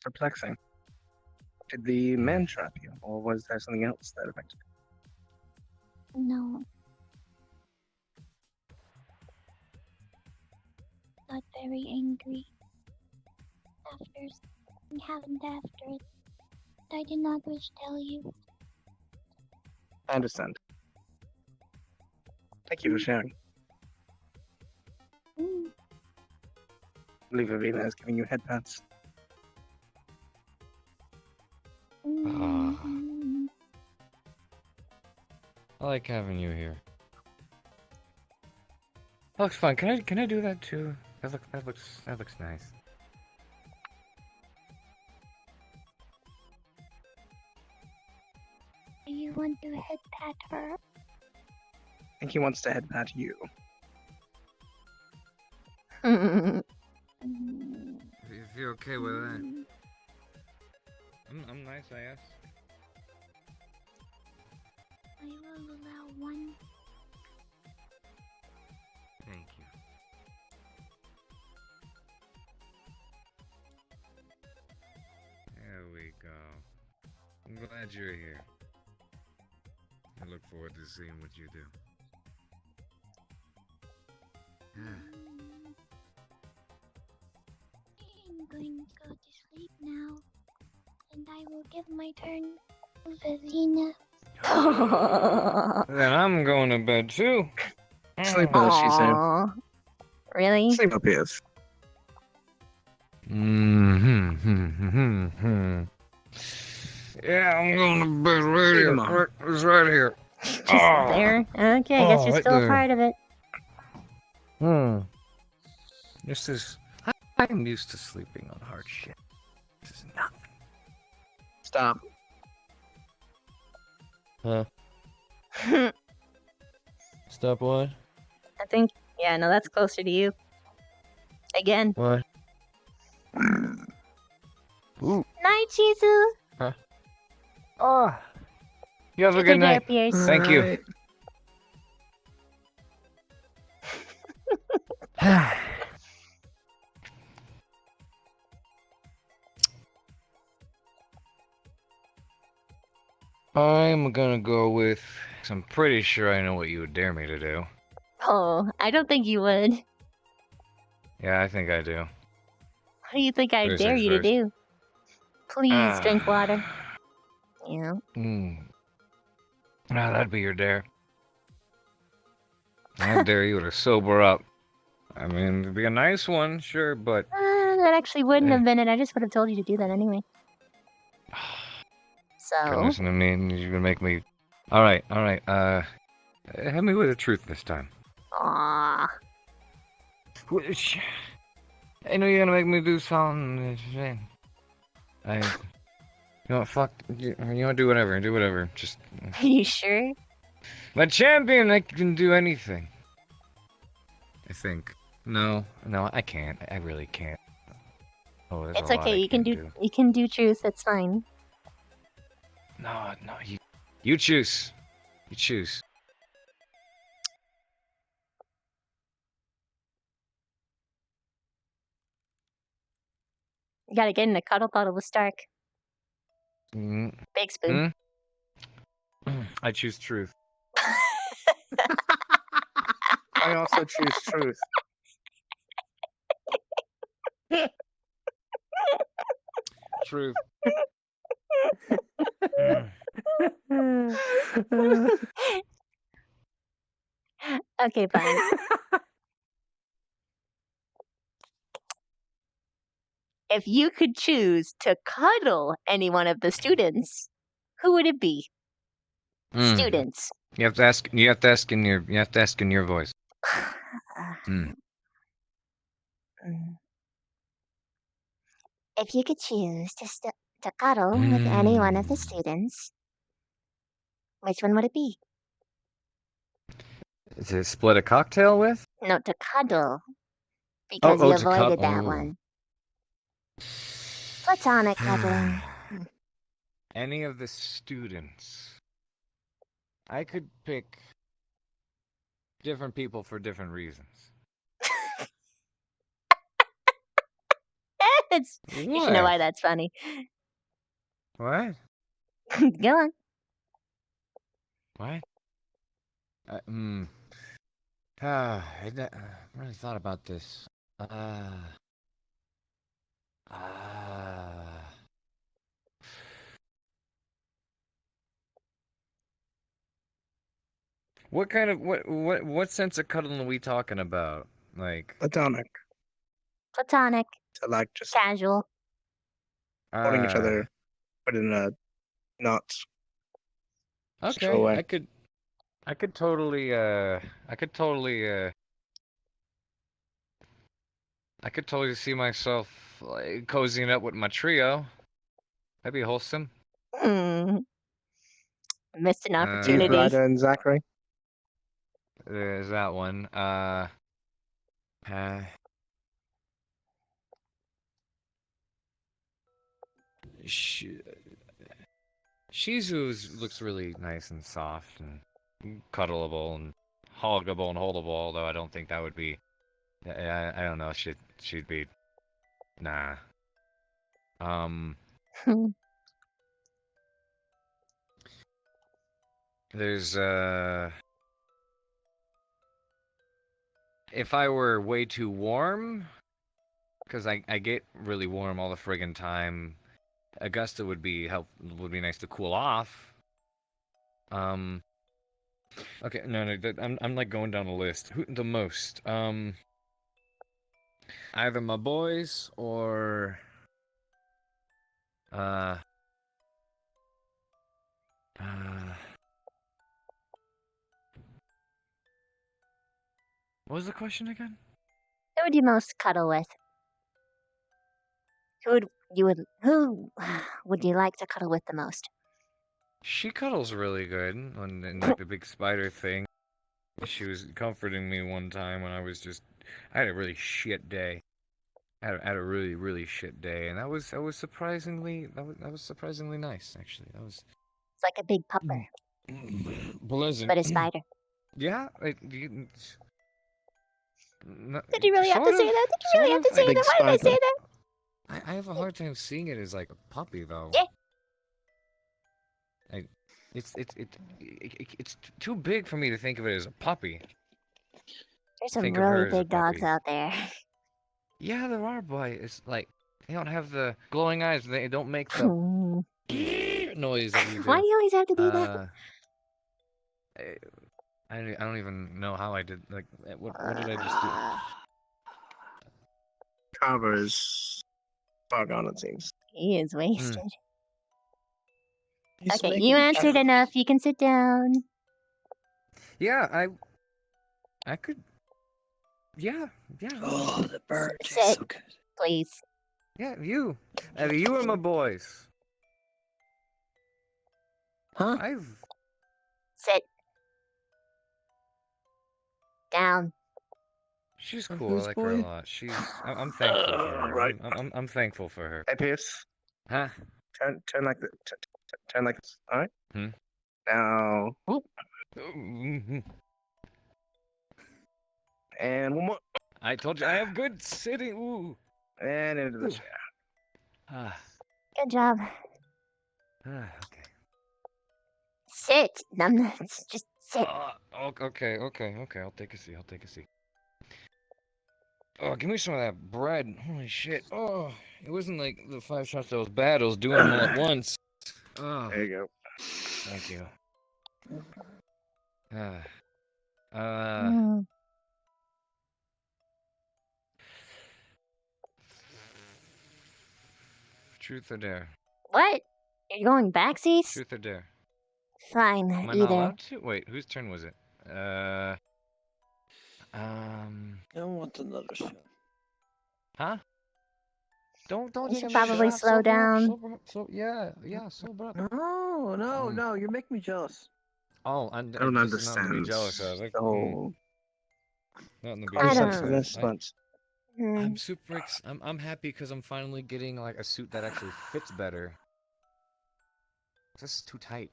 perplexing. Did the man trap you, or was there something else that affected No. Got very angry. After something happened after it. I did not wish to tell you. I understand. Thank you for sharing. Mm. I believe Avila is giving you head pats. Mm. I like having you here. That looks fun. Can I do that too? That looks nice. want to head pat her. I think he wants to head pat you. If you're okay with that. I'm nice, I guess. I will allow one. Thank you. There we go. I'm glad you're here. I look forward to seeing what you do. Yeah. I'm going to go to sleep now, and I will give my turn to Vizina. Then I'm going to bed too. Sleep with us, she said. Aw. Really? Sleep up, yes. Yeah, I'm going to bed right See you, here. Mom. It's right here. Just there? Okay, I guess you're right still a there. part of it. This is. I'm used to sleeping on hard shit. This is nothing. Stop. Huh? Stop what? I think, yeah, no, that's closer to you. Again. What? Ooh. Night, Chizu! Huh? Oh. You have a Take good care, night. Pierce. Thank you. I'm gonna go with. I'm pretty sure I know what you would dare me to do. Oh, I don't think you would. Yeah, I think I do. What do you think I First dare things you first. to do? Please Ah. drink water. Yeah. Ah, that'd be your dare. I dare you to sober up. I mean, it'd be a nice one, sure, but That actually wouldn't have been it. I just would have told you to do that anyway. couldn't So, listen to me, and you're gonna make me. All right. Hit me with the truth this time. aww. Which, I know you're gonna make me do something. You know what? Fuck. You know, do whatever. Just. Are you sure? My champion, I can do anything. I think. No, I can't. I really can't. Oh, there's It's a lot okay. I You can can't do. You can do truth. It's fine. No, you choose. You choose. You gotta get in a cuddle puddle with Stark. Mm. Big spoon. I choose truth. I also choose truth. Truth. Okay, fine. If you could choose to cuddle any one of the students, who would it be? Students. You have to ask. You have to ask in your. You have to ask in your voice. If you could choose to cuddle with any one of the students, which one would it be? To split a cocktail with? No, to cuddle. Because you avoided that one. Platonic cuddling. Any of the students. I could pick different people for different reasons. You should know why that's funny. What? Go on. What? I really thought about this. What kind of what sense of cuddling are we talking about? Like Platonic. Platonic. To like just casual. holding each other, but in a not. Okay, sexual way. I could totally see myself like cozying up with my trio. That'd be wholesome. Missed an Steve, opportunity. Ryder, and Zachary. There's that one. Shizu looks really nice and soft and cuddleable and huggable and holdable. Although I don't think that would be. I don't know. She'd be. Nah. There's if I were way too warm, because I get really warm all the friggin' time. Augusta would be nice to cool off. Okay, no, I'm like going down the list. Who the most? Either my boys or what was the question again? Who would you most cuddle with? Who would you like to cuddle with the most? She cuddles really good in like the big spider thing. She was comforting me one time when I had a really shit day. I had a really, really shit day, and that was surprisingly nice actually. That was. It's like a big pupper, Pleasant. but a spider. Yeah. Did you really have to say that? Did you really have to say that? Why did I say that? I have a hard time seeing it as like a puppy though. Yeah. It's too big for me to think of it as a puppy. There's some really big dogs out there. Yeah, there are, but it's like they don't have the glowing eyes. They don't make the noise that you do. Why do you always have to do that? I don't even know how I did. Like, what did I just do? Carver is far gone, it seems. He is wasted. Okay, you answered enough. You can sit down. Yeah, I could. Yeah. Oh, the bird Sit, is so good. please. Yeah, you. Either you or my boys. Huh? Sit. Down. She's cool. I like her a lot. I'm thankful for her. Right. I'm thankful for her. Hey, Pierce. Huh? Turn like this. Turn like this. All right. Now. And one more. I told you I have good sitting. Ooh. And into the chair. Good job. Okay. Sit. Just sit. Okay. I'll take a seat. Oh, give me some of that bread. Holy shit. Oh, it wasn't like the 5 shots that was bad. I was doing them all at once. Oh. There you go. Thank you. Truth or dare? What? You're going backsies? Truth or dare? Fine, Am I either. not allowed to? Wait, whose turn was it? I want another shot. Huh? Don't You take should another probably shot. slow down. Sober up. No, you're making me jealous. Oh, I don't this is not to be understand. jealous of. So, Nothing to be I jealous don't- of. Excellent. I'm super. I'm happy because I'm finally getting like a suit that actually fits better. This is too tight.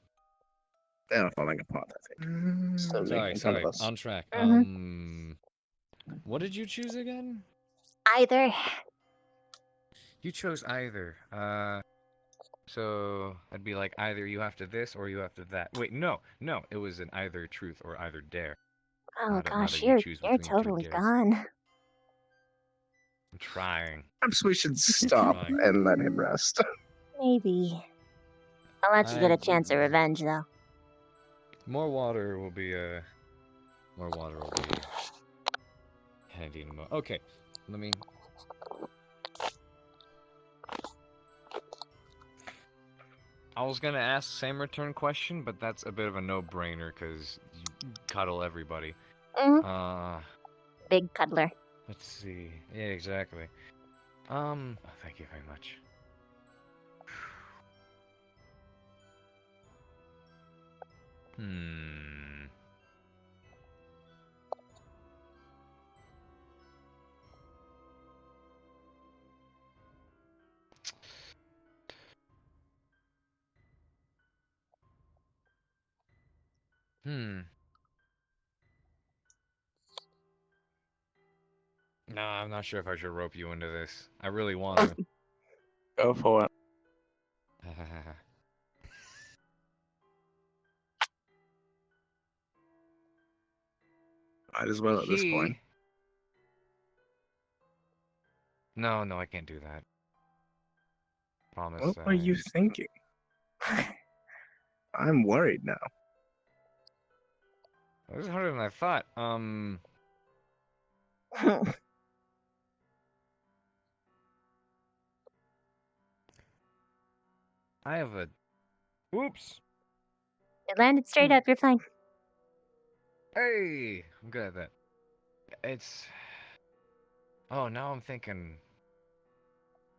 They're falling apart, I think. So making fun Sorry. of us. On track. What did you choose again? Either. You chose either. So I'd be like either you have to this or you have to that. Wait, no. It was an either truth or either dare. Oh Not gosh, you you're choose between two totally dares. gone. I'm trying. Perhaps we should stop and let him rest. Maybe. I'll let you get a chance of revenge, though. More water will be handy in a moment. Okay, let me. I was gonna ask same return question, but that's a bit of a no-brainer because you cuddle everybody. Big cuddler. Let's see. Yeah, exactly. Oh, thank you very much. Hmm. Hmm. No, I'm not sure if I should rope you into this. I really want to. Go for it. Might as well at this point. No, I can't do that. Promise. What were you thinking? I'm worried now. It was harder than I thought. I have a. Whoops. It landed straight up. You're fine. Hey, I'm good at that. It's. Oh, now I'm thinking.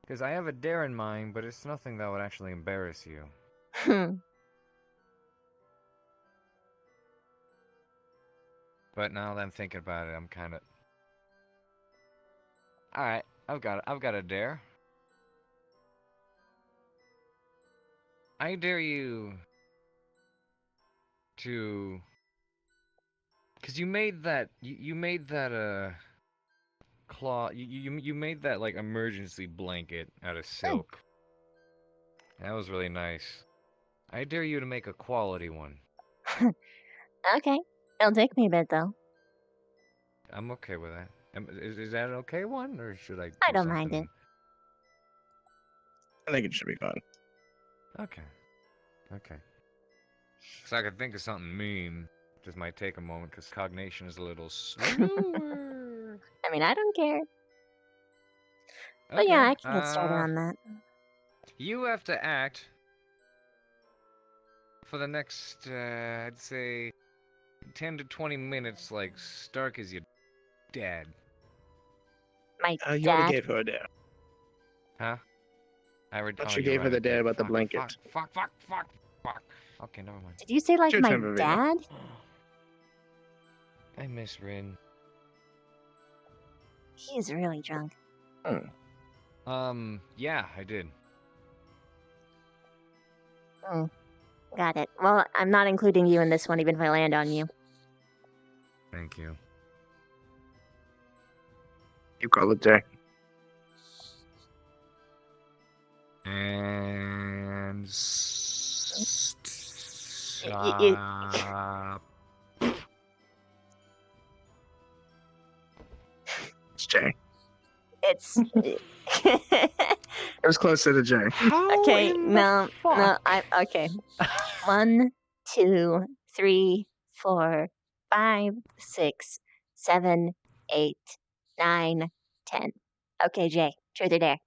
Because I have a dare in mind, but it's nothing that would actually embarrass you. But now that I'm thinking about it, I'm kind of. All right, I've got a dare. I dare you to. Because you made that. You made that. Claw. You made that like emergency blanket out of silk. That was really nice. I dare you to make a quality one. Okay. It'll take me a bit, though. I'm okay with that. Is that an okay one, or should I? I don't mind it. I think it should be fun. Okay. So I could think of something mean. Just might take a moment because cognition is a little slower. I mean, I don't care. But yeah, I can get started on that. You have to act for the next, I'd say, 10 to 20 minutes like stark as your dad. My you already gave her a dare. Huh? I already. But you gave her the dare about the blanket. Fuck. Okay, never mind. Did you say like Your my turn, Verena. dad? I miss Rin. He's really drunk. Yeah, I did. Got it. Well, I'm not including you in this one, even if I land on you. Thank you. You call it dare. And It's Jay. It's. It was closer to Jay. Okay, no, okay. 1, 2, 3, 4, 5, 6, 7, 8, 9, 10. Okay, Jay, truth or dare?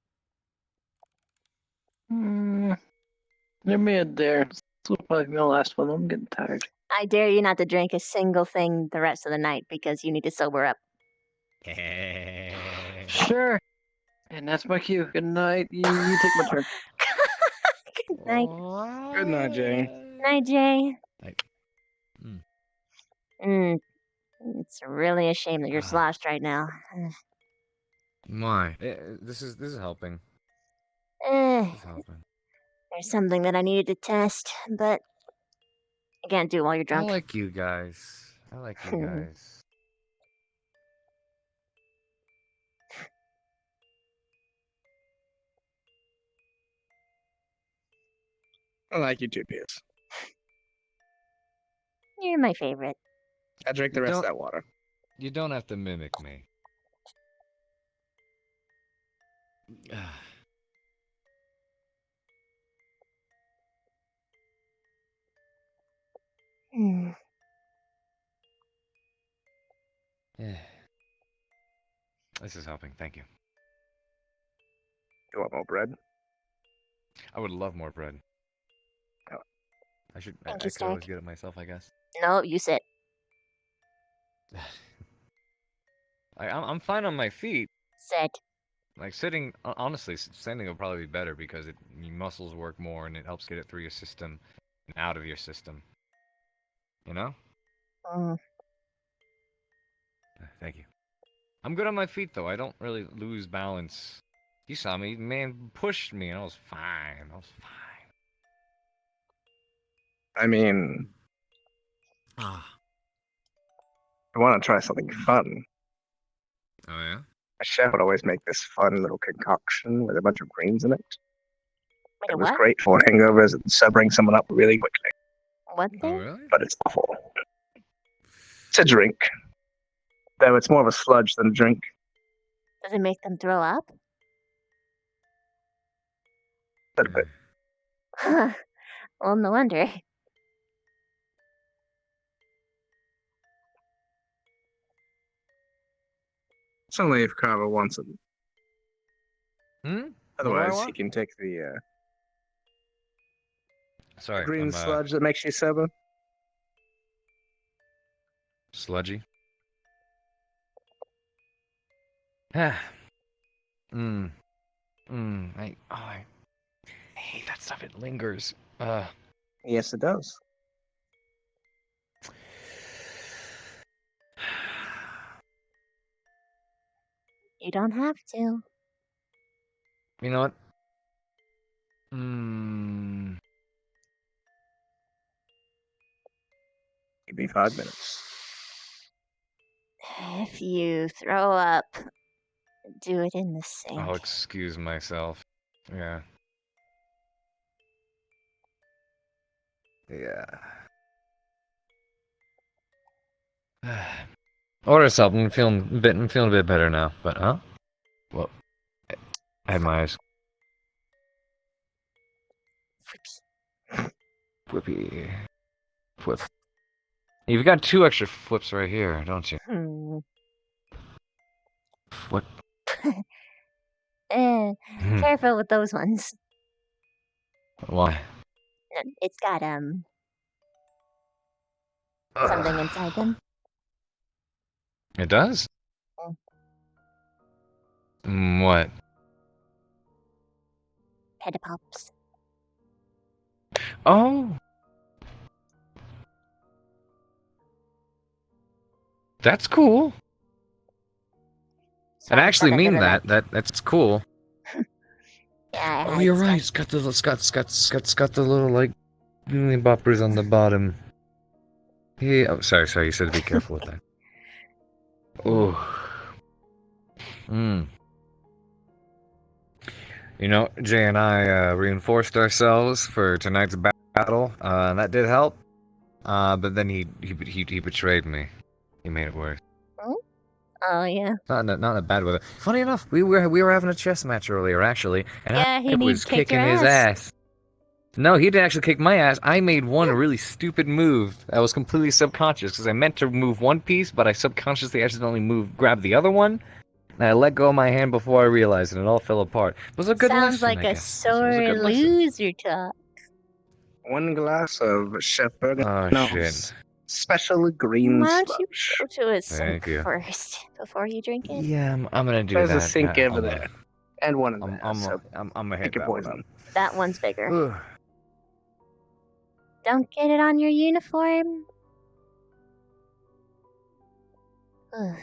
Give me a dare. This will probably be my last one. I'm getting tired. I dare you not to drink a single thing the rest of the night because you need to sober up. Sure. And that's my cue. Good night. You take my turn. Good night. Good night, Jay. Night, Jay. Night. It's really a shame that you're sloshed right now. My. This is helping. Eh, This is helping. there's something that I needed to test, but I can't do it while you're drunk. I like you guys. I like you too, Pierce. You're my favorite. I drank the rest of that water. You don't have to mimic me. Yeah. This is helping. Thank you. You want more bread? I would love more bread. Oh. I should. Thank I you, could always Stark. get it myself, I guess. No, you sit. I'm fine on my feet. Sit. Like sitting, honestly, standing will probably be better because your muscles work more and it helps get it through your system and out of your system. You know? Mm. Thank you. I'm good on my feet, though. I don't really lose balance. You saw me. Man pushed me, and I was fine. I mean, Ah. I want to try something fun. Oh, yeah? A chef would always make this fun little concoction with a bunch of greens in it. Wait, It a was what? great for hangovers and sobering someone up really quickly. What Oh, thing? really? But it's awful. It's a drink. Though it's more of a sludge than a drink. Does it make them throw up? A little bit. Well, no wonder. It's only if Carver wants it. Hmm? Otherwise, he want? can take the Sorry, green I'm, sludge that makes you sober. sludgy. I hate that stuff. It lingers. Yes, it does. You don't have to. You know what? Give me 5 minutes. If you throw up, do it in the sink. I'll excuse myself. Yeah. Yeah. Order something. I'm feeling a bit better now. But well, I had my eyes. Whippy. Whip. You've got 2 extra flips right here, don't you? What? Careful with those ones. Why? It's got something inside them. It does? What? Pedipops. Oh! That's cool. So I I actually started mean really that's cool. Yeah, Oh, you're right. It's got the little like boppers on the bottom. Yeah. Oh, sorry. You said to be careful with that. Oh. You know, Jay and I reinforced ourselves for tonight's battle. That did help. But then he betrayed me. He made it worse. Oh yeah. Not in a bad way. Funny enough, we were having a chess match earlier actually, and Yeah, I was kicked kicking your his ass. No, he didn't actually kick my ass. I made one really stupid move that was completely subconscious because I meant to move one piece, but I subconsciously accidentally grabbed the other one, and I let go of my hand before I realized it, and it all fell apart. It was a good Sounds lesson, like I a guess. It was a sore good lesson. loser talk. 1 glass of Chef Oh, Bergen's special green Why don't you sludge. go to a sink Thank you. first before you drink it? Yeah, I'm gonna do There's that. a sink Yeah, over there. And one in there. I'm So gonna hit pick your that one poison. That one's bigger. up. Don't get it on your uniform. Ugh.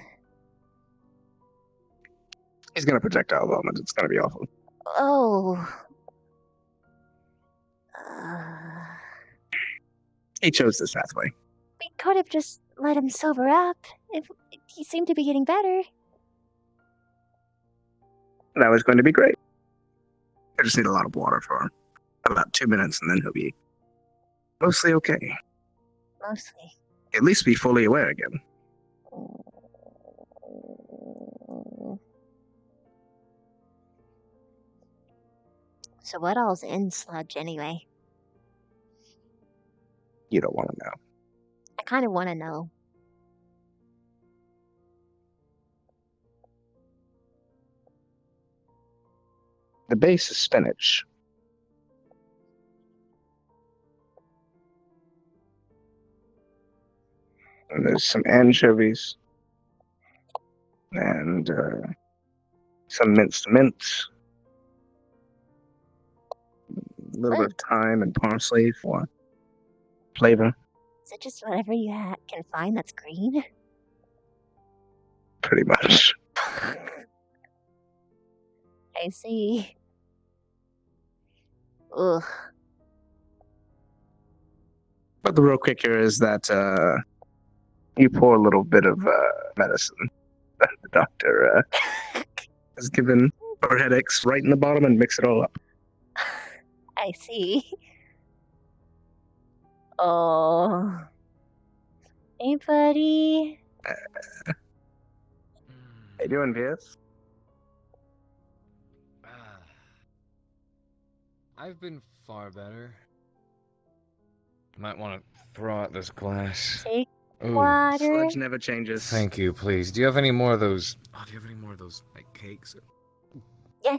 He's gonna projectile vomit. It's gonna be awful. Oh. He chose this pathway. We could have just let him sober up. If he seemed to be getting better. That was going to be great. I just need a lot of water for about 2 minutes, and then he'll be mostly okay. Mostly. At least be fully aware again. So what all's in sludge anyway? You don't want to know. I kind of want to know. The base is spinach. And there's some anchovies. And some minced mince. A little bit of thyme and parsley for flavor. Is it just whatever you can find that's green? Pretty much. I see. Ugh. But the real kicker is that you pour a little bit of medicine that the doctor has given for headaches right in the bottom and mix it all up. I see. Oh. Hey, buddy. How you doing, Pierce? I've been far better. Might want to throw out this glass. Take Ooh. water. Sludge never changes. Thank you, please. Do you have any more of those? Oh, do you have any more of those like cakes? Yeah.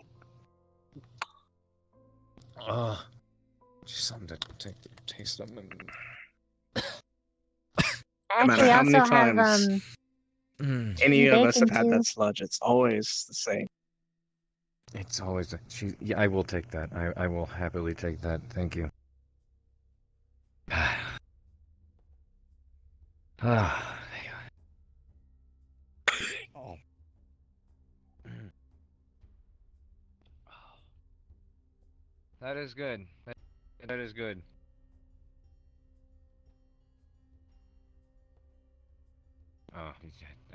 Just something to taste them and. No matter Actually, how I many also have times any of us have had bacon that sludge, it's always the same. It's always yeah, I will take that. I will happily take that. Thank you. Oh. That is good. That is good. Oh,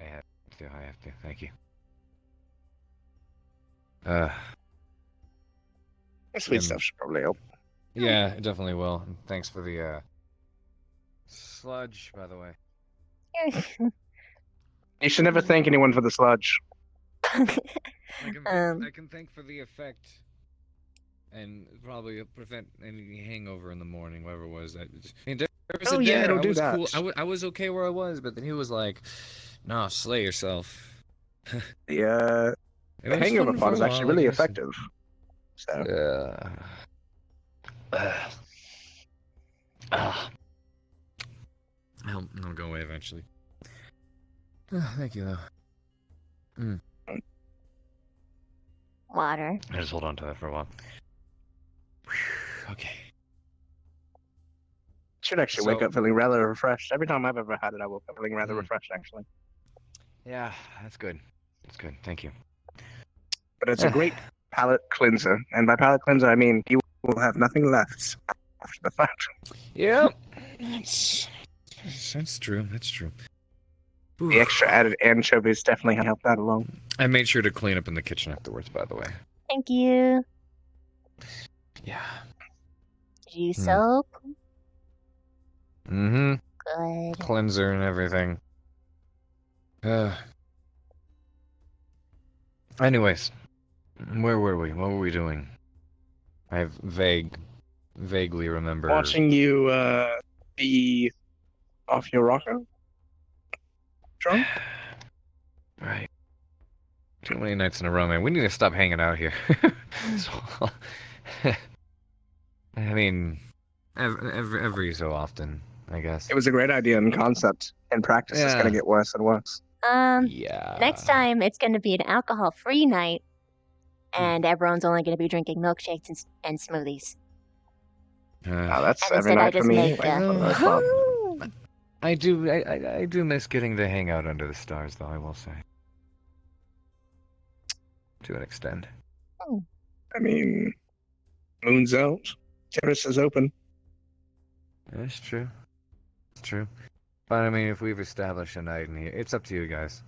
I have to. Thank you. Sweet stuff should probably help. Yeah, it definitely will. And thanks for the sludge, by the way. You should never thank anyone for the sludge. I can thank for the effect, and probably prevent any hangover in the morning, whatever it was. There was a day don't I do was that. cool. I was okay where I was, but then he was like, "Nah, slay yourself." The hangover part is actually really effective. So. I'll go away eventually. Thank you, though. Water. I just hold on to that for a while. Okay. Should actually wake up feeling rather refreshed. Every time I've ever had it, I woke up feeling rather refreshed, actually. Yeah, that's good. That's good. Thank you. But it's a great palate cleanser. And by palate cleanser, I mean you will have nothing left after the fact. Yeah. That's true. That's true. The extra added anchovies definitely helped that along. I made sure to clean up in the kitchen afterwards, by the way. Thank you. Yeah. Did you soap? Mm-hmm. Good. Cleanser and everything. Anyways, where were we? What were we doing? I vaguely remember Watching you be off your rocker. Drunk? Right. Too many nights in a row, man. We need to stop hanging out here. I mean, every so often, I guess. It was a great idea in concept. In practice, it's going to get worse and worse. Yeah. Next time, it's going to be an alcohol-free night, and everyone's only going to be drinking milkshakes and smoothies. That's And every instead, I night for just me. make I do miss getting to hang out under the stars, though, I will say. To an extent. I mean, moon's out, terrace is open. That's true. It's true. But I mean, if we've established a night in here, it's up to you guys.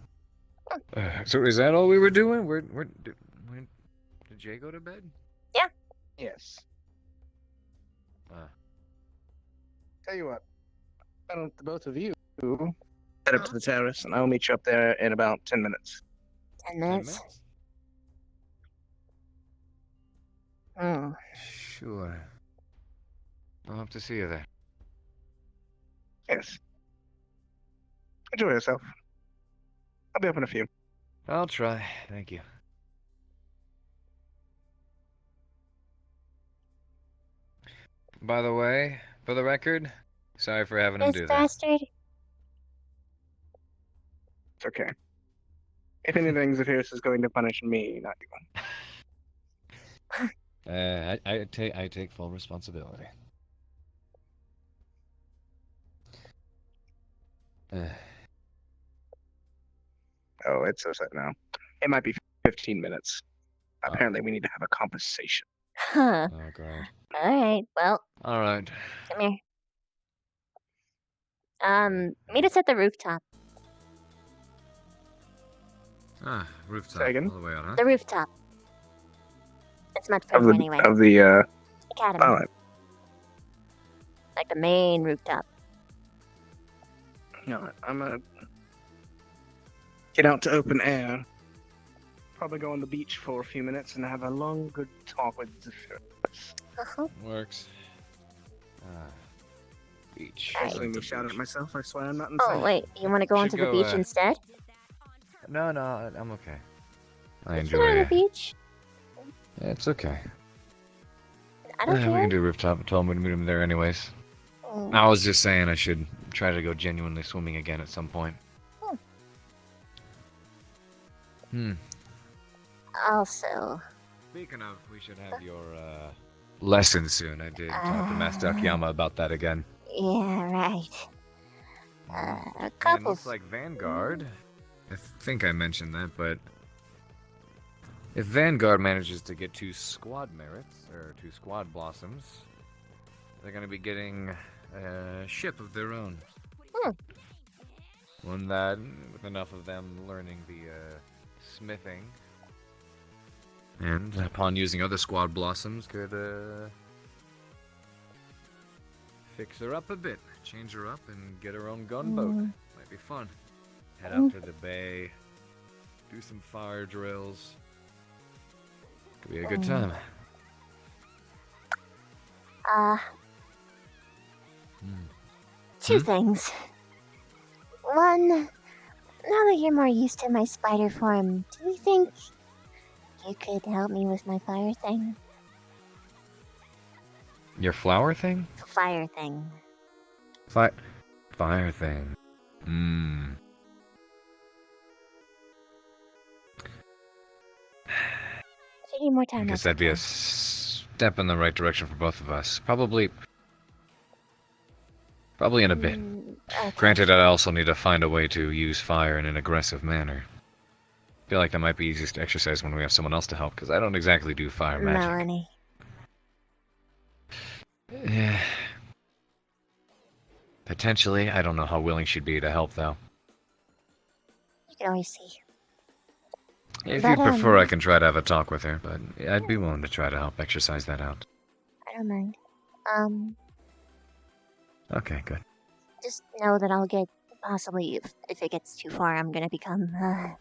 So is that all we were doing? Did Jay go to bed? Yeah. Yes. Tell you what, why don't the both of you head up to the terrace, and I'll meet you up there in about 10 minutes. 10 minutes? Sure. I'll have to see you there. Yes. Enjoy yourself. I'll be up in a few. I'll try. Thank you. By the way, for the record, sorry for having him do that. Bastard. It's okay. If anything, Zephyrus is going to punish me, not you. I take full responsibility. Oh, it's so sad now. It might be 15 minutes. Apparently, we need to have a conversation. Huh. Oh god. Alright, well, Alright. come here. Meet us at the rooftop. Ah, rooftop. Say again? All the way out, huh? The rooftop. It's much Of prettier the anyway. Academy. Alright. Like the main rooftop. No, I'm gonna get out to open air. Probably go on the beach for a few minutes and have a long, good talk with the Uh-huh. Works. Beach. Just let me shout at myself. I swear I'm not insane. Oh, wait, you want to go onto the beach instead? No, I'm okay. I Let's go to the enjoy. beach. It's okay. I don't We care. can do rooftop. I told him to meet him there anyways. Oh. I was just saying I should try to go genuinely swimming again at some point. Also, Speaking of, we should have your lesson soon. I did talk to Master Akiyama about that again. yeah, right. A And couple. looks like Vanguard. I think I mentioned that, but if Vanguard manages to get 2 squad merits or 2 squad blossoms, they're going to be getting a ship of their own. One that, with enough of them learning the smithing, and upon using other squad blossoms, could fix her up a bit, change her up, and get her own gunboat. Might be fun. Head up to the bay, do some fire drills. Could be a good time. Two things. One, now that you're more used to my spider form, do you think you could help me with my fire thing? Your flower thing? Fire thing. Fire thing. If you need more time, I guess that's that'd be a okay. step in the right direction for both of us. Probably in a bit. Okay. Granted, I also need to find a way to use fire in an aggressive manner. I feel like that might be easiest to exercise when we have someone else to help, because I don't exactly do fire magic. Melanie. Yeah. Potentially. I don't know how willing she'd be to help, though. You can always see. If But, you prefer, I can try to have a talk with her, but I'd be willing to try to help exercise that out. I don't mind. Okay, good. Just know that I'll get, possibly, if it gets too far, I'm gonna become, a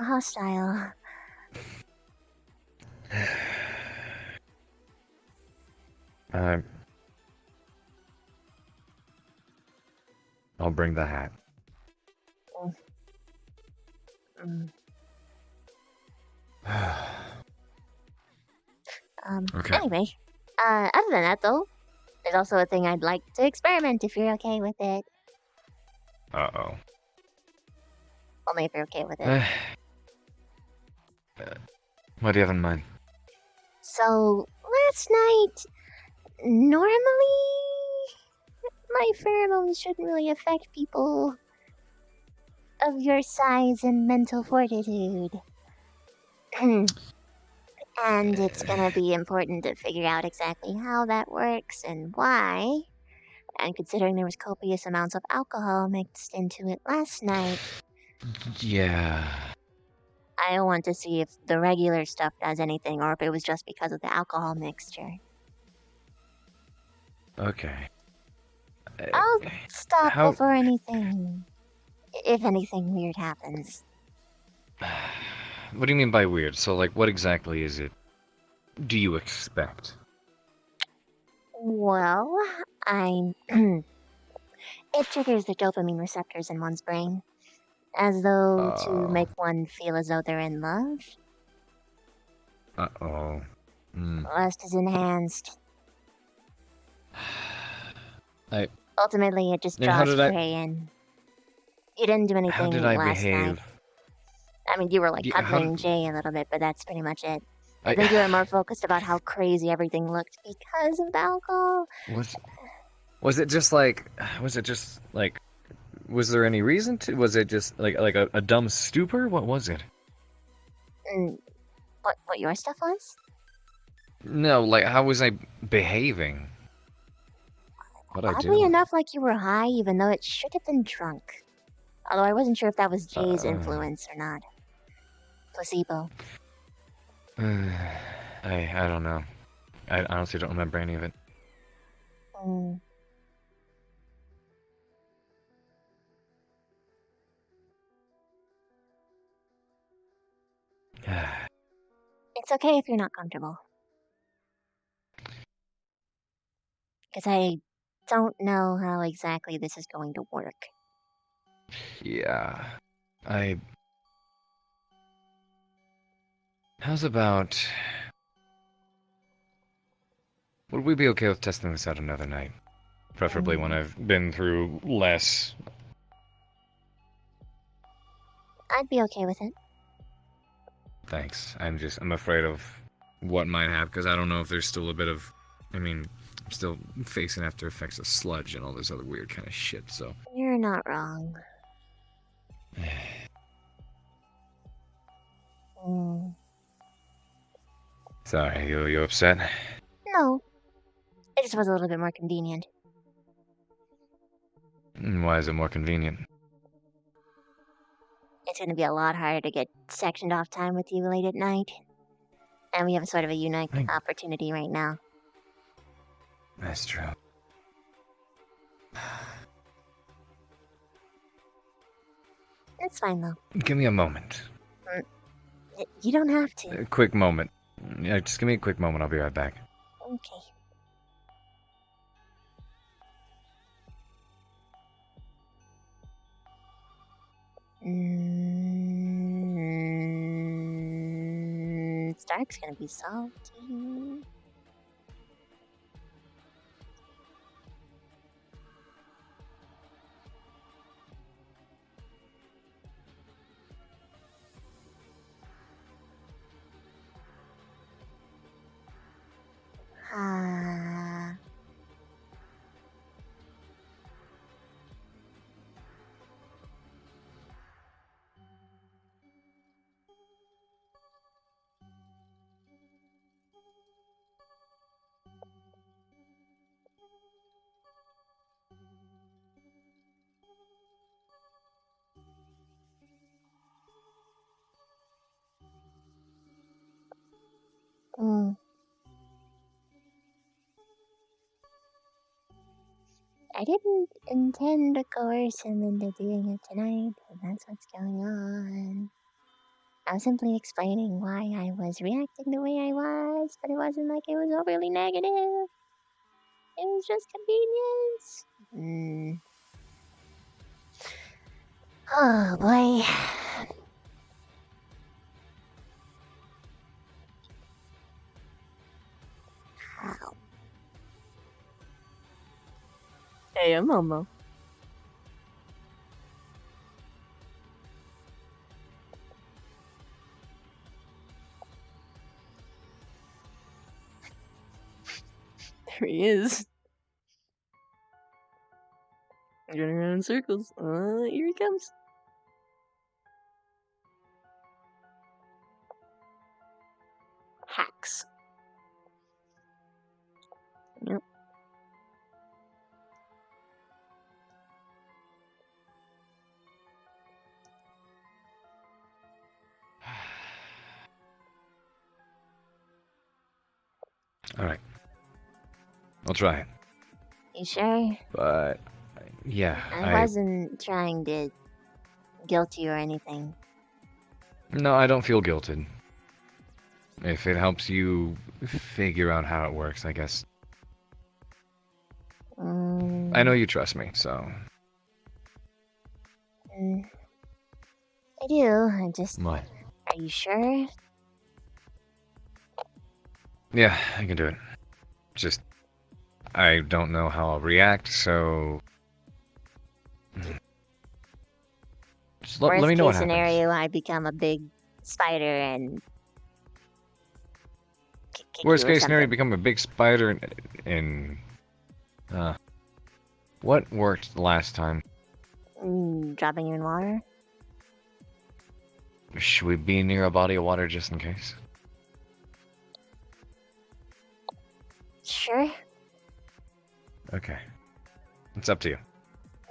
hostile. I'll bring the hat. Okay. Anyway, other than that, though, there's also a thing I'd like to experiment if you're okay with it. Uh-oh. Only if you're okay with it. What do you have in mind? So, last night, normally, my pheromones shouldn't really affect people of your size and mental fortitude. And it's gonna be important to figure out exactly how that works and why. And considering there was copious amounts of alcohol mixed into it last night, Yeah. I want to see if the regular stuff does anything or if it was just because of the alcohol mixture. Okay. I'll stop how- before anything. If anything weird happens. What do you mean by weird? So, like, what exactly is it? Do you expect? Well, it triggers the dopamine receptors in one's brain. As though to make one feel as though they're in love. Uh-oh. Lust is enhanced. Ultimately, it just Then how draws did I- prey in. You didn't do anything How did I last behave? night. I mean, you were like Yeah, how cuddling did- Jay a little bit, but that's pretty much it. I I- think you were more focused about how crazy everything looked because of the alcohol. Was it just like Was there any reason to? Was it just like a dumb stupor? What was it? What your stuff was? No, like how was I behaving? What I Oddly do? enough, like you were high, even though it should have been drunk. Although I wasn't sure if that was Jay's influence or not. Placebo. I don't know. I honestly don't remember any of it. Mm. It's okay if you're not comfortable. Because I don't know how exactly this is going to work. Yeah. How's about... Would we be okay with testing this out another night? Preferably when I've been through less. I'd be okay with it. Thanks. I'm afraid of what might happen, because I don't know if there's still a bit of... I mean, I'm still facing after effects of sludge and all this other weird kind of shit, so... You're not wrong. Sorry, you upset? No. It just was a little bit more convenient. Why is it more convenient? It's going to be a lot harder to get sectioned off time with you late at night. And we have sort of a unique opportunity right now. That's true. It's fine, though. Give me a moment. You don't have to. A quick moment. Yeah, just give me a quick moment, I'll be right back. Okay. Stark's gonna be salty. I didn't intend to coerce him into doing it tonight, but that's what's going on. I was simply explaining why I was reacting the way I was, but it wasn't like it was overly negative. It was just convenience. Oh boy. How? Hey, I'm Momo. There he is. Running around in circles. Here he comes. Hacks. Yep. Alright. I'll try it. You sure? But, yeah, I wasn't trying to guilt you or anything. No, I don't feel guilted. If it helps you figure out how it works, I guess. I know you trust me, so... I do, I just... What? Are you sure? Yeah, I can do it. Just... I don't know how I'll react, so... Just let me know what Worst case happens. scenario, I become a big spider and... kick Worst you or case scenario, something. become a big spider and what worked the last time? Dropping you in water? Should we be near a body of water just in case? Sure. Okay. It's up to you.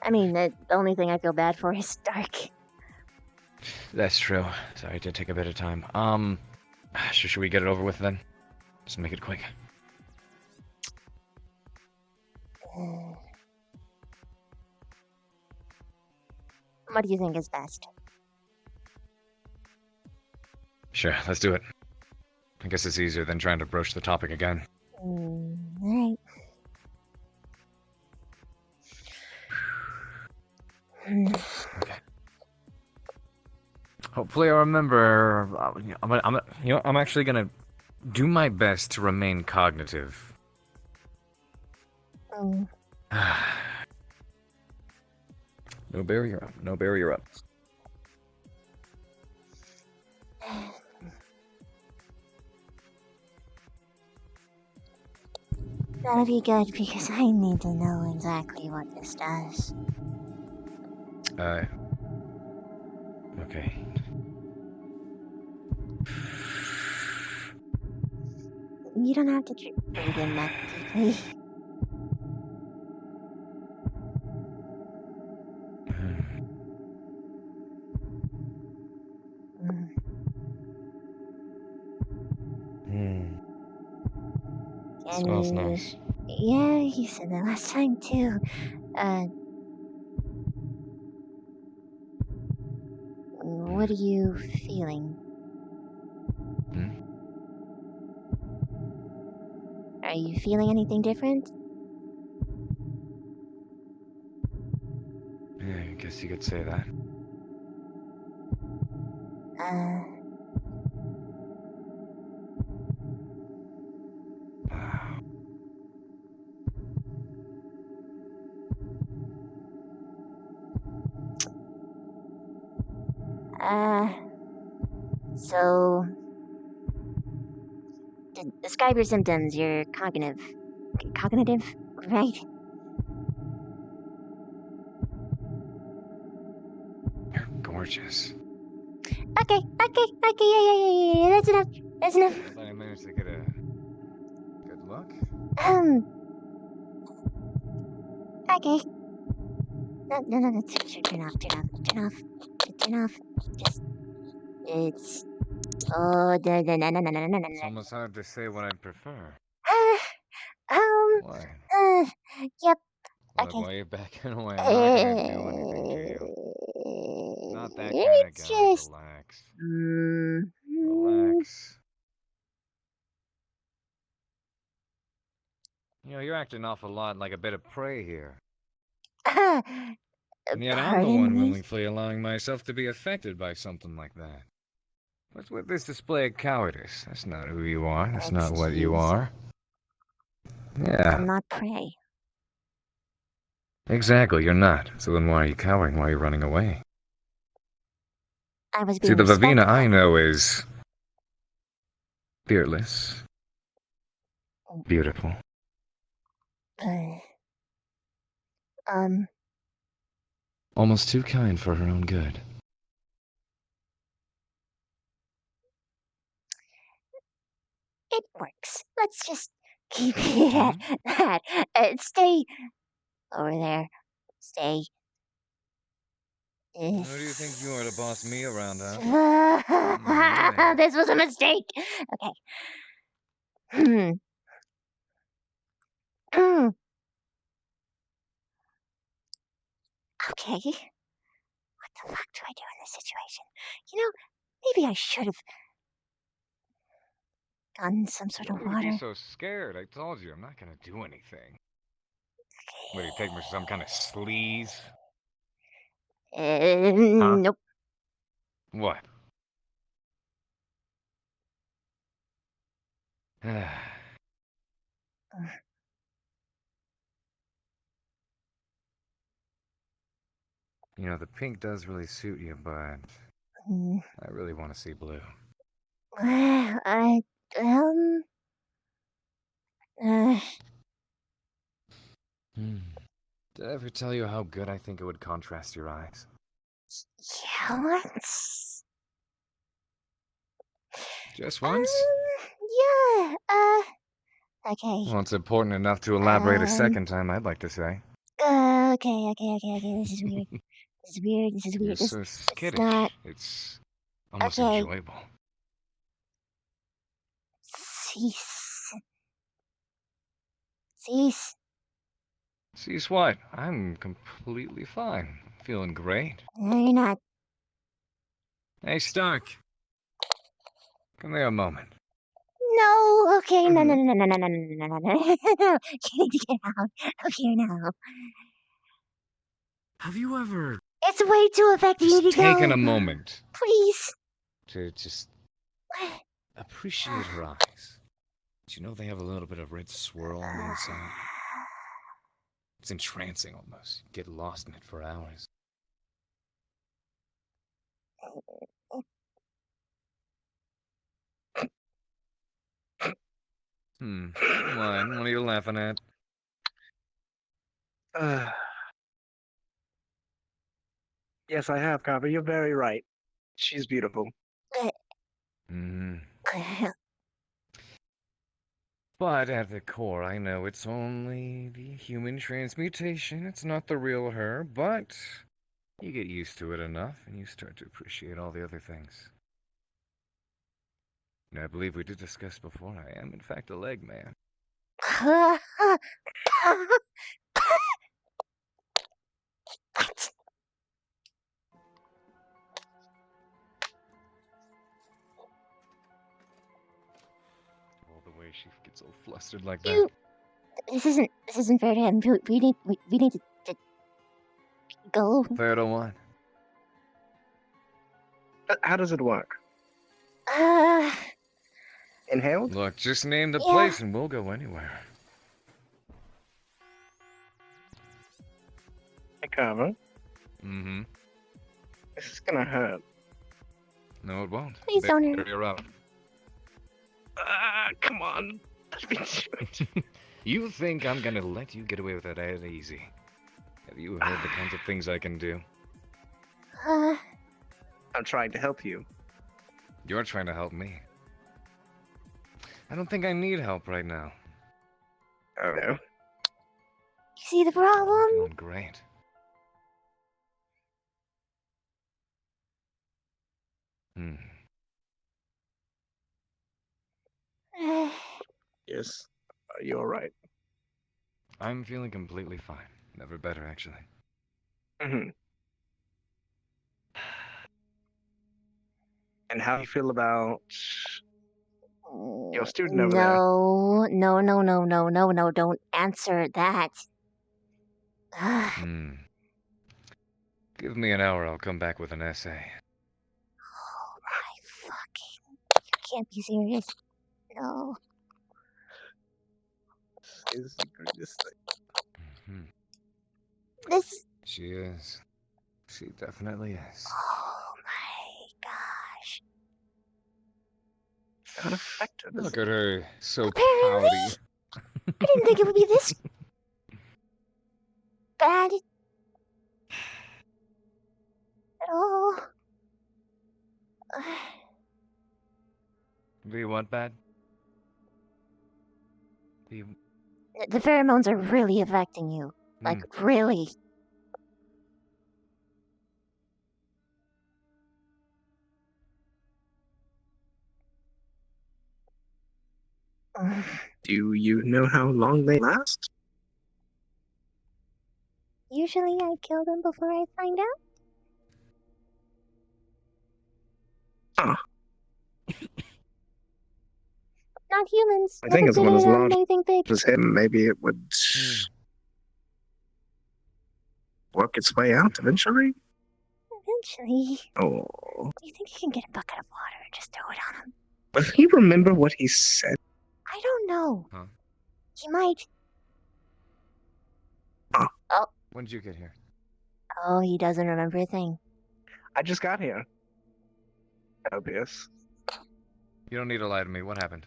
I mean, the only thing I feel bad for is dark. That's true. Sorry, it did take a bit of time. Should we get it over with then? Just make it quick. What do you think is best? Sure, let's do it. I guess it's easier than trying to broach the topic again. Alright. Okay. Hopefully I remember. I'm actually gonna do my best to remain cognitive. No barrier up. No barrier up. That'll be good because I need to know exactly what this does. Okay. You don't have to breathe in that deeply. Smells nice. Yeah, you said that last time too. What are you feeling? Are you feeling anything different? Yeah, I guess you could say that. So describe your symptoms. You're cognitive, right? You're gorgeous. Okay, yeah, that's enough. I managed to get a good look. Okay. No, turn off. Just, it's, no. It's almost hard to say what I'd prefer. Why? Yep. Look, Okay. while you're backing away, I'm not gonna do anything to you. Not that kind of guy. Just... Relax. Relax. You know, you're acting an awful lot like a bit of prey here. And yet I'm the one willingly allowing myself to be affected by something like that. What's with this display of cowardice? That's not who you are. That's not what you are. Yeah. I'm not prey. Exactly, you're not. So then why are you cowering? Why are you running away? I was being See, the Vavina respectful. I know is fearless, beautiful. Almost too kind for her own good. It works. Let's just keep it at that. Stay over there. Stay. Who do you think you are to boss me around, huh? This was a mistake. Okay. Okay. What the fuck do I do in this situation? You know, maybe I should have gotten some sort of Why would you water. be so scared? I told you, I'm not gonna do anything. What, do you take me for some kind of sleaze? Nope. What? You know, the pink does really suit you, but I really want to see blue. Did I ever tell you how good I think it would contrast your eyes? Yeah, once. Just once? Yeah, okay. Well, it's important enough to elaborate a Um, second time, I'd like to say. Okay, this is weird. This is weird, this is You're weird. so This is skittish. not... It's almost Okay. enjoyable. Cease. Cease. Cease what? I'm completely fine. Feeling great. No, you're not. Hey, Stark. Come here a moment. No, okay, no. You need to get out of here now. Have you ever It's way too effective. You need just to go. taken a moment Please. to just appreciate her eyes? Do you know they have a little bit of red swirl on the inside? It's entrancing almost. You get lost in it for hours. What are you laughing at? Yes, I have, Carver. You're very right. She's beautiful. But at the core, I know it's only the human transmutation. It's not the real her, but you get used to it enough, and you start to appreciate all the other things. And I believe we did discuss before, I am in fact a leg man. All the way she gets all flustered like that. This isn't fair to him. We need to go. Fair to what? How does it work? Inhaled? Look, just name the Yeah. place and we'll go anywhere. Hey, Carver. Mm-hmm. This is gonna hurt. No, it won't. Please don't hurt. There you're out. Come on. Let me do it. You think I'm gonna let you get away with that easy? Have you heard the kinds of things I can do? I'm trying to help you. You're trying to help me. I don't think I need help right now. Oh, no? You see the problem? Feeling great. Yes, you're right. I'm feeling completely fine. Never better, actually. Mm-hmm. And how do you feel about your student over there? No, don't answer that. Give me an hour, I'll come back with an essay. Oh my fucking... You can't be serious. No. This is the greatest thing. This... She is. She definitely is. Oh my gosh. It's not effective. Look at her, so Apparently. pouty. I didn't think it would be this... bad. At all. Do you want bad? Do you... The pheromones are really affecting you. Like, really. Do you know how long they last? Usually I kill them before I find out. Huh. Not humans. I think Never as one been as around large anything big. as him, maybe it would work its way out eventually. Eventually. Oh. Do you think you can get a bucket of water and just throw it on him? Will he remember what he said? I don't know. Huh? He might. Huh. Oh. When did you get here? Oh, he doesn't remember a thing. I just got here. Obvious. You don't need to lie to me. What happened?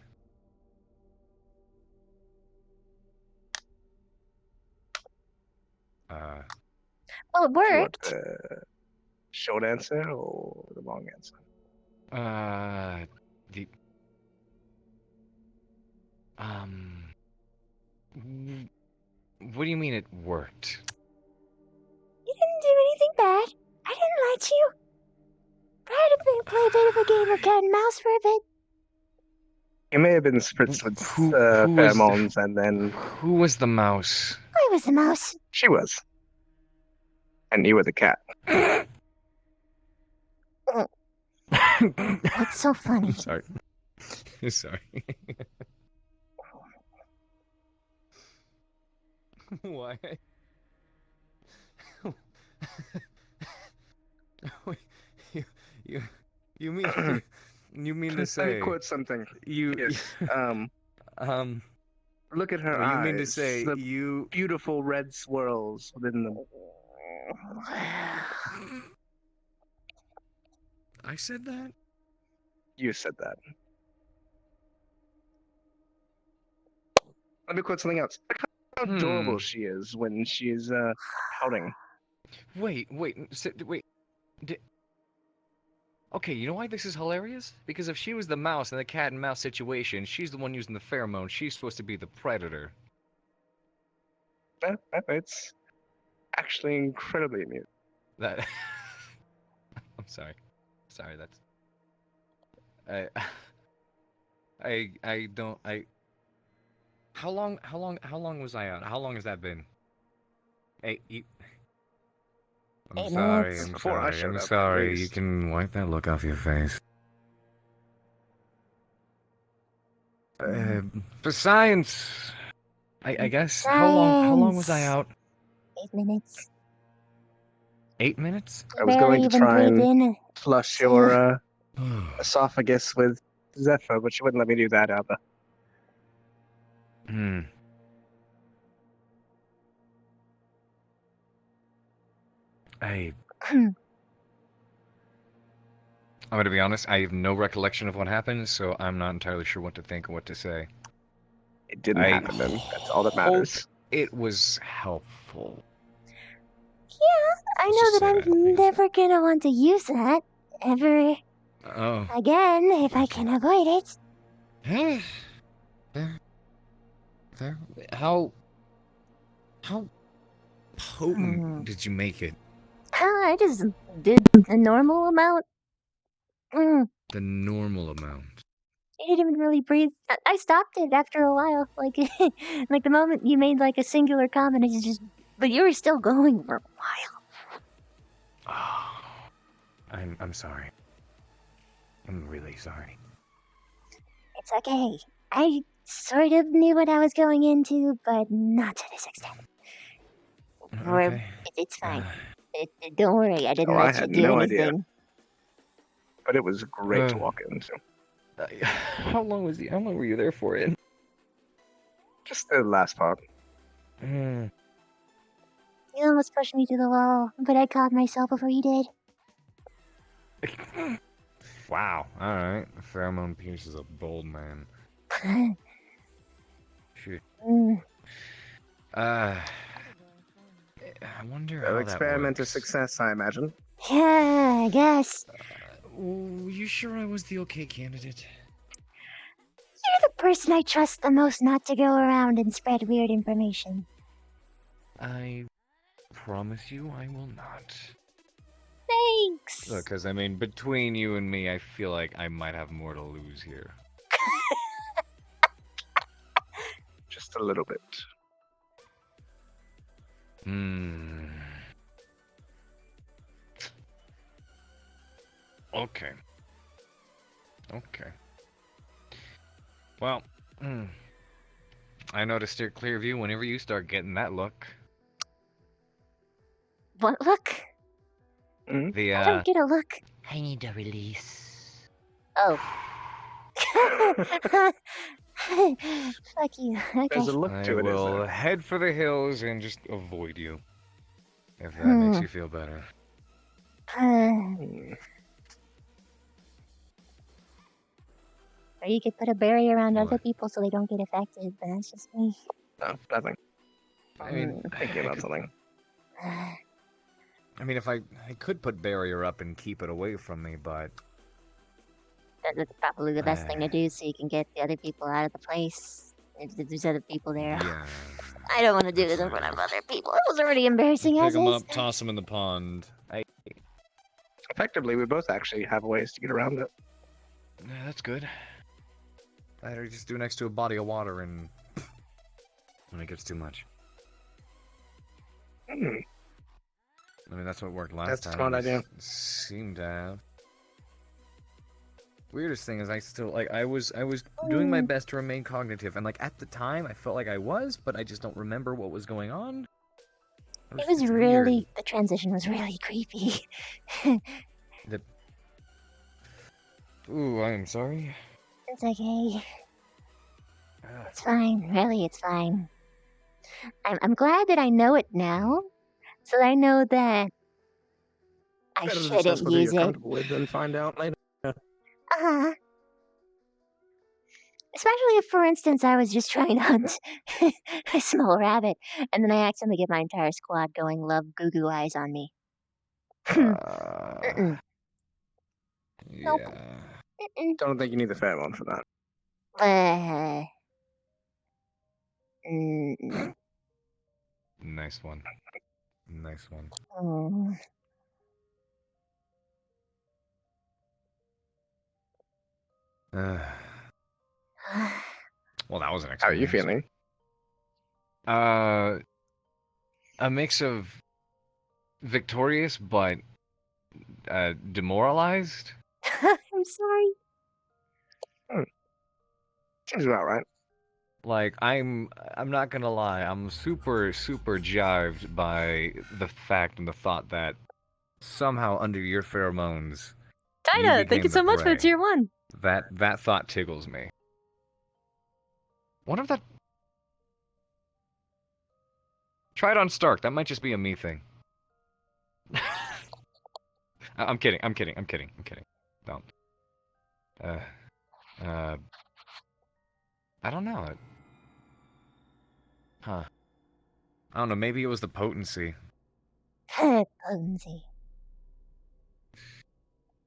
Well, it Do you want worked. the short answer or the long answer? The what do you mean it worked? You didn't do anything bad. I didn't lie to you. I had to play a bit of a game of cat and mouse for a bit. You may have been spritzed with Who was pheromones and then... Who was the mouse? I was the mouse. She was. And you were the cat. What's so funny? I'm sorry. Sorry. Why? You mean you mean to say? Let me quote something. Yes. Look at her eyes. You mean to say the you beautiful red swirls within them. I said that? You said that. Let me quote something else. Look how adorable she is when she is pouting. Wait. Okay, you know why this is hilarious? Because if she was the mouse in the cat and mouse situation, she's the one using the pheromone. She's supposed to be the predator. It's actually incredibly amusing. That. I'm sorry. Sorry, that's. I don't. How long was I out? How long has that been? I'm 8 sorry. minutes. I'm Before I sorry. showed I'm up, sorry. please. You can wipe that look off your face. For science, I guess. How long was I out? 8 minutes. 8 minutes? I was Barely going to even try and breathed in. flush your esophagus with Zephyr, but she wouldn't let me do that, Alba. I'm gonna be honest, I have no recollection of what happened, so I'm not entirely sure what to think or what to say. It didn't happen, then. That's all that matters. It was helpful. Yeah, I know that I'm never gonna want to use that ever again if I can avoid it. There. How potent did you make it? I just did a normal amount. The normal amount. I didn't even really breathe. I stopped it after a while. Like, like the moment you made like a singular comment, it's just. But you were still going for a while. I'm sorry. I'm really sorry. It's okay. I sort of knew what I was going into, but not to this extent. Okay. It's fine. Don't worry, I didn't I let you had do no anything. idea. But it was great to walk into. How long were you there for it? Just the last part. You almost pushed me to the wall, but I caught myself before you did. Wow. Alright. Pheromone Pierce is a bold man. Shoot. I wonder how that Experiment works. a success, I imagine. Yeah, I guess. You sure I was the okay candidate? You're the person I trust the most not to go around and spread weird information. I promise you I will not. Thanks! Look, because I mean, between you and me, I feel like I might have more to lose here. Just a little bit. Okay. Well, I know to steer clear of you whenever you start getting that look. What look? The, I don't get a look. I need a release. Oh. Fuck you. Okay. There's a look I to it, is will there? head for the hills and just avoid you. If that makes you feel better. Or you could put a barrier around other people so they don't get affected, but that's just me. No, nothing. I mean, thinking about something. I mean, if I could put barrier up and keep it away from me, but That's probably the best thing to do so you can get the other people out of the place. If there's other people there. yeah. I don't want to do this in front of other people. It was already embarrassing Pick as them is. up, toss them in the pond. Effectively, we both actually have ways to get around it. Yeah, that's good. I just do next to a body of water and when it gets too much. I mean, that's what worked last That's a time. smart idea. Seemed to have. Weirdest thing is I still I was doing my best to remain cognitive, and like at the time I felt like I was, but I just don't remember what was going on. It was really, the transition was really creepy. Ooh, I am sorry. It's okay. It's fine, really, it's fine. I'm glad that I know it now, so that I know that I Better to discuss shouldn't whether use you're it. comfortable with than find out later. Uh-huh. Especially if, for instance, I was just trying to hunt a small rabbit, and then I accidentally get my entire squad going love goo goo eyes on me. Mm-mm. Nope. Mm-mm. Don't think you need the pheromone for that. Nice one. Nice one. Oh. Well, that was an experience. How are you feeling? A mix of victorious but demoralized. I'm sorry. Seems about right. Like I'm not gonna lie, I'm super jived by the fact and the thought that somehow under your pheromones, Dinah, thank became you so the much for the prey. tier 1. That thought tickles me. What if that? Try it on Stark. That might just be a me thing. I'm kidding. Don't. I don't know. Huh. I don't know. Maybe it was the potency. Potency.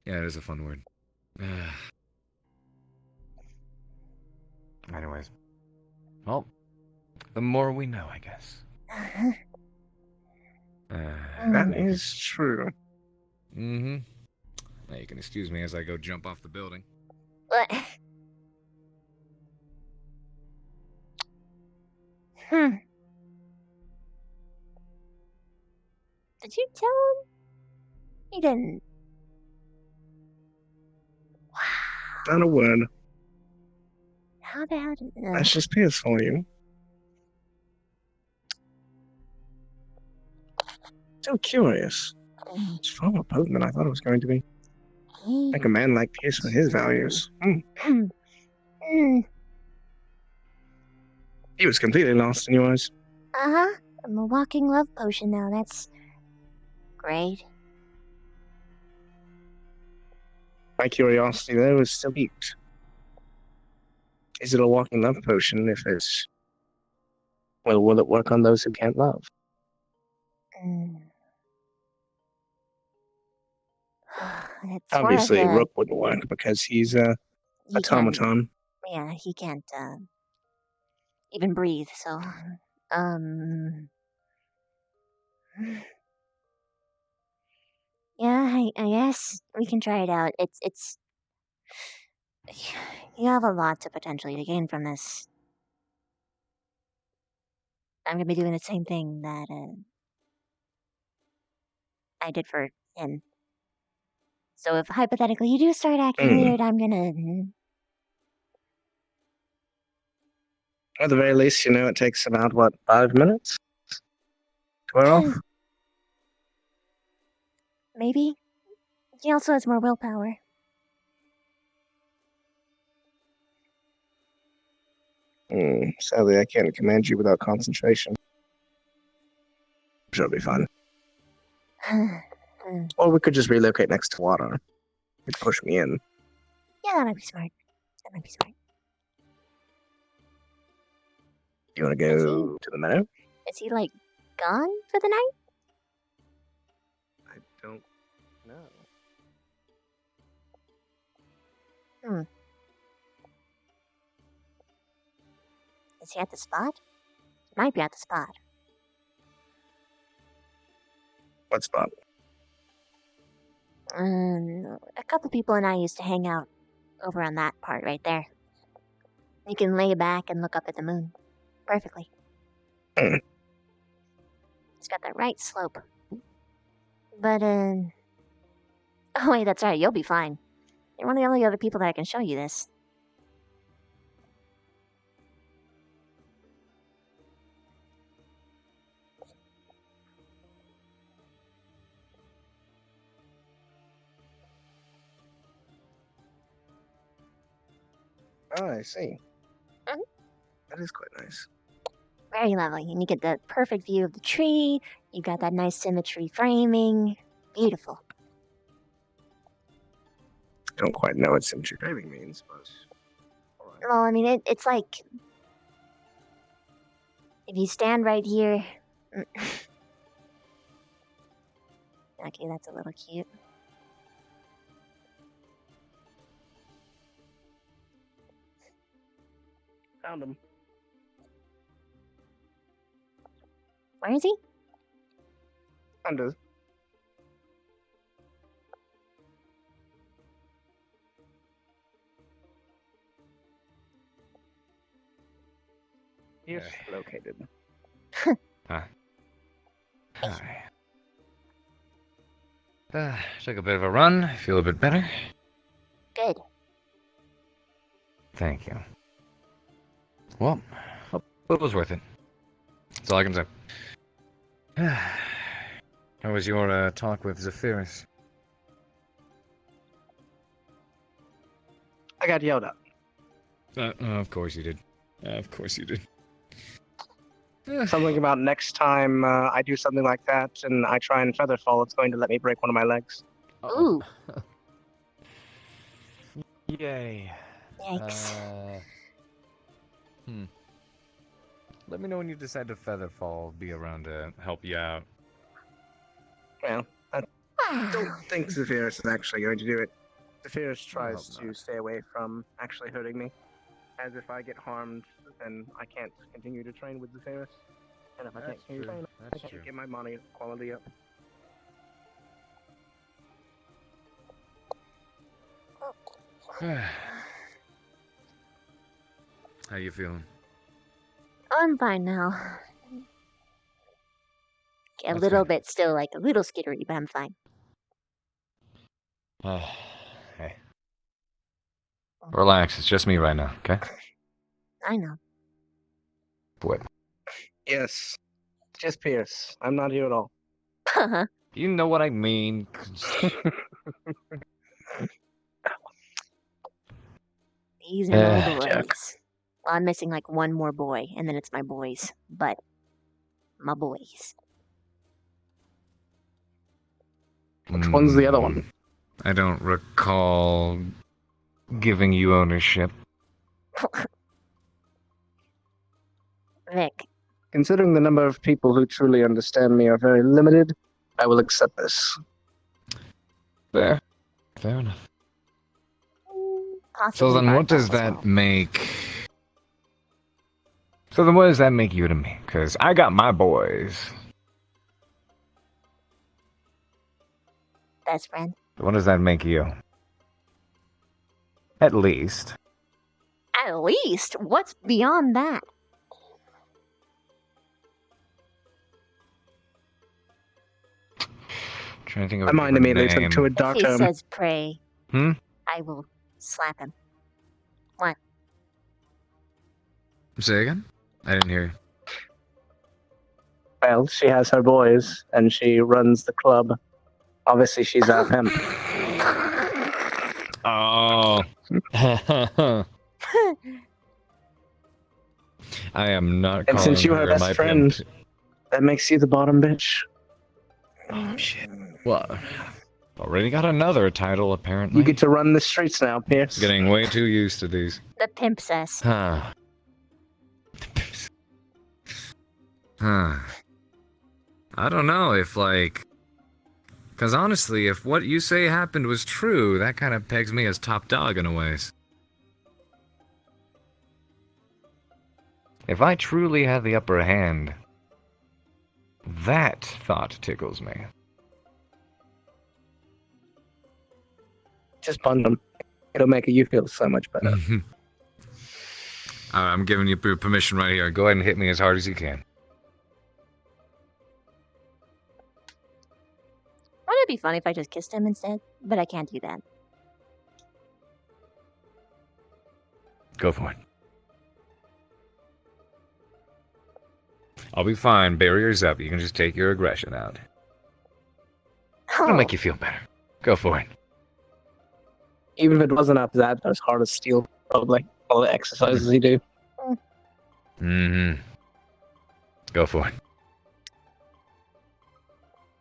Yeah, it is a fun word. Anyways. Well, the more we know, I guess. That is true. Mm-hmm. Now you can excuse me as I go jump off the building. What? Did you tell him? He didn't. Not a word. How the hell did... That's just PS for you. So curious. It's far more potent than I thought it was going to be. Like a man like Pierce for his values. He was completely lost in yours. Uh-huh. I'm a walking love potion now. That's great. My curiosity, though, is still piqued. Is it a walking love potion if it's... Well, will it work on those who can't love? It's Obviously, more of a... Rook wouldn't work because he's a automaton. Yeah, he can't even breathe, so... Yeah, I guess we can try it out. It's... You have a lot to potentially gain from this. I'm gonna be doing the same thing that I did for him. So if hypothetically you do start acting weird, I'm gonna... At the very least, you know it takes about, what, 5 minutes? To wear off? Maybe. He also has more willpower. Sadly, I can't command you without concentration. Sure, it'll be fun. Or we could just relocate next to water. You'd push me in. Yeah, that might be smart. That might be smart. You want to go to the meadow? Is he, like, gone for the night? don't know. Hmm. Is he at the spot? He might be at the spot. What spot? A couple people and I used to hang out over on that part right there. You can lay back and look up at the moon. Perfectly. Hmm. It's got that right slope. But, oh wait, that's right, you'll be fine. You're one of the only other people that I can show you this. Oh, I see. Mhm. That is quite nice. Very lovely. And you get the perfect view of the tree. You got that nice symmetry framing. Beautiful. I don't quite know what symmetry framing means, but Well, I mean, it's like... If you stand right here... Okay, that's a little cute. found him. Where is he? Under. Here's located. Hi. Took a bit of a run. I feel a bit better. Good. Thank you. Well, hope it was worth it. That's all I can say. How was your talk with Zephyrus? I got yelled at. Of course you did. Of course you did. Something about next time I do something like that and I try and feather fall, it's going to let me break one of my legs. Ooh. Yay. Yikes. Let me know when you decide to feather fall. Be around to help you out. Well, I don't think Zephyrus is actually going to do it. Zephyrus tries to stay away from actually hurting me. As if I get harmed, then I can't continue to train with Zephyrus. And if I can't continue to train, I can't get my money quality up. How you feeling? I'm fine now. A That's little good. bit still, like a little skittery, but I'm fine. Hey. Relax, it's just me right now, okay? I know. What? Yes. Just Pierce. I'm not here at all. You know what I mean? These are my boys. Well, I'm missing like one more boy, and then it's my boys. But my boys. Which one's the other one? I don't recall giving you ownership. Vic. Considering the number of people who truly understand me are very limited, I will accept this. Fair enough. Possibly So then what does Bartos as that well. make... So then what does that make you to me? Because I got my boys. Best friend. What does that make you? At least. At least? What's beyond that? Trying to think of My mind immediately took to a If dark he home. says pray, Hmm? I will slap him. What? Say again? I didn't hear you. Well, she has her boys, and she runs the club. Obviously, she's at him. Oh. I am not And calling since you are her best my friend, pimp. that makes you the bottom bitch. Oh, shit. What? Already got another title, apparently. You get to run the streets now, Pierce. Getting way too used to these. The pimpsess. Huh. Huh. I don't know if, like, Because honestly, if what you say happened was true, that kind of pegs me as top dog in a ways. If I truly had the upper hand, that thought tickles me. Just bond them. It'll make you feel so much better. I'm giving you permission right here. Go ahead and hit me as hard as you can. Wouldn't it be funny if I just kissed him instead? But I can't do that. Go for it. I'll be fine. Barriers up. You can just take your aggression out. It'll make you feel better. Go for it. Even if it wasn't up that, as hard as steel, probably. All the exercises you do. Mm-hmm. Go for it.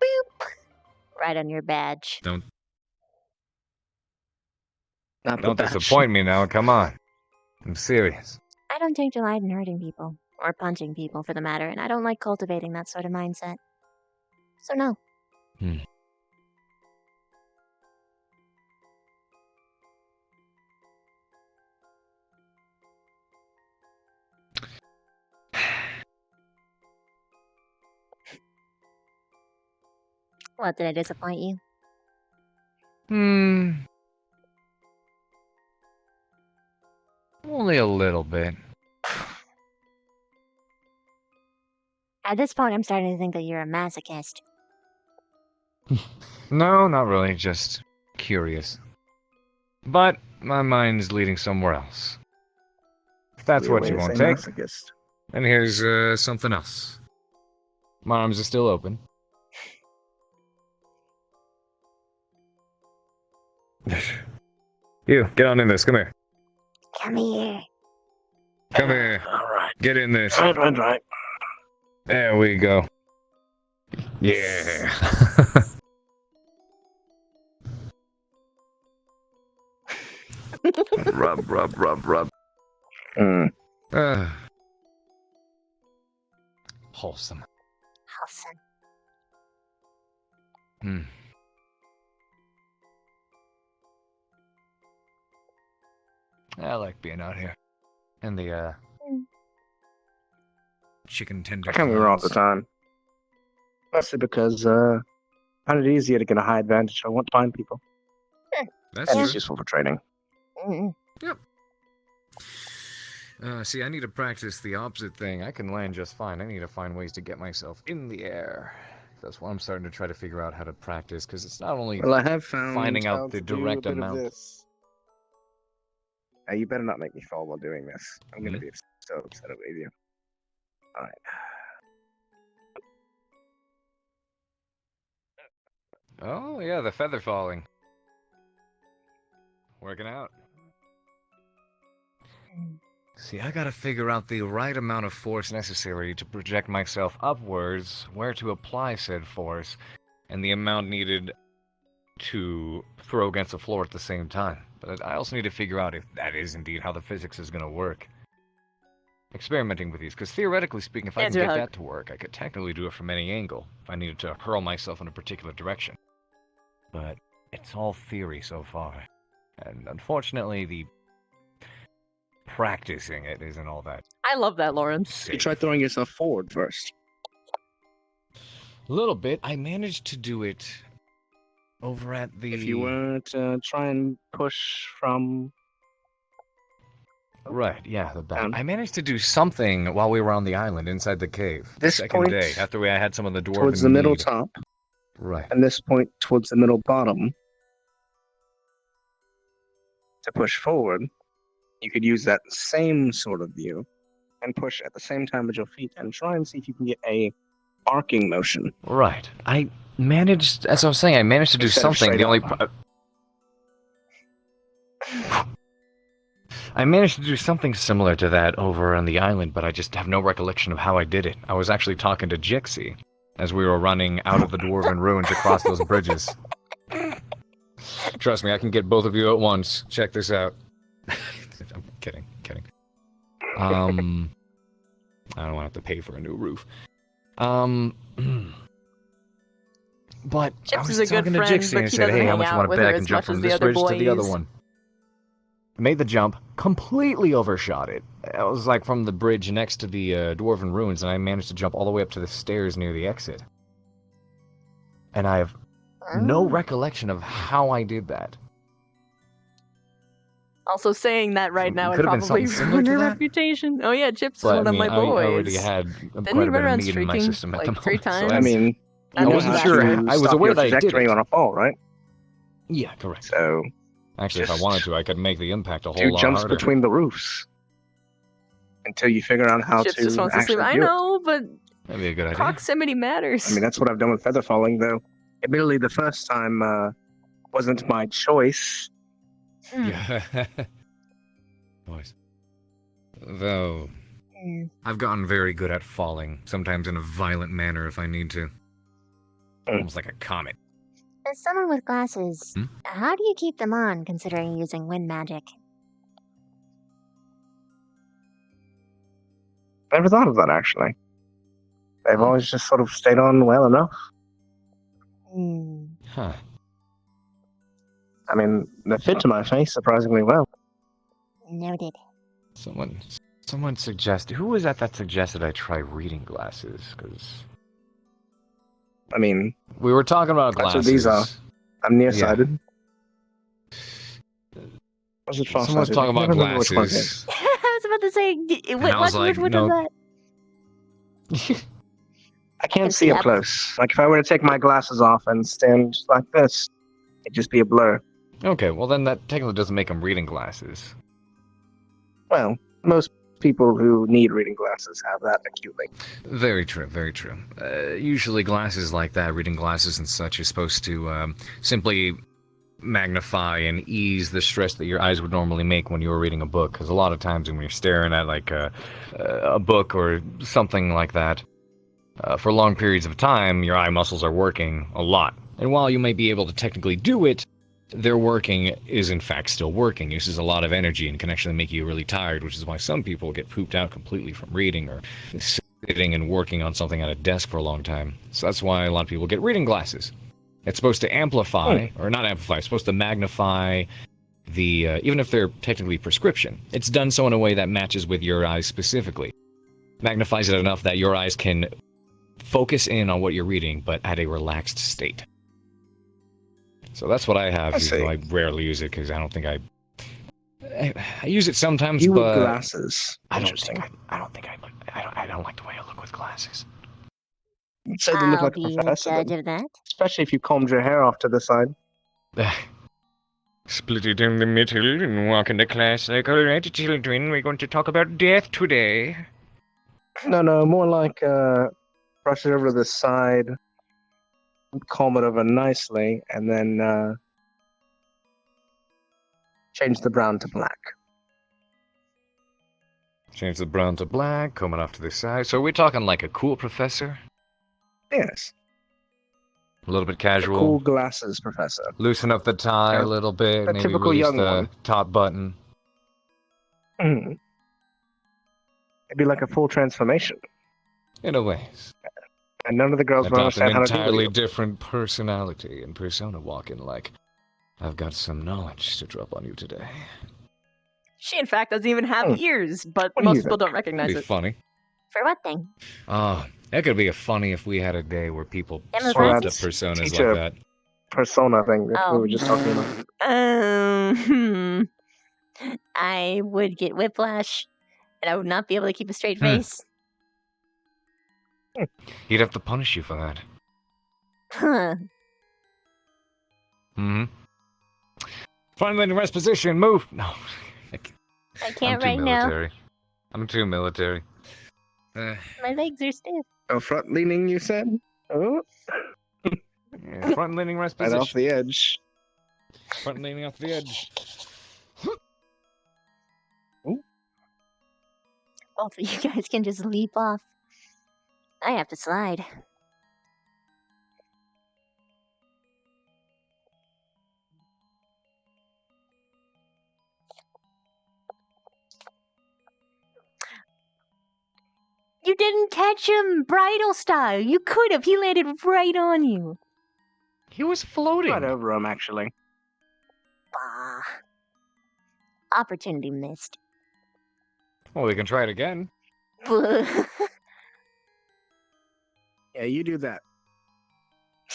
Boop. Right on your badge. Don't Not the badge. disappoint me now. Come on. I'm serious. I don't take delight in hurting people. Or punching people, for the matter, and I don't like cultivating that sort of mindset. So no. What, did I disappoint you? Only a little bit. At this point, I'm starting to think that you're a masochist. No, not really. Just curious. But my mind's leading somewhere else. If that's Weird what way you to want say to take. masochist. And here's something else. My arms are still open. You, get on in this. Come here. Come here. Come here. Alright. Get in this. Right. There we go. Yeah. Rub. Wholesome. I like being out here. And the, chicken tender. I can't be wrong all the time. Mostly because, I find it easier to get a high advantage. I want to find people. That's and true. it's useful for trading. Yep. See, I need to practice the opposite thing. I can land just fine. I need to find ways to get myself in the air. That's what I'm starting to try to figure out how to practice, because it's not only Well, I have found finding how out the to do a direct bit of amount. this. You better not make me fall while doing this. I'm going to be so upset with you. Alright. Oh, yeah, the feather falling. Working out. See, I gotta figure out the right amount of force necessary to project myself upwards, where to apply said force, and the amount needed to throw against the floor at the same time. But I also need to figure out if that is indeed how the physics is gonna work. Experimenting with these, because theoretically speaking, if I can get that to work, I could technically do it from any angle, if I needed to hurl myself in a particular direction. But it's all theory so far. And unfortunately, the practicing it isn't all that. I love that, Lawrence. You try throwing yourself forward first. A little bit. I managed to do it over at the... If you were to try and push from... Right, yeah, the back. I managed to do something while we were on the island inside the cave. This second point day, after I had some of the dwarven towards the middle mead. top. Right. And this point towards the middle bottom. To push forward, you could use that same sort of view and push at the same time with your feet and try and see if you can get a arcing motion. Right. I managed, as I was saying, I managed to do Instead of something. The only... I managed to do something similar to that over on the island, but I just have no recollection of how I did it. I was actually talking to Jixie as we were running out of the dwarven ruins across those bridges. Trust me, I can get both of you at once. Check this out. I'm kidding. I don't want to have to pay for a new roof. But I Chips was is a good talking to friend, Jixie but and he said, doesn't hey, how hang much you out want to with bet her I can as jump much from as this the other bridge to the other boys. one? Made the jump, completely overshot it. I was like from the bridge next to the Dwarven Ruins, and I managed to jump all the way up to the stairs near the exit. And I have no recollection of how I did that. Also, saying that right now would Could have been probably something similar ruin to her that. reputation. Oh yeah, Chips is But one I of mean, my I already boys. had Didn't quite he a bit run of around meat in my streaking system at like the 3 moment. So times? I mean, I wasn't sure. I was aware that I did trajectory it. on a fall, right? Yeah, correct. So, actually, if I wanted to, I could make the impact a whole do lot jumps harder. between the roofs until you figure out how Chips to just wants to sleep. actually I do it. know, but That'd be a good idea. proximity matters. I mean, that's what I've done with feather falling, though. Admittedly, the first time wasn't my choice. Yeah. Boys. Though, I've gotten very good at falling, sometimes in a violent manner if I need to. Almost like a comet. As someone with glasses, how do you keep them on considering using wind magic? Never thought of that, actually. They've always just sort of stayed on well enough. Huh. I mean, they fit to my face surprisingly well. Noted. Someone suggested... Who was that suggested I try reading glasses? Because... I mean... We were talking about that's glasses. what these are. I'm nearsighted. Was it farsighted? Someone's talking I about never remember which one it glasses. is. I was about to say, I was like, which no. was that? I can't see up close. Like, if I were to take my glasses off and stand like this, it'd just be a blur. Okay, well then that technically doesn't make them reading glasses. Well, most people who need reading glasses have that acutely. Very true, very true. Usually glasses like that, reading glasses and such, is supposed to simply magnify and ease the stress that your eyes would normally make when you were reading a book. Because a lot of times when you're staring at like a book or something like that, for long periods of time, your eye muscles are working a lot. And while you may be able to technically do it, their working is in fact still working. Uses a lot of energy and can actually make you really tired, which is why some people get pooped out completely from reading or sitting and working on something at a desk for a long time. So that's why a lot of people get reading glasses. It's supposed to amplify, or not amplify, it's supposed to magnify the, even if they're technically prescription, it's done so in a way that matches with your eyes specifically. Magnifies it enough that your eyes can focus in on what you're reading, but at a relaxed state. So that's what I have, even though I rarely use it, because I don't think I use it sometimes, You but... with glasses. I don't like the way I look with glasses. So you look I'll like a be the professor, judge then. of that. Especially if you combed your hair off to the side. Split it in the middle and walk into class like, alright, children, we're going to talk about death today. No, more like brush it over to the side, comb it over nicely, and then change the brown to black. Change the brown to black, comb it off to the side. So are we talking like a cool professor? Yes. A little bit casual. Cool glasses, professor. Loosen up the tie a little bit. A Maybe typical release young the one. top button. It'd be like a full transformation. In a way. And none of the girls will Adopt an understand how to do entirely it. different personality and persona walk in like, I've got some knowledge to drop on you today. She, in fact, doesn't even have ears, but What do most you people think? don't recognize That'd be it. funny. For what thing? Oh, that could be funny if we had a day where people Them with switched up glasses? personas like Teacher that. Persona thing that we Oh. were just talking about. I would get whiplash, and I would not be able to keep a straight face. He'd have to punish you for that. Huh. Mm-hmm. Finally in rest position, move! No. I can't I'm right too now. military. I'm too military. My legs are stiff. Oh, front leaning, you said? Oh. Yeah, front leaning rest Right position. off the edge. Front leaning off the edge. Both of you guys can just leap off. I have to slide. You didn't catch him bridal style. You could have. He landed right on you. He was floating. Right over him, actually. Bah. Opportunity missed. Well, we can try it again. Yeah, you do that.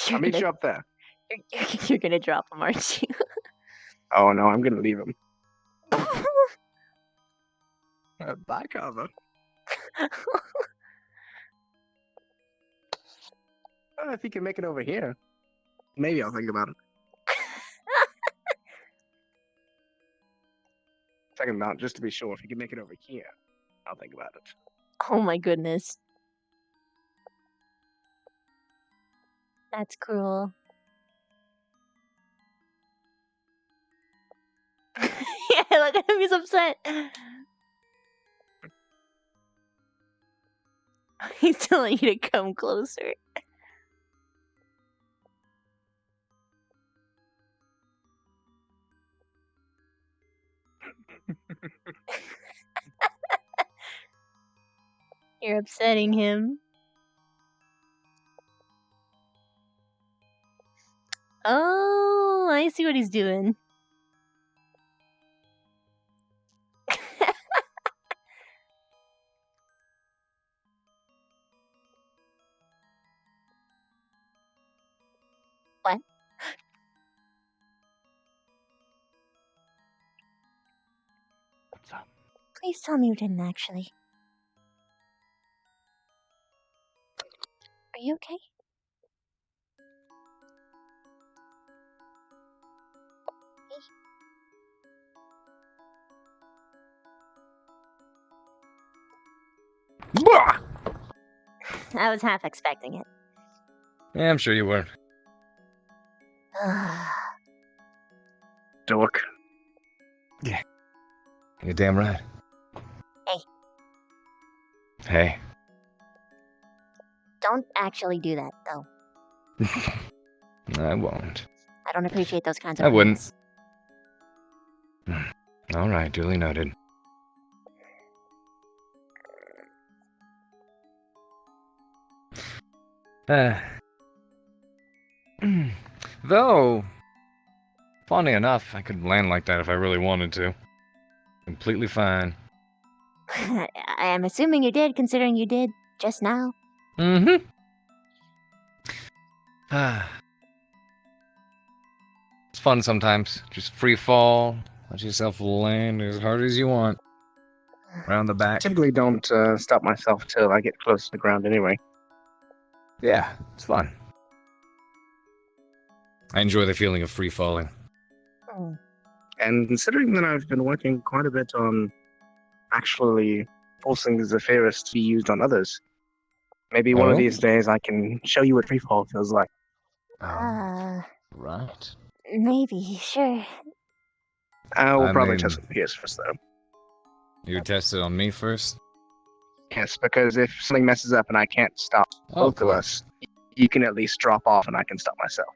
You're I'll meet gonna- you up there. You're gonna drop him, aren't you? Oh no, I'm gonna leave him. Bye, Carver. If he can make it over here, maybe I'll think about it. Second mount, just to be sure. If he can make it over here, I'll think about it. Oh my goodness. That's cruel. Yeah, look at him, he's upset. He's telling you to come closer. You're upsetting him. Oh, I see what he's doing. What? What's up? Please tell me you didn't actually. Are you okay? I was half expecting it. Yeah, I'm sure you were. Dork. Yeah. You're damn right. Hey. Hey. Don't actually do that, though. I won't. I don't appreciate those kinds of I wouldn't. rules. All right, duly noted. Though, funny enough, I could land like that if I really wanted to. Completely fine. I am assuming you did, considering you did just now. Mm-hmm. It's fun sometimes. Just free fall. Let yourself land as hard as you want. Around the back. Typically don't stop myself till I get close to the ground anyway. Yeah, it's fun. I enjoy the feeling of free falling. Oh. And considering that I've been working quite a bit on actually forcing Zephyrus to be used on others, maybe one of these days I can show you what free fall feels like. Right. Maybe, sure. We'll I probably mean- test with Pierce first, though. You test it on me first? Yes, because if something messes up and I can't stop Oh, both of us, you can at least drop off and I can stop myself.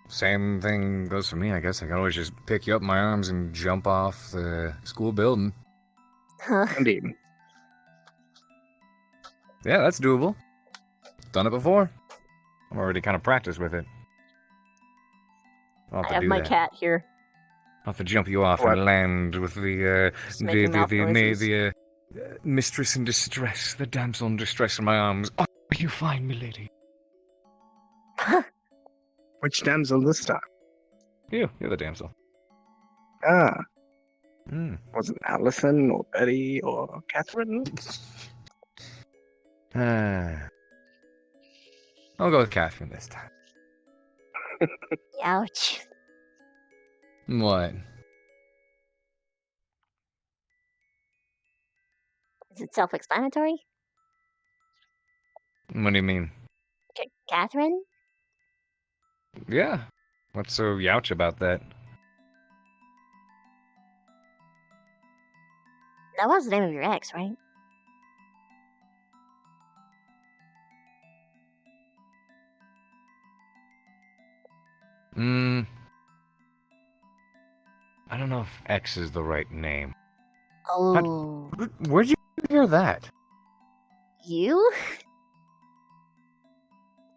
Same thing goes for me, I guess. I can always just pick you up in my arms and jump off the school building. Indeed. Yeah, that's doable. Done it before. I'm already kind of practiced with it. I'll have I to have do my that. cat here. I'll have to jump you off What? and land with the making mouth noises. mistress in distress, the damsel in distress in my arms. Oh, are you fine, milady? Which damsel this time? You're the damsel. Ah. Hmm. Was it Allison or Betty or Catherine? I'll go with Catherine this time. Ouch. What? Is it self-explanatory? What do you mean? Catherine? Yeah. What's so youch about that? That was the name of your ex, right? I don't know if X is the right name. Oh. Where'd you hear that? You?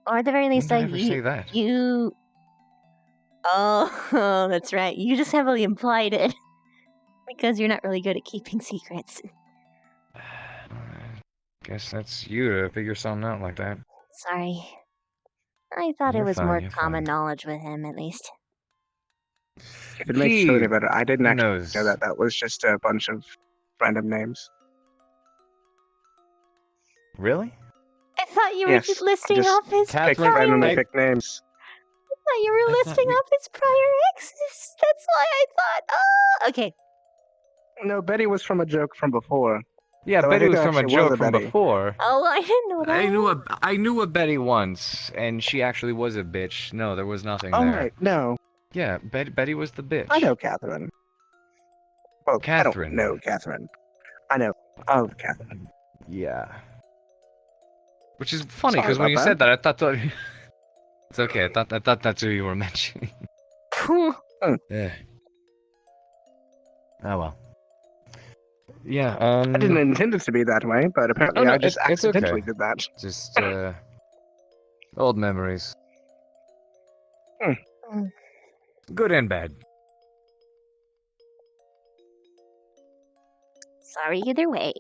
Or at the very least, When did I like ever say that? you. Oh, that's right. You just heavily implied it because you're not really good at keeping secrets. Guess that's you to figure something out like that. Sorry. I thought You're it was fine, more you're common fine. knowledge with him, at least. If it makes you feel any He better, I didn't actually knows. know that. That was just a bunch of random names. Really? I thought you were Yes, just I listing just off his picked prior. randomly I picked names. thought you were I thought listing we- off his prior exes. That's why I thought. Oh, okay. No, Betty was from a joke from before. Yeah, So I Betty think was there from a actually joke was a from Betty. before. Oh, I didn't know that. I knew a Betty once, and she actually was a bitch. No, there was nothing Oh, there. right, no. Yeah, Betty was the bitch. I know Catherine. Well, Catherine. I don't know Catherine. I know of Catherine. Yeah. Which is funny Sorry because when about you that. said that, I thought it's okay. I thought that's who you were mentioning. Yeah. Oh well. Yeah. I didn't intend it to be that way, but apparently Oh, no, I just it's okay. accidentally did that. Just old memories. Good and bad. Sorry, either way.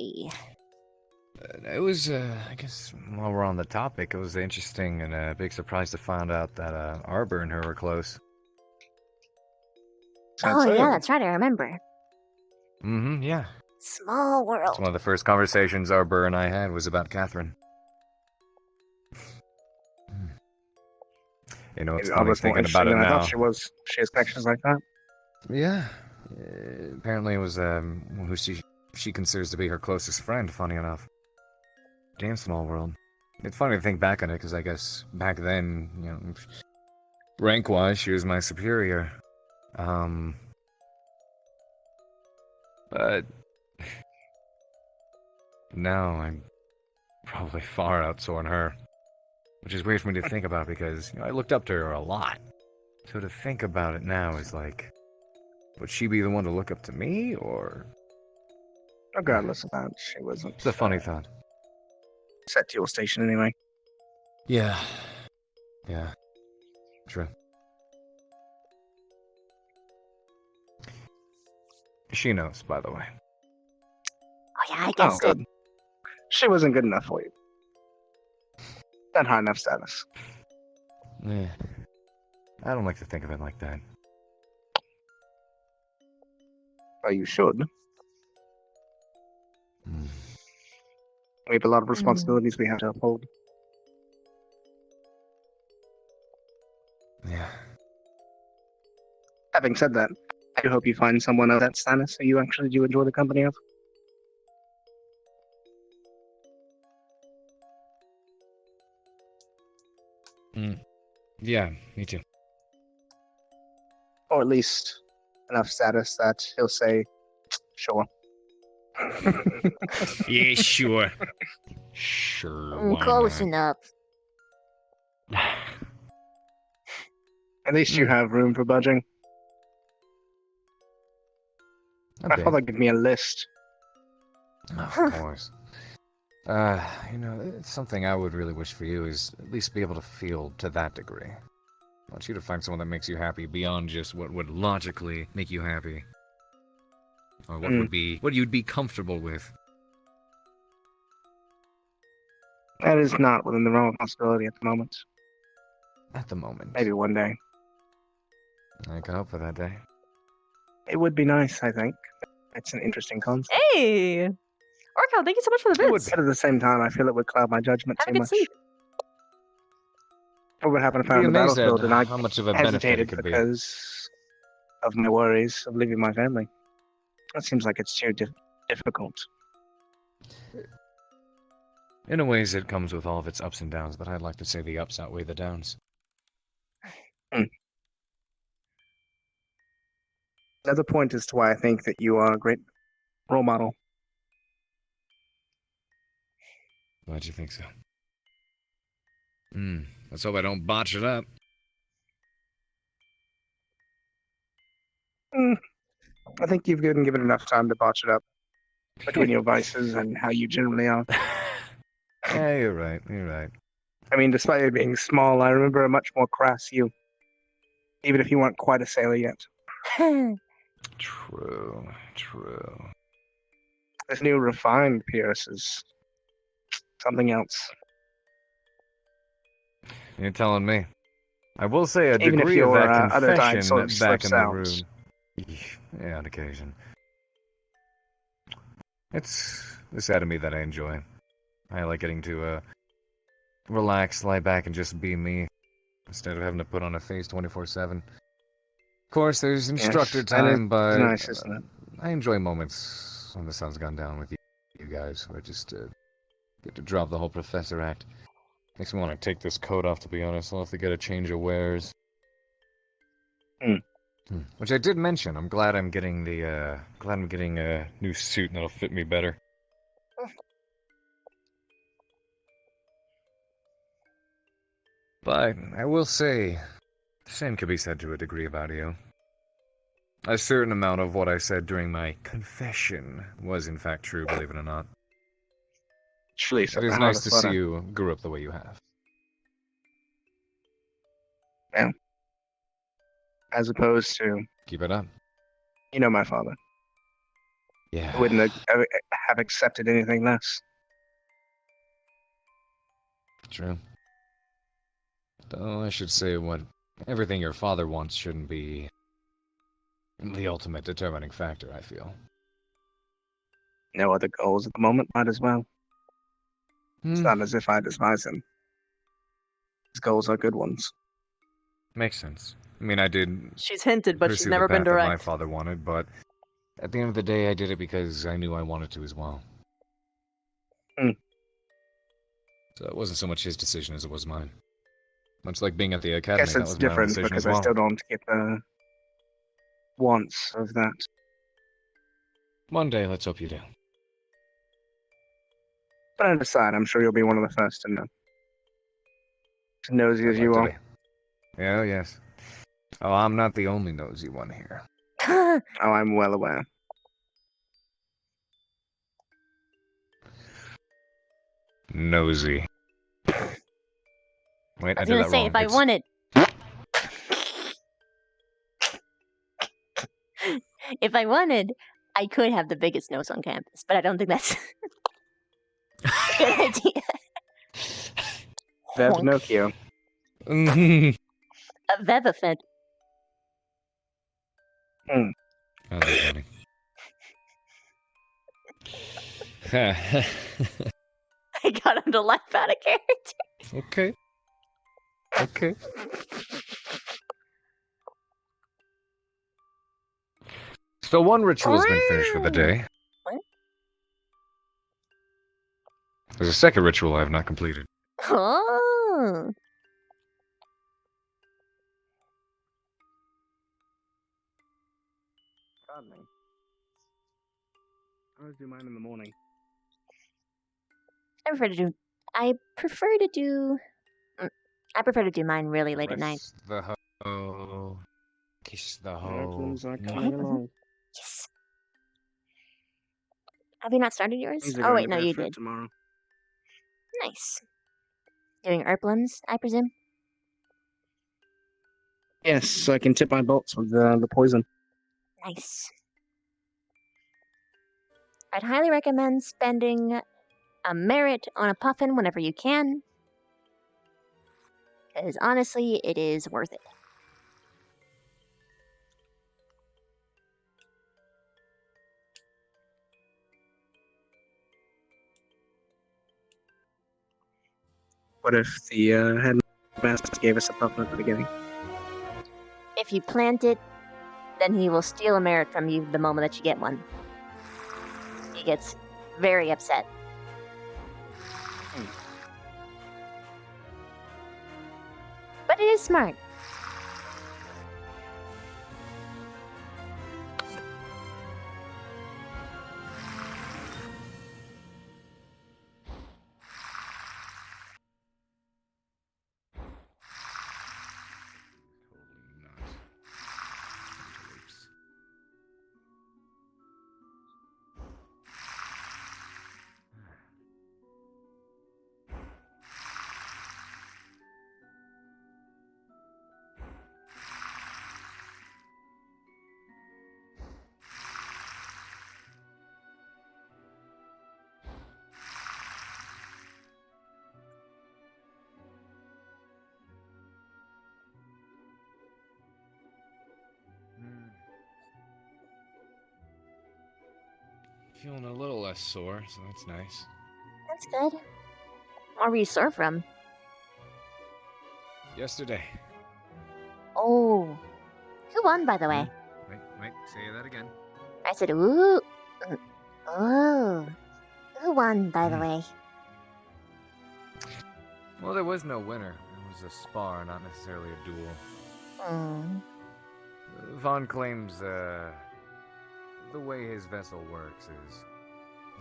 It was, I guess, while we're on the topic, it was interesting and a big surprise to find out that Arbor and her were close. Oh, yeah, that's right. I remember. Mm-hmm, yeah. Small It's world. one of the first conversations Arbor and I had was about Catherine. You know, it's I funny was more thinking about interesting it than I now. thought she has connections like that. Yeah. Apparently it was who she considers to be her closest friend, funny enough. Damn small world. It's funny to think back on it, because I guess back then, you know, rank-wise, she was my superior. But now I'm probably far outsoaring her. Which is weird for me to think about because, you know, I looked up to her a lot. So to think about it now is like, would she be the one to look up to me, or? Regardless of that, she wasn't. It's a funny thought. Set to your station anyway. Yeah. Yeah. True. She knows, by the way. Oh, yeah, I guessed it. Good. She wasn't good enough for you. Not high enough status. Yeah. I don't like to think of it like that. Well, you should. We have a lot of responsibilities we have to uphold. Yeah. Having said that, I do hope you find someone of that status that you actually do enjoy the company of. Yeah, me too. Or at least enough status that he'll say, sure. Yeah, sure. Sure. Why Close not? enough. At least you have room for budging. My Okay. father gave me a list. Of course. You know, it's something I would really wish for you is at least be able to feel to that degree. I want you to find someone that makes you happy beyond just what would logically make you happy. Or what would be what you'd be comfortable with. That is not within the realm of possibility at the moment. At the moment. Maybe one day. I can hope for that day. It would be nice, I think. It's an interesting concept. Hey! Orko, thank you so much for the bits. But at the same time, I feel it would cloud my judgment Have a too good much. sleep. What would happen if You'd I be on the amazed at battlefield and I how much of a benefit it hesitated could be. because of my worries of leaving my family? That seems like it's too difficult. In a ways, it comes with all of its ups and downs, but I'd like to say the ups outweigh the downs. Another point as to why I think that you are a great role model. Why'd you think so? Let's hope I don't botch it up. I think you've given enough time to botch it up between your vices and how you generally are. Yeah, you're right. You're right. I mean, despite it being small, I remember a much more crass you. Even if you weren't quite a sailor yet. True, true. This new refined Pierce is something else. You're telling me. I will say a Even if degree of your that other side confession sort of back slips in the out. room. Yeah, on occasion. It's the side of me that I enjoy. I like getting to relax, lie back, and just be me instead of having to put on a face 24/7. Of course, there's instructor time, that is but nice, isn't it? I enjoy moments when the sun's gone down with you guys, where I just get to drop the whole professor act. Makes me want to take this coat off, to be honest. I'll have to get a change of wares. Which I did mention. I'm glad I'm getting a new suit and that'll fit me better. But I will say, the same could be said to a degree about you. A certain amount of what I said during my confession was in fact true, believe it or not. It is nice to see you grew up the way you have. Yeah. As opposed to... Keep it up. You know my father. Yeah. I wouldn't have accepted anything less. True. Though I should say everything your father wants shouldn't be the ultimate determining factor, I feel. No other goals at the moment, might as well. It's not as if I despise him. His goals are good ones. Makes sense. I mean, I did. She's hinted, but she's pursue never the been path that my direct. father wanted, but at the end of the day, I did it because I knew I wanted to as well. So it wasn't so much his decision as it was mine. Much like being at the I academy, guess that it's was my own different decision because as well. I still don't get the wants of that. One day, let's hope you do. But on the side, I'm sure you'll be one of the first to know. As nosy as you to are. be. Yeah, yes. Oh, I'm not the only nosy one here. Oh, I'm well aware. Nosy. Wait, I I was did gonna that say, wrong. if I It's- wanted... If I wanted, I could have the biggest nose on campus, but I don't think that's a good idea. That's Pinocchio. A Vevafed. Oh, that's funny. I got him to laugh out of character. Okay. Okay. So one ritual's been finished for the day. What? There's a second ritual I have not completed. Oh. Pardon me. I always do mine in the morning. I prefer to do mine really late at night. Rest the hoe. Kiss the hoe. Things are coming along. Yes. Have you not started yours? Things are Oh going wait, to no, bear you fruit did. tomorrow. Nice. Doing Erplums, I presume? Yes, so I can tip my bolts with the poison. Nice. I'd highly recommend spending a merit on a puffin whenever you can. Because honestly, it is worth it. What if the headmaster gave us a puffin at the beginning? If you plant it, then he will steal a merit from you the moment that you get one. He gets very upset. But it is smart. Feeling a little less sore, so that's nice. That's good. Where were you sore from? Yesterday. Oh. Who won, by the way? Wait, say that again. I said, ooh. Oh. Who won, by the way? Well, there was no winner. It was a spar, not necessarily a duel. Mm. Vaughn claims the way his vessel works is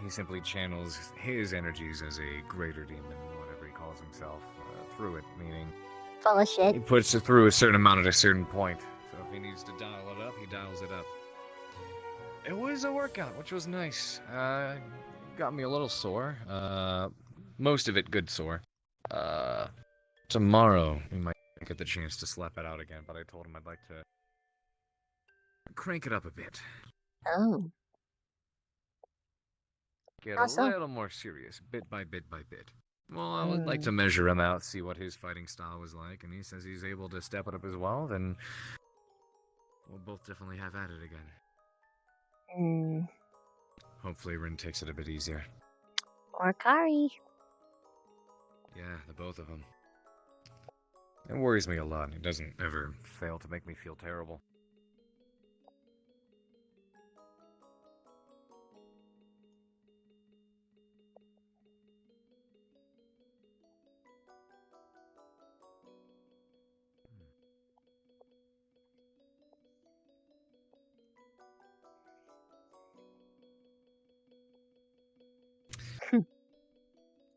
he simply channels his energies as a greater demon, whatever he calls himself, through it, meaning Full of shit. he puts it through a certain amount at a certain point. So if he needs to dial it up, he dials it up. It was a workout, which was nice. Got me a little sore. Most of it good sore. Tomorrow we might get the chance to slap it out again, but I told him I'd like to crank it up a bit. Oh. Get How a so? little more serious, bit by bit by bit. Well, I would like to measure him out, see what his fighting style was like, and he says he's able to step it up as well, then we'll both definitely have at it again. Mm. Hopefully Rin takes it a bit easier. Or Kari. Yeah, the both of them. It worries me a lot. He doesn't ever fail to make me feel terrible.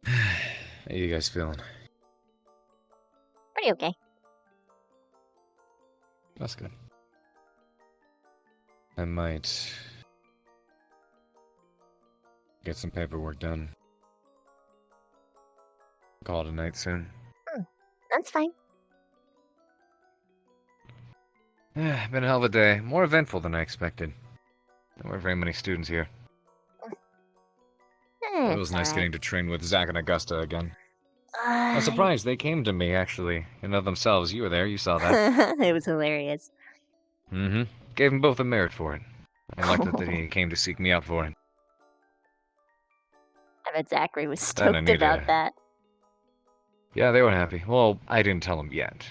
How you guys feeling? Pretty okay. That's good. I might get some paperwork done. Call it a night soon. That's fine. Been a hell of a day. More eventful than I expected. There weren't very many students here. It was nice getting to train with Zach and Augusta again. I'm surprised they came to me, actually. In of themselves. You were there, you saw that. It was hilarious. Mm-hmm. Gave them both a merit for it. I liked that they came to seek me out for it. I bet Zachary was Then I stoked need about a- that. Yeah, they were happy. Well, I didn't tell them yet.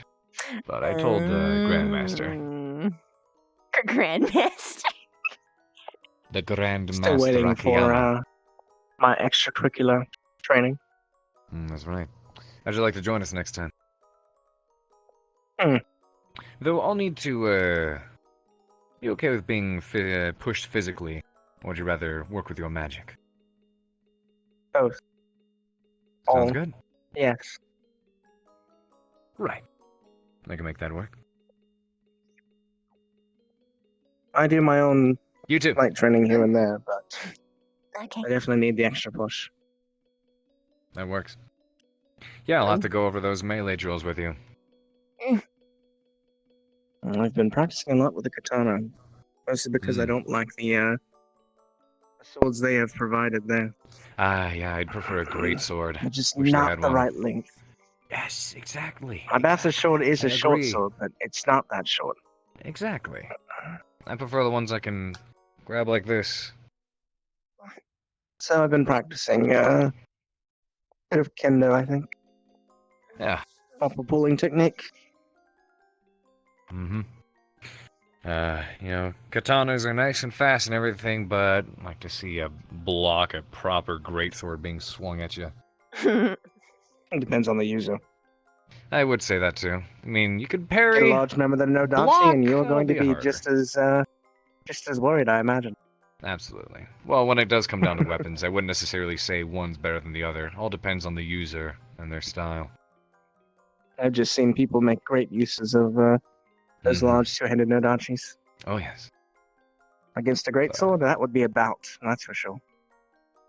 But I told the Grandmaster. Grandmaster. The Grandmaster Still waiting for Akiyama. my extracurricular training. That's right. How'd you like to join us next time? Hmm. Though I'll need to, be okay with being pushed physically, or would you rather work with your magic? Both. Sounds All. good. Yes. Right. I can make that work. I do my own You too. light training here and there, but Okay. I definitely need the extra push. That works. Yeah, I'll have to go over those melee drills with you. I've been practicing a lot with the katana, mostly because I don't like the swords they have provided there. Yeah, I'd prefer a great sword. Just Wish I not had the one. right length. Yes, exactly. My master sword is I a short agree. sword, but it's not that short. Exactly. I prefer the ones I can grab like this. So I've been practicing a bit of kendo, I think. Yeah. Proper pulling technique. Mm-hmm. Katanas are nice and fast and everything, but I'd like to see a proper greatsword being swung at you. It depends on the user. I would say that too. I mean, you could Get parry. a large member that no block, dachi, and you're it'll going to be be harder. just as worried, I imagine. Absolutely. Well, when it does come down to weapons, I wouldn't necessarily say one's better than the other. All depends on the user and their style. I've just seen people make great uses of those large two-handed no dachis. Oh, yes. Against a great sword, that would be a bout, that's for sure.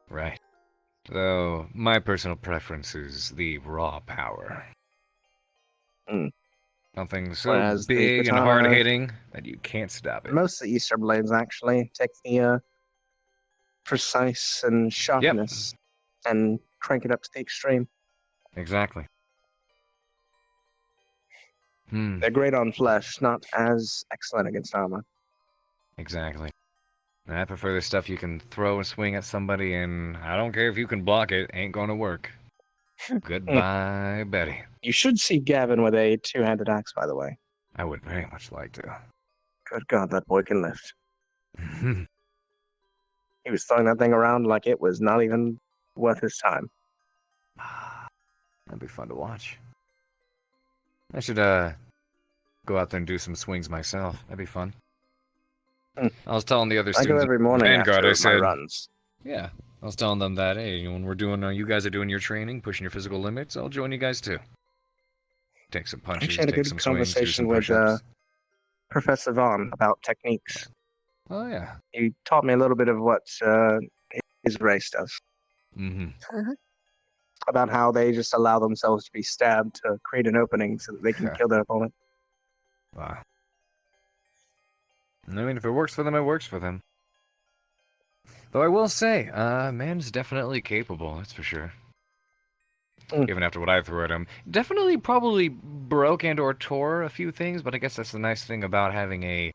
Right. Though, my personal preference is the raw power. Something so Whereas the big and katana- hard-hitting that you can't stop it. Most of the Easter blades actually take the precise and sharpness and crank it up to the extreme. Exactly. They're great on flesh, not as excellent against armor. Exactly. I prefer the stuff you can throw and swing at somebody, and I don't care if you can block it, ain't gonna work. Goodbye, Betty. You should see Gavin with a two-handed axe, by the way. I would very much like to. Good God, that boy can lift. He was throwing that thing around like it was not even worth his time. That'd be fun to watch. I should go out there and do some swings myself. That'd be fun. I was telling the other I students go every morning Vanguard, after I said, my runs. Yeah, I was telling them that, hey, when we're doing, you guys are doing your training, pushing your physical limits, I'll join you guys too. Take some punches, Actually, had a take good some swings, do conversation some with push-ups. Professor Vaughn about techniques. Oh yeah. He taught me a little bit of what his race does. Mm-hmm. About how they just allow themselves to be stabbed to create an opening so that they can kill their opponent. Wow. I mean, if it works for them, it works for them. Though I will say, man's definitely capable, that's for sure. Even after what I threw at him. Definitely probably broke and or tore a few things, but I guess that's the nice thing about having a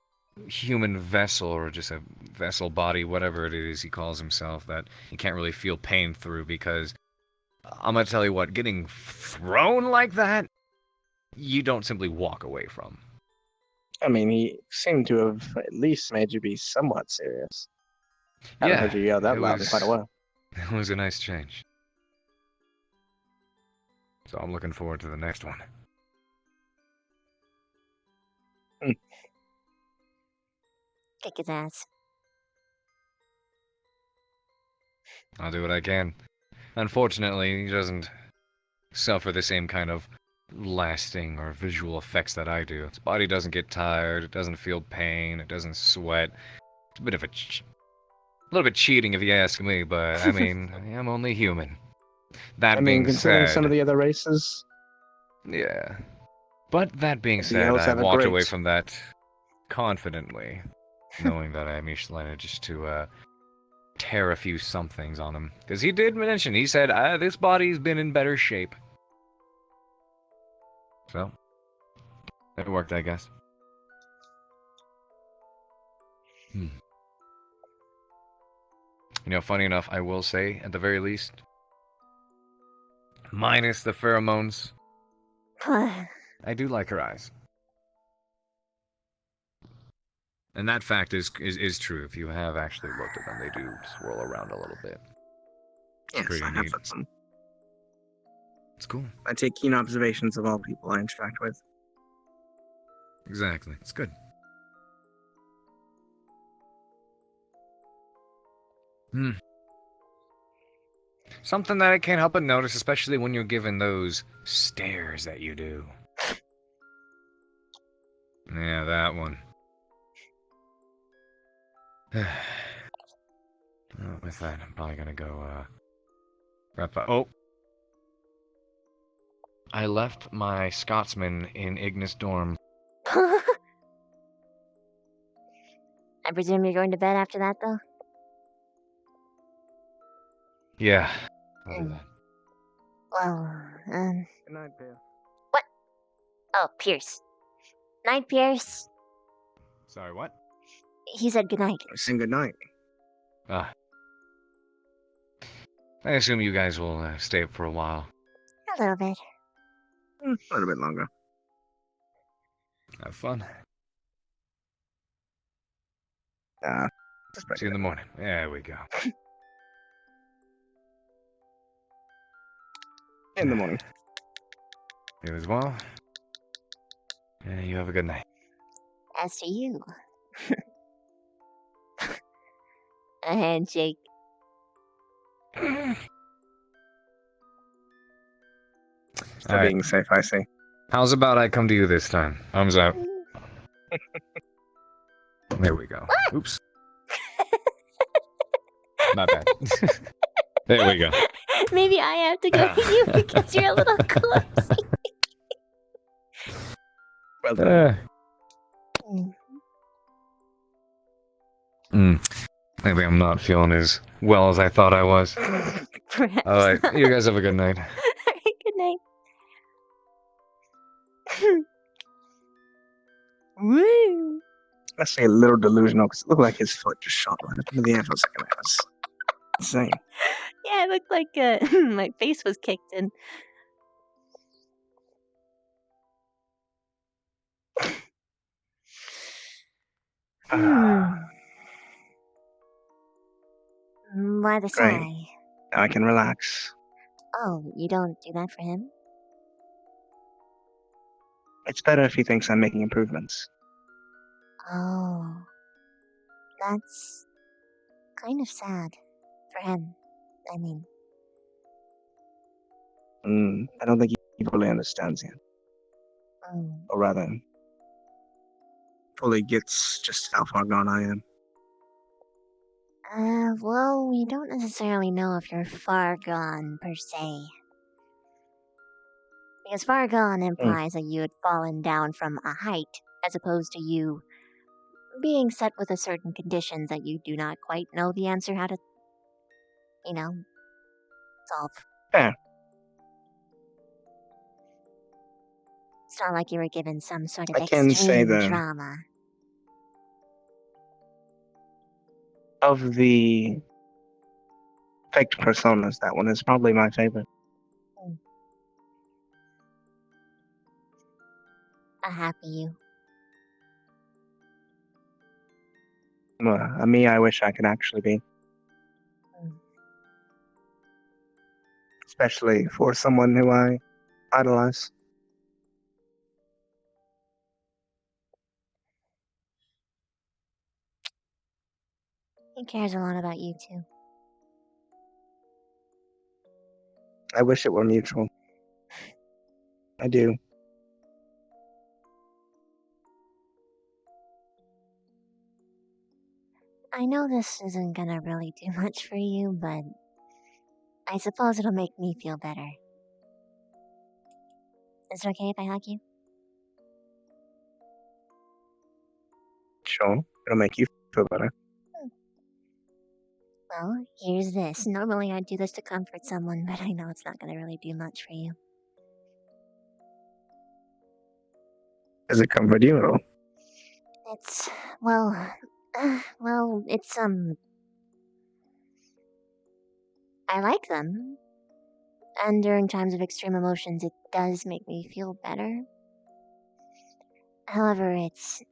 human vessel, or just a vessel body, whatever it is he calls himself, that you can't really feel pain through, because I'm gonna tell you what, getting thrown like that, you don't simply walk away from. I mean, he seemed to have at least made you be somewhat serious. Haven't heard you yell that loud in quite a while. It was a nice change. So I'm looking forward to the next one. Kick his ass. I'll do what I can. Unfortunately, he doesn't suffer the same kind of lasting or visual effects that I do. His body doesn't get tired, it doesn't feel pain, it doesn't sweat. It's a bit of a little bit cheating if you ask me, but I mean, I'm only human. That being considering said, some of the other races. yeah. But that being The said, elves I have a walked great- away from that confidently, knowing that I managed to tear a few somethings on him. Because he did mention, he said, this body's been in better shape. So, it worked, I guess. You know, funny enough, I will say, at the very least, minus the pheromones, I do like her eyes. And that fact is true. If you have actually looked at them, they do swirl around a little bit. Yes, pretty I have neat. had some. It's cool. I take keen observations of all people I interact with. Exactly. It's good. Something that I can't help but notice, especially when you're given those stares that you do. Yeah, that one. With that, I'm probably gonna go, wrap up. Oh! I left my Scotsman in Ignis dorm. I presume you're going to bed after that, though? Yeah. I'll do that. Well, Good night, Pierce. What? Oh, Pierce. Night, Pierce. Sorry, what? He said goodnight. Saying good night. I assume you guys will stay up for a while. A little bit. A little bit longer. Have fun. See you in the morning. There we go. In the morning. You as well. Yeah, you have a good night. As to you. A handshake. Still being safe, I see. How's about I come to you this time? Thumbs up. There we go. Oops. Not bad. There we go. Maybe I have to go to you because you're a little clumsy. Well done. Maybe I'm not feeling as well as I thought I was. Perhaps Alright, not. you guys have a good night. Alright, good night. Woo! Especially a little delusional, because it looked like his foot just shot right up into the air for a second. That was insane. Yeah, it looked like my face was kicked in. Why the Great. sigh? Now I can relax. Oh, you don't do that for him? It's better if he thinks I'm making improvements. Oh, that's kind of sad for him. I mean, I don't think he fully understands yet. Or rather, fully gets just how far gone I am. well, we don't necessarily know if you're far gone per se. Because far gone implies that you had fallen down from a height, as opposed to you being set with a certain conditions that you do not quite know the answer how to, solve. Fair. It's not like you were given some sort of I can say extreme that trauma. of the faked personas, that one is probably my favorite. A happy you. A me I wish I could actually be. Especially for someone who I idolize. He cares a lot about you too. I wish it were mutual. I do. I know this isn't gonna really do much for you, but I suppose it'll make me feel better. Is it okay if I hug you? Sure. It'll make you feel better. Well, here's this. Normally I'd do this to comfort someone, but I know it's not gonna really do much for you. Does it comfort you at all? It's, well, it's, I like them. And during times of extreme emotions, it does make me feel better. However, it's,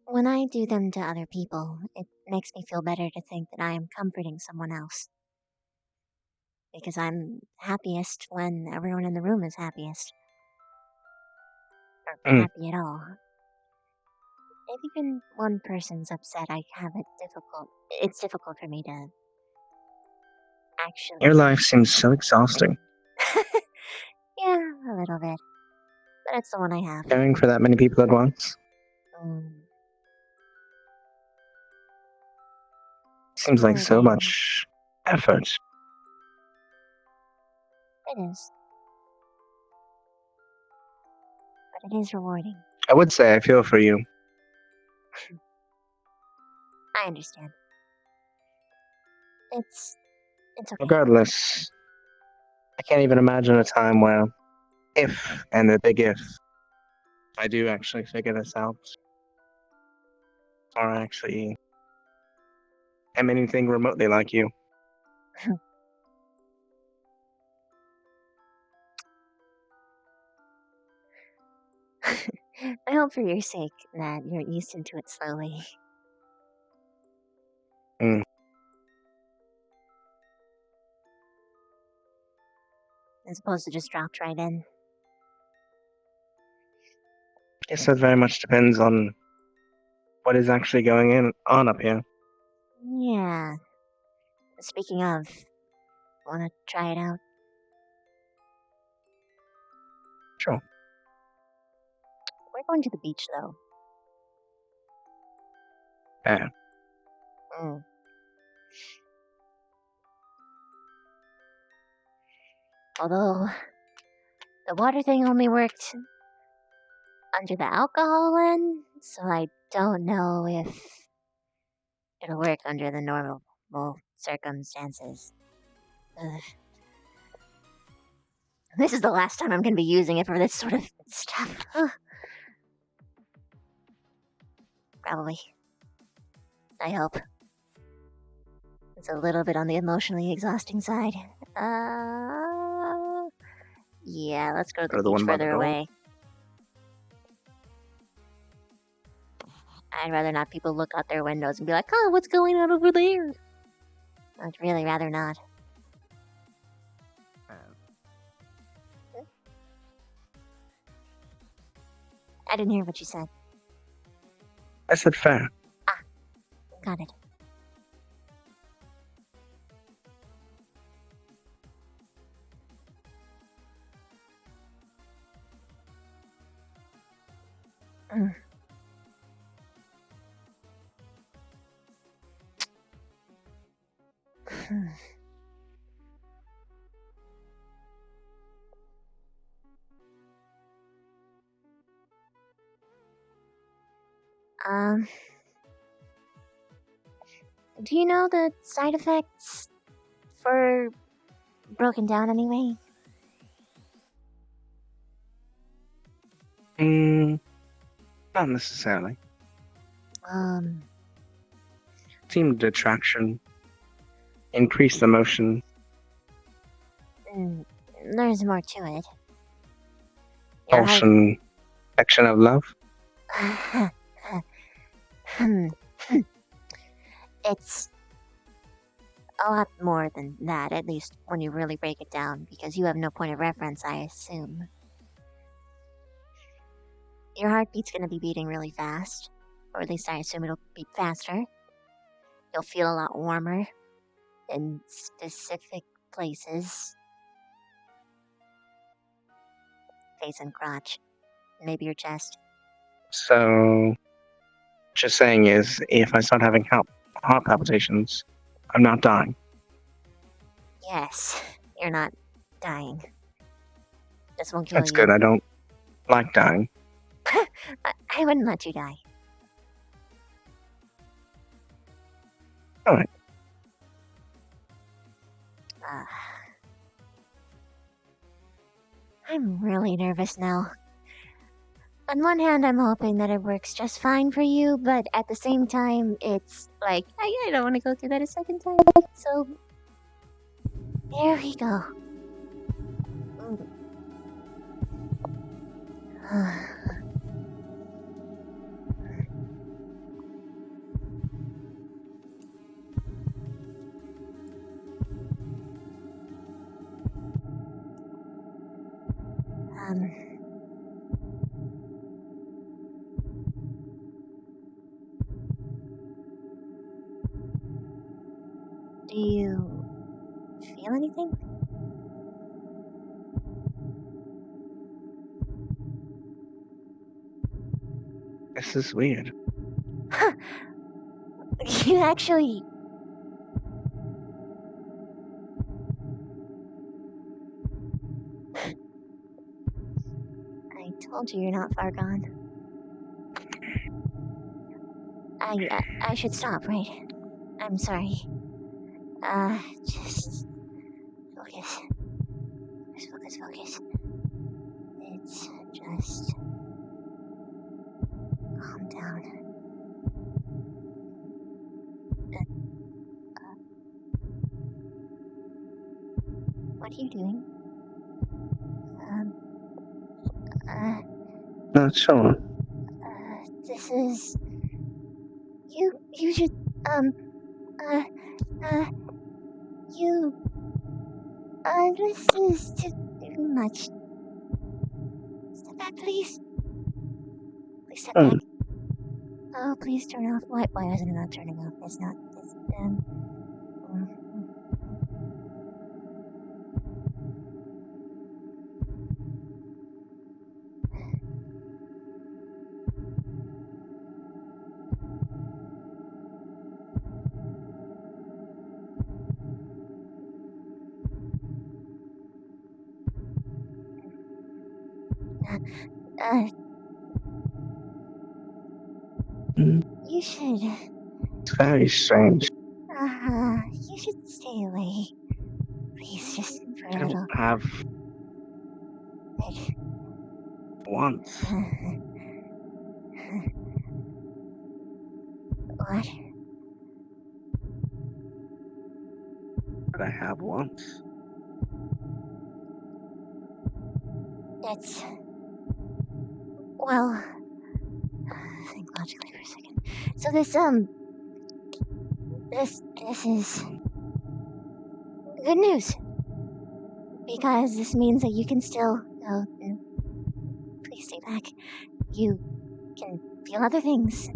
when I do them to other people, it makes me feel better to think that I am comforting someone else. Because I'm happiest when everyone in the room is happiest. Or happy at all. If even one person's upset, it's difficult for me to actually... Your life seems so exhausting. Yeah, a little bit. But it's the one I have. Caring for that many people at once? Seems like so much effort. It is. But it is rewarding. I would say I feel for you. I understand. It's okay. Regardless, I can't even imagine a time where, if, and a big if, I do actually figure this out, or actually am anything remotely like you. I hope for your sake that you're eased into it slowly. As opposed to just dropped right in. Guess that very much depends on what is actually going on up here. Yeah. Speaking of, wanna try it out? Sure. We're going to the beach, though. Yeah. Although, the water thing only worked under the alcohol end, so I don't know if it'll work under the normal circumstances. Ugh. This is the last time I'm going to be using it for this sort of stuff. Probably. I hope. It's a little bit on the emotionally exhausting side. Yeah, let's go to the beach further away. I'd rather not people look out their windows and be like, oh, what's going on over there? I'd really rather not. I didn't hear what you said. I said fair. Got it. Mm. Do you know the side effects for Broken Down anyway? Not necessarily. Um, Team detraction, increased emotion. There's more to it. Portion, section of love. It's a lot more than that, at least when you really break it down, because you have no point of reference, I assume. Your heartbeat's gonna be beating really fast, or at least I assume it'll beat faster. You'll feel a lot warmer in specific places. Face and crotch. Maybe your chest. So, what you're saying is, if I start having heart palpitations, I'm not dying. Yes, you're not dying. This won't kill That's you. good. I don't like dying. I wouldn't let you die. Alright. I'm really nervous now. On one hand, I'm hoping that it works just fine for you, but at the same time, it's like, I don't want to go through that a second time. So, there we go. Do you feel anything? This is weird. You actually... I told you you're not far gone. I should stop, right? I'm sorry. Just... focus. Focus. It's just... calm down. What are you doing? Not sure. This is... You should... this is too much. Step back, please. Please step back. Oh, please turn off. Why isn't it not turning off? It's not. It's, you should... It's very strange. You should stay away. Please, just for a little. I have Once. What? But I have once. It's... Well... Think logically for a second. So this is... good news. Because this means that you can still... No, please stay back. You can feel other things.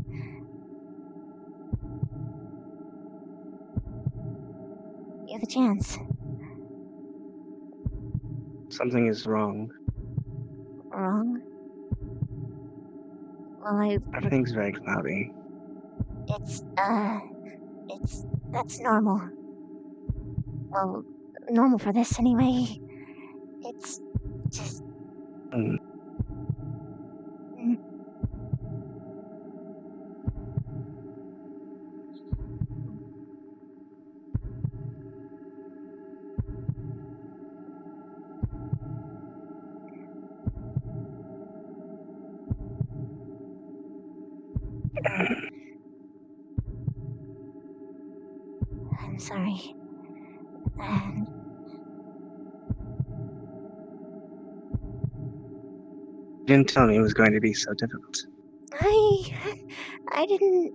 You have a chance. Something is wrong. Wrong? Well, Everything's very cloudy. That's normal. Well, normal for this anyway. It's just... I'm sorry. You didn't tell me it was going to be so difficult. I didn't,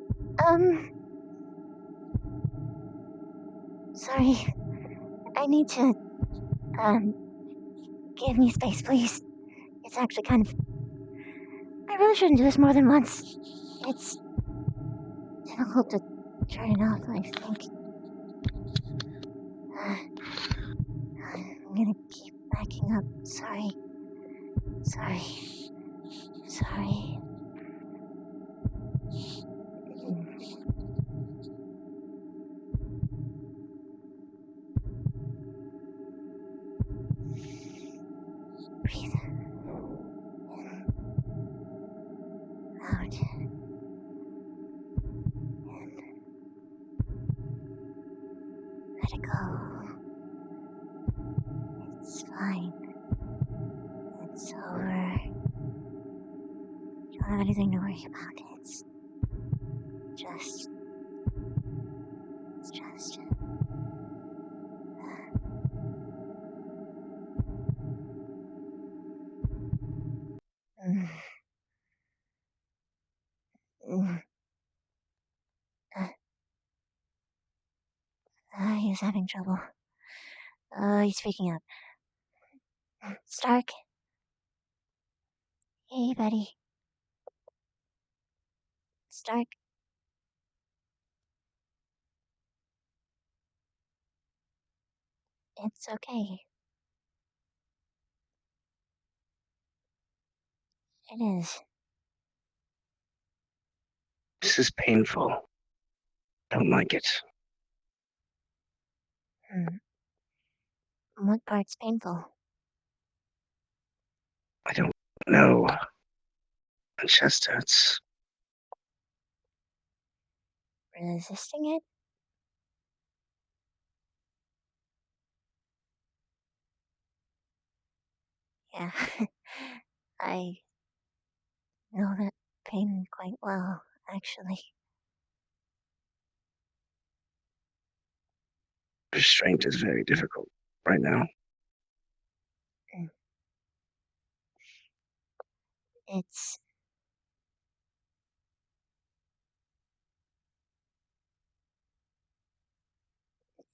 sorry. I need to, give me space, please. It's actually kind of... I really shouldn't do this more than once. It's difficult to turn it off, I think. I'm gonna keep backing up. Sorry. Breathe. Out. In. Let it go. It's fine. It's over. You don't have anything to worry about. It's just... He's having trouble. He's speaking up. Stark? Hey, buddy. Stark? It's okay. It is. This is painful. I don't like it. What part's painful? I don't know. My chest hurts. Resisting it? Yeah. I know that pain quite well, actually. Restraint is very difficult right now. It's...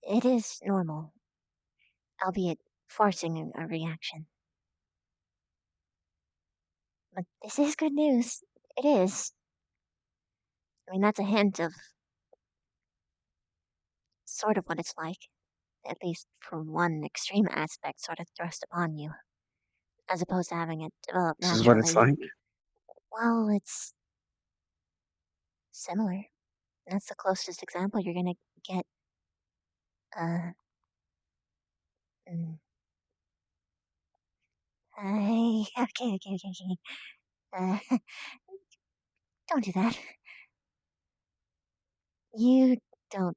It is normal. Albeit forcing a reaction. But this is good news. It is. I mean, that's a hint of sort of what it's like. At least from one extreme aspect sort of thrust upon you. As opposed to having it develop This naturally. is what it's like? Well, it's... similar. That's the closest example you're gonna get. Okay. Don't do that. You don't...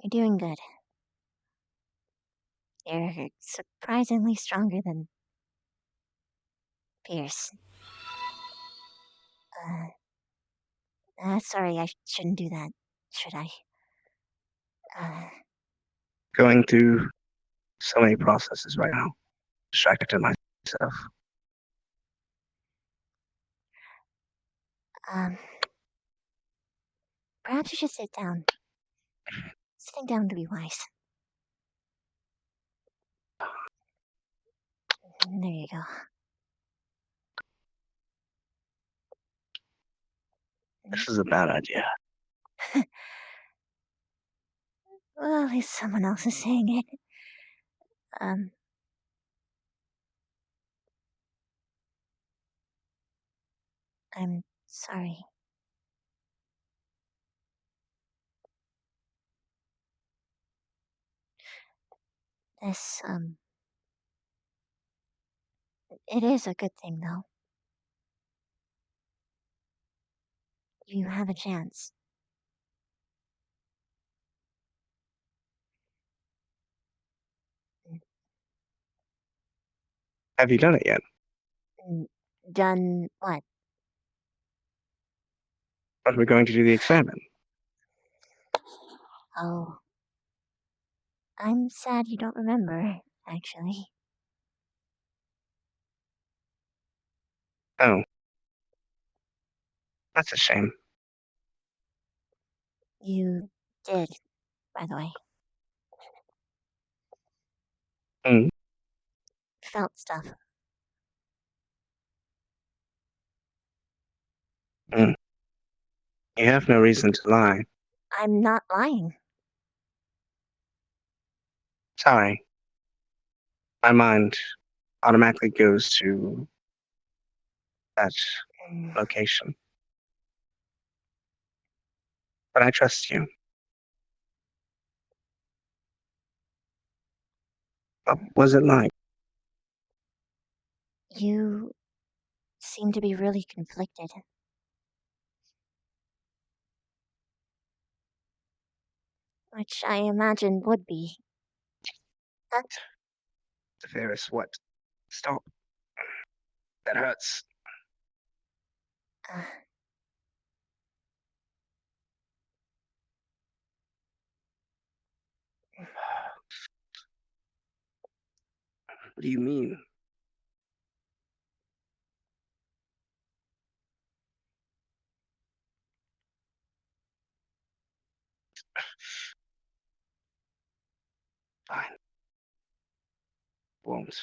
You're doing good. You're surprisingly stronger than Pierce. Sorry, I shouldn't do that, should I? Going through so many processes right now. Distracted myself. Perhaps you should sit down. Sitting down to be wise. There you go. This is a bad idea. Well, at least someone else is saying it. I'm sorry. This, it is a good thing, though. You have a chance. Have you done it yet? Done what? But we're going to do the experiment. Oh. I'm sad you don't remember, actually. Oh. That's a shame. You did, by the way. Felt stuff. You have no reason to lie. I'm not lying. Sorry. My mind automatically goes to that location. But I trust you. What was it like? You seem to be really conflicted. Which I imagine would be. Ferris, what? Stop. That hurts. What do you mean? Fine. Won't.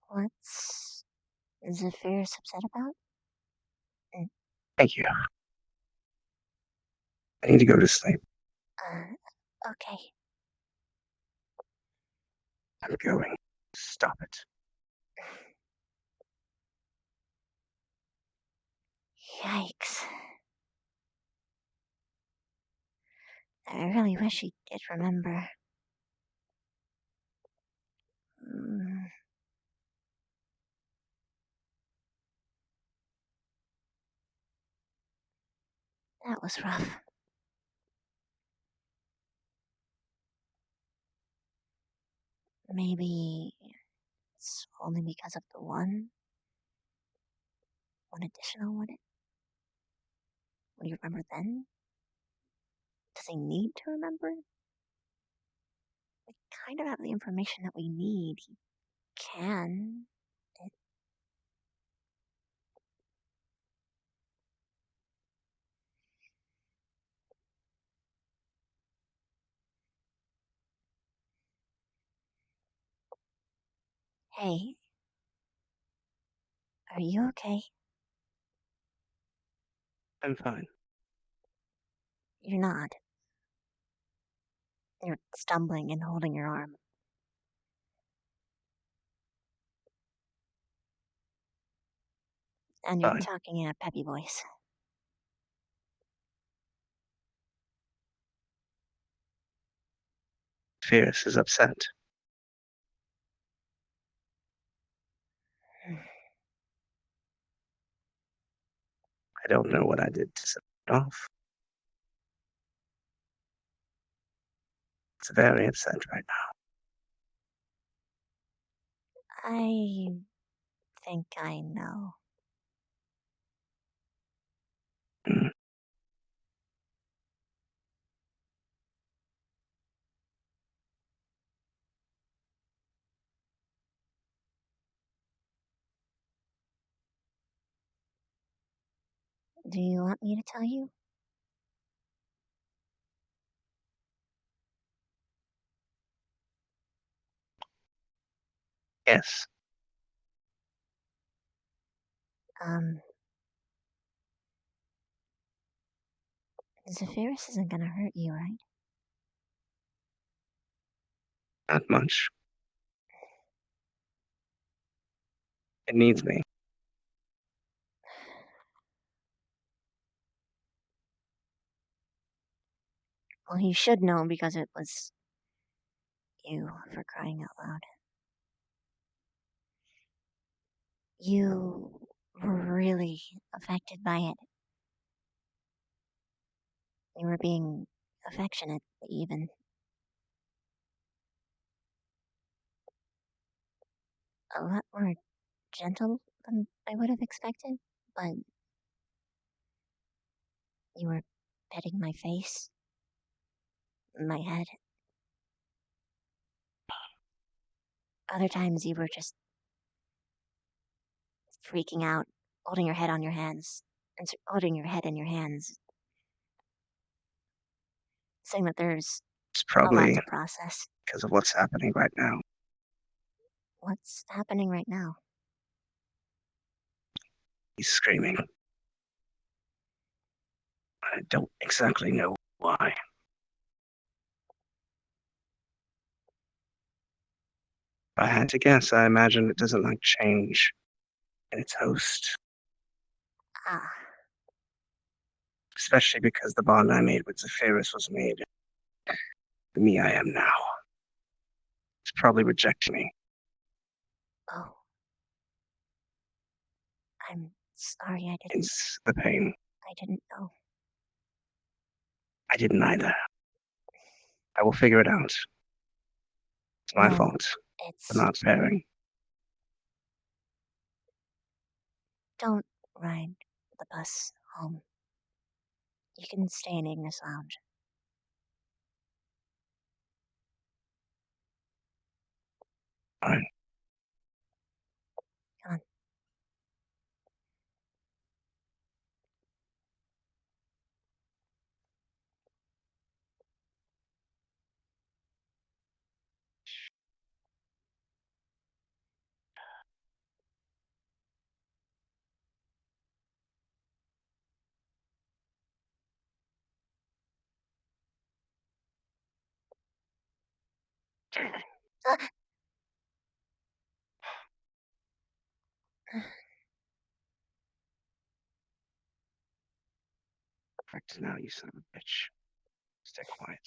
What's Zephyrus upset about? Thank you. I need to go to sleep. Okay. I'm going. Stop it. Yikes. I really wish he did remember. That was rough. Maybe it's only because of the one additional one. Will you remember then? Does he need to remember? We kind of have the information that we need. He can. Hey. Are you okay? I'm fine. You're not. You're stumbling and holding your arm. And you're Fine. talking in a peppy voice. Ferris is upset. I don't know what I did to set it off. It's very upset right I think I know. now. Do you want me to tell you? Yes. Zephyrus isn't gonna hurt you, right? Not much. It needs me. Well, you should know because it was you, for crying out loud. You were really affected by it. You were being affectionate, even. A lot more gentle than I would have expected, but you were petting my face, my head. Other times you were just freaking out, holding your head on your hands, and holding your head in your hands, saying that there's It's a lot probably to process. because of what's happening right now. What's happening right now? He's screaming. I don't exactly know why. If I had to guess, I imagine it doesn't like change in its host. Ah. Especially because the bond I made with Zephyrus was made the me I am now. It's probably rejecting me. Oh. I'm sorry I didn't. It's the pain. I didn't know. I didn't either. I will figure it out. It's my No, fault for not pairing. Don't ride the bus home. You can stay in Ignis Lounge. Fine. Come on. Perfect. Now, you son of a bitch. Stay quiet.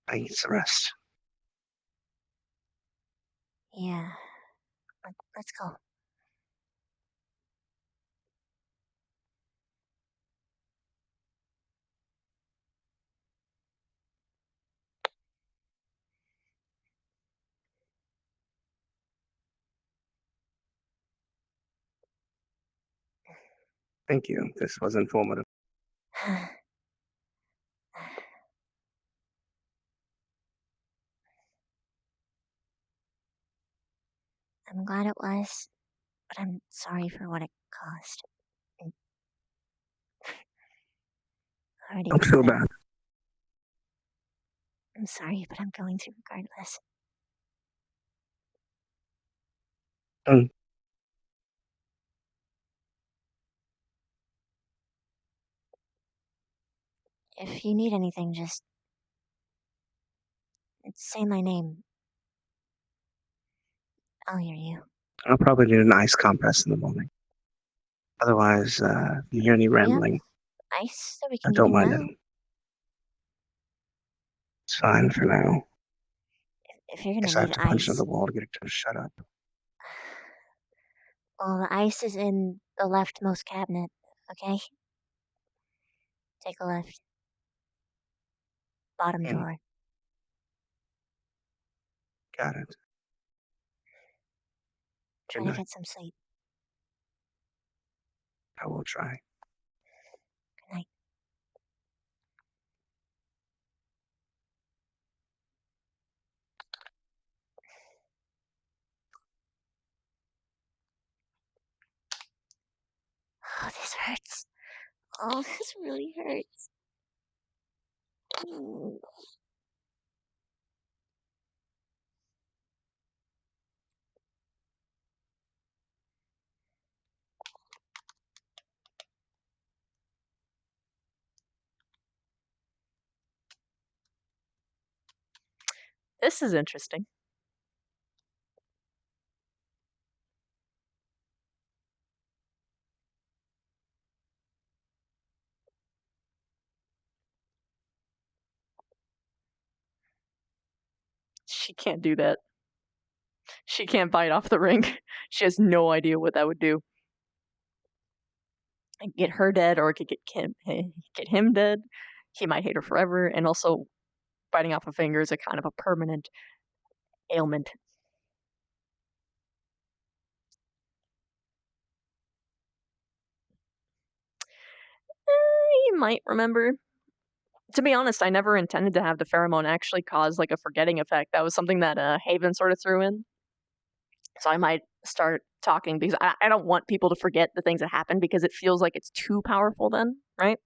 I need some rest. Yeah. Let's go. Thank you. This was informative. I'm glad it was, but I'm sorry for what it caused. I already Don't know feel that. bad. I'm sorry, but I'm going to regardless. If you need anything, just say my name. I'll hear you. I'll probably need an ice compress in the morning. Otherwise, if you hear any rambling, Ice that we I can give don't you mind now. it. It's fine for now. If you're Guess gonna I have need to punch into ice. the wall to get it to shut up. Well, the ice is in the leftmost cabinet, okay? Take a left. Bottom And- drawer. Got it. Try to get some sleep. I will try. Good night. Oh, this hurts. Oh, this really hurts. Mm. This is interesting. She can't do that. She can't bite off the ring. She has no idea what that would do. It get her dead, or it could get him dead. He might hate her forever, and also biting off a finger is a kind of a permanent ailment. You might remember. To be honest, I never intended to have the pheromone actually cause like a forgetting effect. That was something that Haven sort of threw in. So I might start talking because I don't want people to forget the things that happened because it feels like it's too powerful then, right?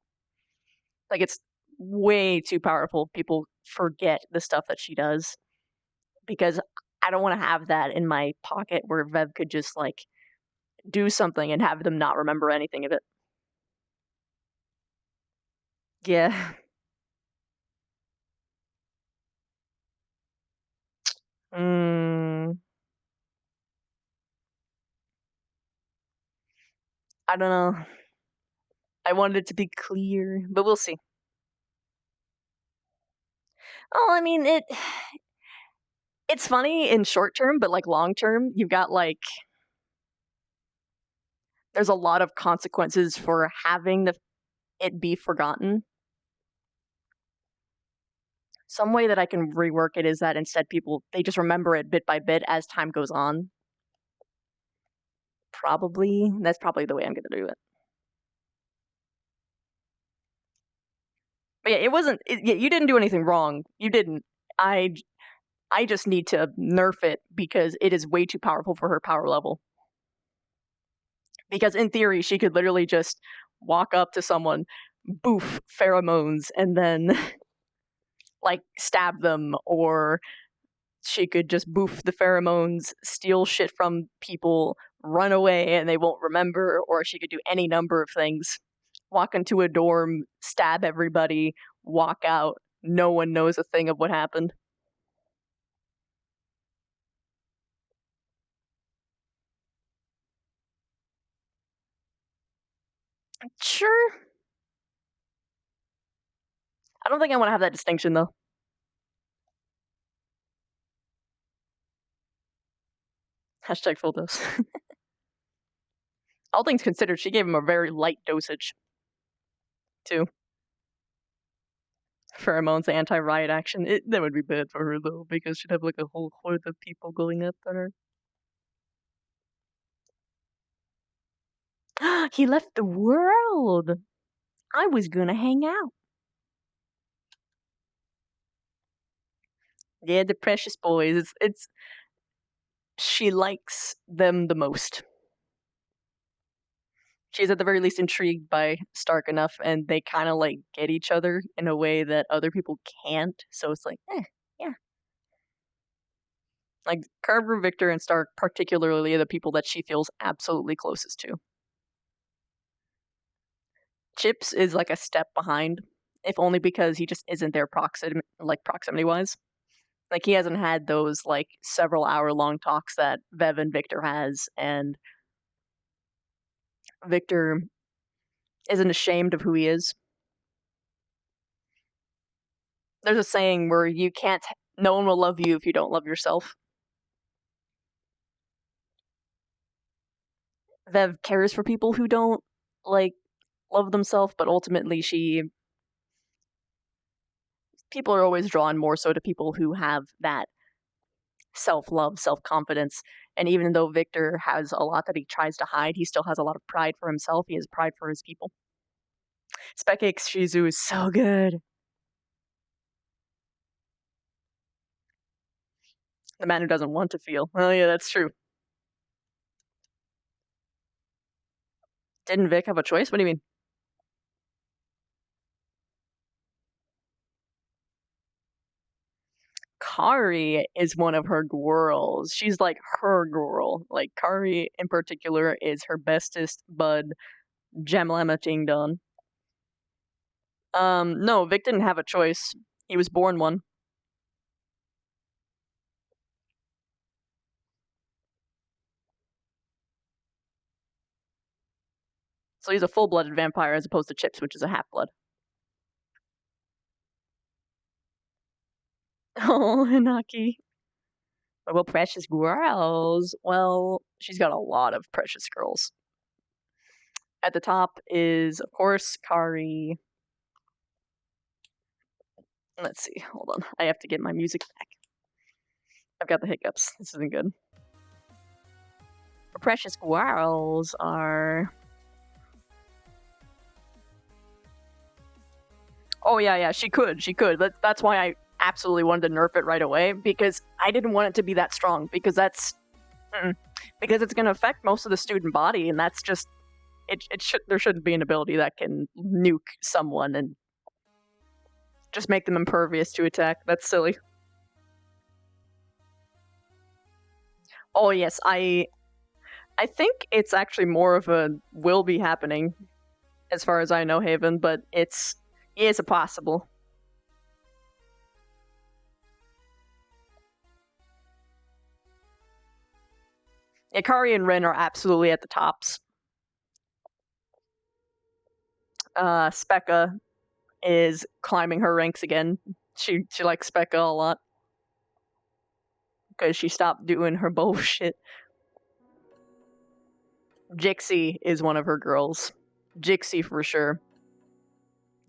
Like it's way too powerful. People forget the stuff that she does because I don't want to have that in my pocket where Vev could just like do something and have them not remember anything of it. Yeah. Mm, I don't know. I wanted it to be clear, but we'll see. Oh, I mean it's funny in short term, but like long term, you've got like there's a lot of consequences for having it be forgotten. Some way that I can rework it is that instead they just remember it bit by bit as time goes on. That's probably the way I'm gonna do it. But yeah, you didn't do anything wrong. You didn't. I just need to nerf it because it is way too powerful for her power level. Because in theory, she could literally just walk up to someone, boof, pheromones, and then like stab them, or she could just boof the pheromones, steal shit from people, run away, and they won't remember, or she could do any number of things. Walk into a dorm, stab everybody, walk out, no one knows a thing of what happened. Sure. I don't think I want to have that distinction, though. Hashtag full dose. All things considered, she gave him a very light dosage, too. Pheromones, anti-riot action. That would be bad for her, though, because she'd have like a whole horde of people going after her. He left the world! I was gonna hang out. Yeah, the precious boys. It's she likes them the most. She's at the very least intrigued by Stark enough, and they kind of like get each other in a way that other people can't. So it's like, yeah. Like Carver, Victor, and Stark, particularly, are the people that she feels absolutely closest to. Chips is like a step behind, if only because he just isn't there proximity wise. Like he hasn't had those like several hour long talks that Vev and Victor has, and Victor isn't ashamed of who he is. There's a saying where no one will love you if you don't love yourself. Vev cares for people who don't like love themselves, but ultimately she people are always drawn more so to people who have that self-love, self-confidence. And even though Victor has a lot that he tries to hide, he still has a lot of pride for himself. He has pride for his people. Spec X Shizu is so good. The man who doesn't want to feel. Oh yeah, that's true. Didn't Vic have a choice? What do you mean? Kari is one of her girls. She's like her girl. Like Kari in particular is her bestest bud. Gemlema ting done. No, Vic didn't have a choice. He was born one. So he's a full-blooded vampire as opposed to Chips, which is a half-blood. Oh, Hinaki. Well, precious girls. Well, she's got a lot of precious girls. At the top is, of course, Kari. Let's see. Hold on. I have to get my music back. I've got the hiccups. This isn't good. Her precious girls are... Oh, yeah, she could. That's why I absolutely wanted to nerf it right away, because I didn't want it to be that strong, because that's... because it's going to affect most of the student body, and that's just... there shouldn't be an ability that can nuke someone and just make them impervious to attack. That's silly. Oh, yes, I think it's actually more of a will be happening, as far as I know, Haven, but it is a possible. Yeah, Kari and Rin are absolutely at the tops. Specca is climbing her ranks again. She likes Specca a lot. Because she stopped doing her bullshit. Jixie is one of her girls. Jixie for sure.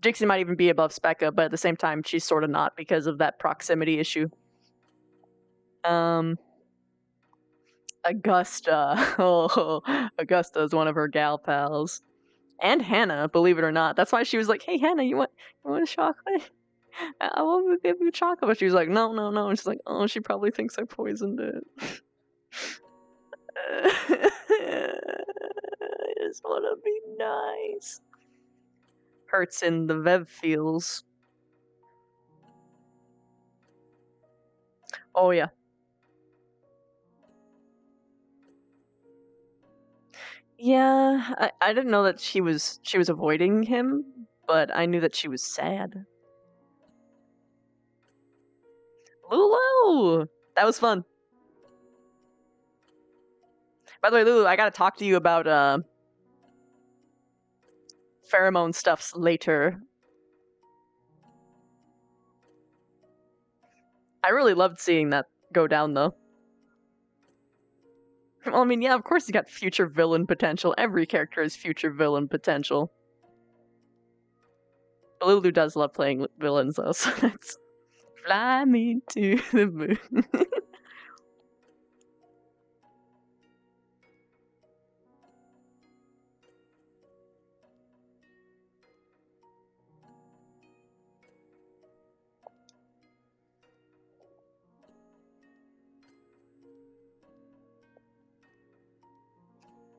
Jixie might even be above Specca, but at the same time, she's sort of not because of that proximity issue. Augusta. Oh, Augusta is one of her gal pals. And Hannah, believe it or not. That's why she was like, hey, Hannah, you want a chocolate? I want to give you chocolate. But she was like, no. And she's like, oh, she probably thinks I poisoned it. I just want to be nice. Hurts in the Vev feels. Oh, yeah. Yeah, I didn't know that she was avoiding him, but I knew that she was sad. Lulu! That was fun. By the way, Lulu, I gotta talk to you about pheromone stuffs later. I really loved seeing that go down, though. Well, I mean, yeah, of course he's got future villain potential. Every character has future villain potential. But Lulu does love playing villains, though, so that's... Fly me to the moon.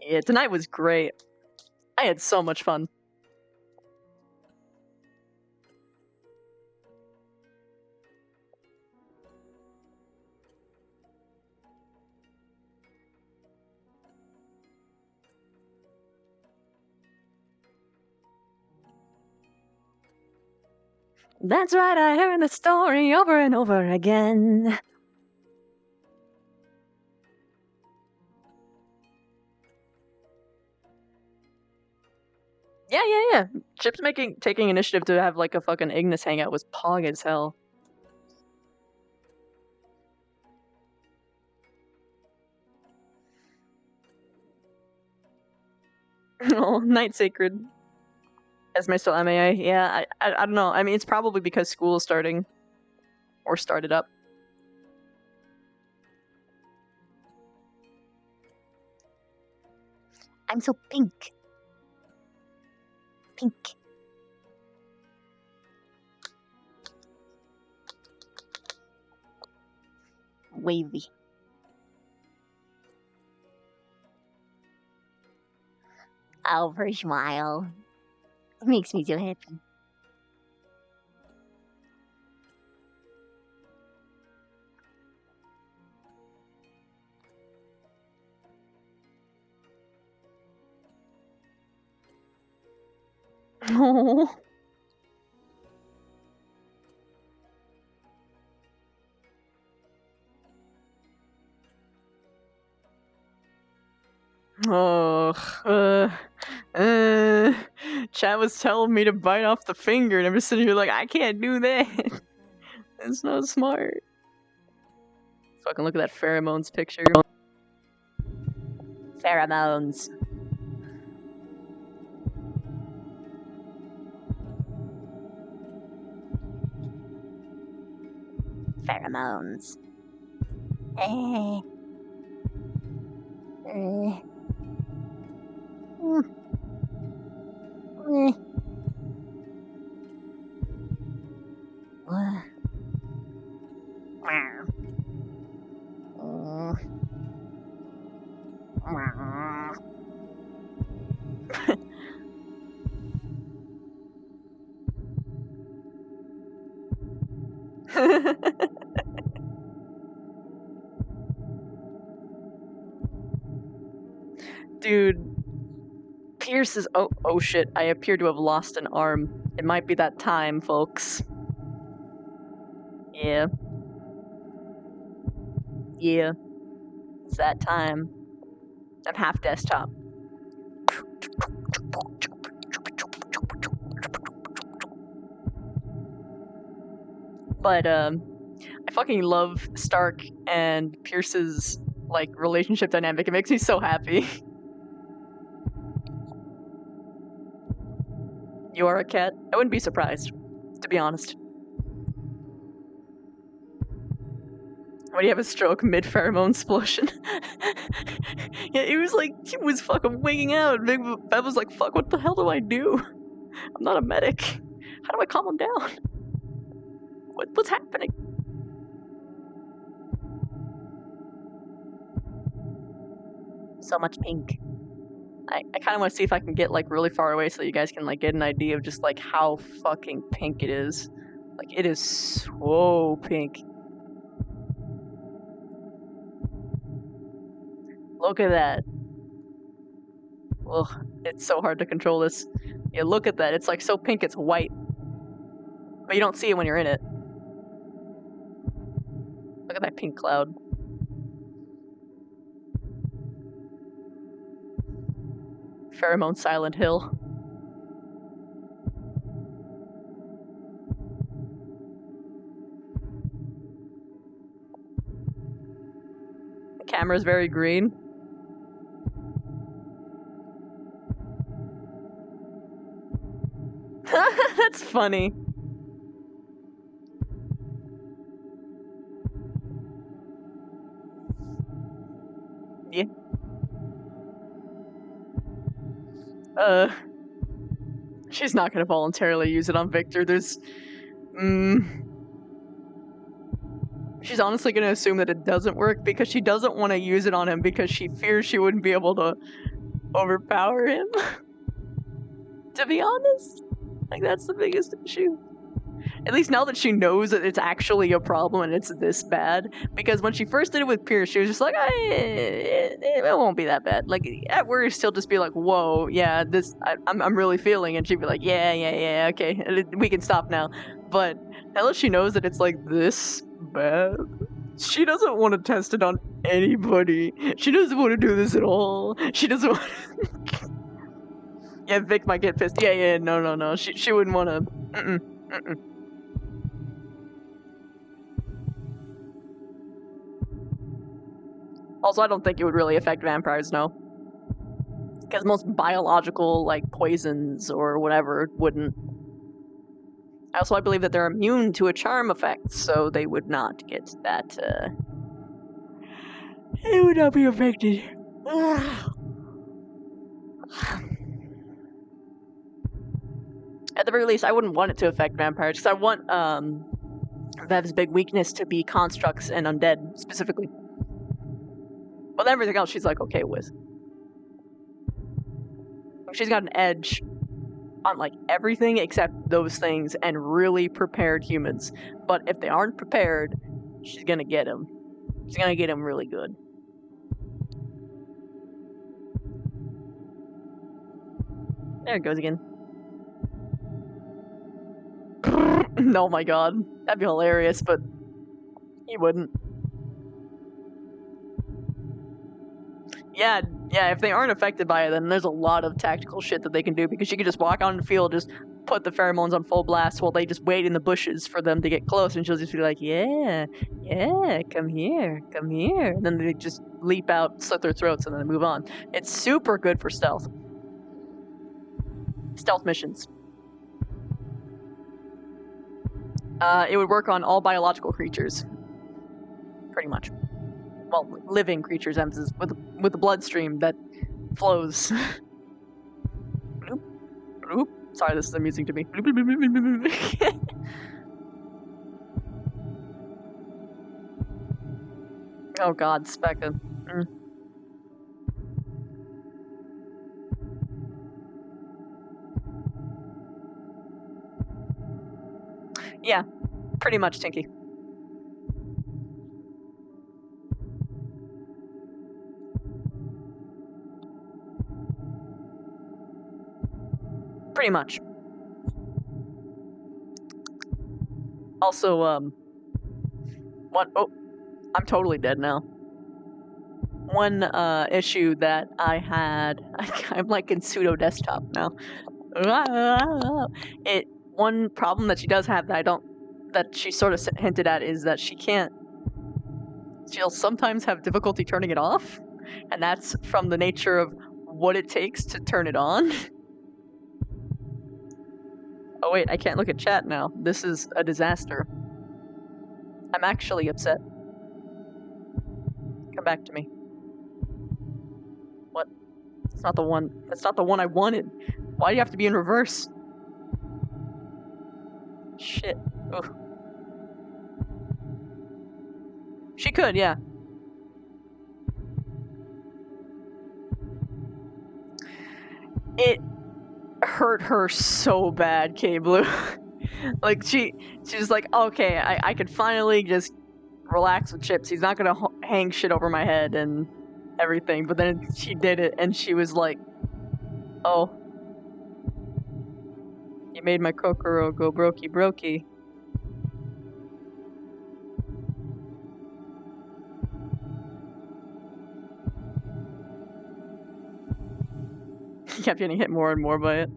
Yeah, tonight was great. I had so much fun. That's right, I heard the story over and over again. Yeah. Chip's taking initiative to have like a fucking Ignis hangout was pog as hell. Oh, Night Sacred. Esme still MAA? Yeah, I don't know. I mean, it's probably because school is starting. Or started up. I'm so pink. Pink. Wavy. Oh, her smile. It makes me so happy. Oh. Oh, Chat was telling me to bite off the finger, and I'm just sitting here like, I can't do that. It's not smart. Fucking look at that pheromones picture. Pheromones. Pheromones. Mm. Dude, Pierce is. Oh shit! I appear to have lost an arm. It might be that time, folks. Yeah. Yeah. It's that time. I'm half desktop. But I fucking love Stark and Pierce's like relationship dynamic. It makes me so happy. You are a cat? I wouldn't be surprised, to be honest. When you have a stroke mid-pheromone explosion. Yeah, he was fucking wigging out. Big Bev was like, fuck, what the hell do I do? I'm not a medic. How do I calm him down? What's happening? So much pink. I kind of want to see if I can get like really far away so you guys can like get an idea of just like how fucking pink it is. Like it is so pink. Look at that. Ugh, it's so hard to control this. Yeah, look at that. It's like so pink it's white. But you don't see it when you're in it. Look at that pink cloud. Pheromone Silent Hill. The camera's very green. That's funny. Yeah. She's not gonna voluntarily use it on Victor. She's honestly gonna assume that it doesn't work because she doesn't want to use it on him because she fears she wouldn't be able to overpower him. To be honest, like that's the biggest issue. At least now that she knows that it's actually a problem and it's this bad. Because when she first did it with Pierce, she was just like, it won't be that bad. Like, at worst, he'll just be like, whoa, yeah, I'm really feeling it. And she'd be like, yeah, okay, we can stop now. But unless she knows that it's like this bad, she doesn't want to test it on anybody. She doesn't want to do this at all. She doesn't want to... Yeah, Vic might get pissed. Yeah, no. She wouldn't want to... Also, I don't think it would really affect vampires, no. Because most biological, like, poisons or whatever wouldn't. Also, I believe that they're immune to a charm effect, so they would not get that, They would not be affected. At the very least, I wouldn't want it to affect vampires, because I want, Vev's big weakness to be constructs and undead, specifically. But everything else she's, like, okay with. She's got an edge on, like, everything except those things and really prepared humans. But if they aren't prepared, she's gonna get them. She's gonna get them really good. There it goes again. Oh my god. That'd be hilarious, but he wouldn't. Yeah, if they aren't affected by it, then there's a lot of tactical shit that they can do, because you can just walk out in the field, just put the pheromones on full blast while they just wait in the bushes for them to get close, and she'll just be like, yeah, come here. And then they just leap out, slit their throats, and then move on. It's super good for stealth. Stealth missions. It would work on all biological creatures. Pretty much. Well, living creatures, emphasis, with the bloodstream that flows. Bloop, bloop. Sorry, this is amusing to me. Bloop, bloop, bloop, bloop, bloop. Oh god, Specca. Yeah, pretty much, Tinky. Pretty much. Also, one, oh, I'm totally dead now. One, issue that I had, I'm like in pseudo desktop now. One problem that she does have that she sort of hinted at is that she'll sometimes have difficulty turning it off, and that's from the nature of what it takes to turn it on. Oh wait, I can't look at chat now. This is a disaster. I'm actually upset. Come back to me. What? That's not the one I wanted. Why do you have to be in reverse? Shit. Ugh. She could, yeah. It hurt her so bad, K-Blue. Like, she's like, okay, I could finally just relax with Chips. He's not gonna hang shit over my head and everything. But then she did it, and she was like, oh. You made my Kokoro go brokey brokey. He kept getting hit more and more by it.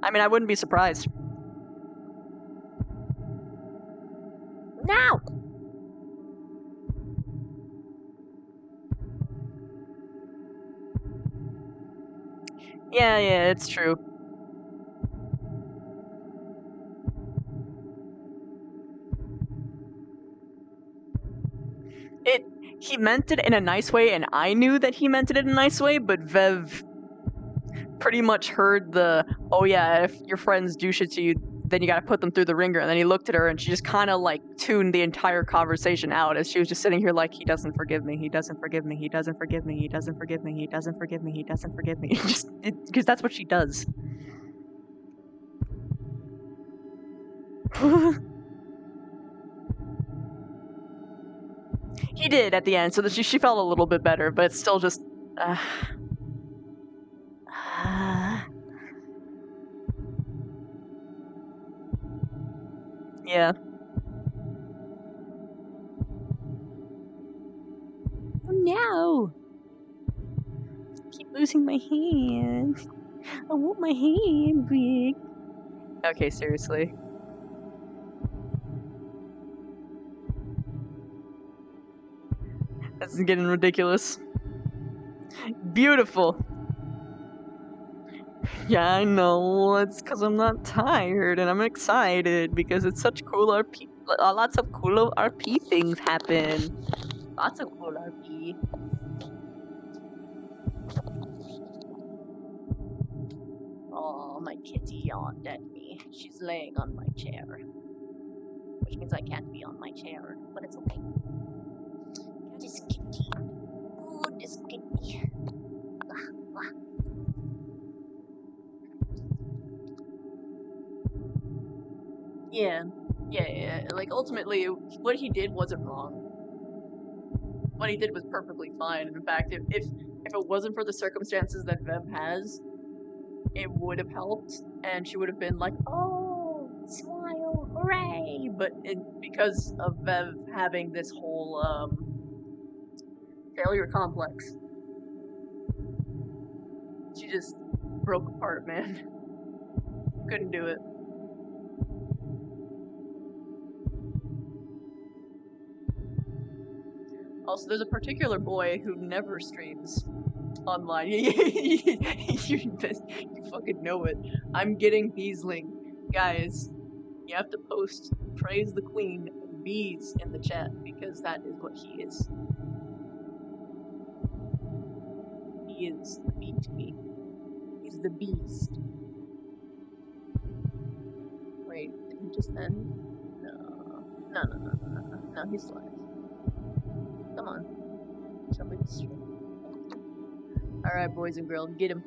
I mean, I wouldn't be surprised. No! Yeah, it's true. He meant it in a nice way, and I knew that he meant it in a nice way, but Vev pretty much heard the, oh yeah, if your friends do shit to you, then you gotta put them through the ringer. And then he looked at her, and she just kind of like tuned the entire conversation out as she was just sitting here like, he doesn't forgive me, he doesn't forgive me, he doesn't forgive me, he doesn't forgive me, he doesn't forgive me, he doesn't forgive me. Just because that's what she does. He did at the end, so that she felt a little bit better, but it's still just. Yeah. Oh no! I keep losing my hand. I want my hand back. Okay, seriously. is getting ridiculous. Beautiful. Yeah, I know. It's because I'm not tired and I'm excited because it's such cool RP. Lots of cool RP things happen. Lots of cool RP. Oh, my kitty yawned at me. She's laying on my chair. Which means I can't be on my chair, but it's okay. This kitty. Oh, this kitty. Yeah. Like, ultimately, what he did wasn't wrong. What he did was perfectly fine. In fact, if it wasn't for the circumstances that Vev has, it would have helped, and she would have been like, oh, smile, hooray! But because of Vev having this whole, failure complex, she just broke apart, man. Couldn't do it. Also, there's a particular boy who never streams online. You fucking know it. I'm getting Beesling. Guys, you have to post praise the queen and bees in the chat because that is what he is. He is the bee to me. He's the beast. Wait, did he just end? No, he's alive. Come on. Somebody stream. Alright, boys and girls, get him.